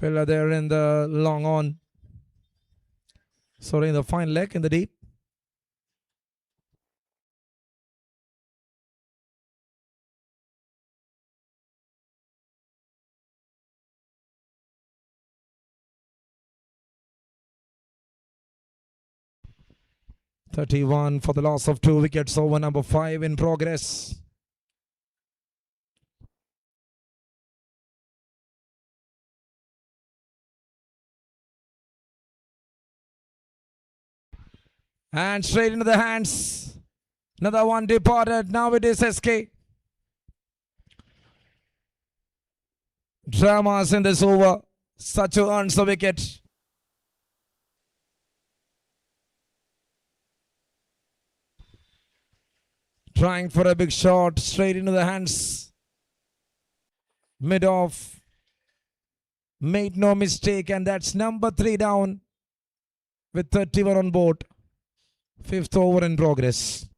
Filler there in the long on. Sorry, in the fine leg in the deep. .31 for the loss of 2 wickets. Over number 5 in progress. And straight into the hands. Another one departed. Now it is SK. Dramas in this over. Sachu earns the wicket. Trying for a big shot. Straight into the hands. Mid off. Made no mistake. And that's number 3 down. With 31 on board. 5th over in progress.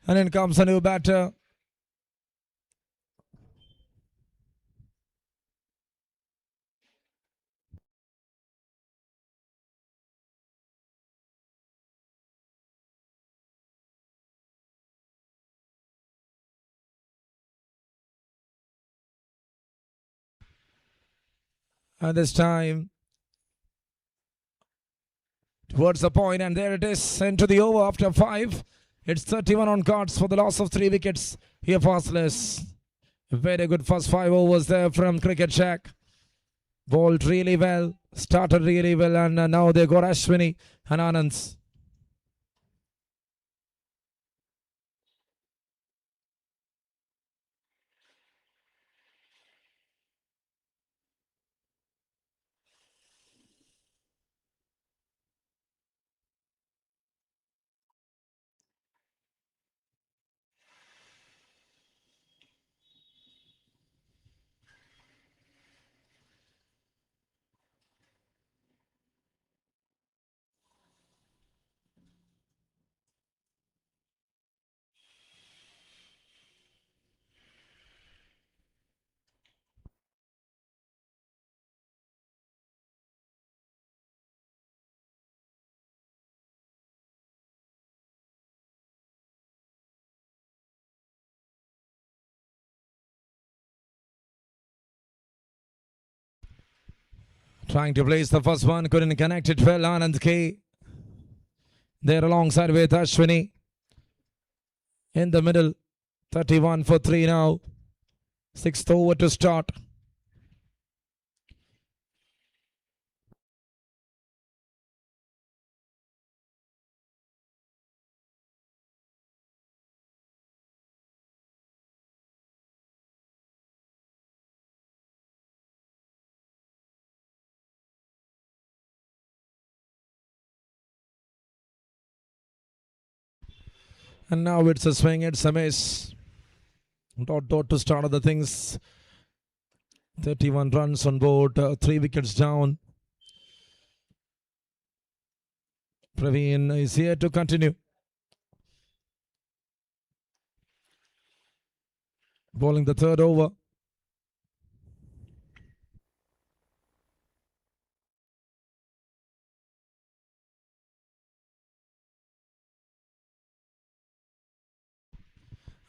And in comes a new batter. And this time towards the point, and there it is into the over after 5. It's 31 on cards for the loss of 3 wickets here for Hustlers. Very good first 5 overs there from Cricket Shack. Bowled really well, started really well, and now they got Ashwini and Anand. Trying to place the first one, couldn't connect it well. Anand K there alongside with Ashwini in the middle. 31 for 3 now. 6th over to start. And now it's a swing, it's a miss. Dot to start other things. 31 runs on board, 3 wickets down. Praveen is here to continue. Bowling the 3rd over.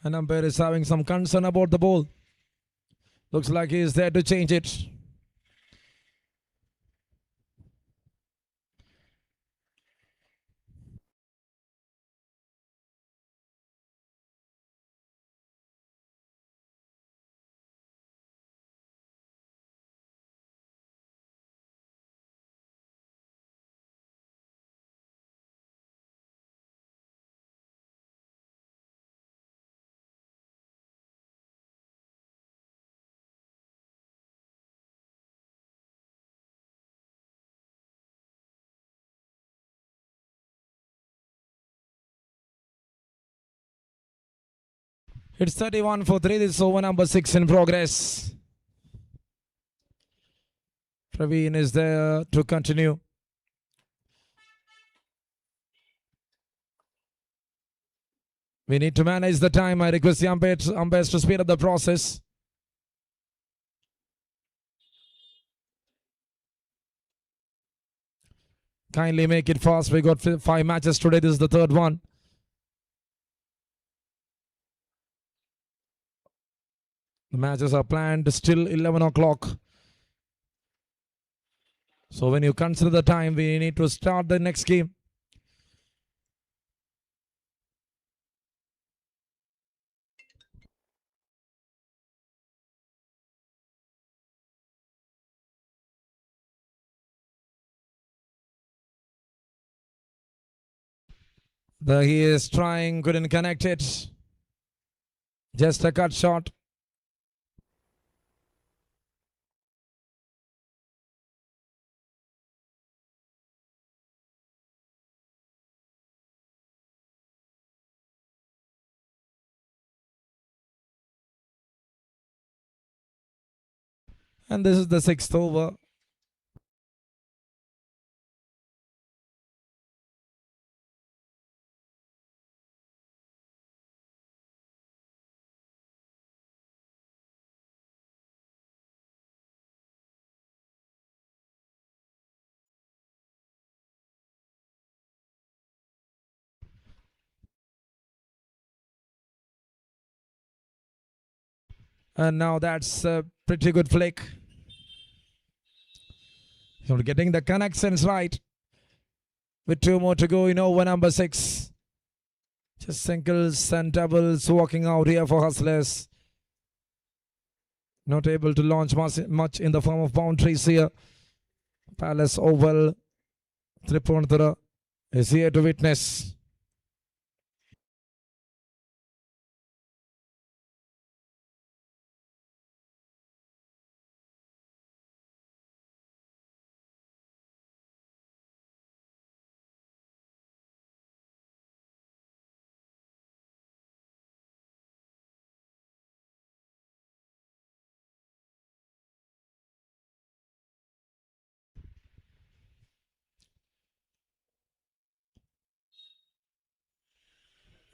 And umpire is having some concern about the ball. Looks like he is there to change it. It's 31 for 3. This is over number 6 in progress. Praveen is there to continue. We need to manage the time. I request the umpires to speed up the process. Kindly make it fast. We got 5 matches today. This is the third one. The matches are planned still 11 o'clock. So when you consider the time, we need to start the next game. He is trying, couldn't connect it. Just a cut shot. And this is the 6th over. And now that's a pretty good flick. So getting the connections right. With 2 more to go in over number 6. Just singles and doubles walking out here for Hustlers. Not able to launch much in the form of boundaries here. Palace Oval. Tripunthara is here to witness.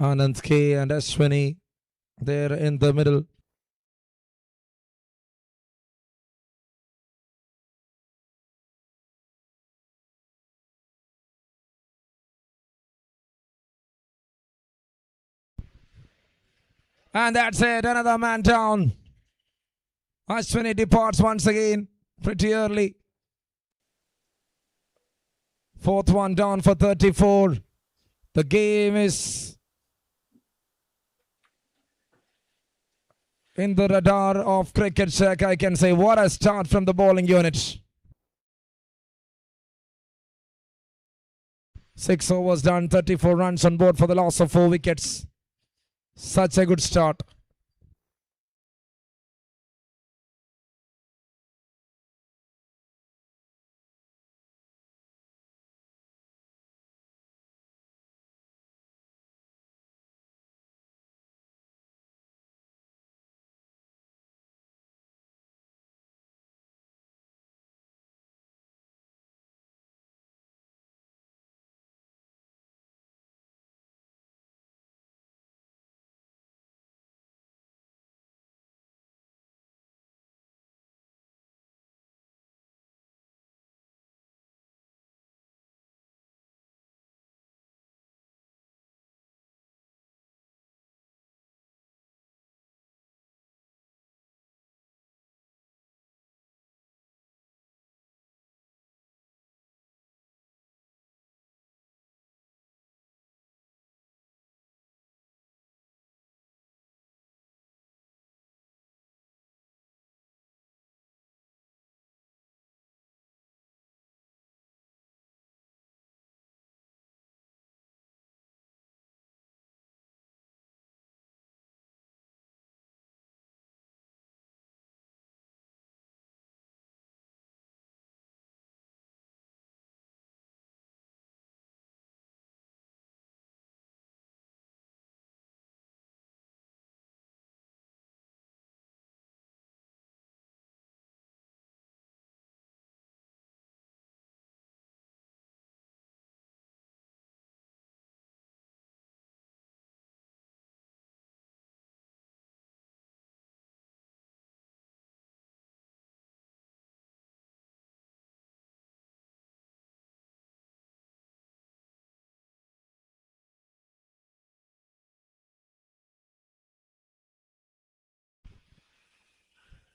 Anand K and Ashwini there in the middle. And that's it, another man down. Ashwini departs once again pretty early. 4th one down for 34. The game is in the radar of cricket check. I can say what a start from the bowling unit. 6 overs done, 34 runs on board for the loss of 4 wickets. Such a good start.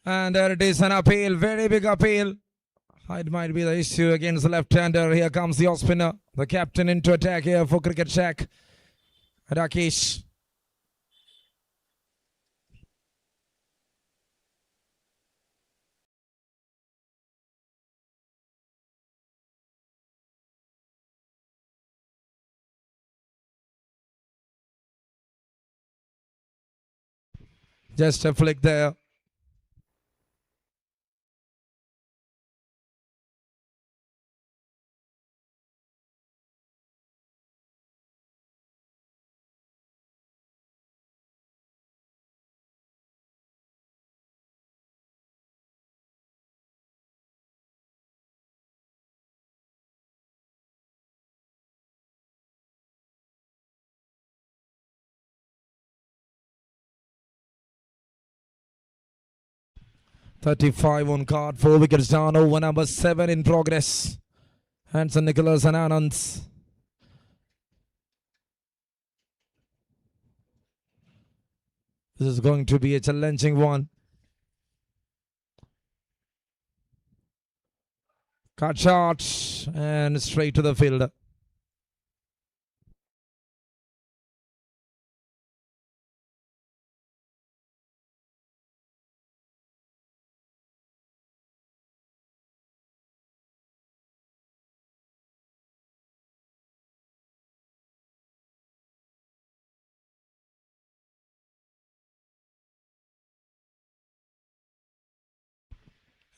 And there it is, an appeal, very big appeal. It might be the issue against the left-hander. Here comes the off-spinner, the captain into attack here for Cricket Shack. Rakesh. Just a flick there. .35 on card, 4 wickets down, over number 7 in progress. Hanson, Nicholas and Anand. This is going to be a challenging one. Cut shot and straight to the field.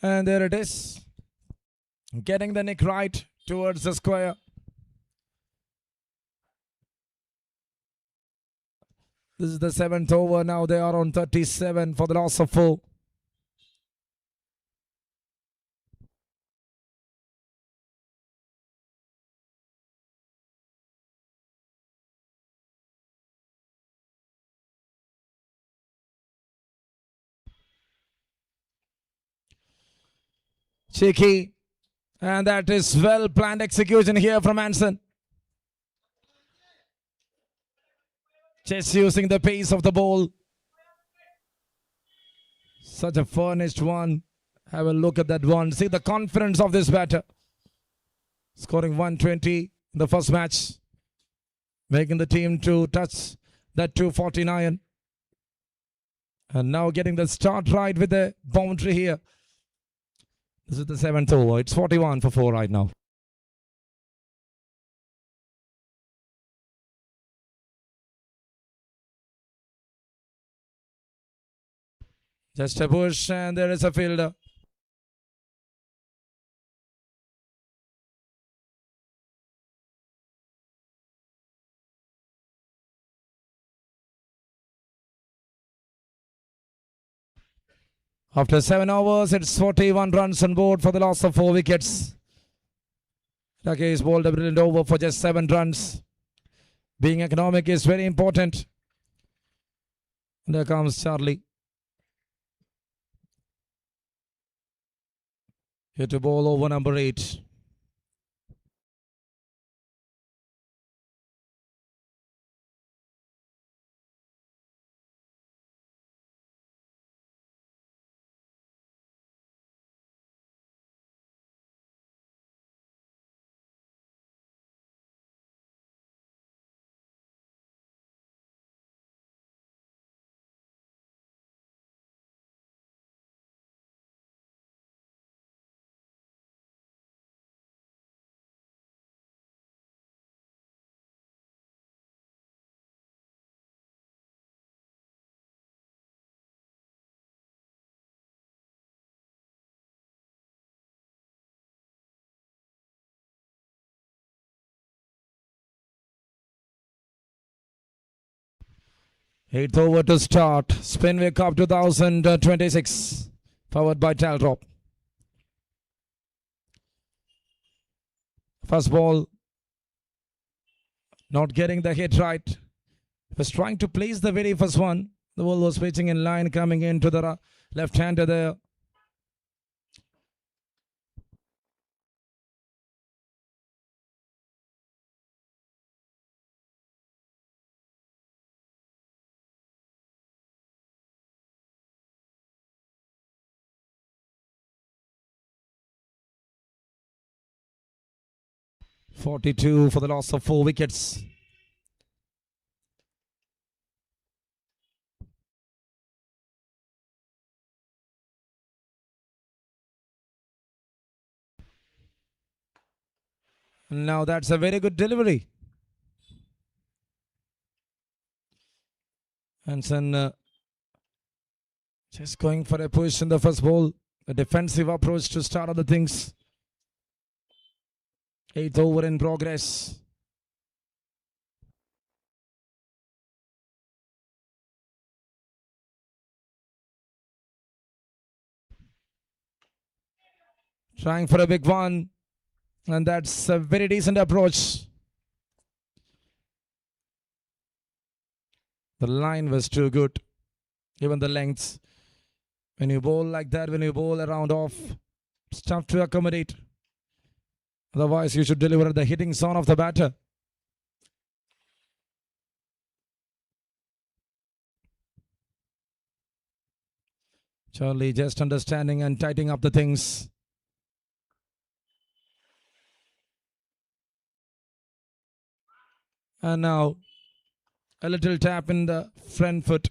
And there it is. Getting the nick right towards the square. This is the 7th over. Now they are on 37 for the loss of 4. Cheeky. And that is well planned execution here from Hanson. Just using the pace of the ball. Such a furnished one. Have a look at that one. See the confidence of this batter. Scoring 120 in the first match. Making the team to touch that 249. And now getting the start right with the boundary here. This is the 7th over. It's 41 for 4 right now. Just a push and there is a fielder. After 7 overs, it's 41 runs on board for the loss of 4 wickets. Rakesh bowled a brilliant over for just 7 runs. Being economic is very important. And there comes Charlie. Here to bowl over number 8. Eighth over to start. Spinvic Cup 2026. Powered by Taldrop. First ball. Not getting the hit right. Was trying to place the very first one. The ball was pitching in line, coming into the left-hander there. 42 for the loss of 4 wickets. Now that's a very good delivery. Hansen just going for a push in the first ball. A defensive approach to start other things. 8th over in progress. Trying for a big one. And that's a very decent approach. The line was too good. Even the lengths. When you bowl like that, when you bowl around off, it's tough to accommodate. Otherwise, you should deliver the hitting zone of the batter. Charlie just understanding and tightening up the things. And now a little tap in the front foot.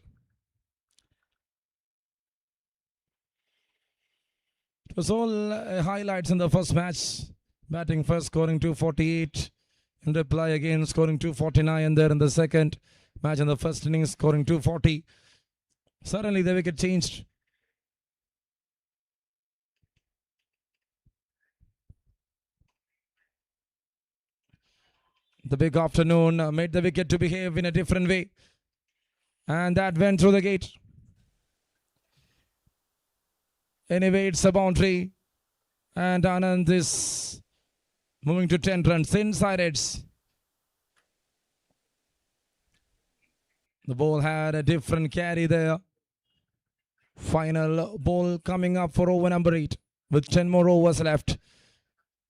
It was all highlights in the first match. Batting first, scoring 248. In reply again, scoring 249 there in the second match. In the first innings, scoring 240. Suddenly the wicket changed. The big afternoon made the wicket to behave in a different way. And that went through the gate. Anyway, it's a boundary. And Anand is moving to 10 runs. Inside edge. The ball had a different carry there. Final ball coming up for over number 8. With 10 more overs left.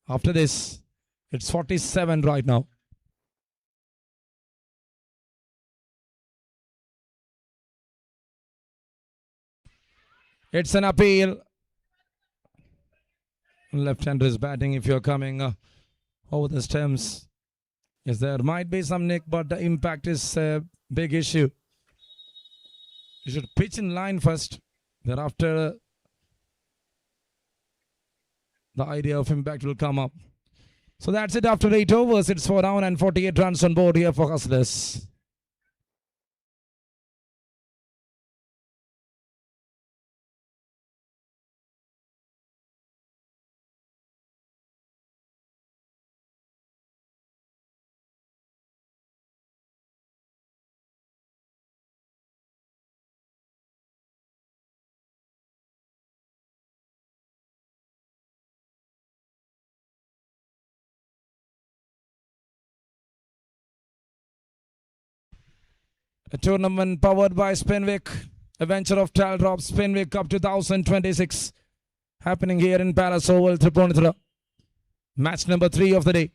After this, it's 47 right now. It's an appeal. Left-hander is batting if you're coming over the stems. Yes, there might be some nick, but the impact is a big issue. You should pitch in line first. Thereafter, the idea of impact will come up. So that's it after 8 overs. It's 4 down and 48 runs on board here for Hustlers. A tournament powered by Spinvic, a venture of Tal Drop Spinvic Cup 2026, happening here in Palace Oval, Tripunithura. Match number 3 of the day.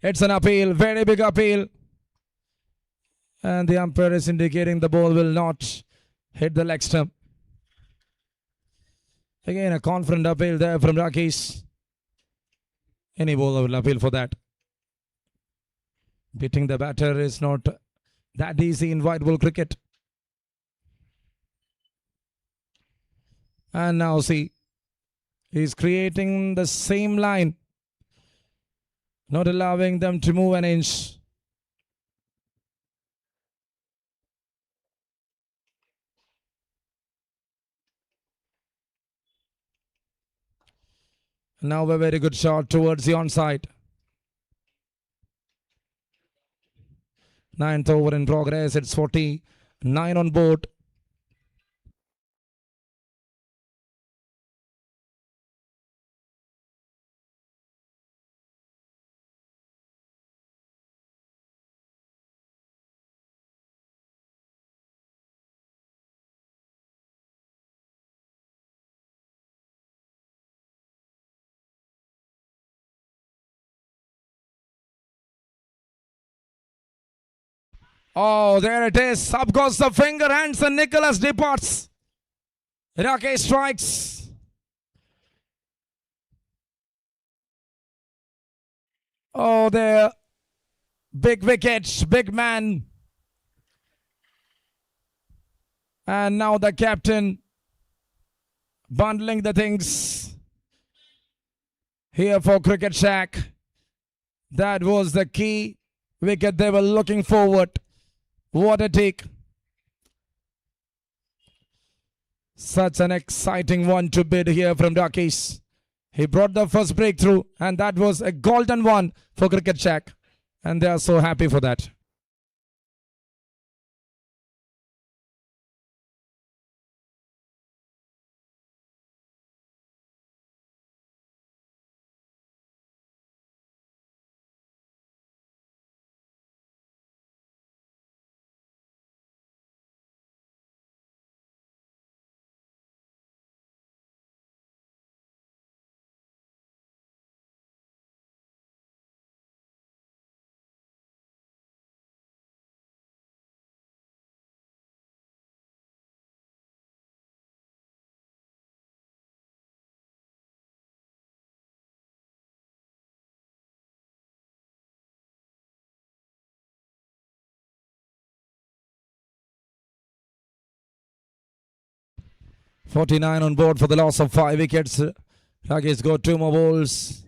It's an appeal, very big appeal. And the umpire is indicating the ball will not hit the leg stump. Again, a confident appeal there from Rakesh. Any bowler will appeal for that. Beating the batter is not that easy in white ball cricket. And now see, he's creating the same line, not allowing them to move an inch. Now a very good shot towards the onside. 9th over in progress. It's 49 on board. Oh, there it is. Up goes the finger hands and Nicholas departs. Rakesh strikes. Oh, there. Big wicket, big man. And now the captain bundling the things here for Cricket Shack. That was the key wicket they were looking forward. What a take. Such an exciting one to bid here from Duckies. He brought the first breakthrough, and that was a golden one for Cricket Shack. And they are so happy for that. .49 on board for the loss of 5 wickets. Duckies got 2 more balls.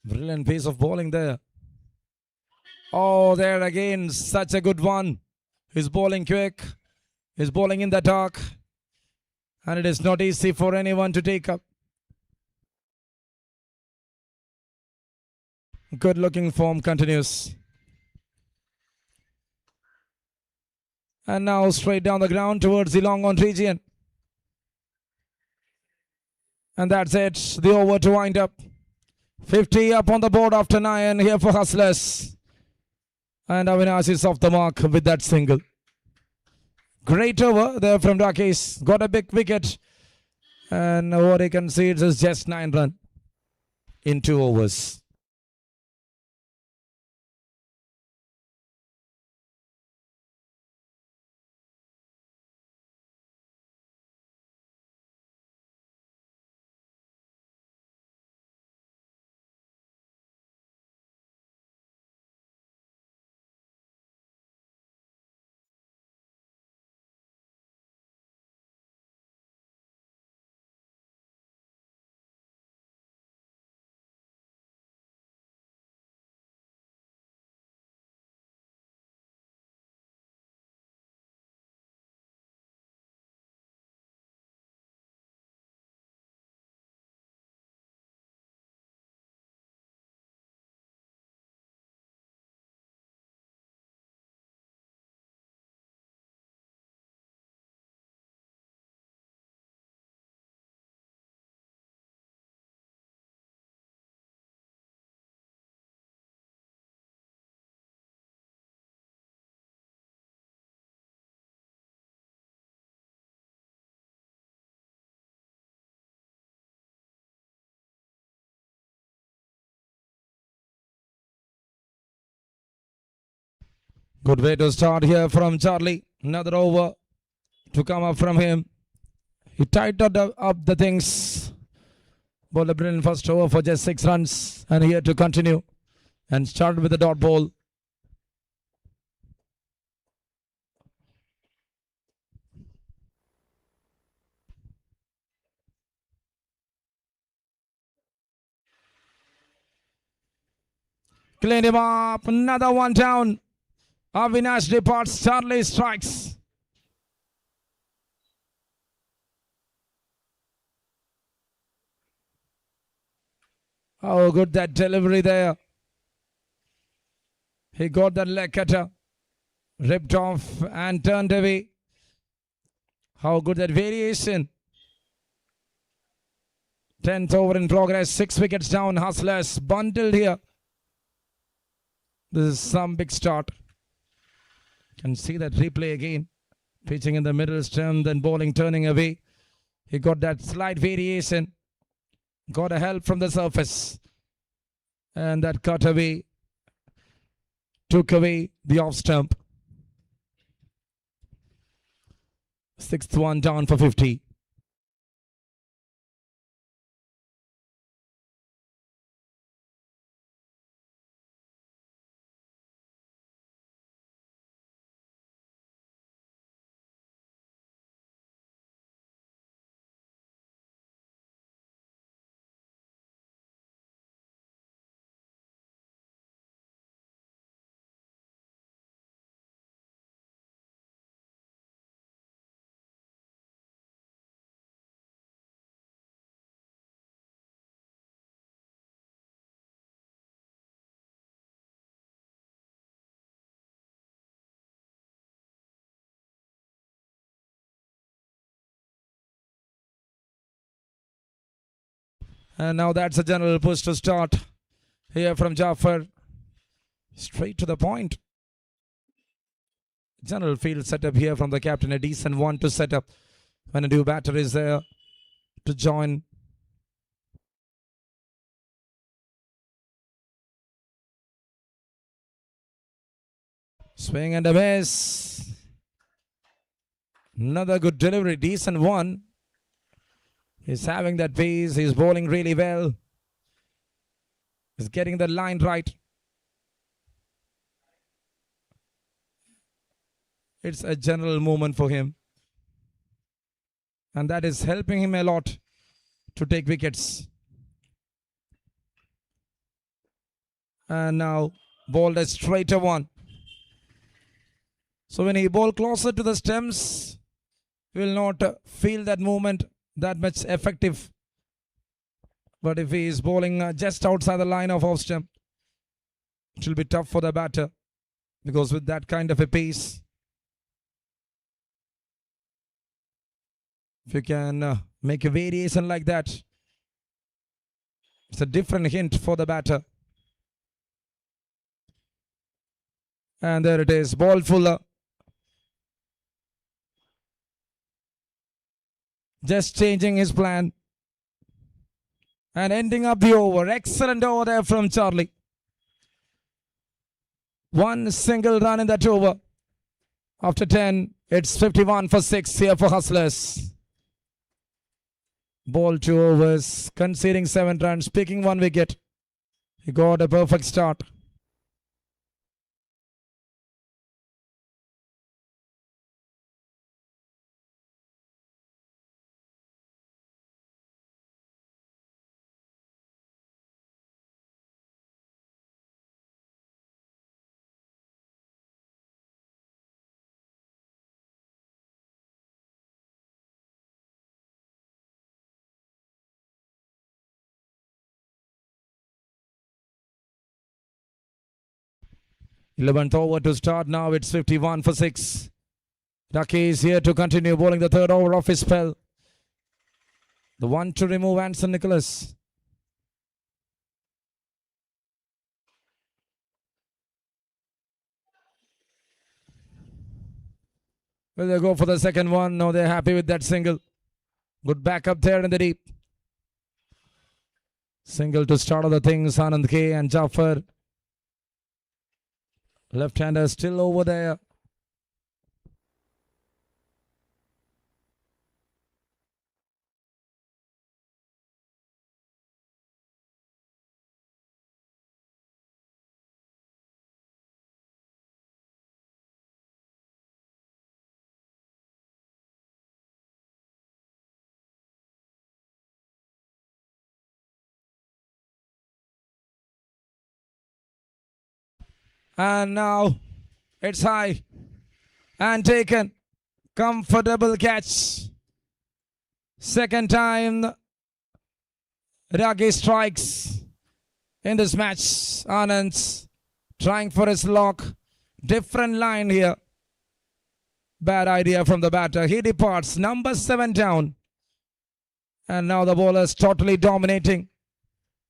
Brilliant piece of bowling there. Oh, there again, such a good one. He's bowling quick. He's bowling in the dark. And it is not easy for anyone to take up. Good looking form continues. And now straight down the ground towards the long on region. And that's it. The over to wind up. 50 up on the board after 9 here for Hustlers. And Avinash is off the mark with that single. Great over there from Duckies. Got a big wicket. And what he concedes is just 9 runs in 2 overs. Good way to start here from Charlie. Another over to come up from him. He tightened up the things. Bowled a brilliant first over for just 6 runs. And here to continue. And started with the dot ball. Cleaned him up. Another one down. Avinash departs. Charlie strikes. Oh, good that delivery there. He got that leg cutter. Ripped off and turned away. How good that variation. 10th over in progress. 6 wickets down. Hustlers bundled here. This is some big start. Can see that replay again. Pitching in the middle stump, then bowling turning away. He got that slight variation. Got a help from the surface. And that cut away. Took away the off stump. 6th one down for 50. And now that's a general push to start here from Jaffer. Straight to the point. General field setup here from the captain. A decent one to set up when a new batter is there to join. Swing and a miss. Another good delivery. Decent one. He's having that pace. He's bowling really well. He's getting the line right. It's a general movement for him. And that is helping him a lot to take wickets. And now bowled a straighter one. So when he bowl closer to the stems, he will not feel that movement that much effective. But if he is bowling just outside the line of off stump, it will be tough for the batter, because with that kind of a pace, if you can make a variation like that, it's a different hint for the batter. And there it is, ball fuller. Just changing his plan and ending up the over. Excellent over there from Charlie. One single run in that over. After 10, it's 51 for 6 here for Hustlers. Ball 2 overs, conceding 7 runs, picking 1 wicket. He got a perfect start. Eleventh over to start now. It's 51 for 6. Ducky is here to continue bowling the third over of his spell. The one to remove Anson Nicholas. Will they go for the second one? No, they're happy with that single. Good backup there in the deep. Single to start of the things. Anand K and Jaffer. Left-hander still over there. And now it's high and taken. Comfortable catch. Second time Ragi strikes in this match. Anand trying for his lock. Different line here. Bad idea from the batter. He departs. Number 7 down. And now the bowlers totally dominating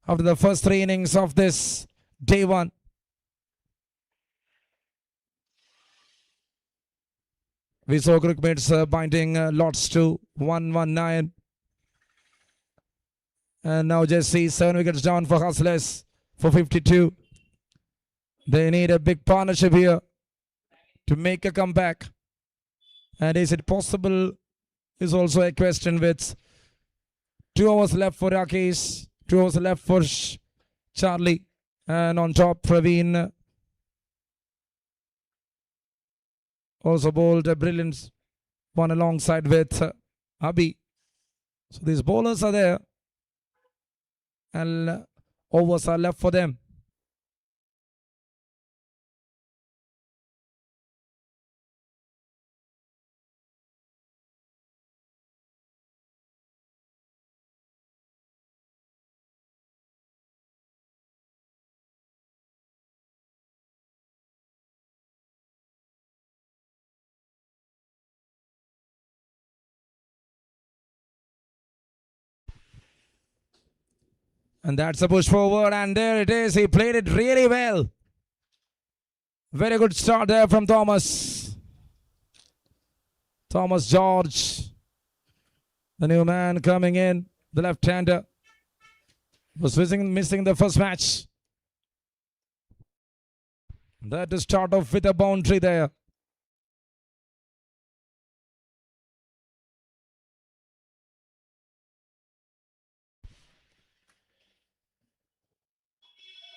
after the first 3 innings of this day 1. We saw Cricmates binding lots to 119. And now Jesse, 7 wickets down for Hustlers for 52. They need a big partnership here to make a comeback. And is it possible is also a question with 2 hours left for Rakesh, 2 hours left for Charlie. And on top, Praveen also bowled a brilliant one alongside with Abhi. So these bowlers are there. And overs are left for them. And that's a push forward, and there it is. He played it really well. Very good start there from Thomas. Thomas George, the new man coming in, the left-hander. Was missing the first match. That to start off with a boundary there.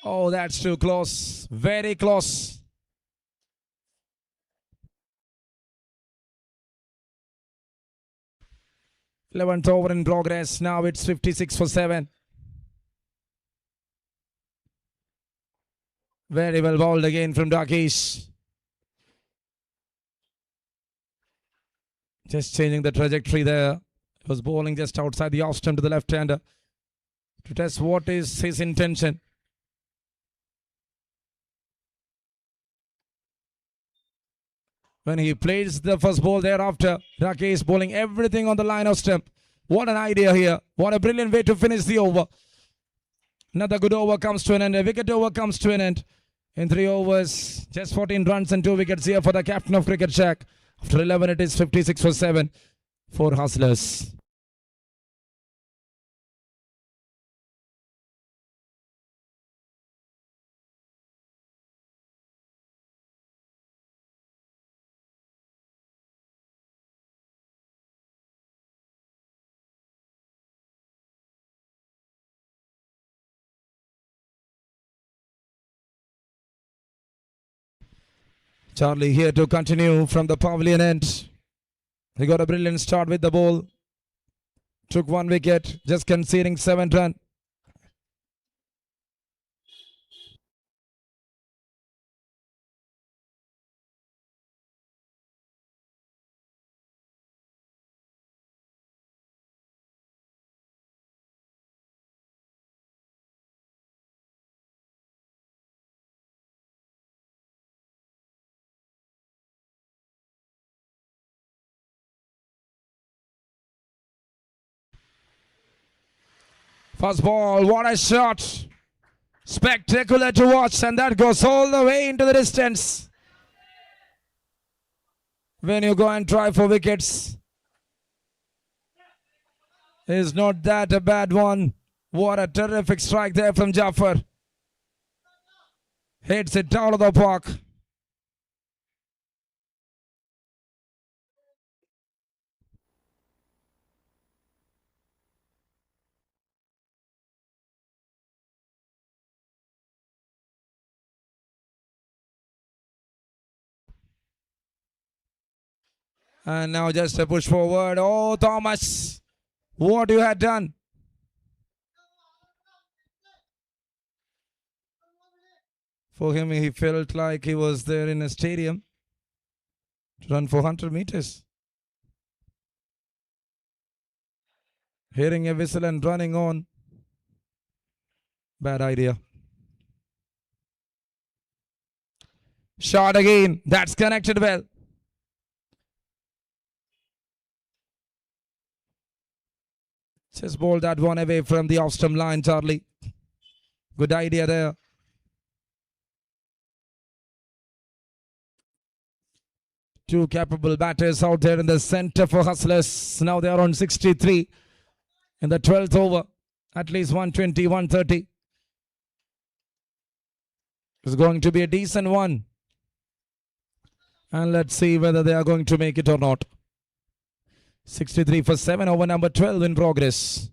Oh, that's too close. Very close. Eleventh over in progress. Now it's 56 for 7. Very well bowled again from Rakesh. Just changing the trajectory there. He was bowling just outside the off stump to the left-hander to test what is his intention. When he plays the first ball thereafter, Rakesh bowling everything on the line of stump. What an idea here. What a brilliant way to finish the over. Another good over comes to an end. A wicket over comes to an end. In 3 overs, just 14 runs and 2 wickets here for the captain of Cricket Shack. After 11, it is 56 for 7 for Hustlers. Charlie here to continue from the pavilion end. He got a brilliant start with the ball. Took 1 wicket, just conceding 7 runs. First ball, what a shot. Spectacular to watch, and that goes all the way into the distance. When you go and try for wickets, it's not that a bad one. What a terrific strike there from Jaffer. Hits it out of the park. And now just a push forward. Oh, Thomas, what you had done. For him, he felt like he was there in a stadium to run 400 meters. Hearing a whistle and running on. Bad idea. Shot again. That's connected well. Just bowled that one away from the off-stump line, Charlie. Good idea there. Two capable batters out there in the center for Hustlers. Now they are on 63 in the 12th over. At least 120, 130. It's going to be a decent one. And let's see whether they are going to make it or not. 63 for 7 over number 12 in progress.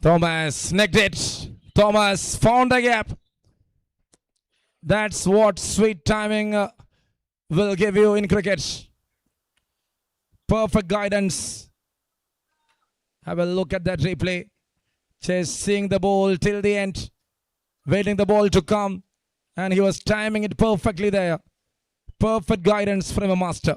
Thomas necked it. Thomas found the gap. That's what sweet timing will give you in cricket. Perfect guidance. Have a look at that replay. Just seeing the ball till the end. Waiting the ball to come. And he was timing it perfectly there. Perfect guidance from a master.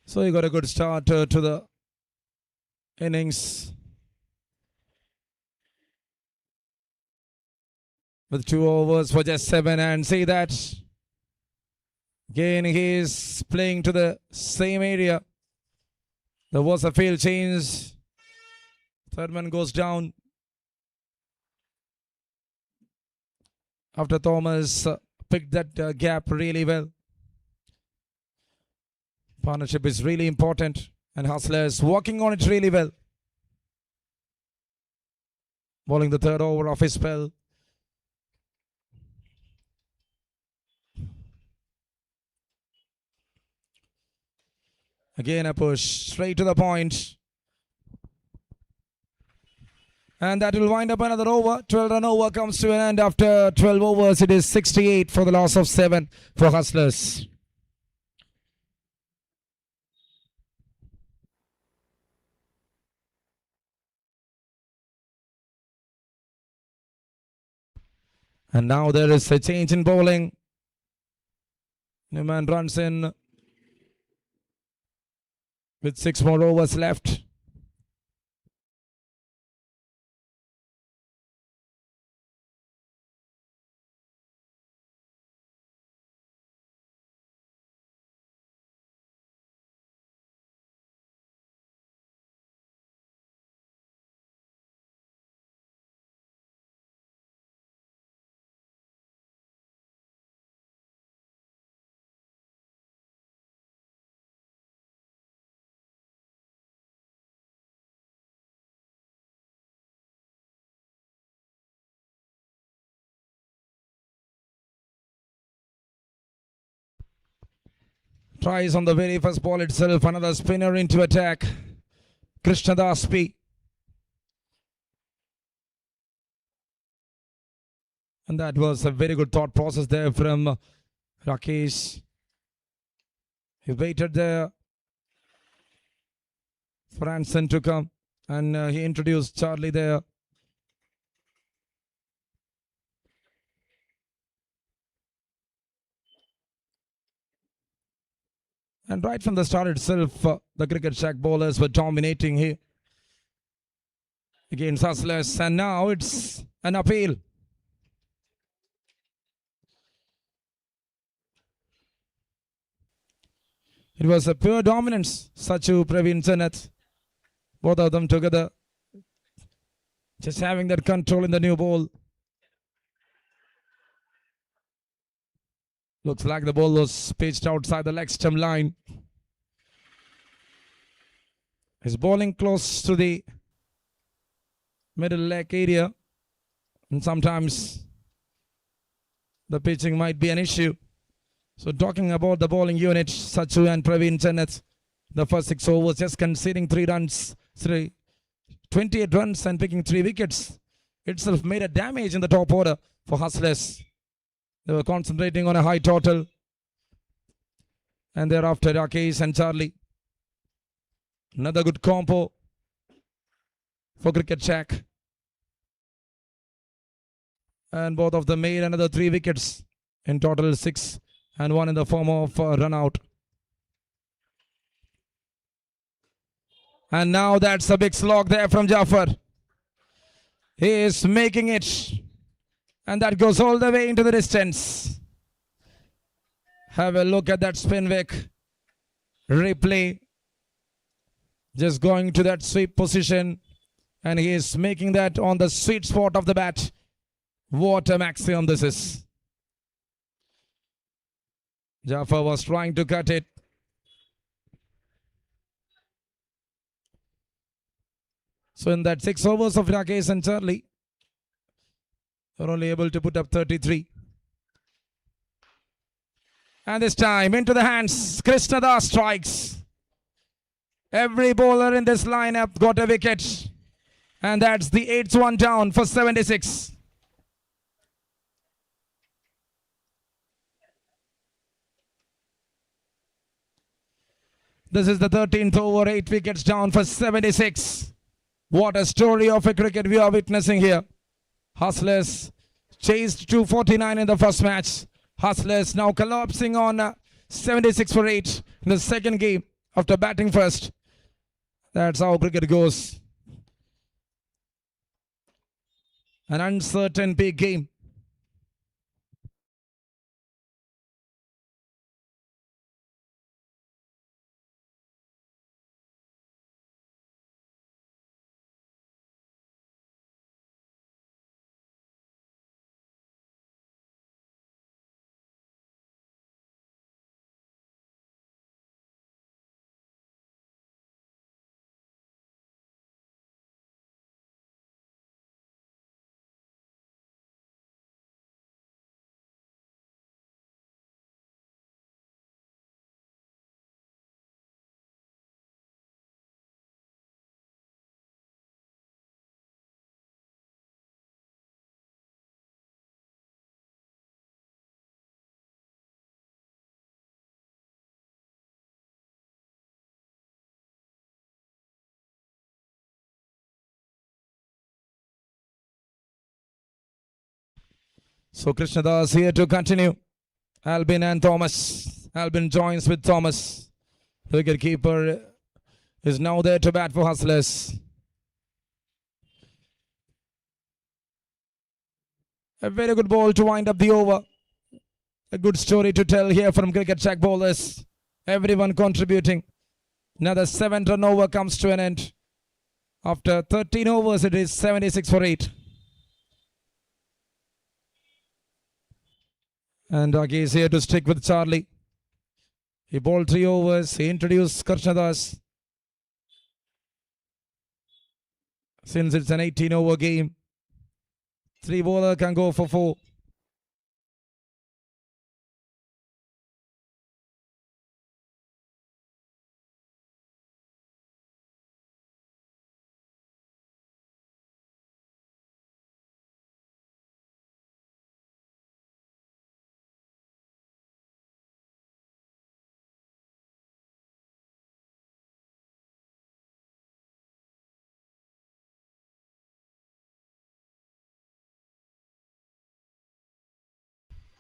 So he got a good start to the innings with 2 overs for just 7, and see that again he is playing to the same area. There was a field change. Third man goes down after Thomas picked that gap really well. Partnership is really important, and Hustlers working on it really well. Bowling the third over of his spell. Again a push straight to the point. And that will wind up another over. 12-run over comes to an end after 12 overs. It is 68 for the loss of 7 for Hustlers. And now there is a change in bowling. Newman runs in with 6 more overs left. Tries on the very first ball itself. Another spinner into attack. Krishnadaspi. And that was a very good thought process there from Rakesh. He waited there for Anson to come, and he introduced Charlie there. And right from the start itself, the cricket shack bowlers were dominating here against Hustlers, and now it's an appeal. It was a pure dominance. Sachu, Praveen, Janet, both of them together, just having that control in the new ball. Looks like the ball was pitched outside the leg stump line. He's bowling close to the middle leg area, and sometimes the pitching might be an issue. So talking about the bowling unit, Sachu and Praveen Janet, the first 6 overs just conceding 3 runs, 28 runs and picking 3 wickets. Itself made a damage in the top order for Hustlers. They were concentrating on a high total. And thereafter Rakesh and Charlie. Another good combo for Cricket Shack. And both of them made another 3 wickets. In total 6, and 1 in the form of a run out. And now that's a big slog there from Jafar. He is making it. And that goes all the way into the distance. Have a look at that Spinvic replay. Just going to that sweep position. And he is making that on the sweet spot of the bat. What a maximum this is. Jafar was trying to cut it. So in that 6 overs of Rakesh and Charlie, they're only able to put up 33. And this time into the hands, Krishnadas strikes. Every bowler in this lineup got a wicket. And that's the 8th one down for 76. This is the 13th over, 8 wickets down for 76. What a story of a cricket we are witnessing here. Hustlers chased 249 in the first match. Hustlers now collapsing on 76 for 8 in the second game. after batting first. That's how cricket goes. An uncertain big game. So Krishnadas here to continue. Albin and Thomas. Albin joins with Thomas. The wicketkeeper is now there to bat for Hustlers. A very good ball to wind up the over. A good story to tell here from cricket check bowlers. Everyone contributing. Another 7-run over comes to an end. After 13 overs, it is 76 for 8. And Aki is here to stick with Charlie. He bowled 3 overs. He introduced Krishnadas. Since it's an 18-over game, 3 bowler can go for 4.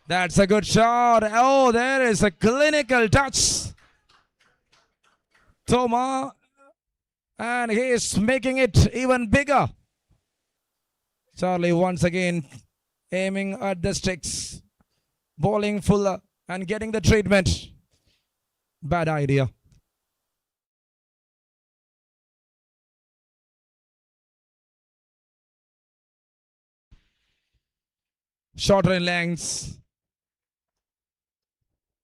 That's a good shot. Oh, there is a clinical touch. Toma. And he is making it even bigger. Charlie once again aiming at the sticks. Bowling fuller and getting the treatment. Bad idea. Shorter in lengths.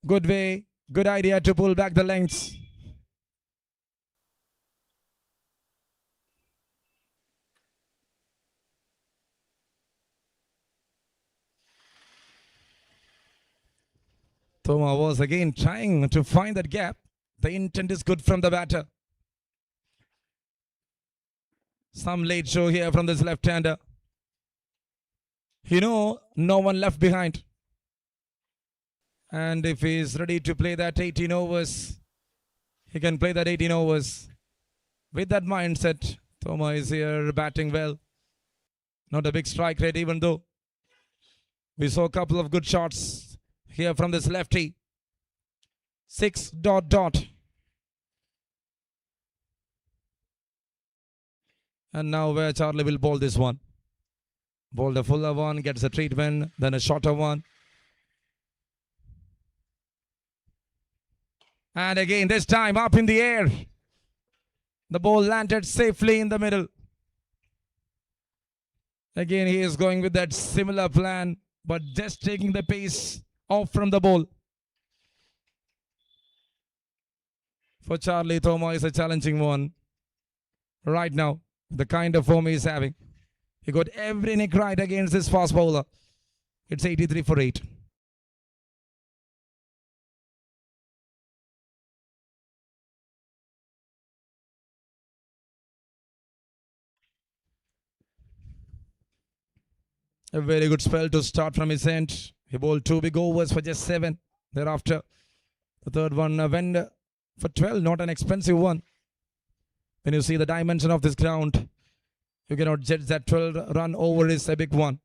Good way, good idea to pull back the lengths. Toma was again trying to find that gap. The intent is good from the batter. Some late show here from this left-hander. No one left behind. And if he is ready to play that 18 overs, he can play that 18 overs. With that mindset, Toma is here batting well. Not a big strike rate, even though we saw a couple of good shots here from this lefty. 6 ... And now where Charlie will bowl this one. Bowl the fuller one, gets a treatment, then a shorter one. And again, this time up in the air. The ball landed safely in the middle. Again, he is going with that similar plan, but just taking the pace off from the ball. For Charlie, Toma is a challenging one right now. The kind of form he is having. He got every nick right against this fast bowler. It's 83 for 8. A very good spell to start from his end. He bowled 2 big overs for just 7. Thereafter, the third one went for 12. Not an expensive one. When you see the dimension of this ground, you cannot judge that 12-run over is a big one.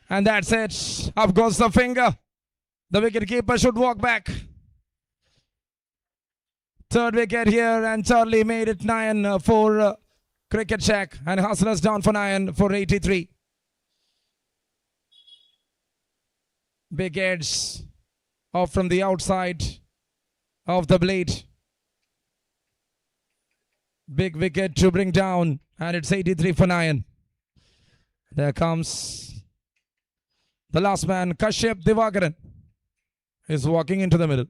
And that's it. Up goes the finger. The wicket keeper should walk back. Third wicket here, and Charlie made it 9 for Cricket check. And Hustlers down for 9 for 83. Big edge off from the outside of the blade. Big wicket to bring down, and it's 83 for 9. There comes the last man, Kashyap Divakaran, is walking into the middle.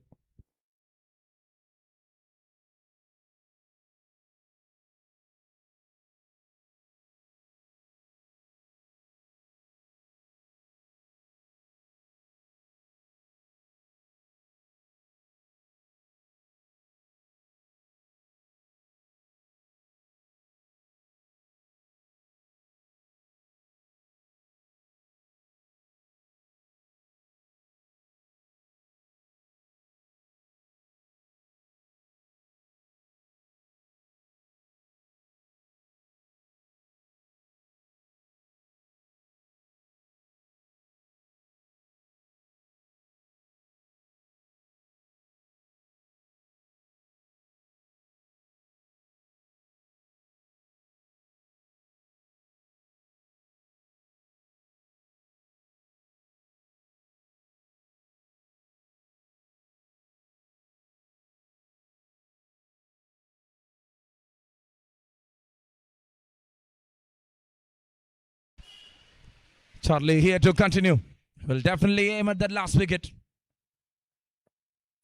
Charlie here to continue. Will definitely aim at that last wicket.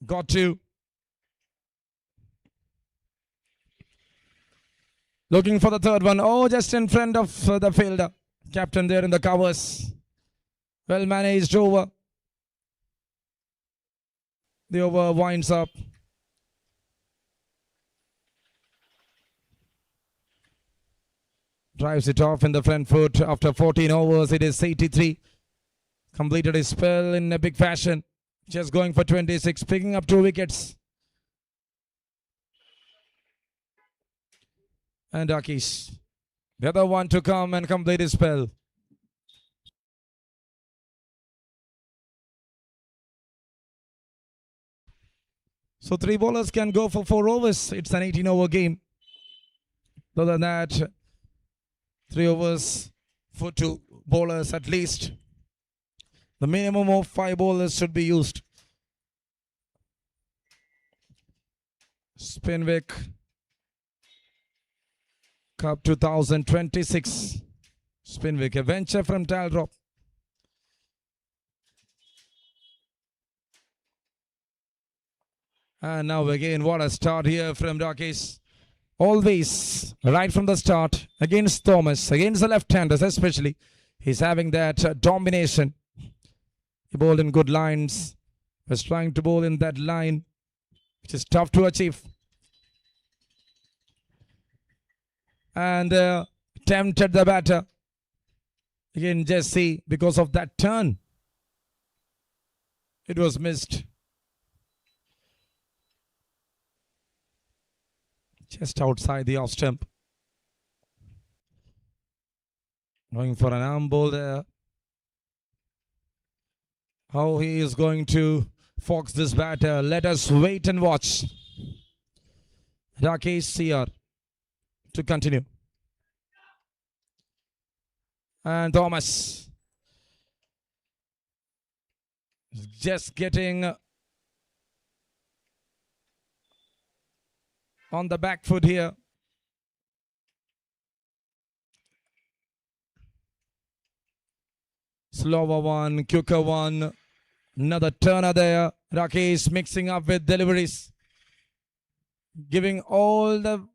Got to. Looking for the third one. Oh, just in front of the fielder. Captain there in the covers. Well managed over. The over winds up. Drives it off in the front foot. After 14 overs, it is 83. Completed his spell in a big fashion. Just going for 26, picking up 2 wickets. And Akish, the other one to come and complete his spell. So 3 bowlers can go for 4 overs. It's an 18-over game. Other than that, 3 overs for 2 bowlers at least. The minimum of 5 bowlers should be used. Spinvic Cup 2026. Spinvic, a venture from Taldrop. And now again, what a start here from Rakesh. Always, right from the start, against Thomas, against the left-handers especially, he's having that domination. He bowled in good lines, was trying to bowl in that line, which is tough to achieve. And tempted the batter. Again, just see, because of that turn, it was missed. Just outside the off stump. Going for an arm ball there. How he is going to fox this batter, let us wait and watch. Rakesh CR to continue. And Thomas just getting on the back foot here. Slower one, quicker one. Another turner there. Rakesh mixing up with deliveries. Giving all the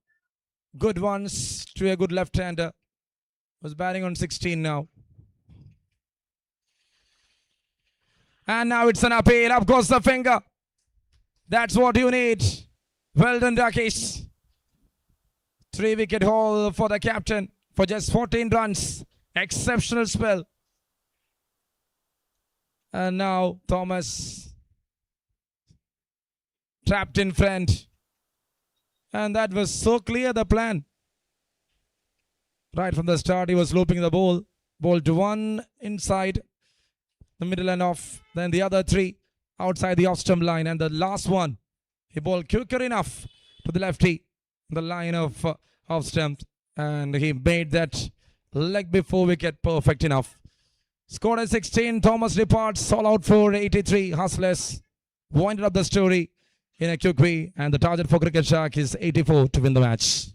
good ones to a good left-hander. Was batting on 16 now. And now it's an appeal. Up goes the finger. That's what you need. Well done, Rakesh. 3-wicket haul for the captain for just 14 runs. Exceptional spell. And now Thomas trapped in front. And that was so clear, the plan. Right from the start, he was looping the ball. Ball to one inside. the middle and off. Then the other three outside the off-stump line. And the last one, he bowled quicker enough to the lefty, the line of off-stump. And he made that leg before wicket perfect enough. Scored at 16. Thomas departs all out for 83. Hustlers winded up the story in a quick way. And the target for Cricket Shark is 84 to win the match.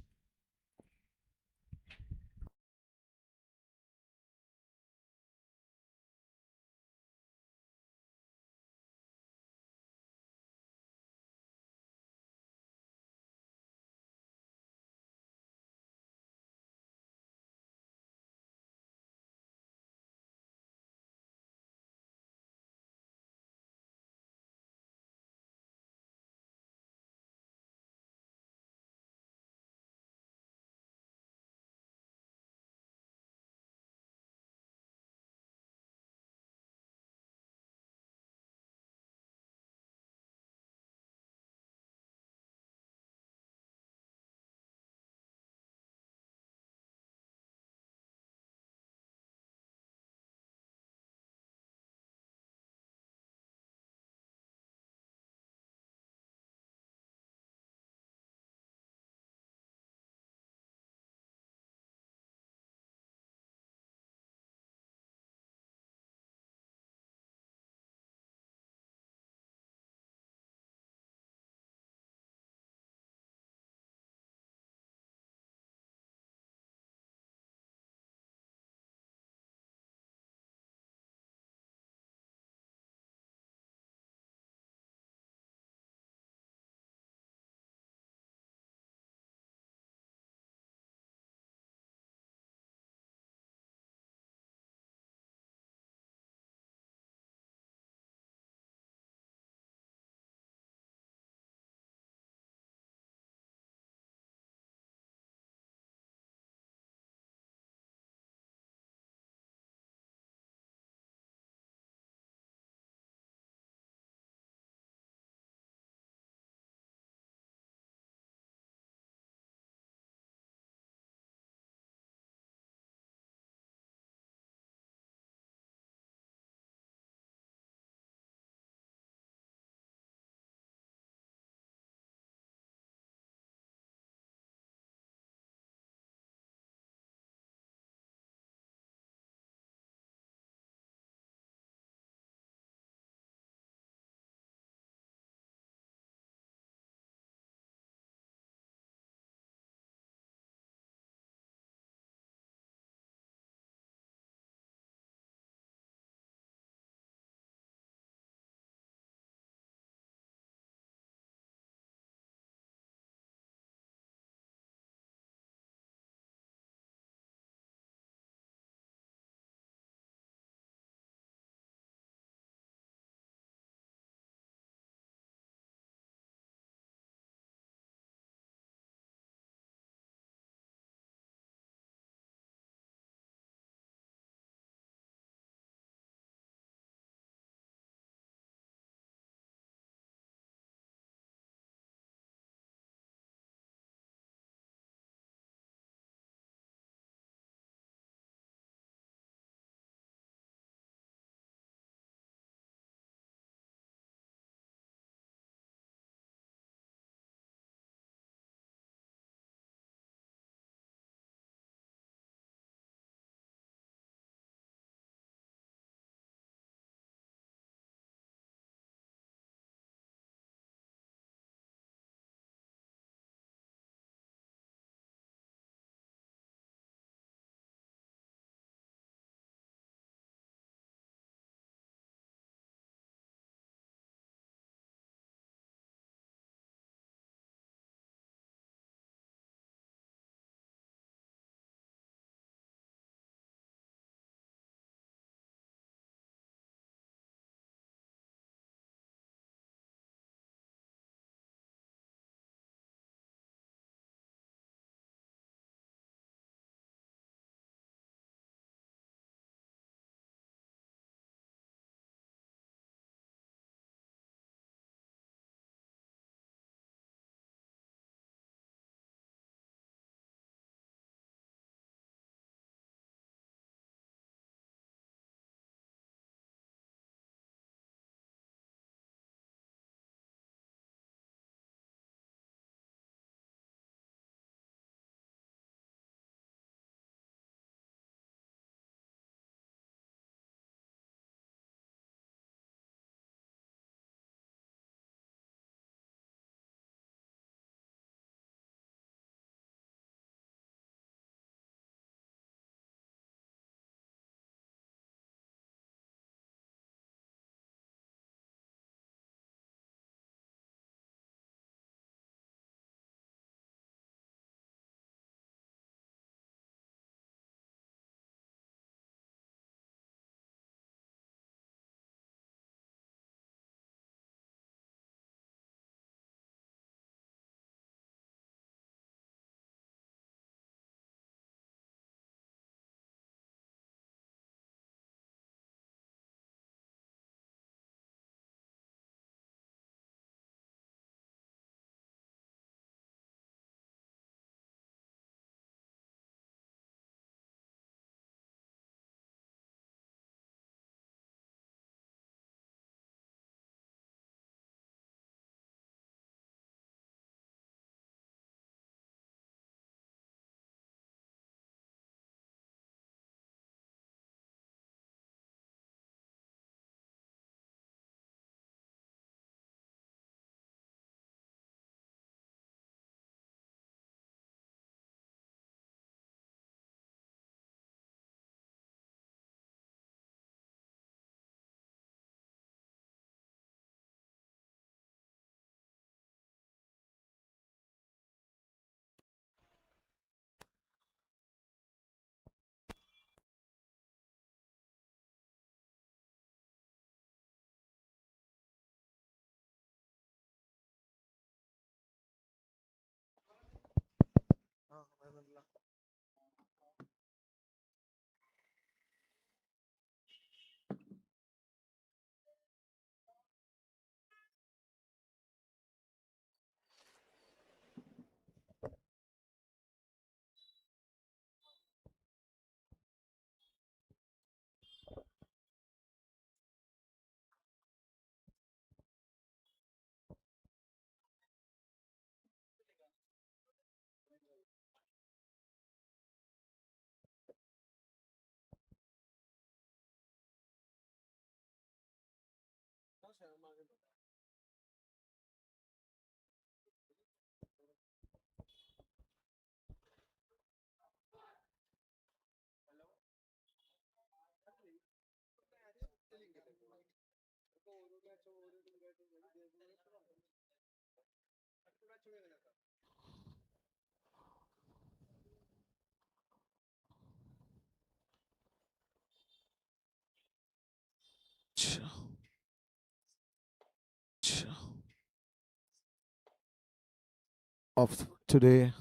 Of today,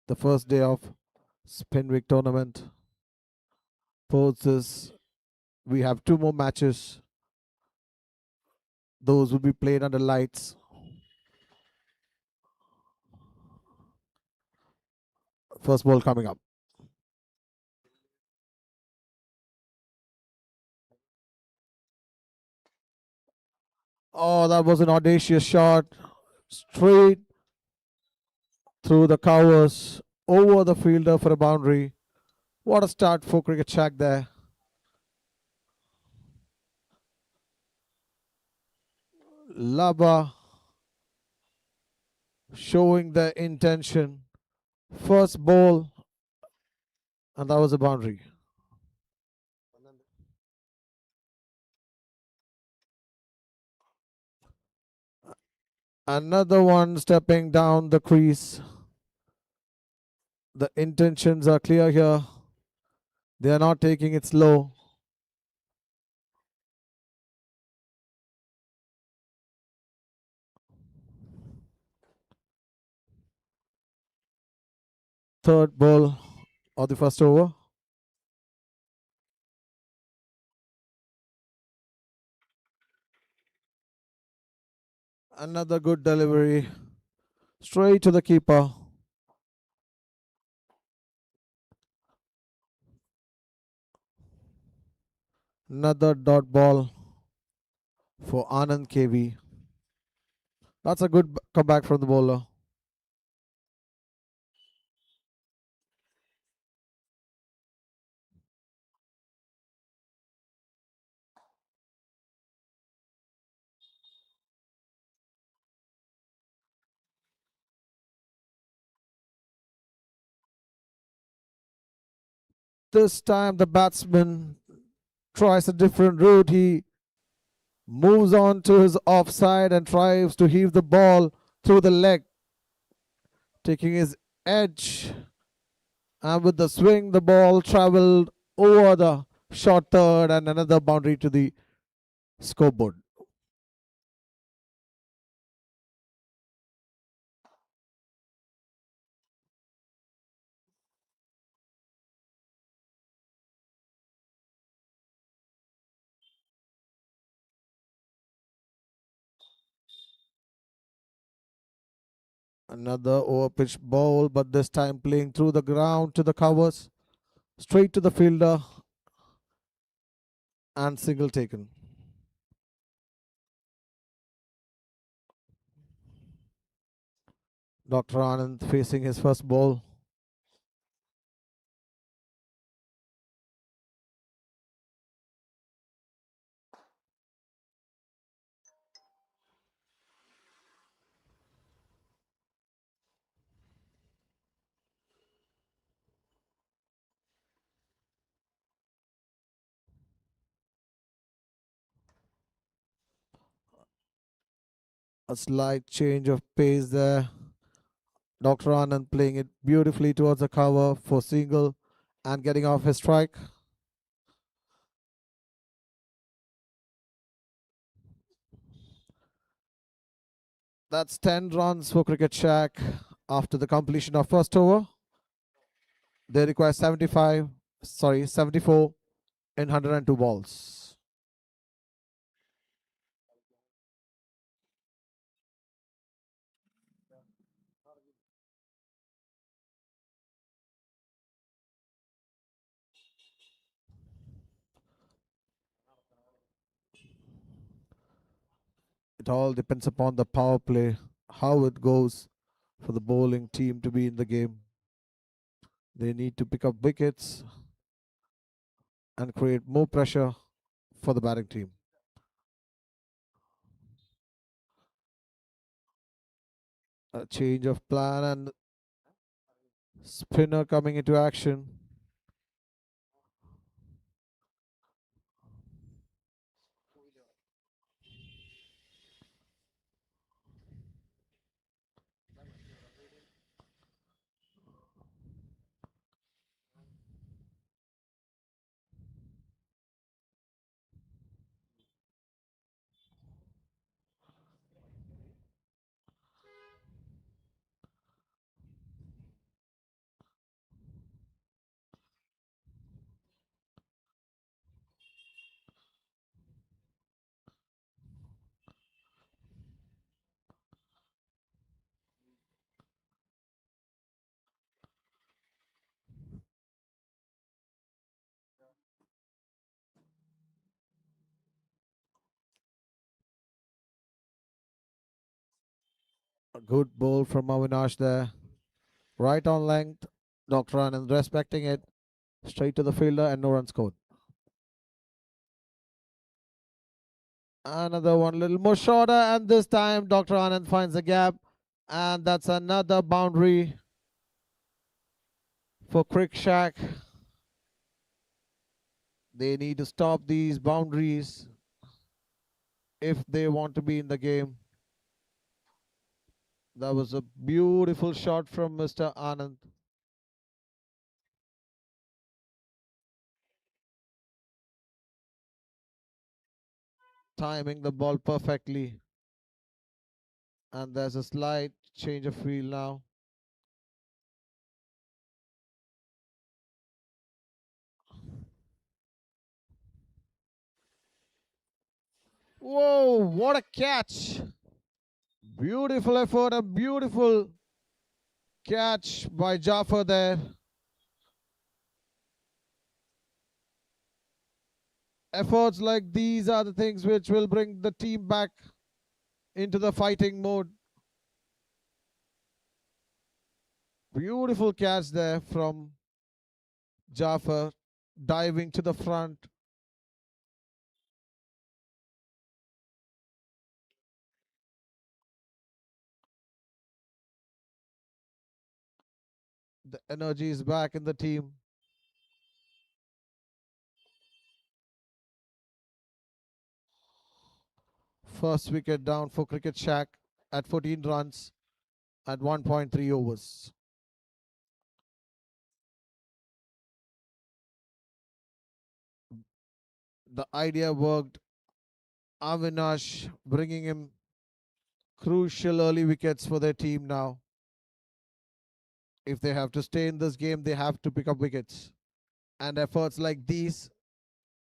the first day of Spinvic tournament. Poses we have two more matches. Those will be played under lights. First ball coming up. Oh, that was an audacious shot. Straight through the covers, over the fielder for a boundary. What a start for Cricket Shack there. Laba showing the intention. First ball, and that was a boundary. Another one stepping down the crease. The intentions are clear here. They are not taking it slow. Third ball of the first over. Another good delivery. Straight to the keeper. Another dot ball for Anand KV. That's a good comeback from the bowler. This time the batsman tries a different route. He moves on to his offside and tries to heave the ball through the leg, taking his edge. And with the swing, the ball traveled over the short third and another boundary to the scoreboard. Another over-pitch ball, but this time playing through the ground to the covers, straight to the fielder, and single taken. Dr. Anand facing his first ball. A slight change of pace there. Dr. Anand playing it beautifully towards the cover for single and getting off his strike. That's 10 runs for Cricket Shack after the completion of first over. They require 74 in 102 balls. It all depends upon the power play, how it goes for the bowling team to be in the game. They need to pick up wickets and create more pressure for the batting team. A change of plan and spinner coming into action. A good bowl from Avinash there. Right on length. Dr. Anand respecting it. Straight to the fielder and no run scored. Another one, little more shorter, and this time Dr. Anand finds a gap, and that's another boundary for Crick Shack. They need to stop these boundaries if they want to be in the game. That was a beautiful shot from Mr. Anand. Timing the ball perfectly. And there's a slight change of field now. Whoa, what a catch! Beautiful effort, a beautiful catch by Jaffer there. Efforts like these are the things which will bring the team back into the fighting mode. Beautiful catch there from Jaffer, diving to the front. The energy is back in the team. First wicket down for Cricket Shack at 14 runs at 1.3 overs. The idea worked. Avinash bringing him crucial early wickets for their team now. If they have to stay in this game, they have to pick up wickets. And efforts like these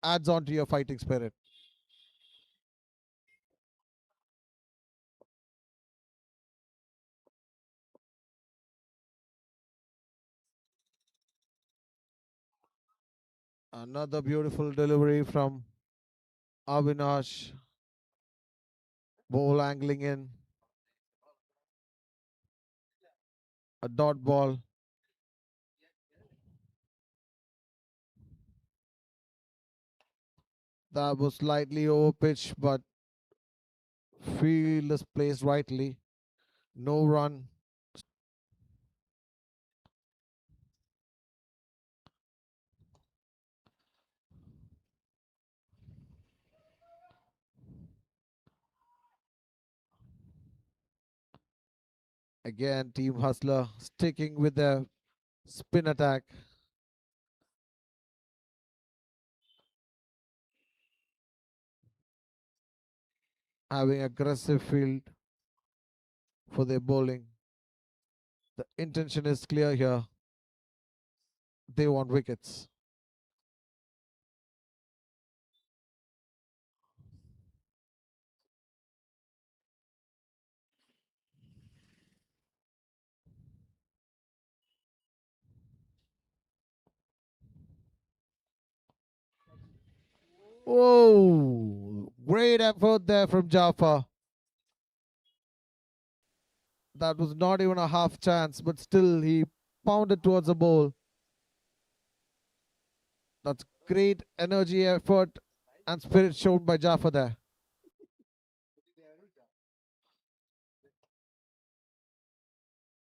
adds on to your fighting spirit. Another beautiful delivery from Avinash. Ball angling in. A dot ball. That was slightly over pitch, but field is placed rightly. No run. Again, Team Hustler sticking with their spin attack. Having aggressive field for their bowling. The intention is clear here. they want wickets. Oh, great effort there from Jaffa. That was not even a half chance, but still he pounded towards the ball. That's great energy, effort, and spirit shown by Jaffa there.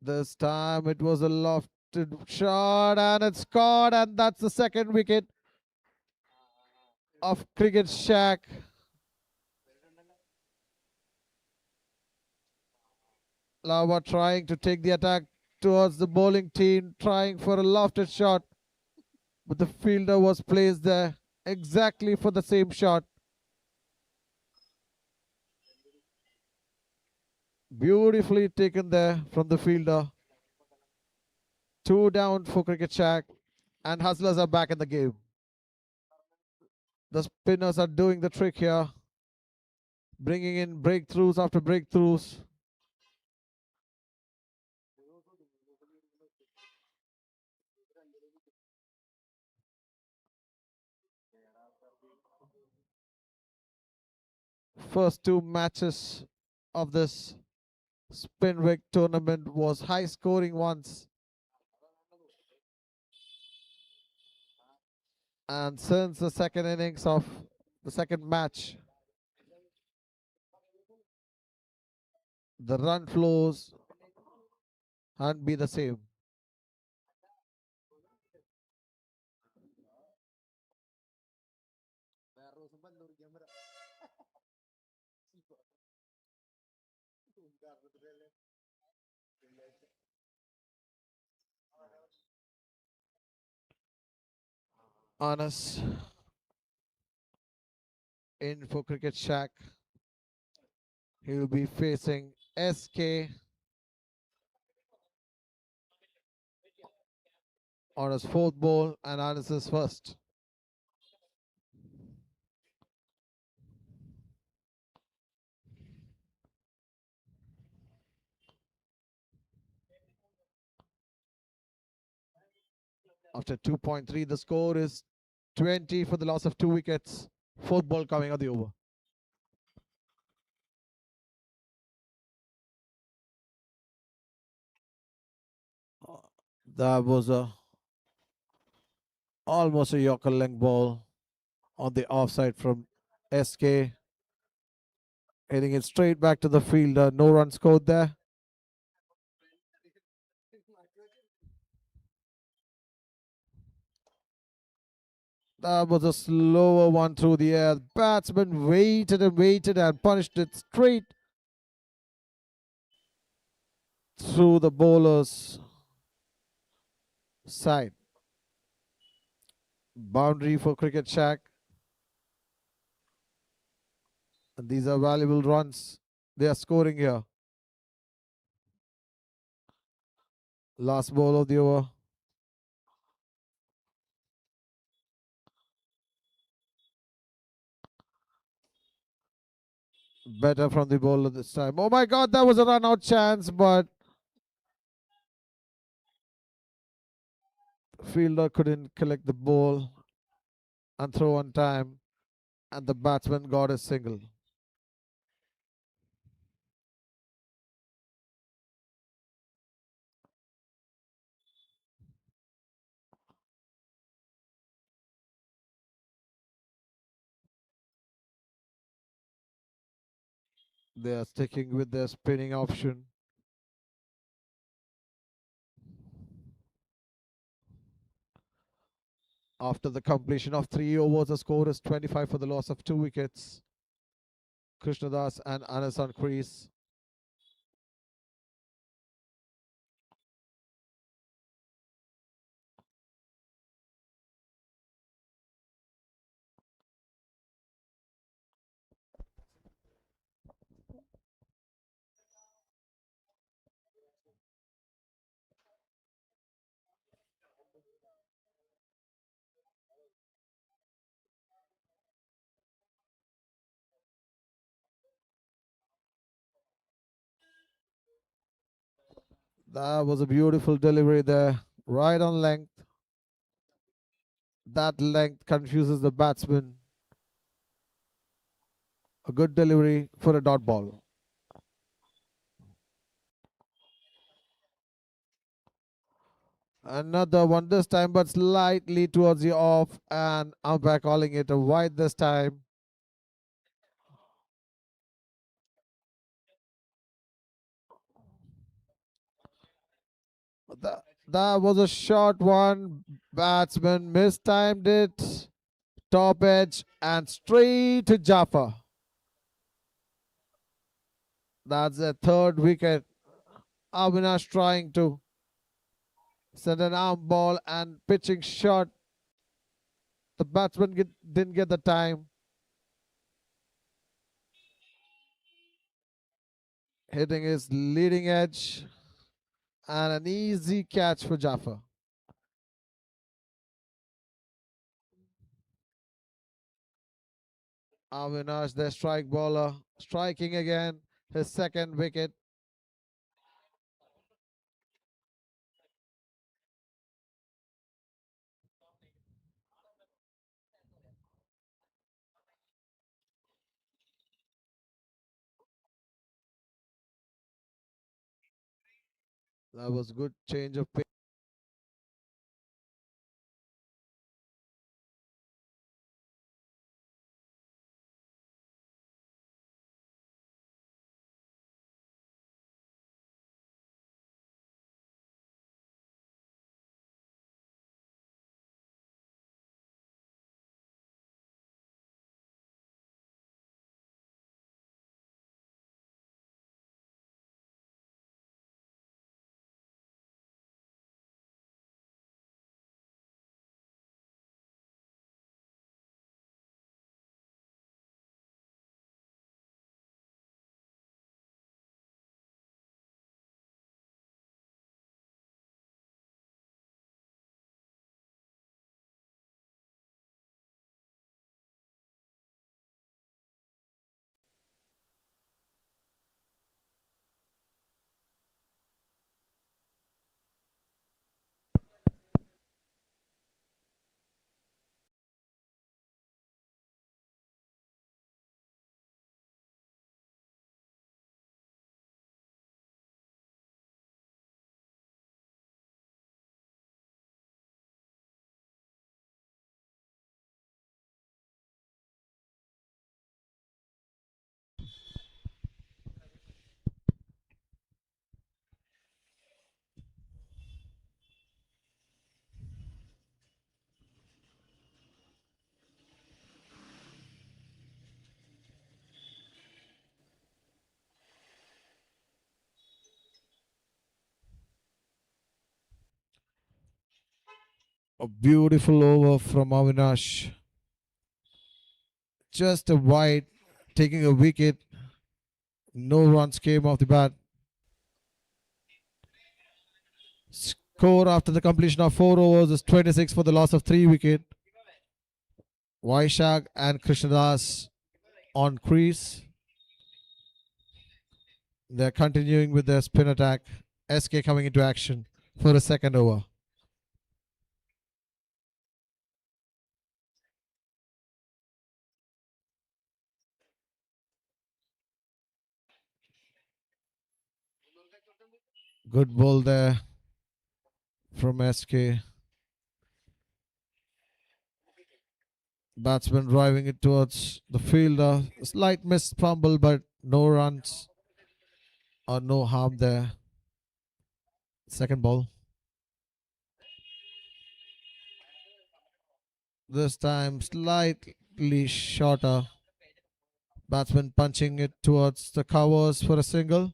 This time it was a lofted shot and it's scored, and that's the second wicket of Cricket Shack. Lava trying to take the attack towards the bowling team, trying for a lofted shot, but the fielder was placed there exactly for the same shot. Beautifully taken there from the fielder. 2 down for Cricket Shack, and Hustlers are back in the game. The spinners are doing the trick here, bringing in breakthroughs after breakthroughs. First 2 matches of this Spinvic tournament was high scoring ones, and since the second innings of the second match, the run flows and be the same. Anas in for Cricket Shack. He will be facing SK on his fourth ball, and Anas is first. After 2.3, the score is 20 for the loss of 2 wickets. Fourth ball coming of the over. That was almost a Yorker length ball on the offside from SK, hitting it straight back to the fielder. No run scored there. That was a slower one through the air. The batsman waited and waited and punished it straight through the bowler's side. Boundary for Cricket Shack. And these are valuable runs they are scoring here. Last ball of the over. Better from the bowler this time. Oh my God, that was a run out chance, but the fielder couldn't collect the ball and throw on time, and the batsman got a single. They are sticking with their spinning option. After the completion of 3 overs, the score is 25 for the loss of 2 wickets. Krishnadas and Anas on crease. That was a beautiful delivery there, right on length. That length confuses the batsman. A good delivery for a dot ball. Another one this time, but slightly towards the off, and umpire calling it a wide this time. That was a short one. Batsman mistimed it. Top edge and straight to Jaffa. That's a third wicket. Avinash trying to send an arm ball and pitching shot. The batsman didn't get the time. Hitting his leading edge and an easy catch for Jaffa. Avinash, their strike bowler, striking again, his second wicket. That was a good change of pace. A beautiful over from Avinash. Just a wide, taking a wicket. No runs came off the bat. Score after the completion of 4 overs is 26 for the loss of 3 wickets. Vaishak and Krishnadas on crease. They're continuing with their spin attack. SK coming into action for a second over. Good ball there from SK. Batsman driving it towards the fielder. A slight missed fumble, but no runs or no harm there. Second ball. This time slightly shorter. Batsman punching it towards the covers for a single.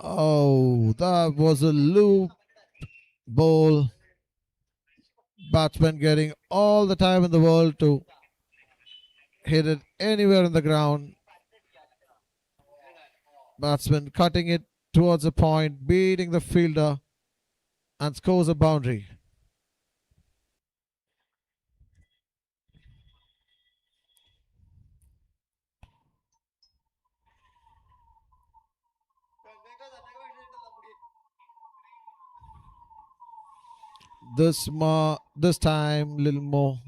Oh, that was a loop ball. Batsman getting all the time in the world to hit it anywhere on the ground. Batsman cutting it towards the point, beating the fielder and scores a boundary. This time, little more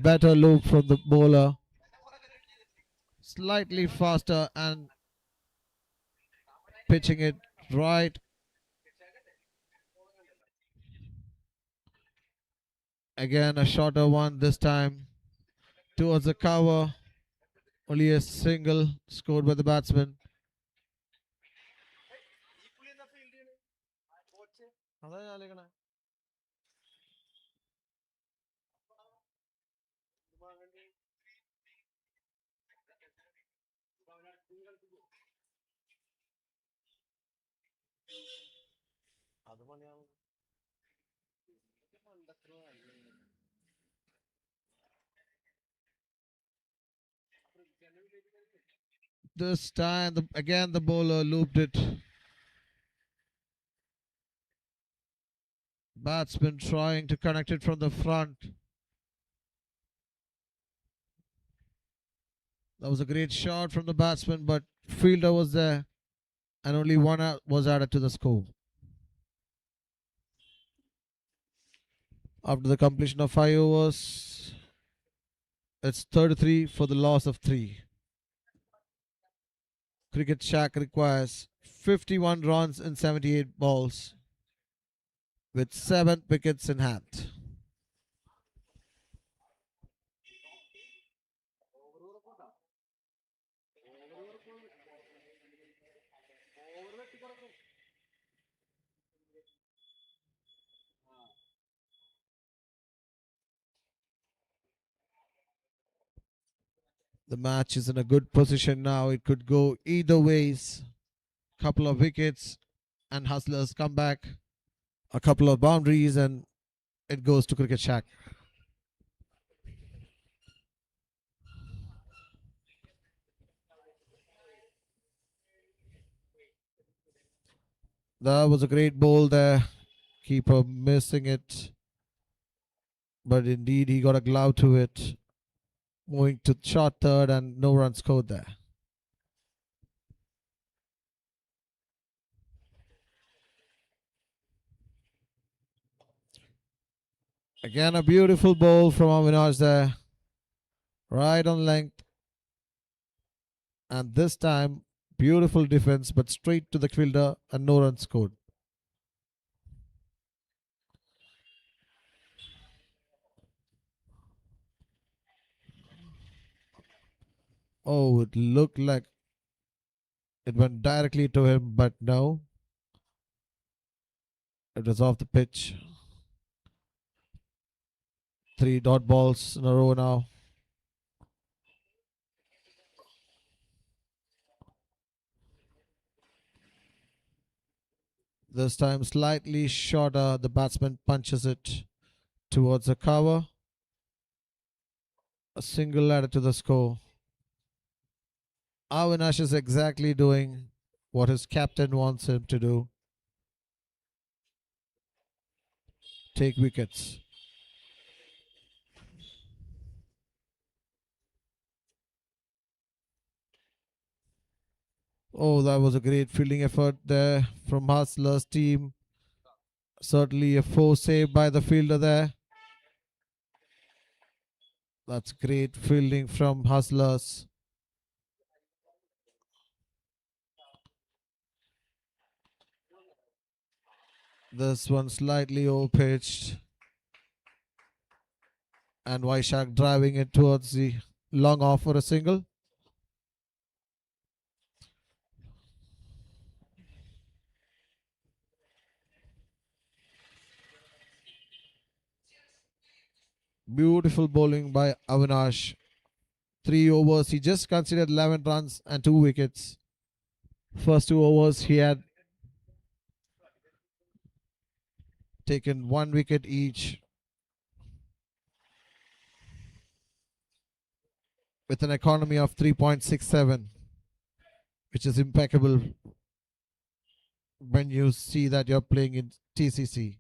better loop from the bowler, slightly faster and pitching it right. Again, a shorter one this time towards the cover. Only a single scored by the batsman. This time, again the bowler looped it. Batsman trying to connect it from the front. That was a great shot from the batsman, but fielder was there and only one out was added to the score. After the completion of 5 overs, it's 33 for the loss of 3. Cricket Shack requires 51 runs in 78 balls with 7 wickets in hand. The match is in a good position now. It could go either ways. Couple of wickets and Hustlers come back. A couple of boundaries and it goes to Cricket Shack. That was a great ball there. Keeper missing it. But indeed he got a glove to it. Moving to short third and no run scored there. Again, a beautiful ball from Avinash there. Right on length. And this time, beautiful defense, but straight to the fielder and no run scored. Oh, it looked like it went directly to him, but no. It was off the pitch. 3 dot balls in a row now. This time slightly shorter. The batsman punches it towards the cover. A single added to the score. Avinash is exactly doing what his captain wants him to do. Take wickets. Oh, that was a great fielding effort there from Hustlers team. Certainly a force save by the fielder there. That's great fielding from Hustlers. This one slightly over-pitched. And Vaishak driving it towards the long off for a single. Beautiful bowling by Avinash. 3 overs. He just considered 11 runs and 2 wickets. First 2 overs he had taken 1 wicket each. With an economy of 3.67, which is impeccable when you see that you're playing in TCC.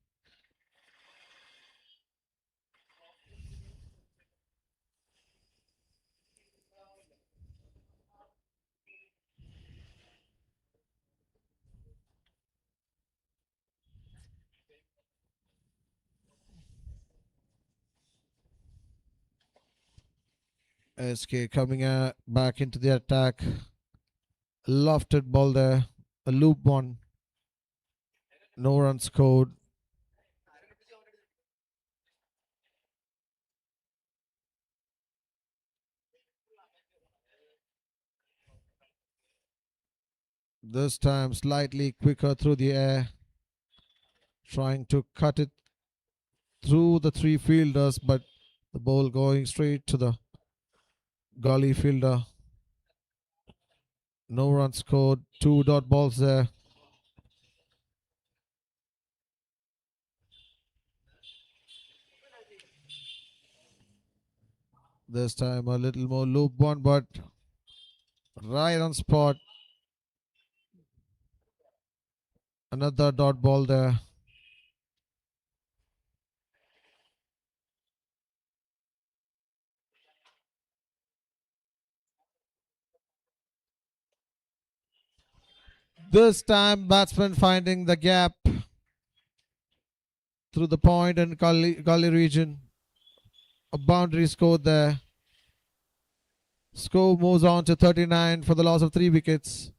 SK coming back into the attack. Lofted ball there. A loop one. No runs scored. This time slightly quicker through the air. Trying to cut it through the three fielders, but the ball going straight to the gully fielder. No runs scored. 2 dot balls there. This time a little more loop one, but right on spot. Another dot ball there. This time batsman finding the gap through the point and gully region. A boundary scored there. Score moves on to 39 for the loss of 3 wickets.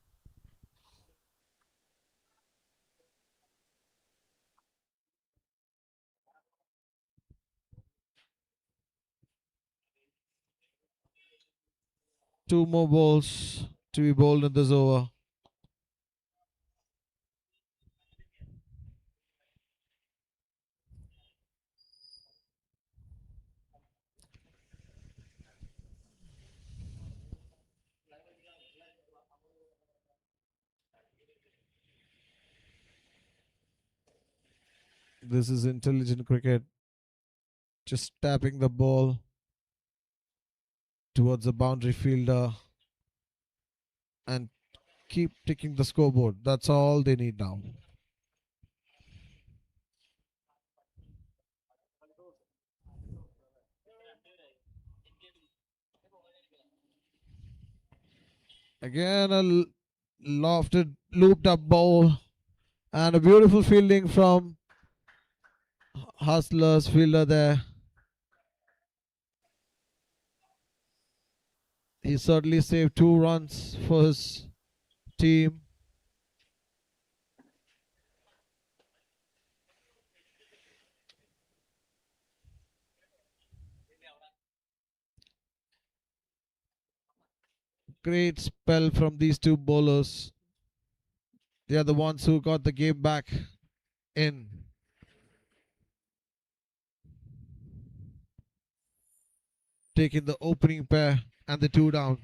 Two more balls to be bowled in this over. This is intelligent cricket. Just tapping the ball towards the boundary fielder and keep ticking the scoreboard. That's all they need now. Again, a lofted, looped up ball and a beautiful fielding from Hustlers fielder there. He certainly saved 2 runs for his team. Great spell from these two bowlers. They are the ones who got the game back in. Taking the opening pair and the 2 down.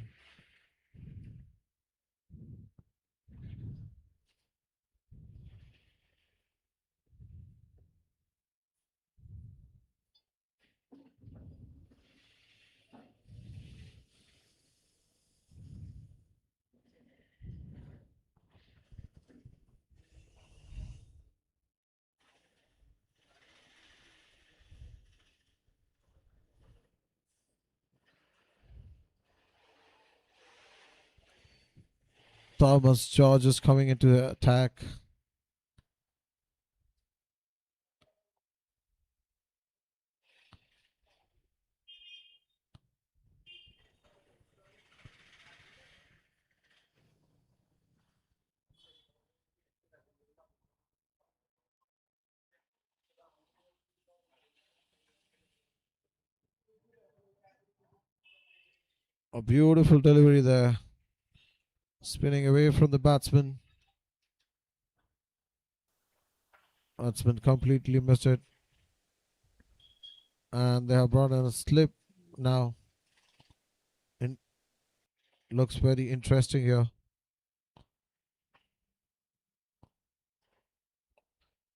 Thomas George is coming into the attack. A beautiful delivery there. Spinning away from the batsman. Batsman completely missed it. And they have brought in a slip now. It looks very interesting here.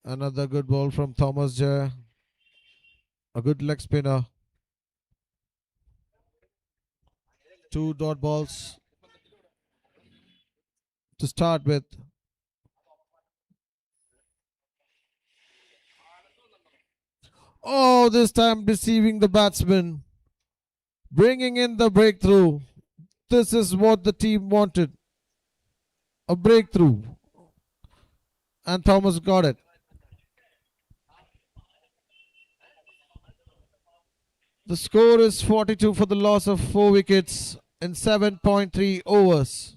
Another good ball from Thomas Jay. A good leg spinner. 2 dot balls to start with. Oh, this time deceiving the batsman, bringing in the breakthrough. This is what the team wanted, a breakthrough. And Thomas got it. The score is 42 for the loss of 4 wickets in 7.3 overs.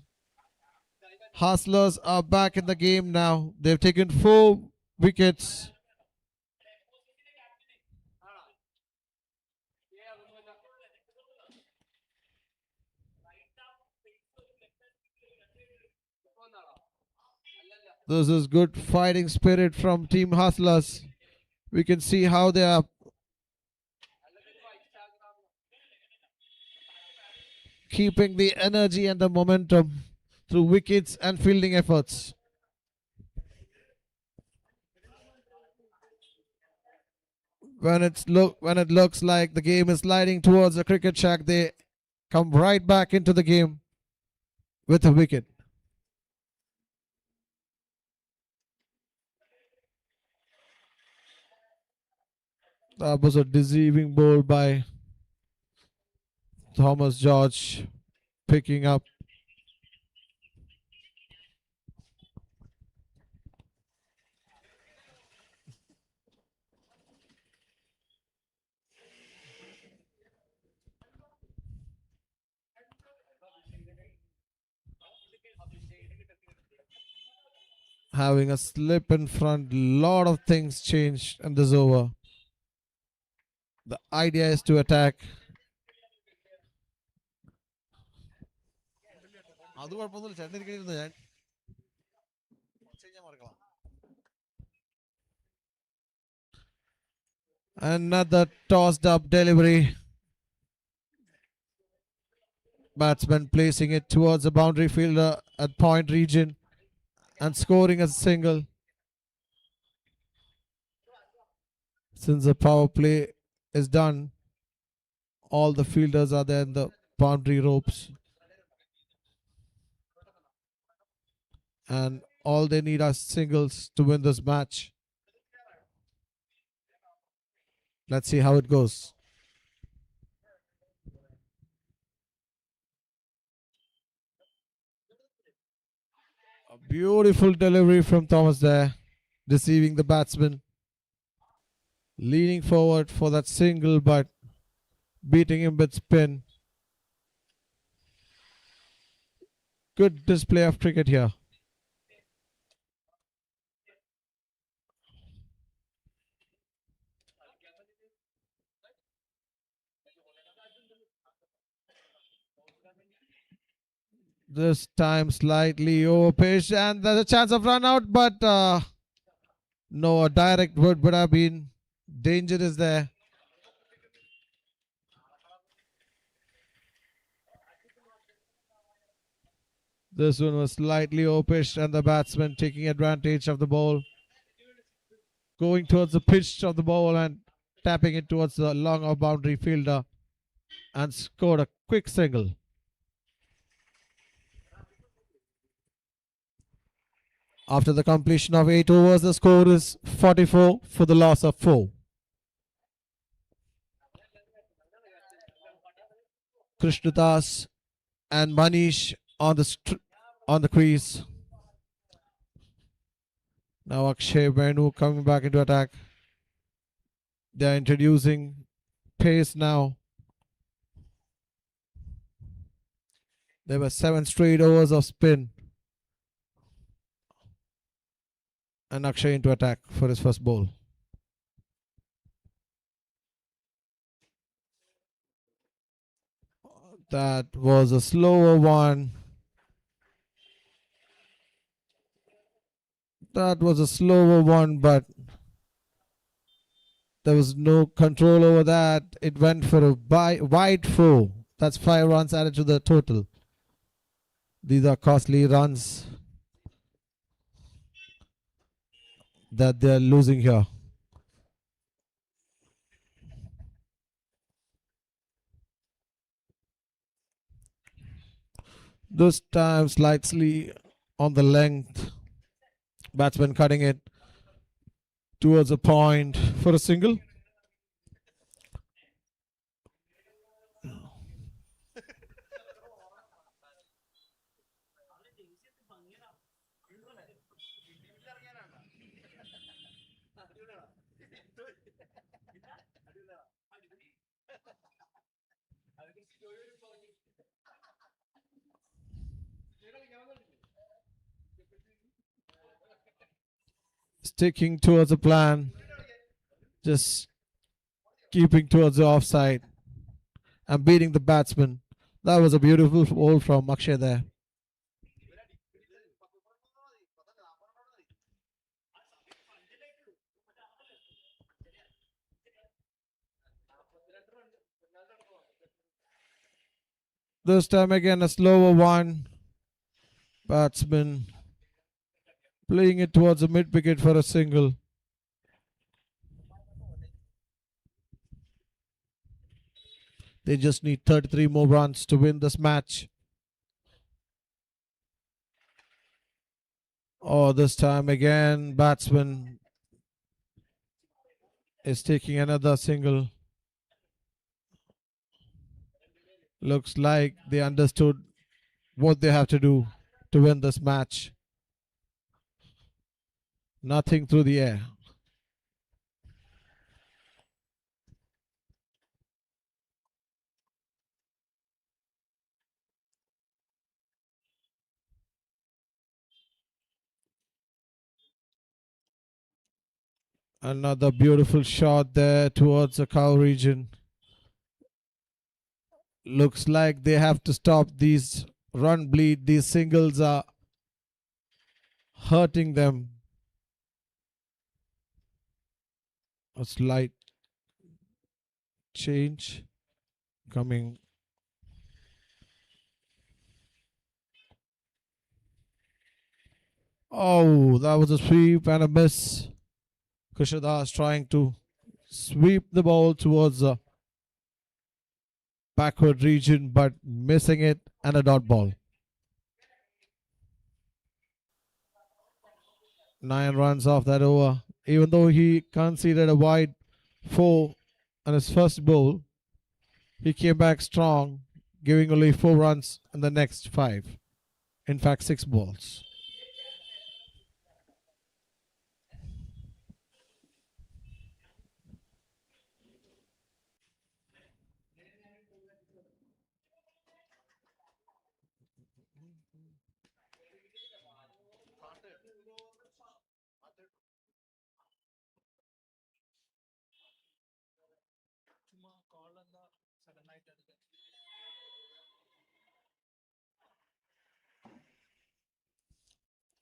Hustlers are back in the game now. They've taken 4 wickets. This is good fighting spirit from Team Hustlers. We can see how they are keeping the energy and the momentum through wickets and fielding efforts. When it looks like the game is sliding towards the cricket shack, they come right back into the game with a wicket. That was a deceiving ball by Thomas George, picking up. Having a slip in front, lot of things changed in this over. The idea is to attack. Another tossed up delivery. Batsman placing it towards the boundary fielder at point region and scoring a single. Since the power play is done, all the fielders are there in the boundary ropes. And all they need are singles to win this match. Let's see how it goes. A beautiful delivery from Thomas there, deceiving the batsman. Leaning forward for that single, but beating him with spin. Good display of cricket here. This time slightly over pitch, and there's a chance of run out, but no, a direct would have been. Danger is there. This one was slightly over pitched, and the batsman taking advantage of the ball, going towards the pitch of the ball and tapping it towards the long off boundary fielder, and scored a quick single. After the completion of 8 overs, the score is 44 for the loss of 4. Krishnadas and Manish on the crease. Now Akshay Venu coming back into attack. They are introducing pace now. There were 7 straight overs of spin. And Akshay into attack for his first ball. That was a slower one. That was a slower one, but there was no control over that. It went for a wide 4. That's 5 runs added to the total. These are costly runs that they're losing here. This time slightly on the length. Batsman cutting it towards a point for a single. Sticking towards the plan, just keeping towards the offside and beating the batsman. That was a beautiful ball from Akshay there. This time again a slower one. Batsman playing it towards the mid wicket for a single. They just need 33 more runs to win this match. Oh, this time again, batsman is taking another single. Looks like they understood what they have to do to win this match. Nothing through the air. Another beautiful shot there towards the cow region. Looks like they have to stop these run bleed. These singles are hurting them. A slight change coming. Oh, that was a sweep and a miss. Kushada trying to sweep the ball towards the backward region, but missing it, and a dot ball. 9 runs off that over. Even though he conceded a wide 4 on his first ball, he came back strong, giving only 4 runs in the next 5. In fact, 6 balls.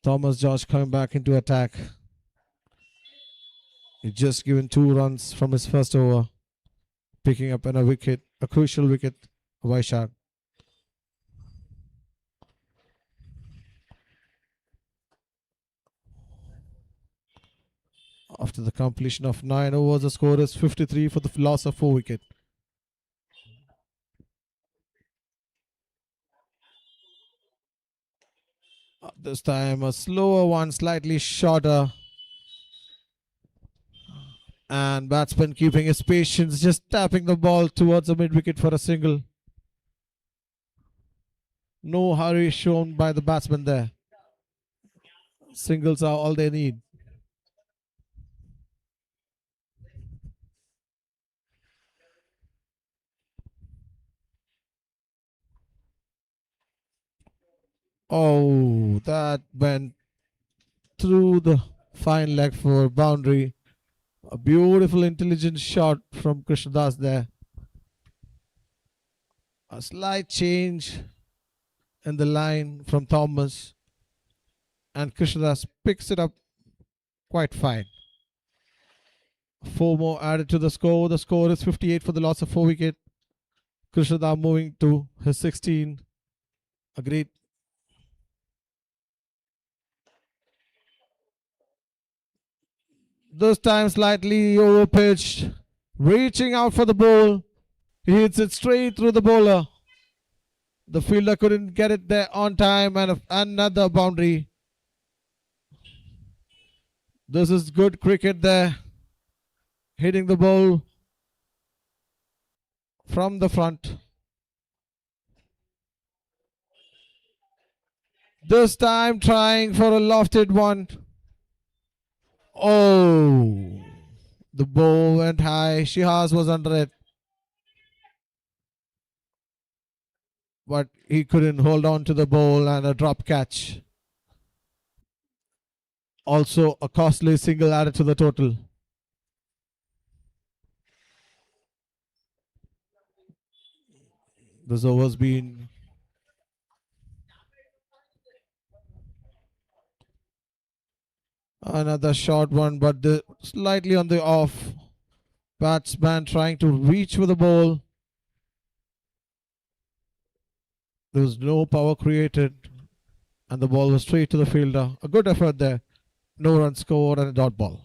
Thomas George coming back into attack. He just given 2 runs from his first over, picking up a wicket, a crucial wicket, Vaishak. After the completion of 9 overs, the score is 53 for the loss of 4 wickets. This time a slower one, slightly shorter. And batsman keeping his patience, just tapping the ball towards the mid wicket for a single. No hurry shown by the batsman there. Singles are all they need. Oh, that went through the fine leg for boundary. A beautiful, intelligent shot from Krishnadas there. A slight change in the line from Thomas. And Krishnadas picks it up quite fine. 4 more added to the score. The score is 58 for the loss of 4 wickets. Krishnadas moving to his 16. A great. This time slightly over pitched. Reaching out for the ball. He hits it straight through the bowler. The fielder couldn't get it there on time, and another boundary. This is good cricket there. Hitting the ball from the front. This time trying for a lofted one. Oh, the ball went high. Shihaz was under it, but he couldn't hold on to the ball, and a drop catch. Also a costly single added to the total. This over's been another short one, but slightly on the off. Batsman trying to reach for the ball. There was no power created, and the ball was straight to the fielder. A good effort there. No run scored and a dot ball.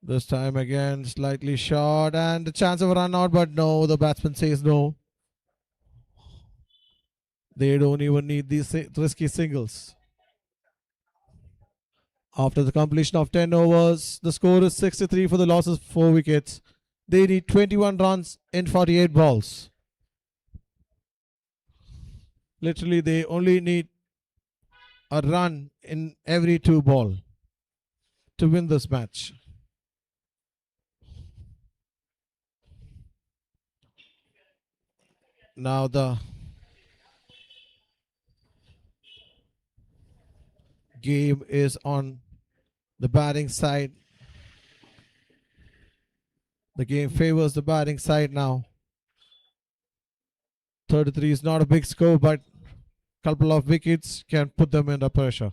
This time again, slightly short and the chance of a run out, but no, the batsman says no. They don't even need these risky singles. After the completion of 10 overs, the score is 63 for the losses of 4 wickets. They need 21 runs in 48 balls. Literally, they only need a run in every 2 ball to win this match. Now the game is on the batting side. The game favors the batting side now. 33 is not a big score, but a couple of wickets can put them under pressure.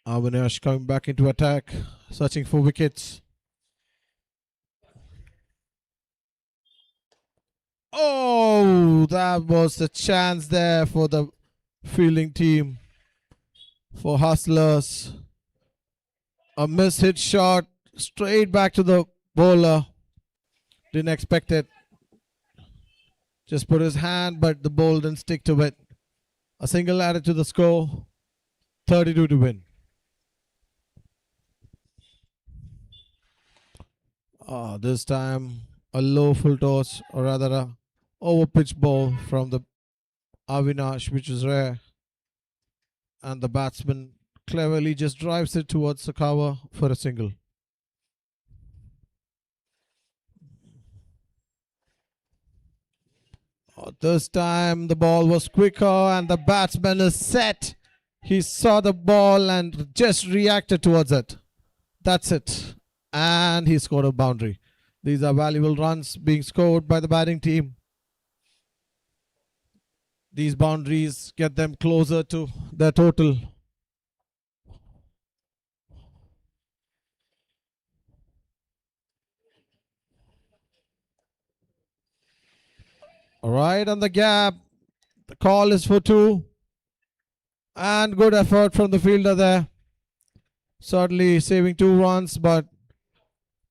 Avinash coming back into attack, searching for wickets. Oh, that was the chance there for the fielding team, for Hustlers. A miss-hit shot straight back to the bowler. Didn't expect it. Just put his hand, but the ball didn't stick to it. A single added to the score. 32 to win. This time a low full toss, or rather a over pitch ball from the Avinash, which is rare. And the batsman cleverly just drives it towards the cover for a single. This time the ball was quicker and the batsman is set. He saw the ball and just reacted towards it. That's it. And he scored a boundary. These are valuable runs being scored by the batting team. These boundaries get them closer to their total. Right on the gap. The call is for 2. And good effort from the fielder there. Certainly saving 2 runs, but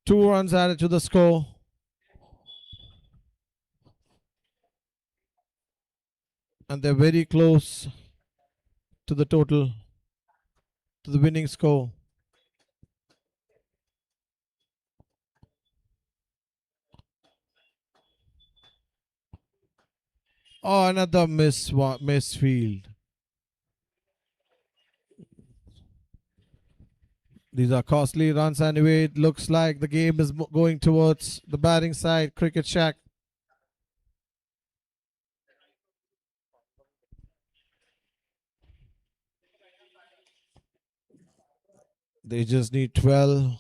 2 runs added to the score. And they're very close to the total, to the winning score. Oh, another misfield. These are costly runs anyway. It looks like the game is going towards the batting side. Cricket Shack. They just need 12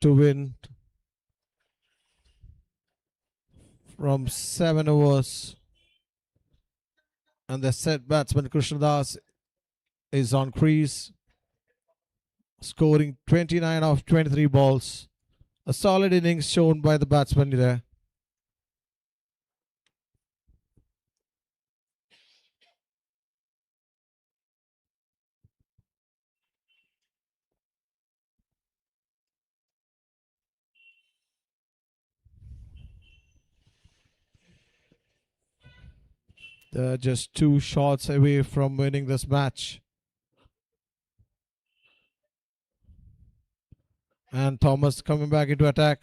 to win from 7 overs. And the set batsman Krishnadas is on crease, scoring 29 of 23 balls. A solid innings shown by the batsman there. They're just 2 shots away from winning this match. And Thomas coming back into attack.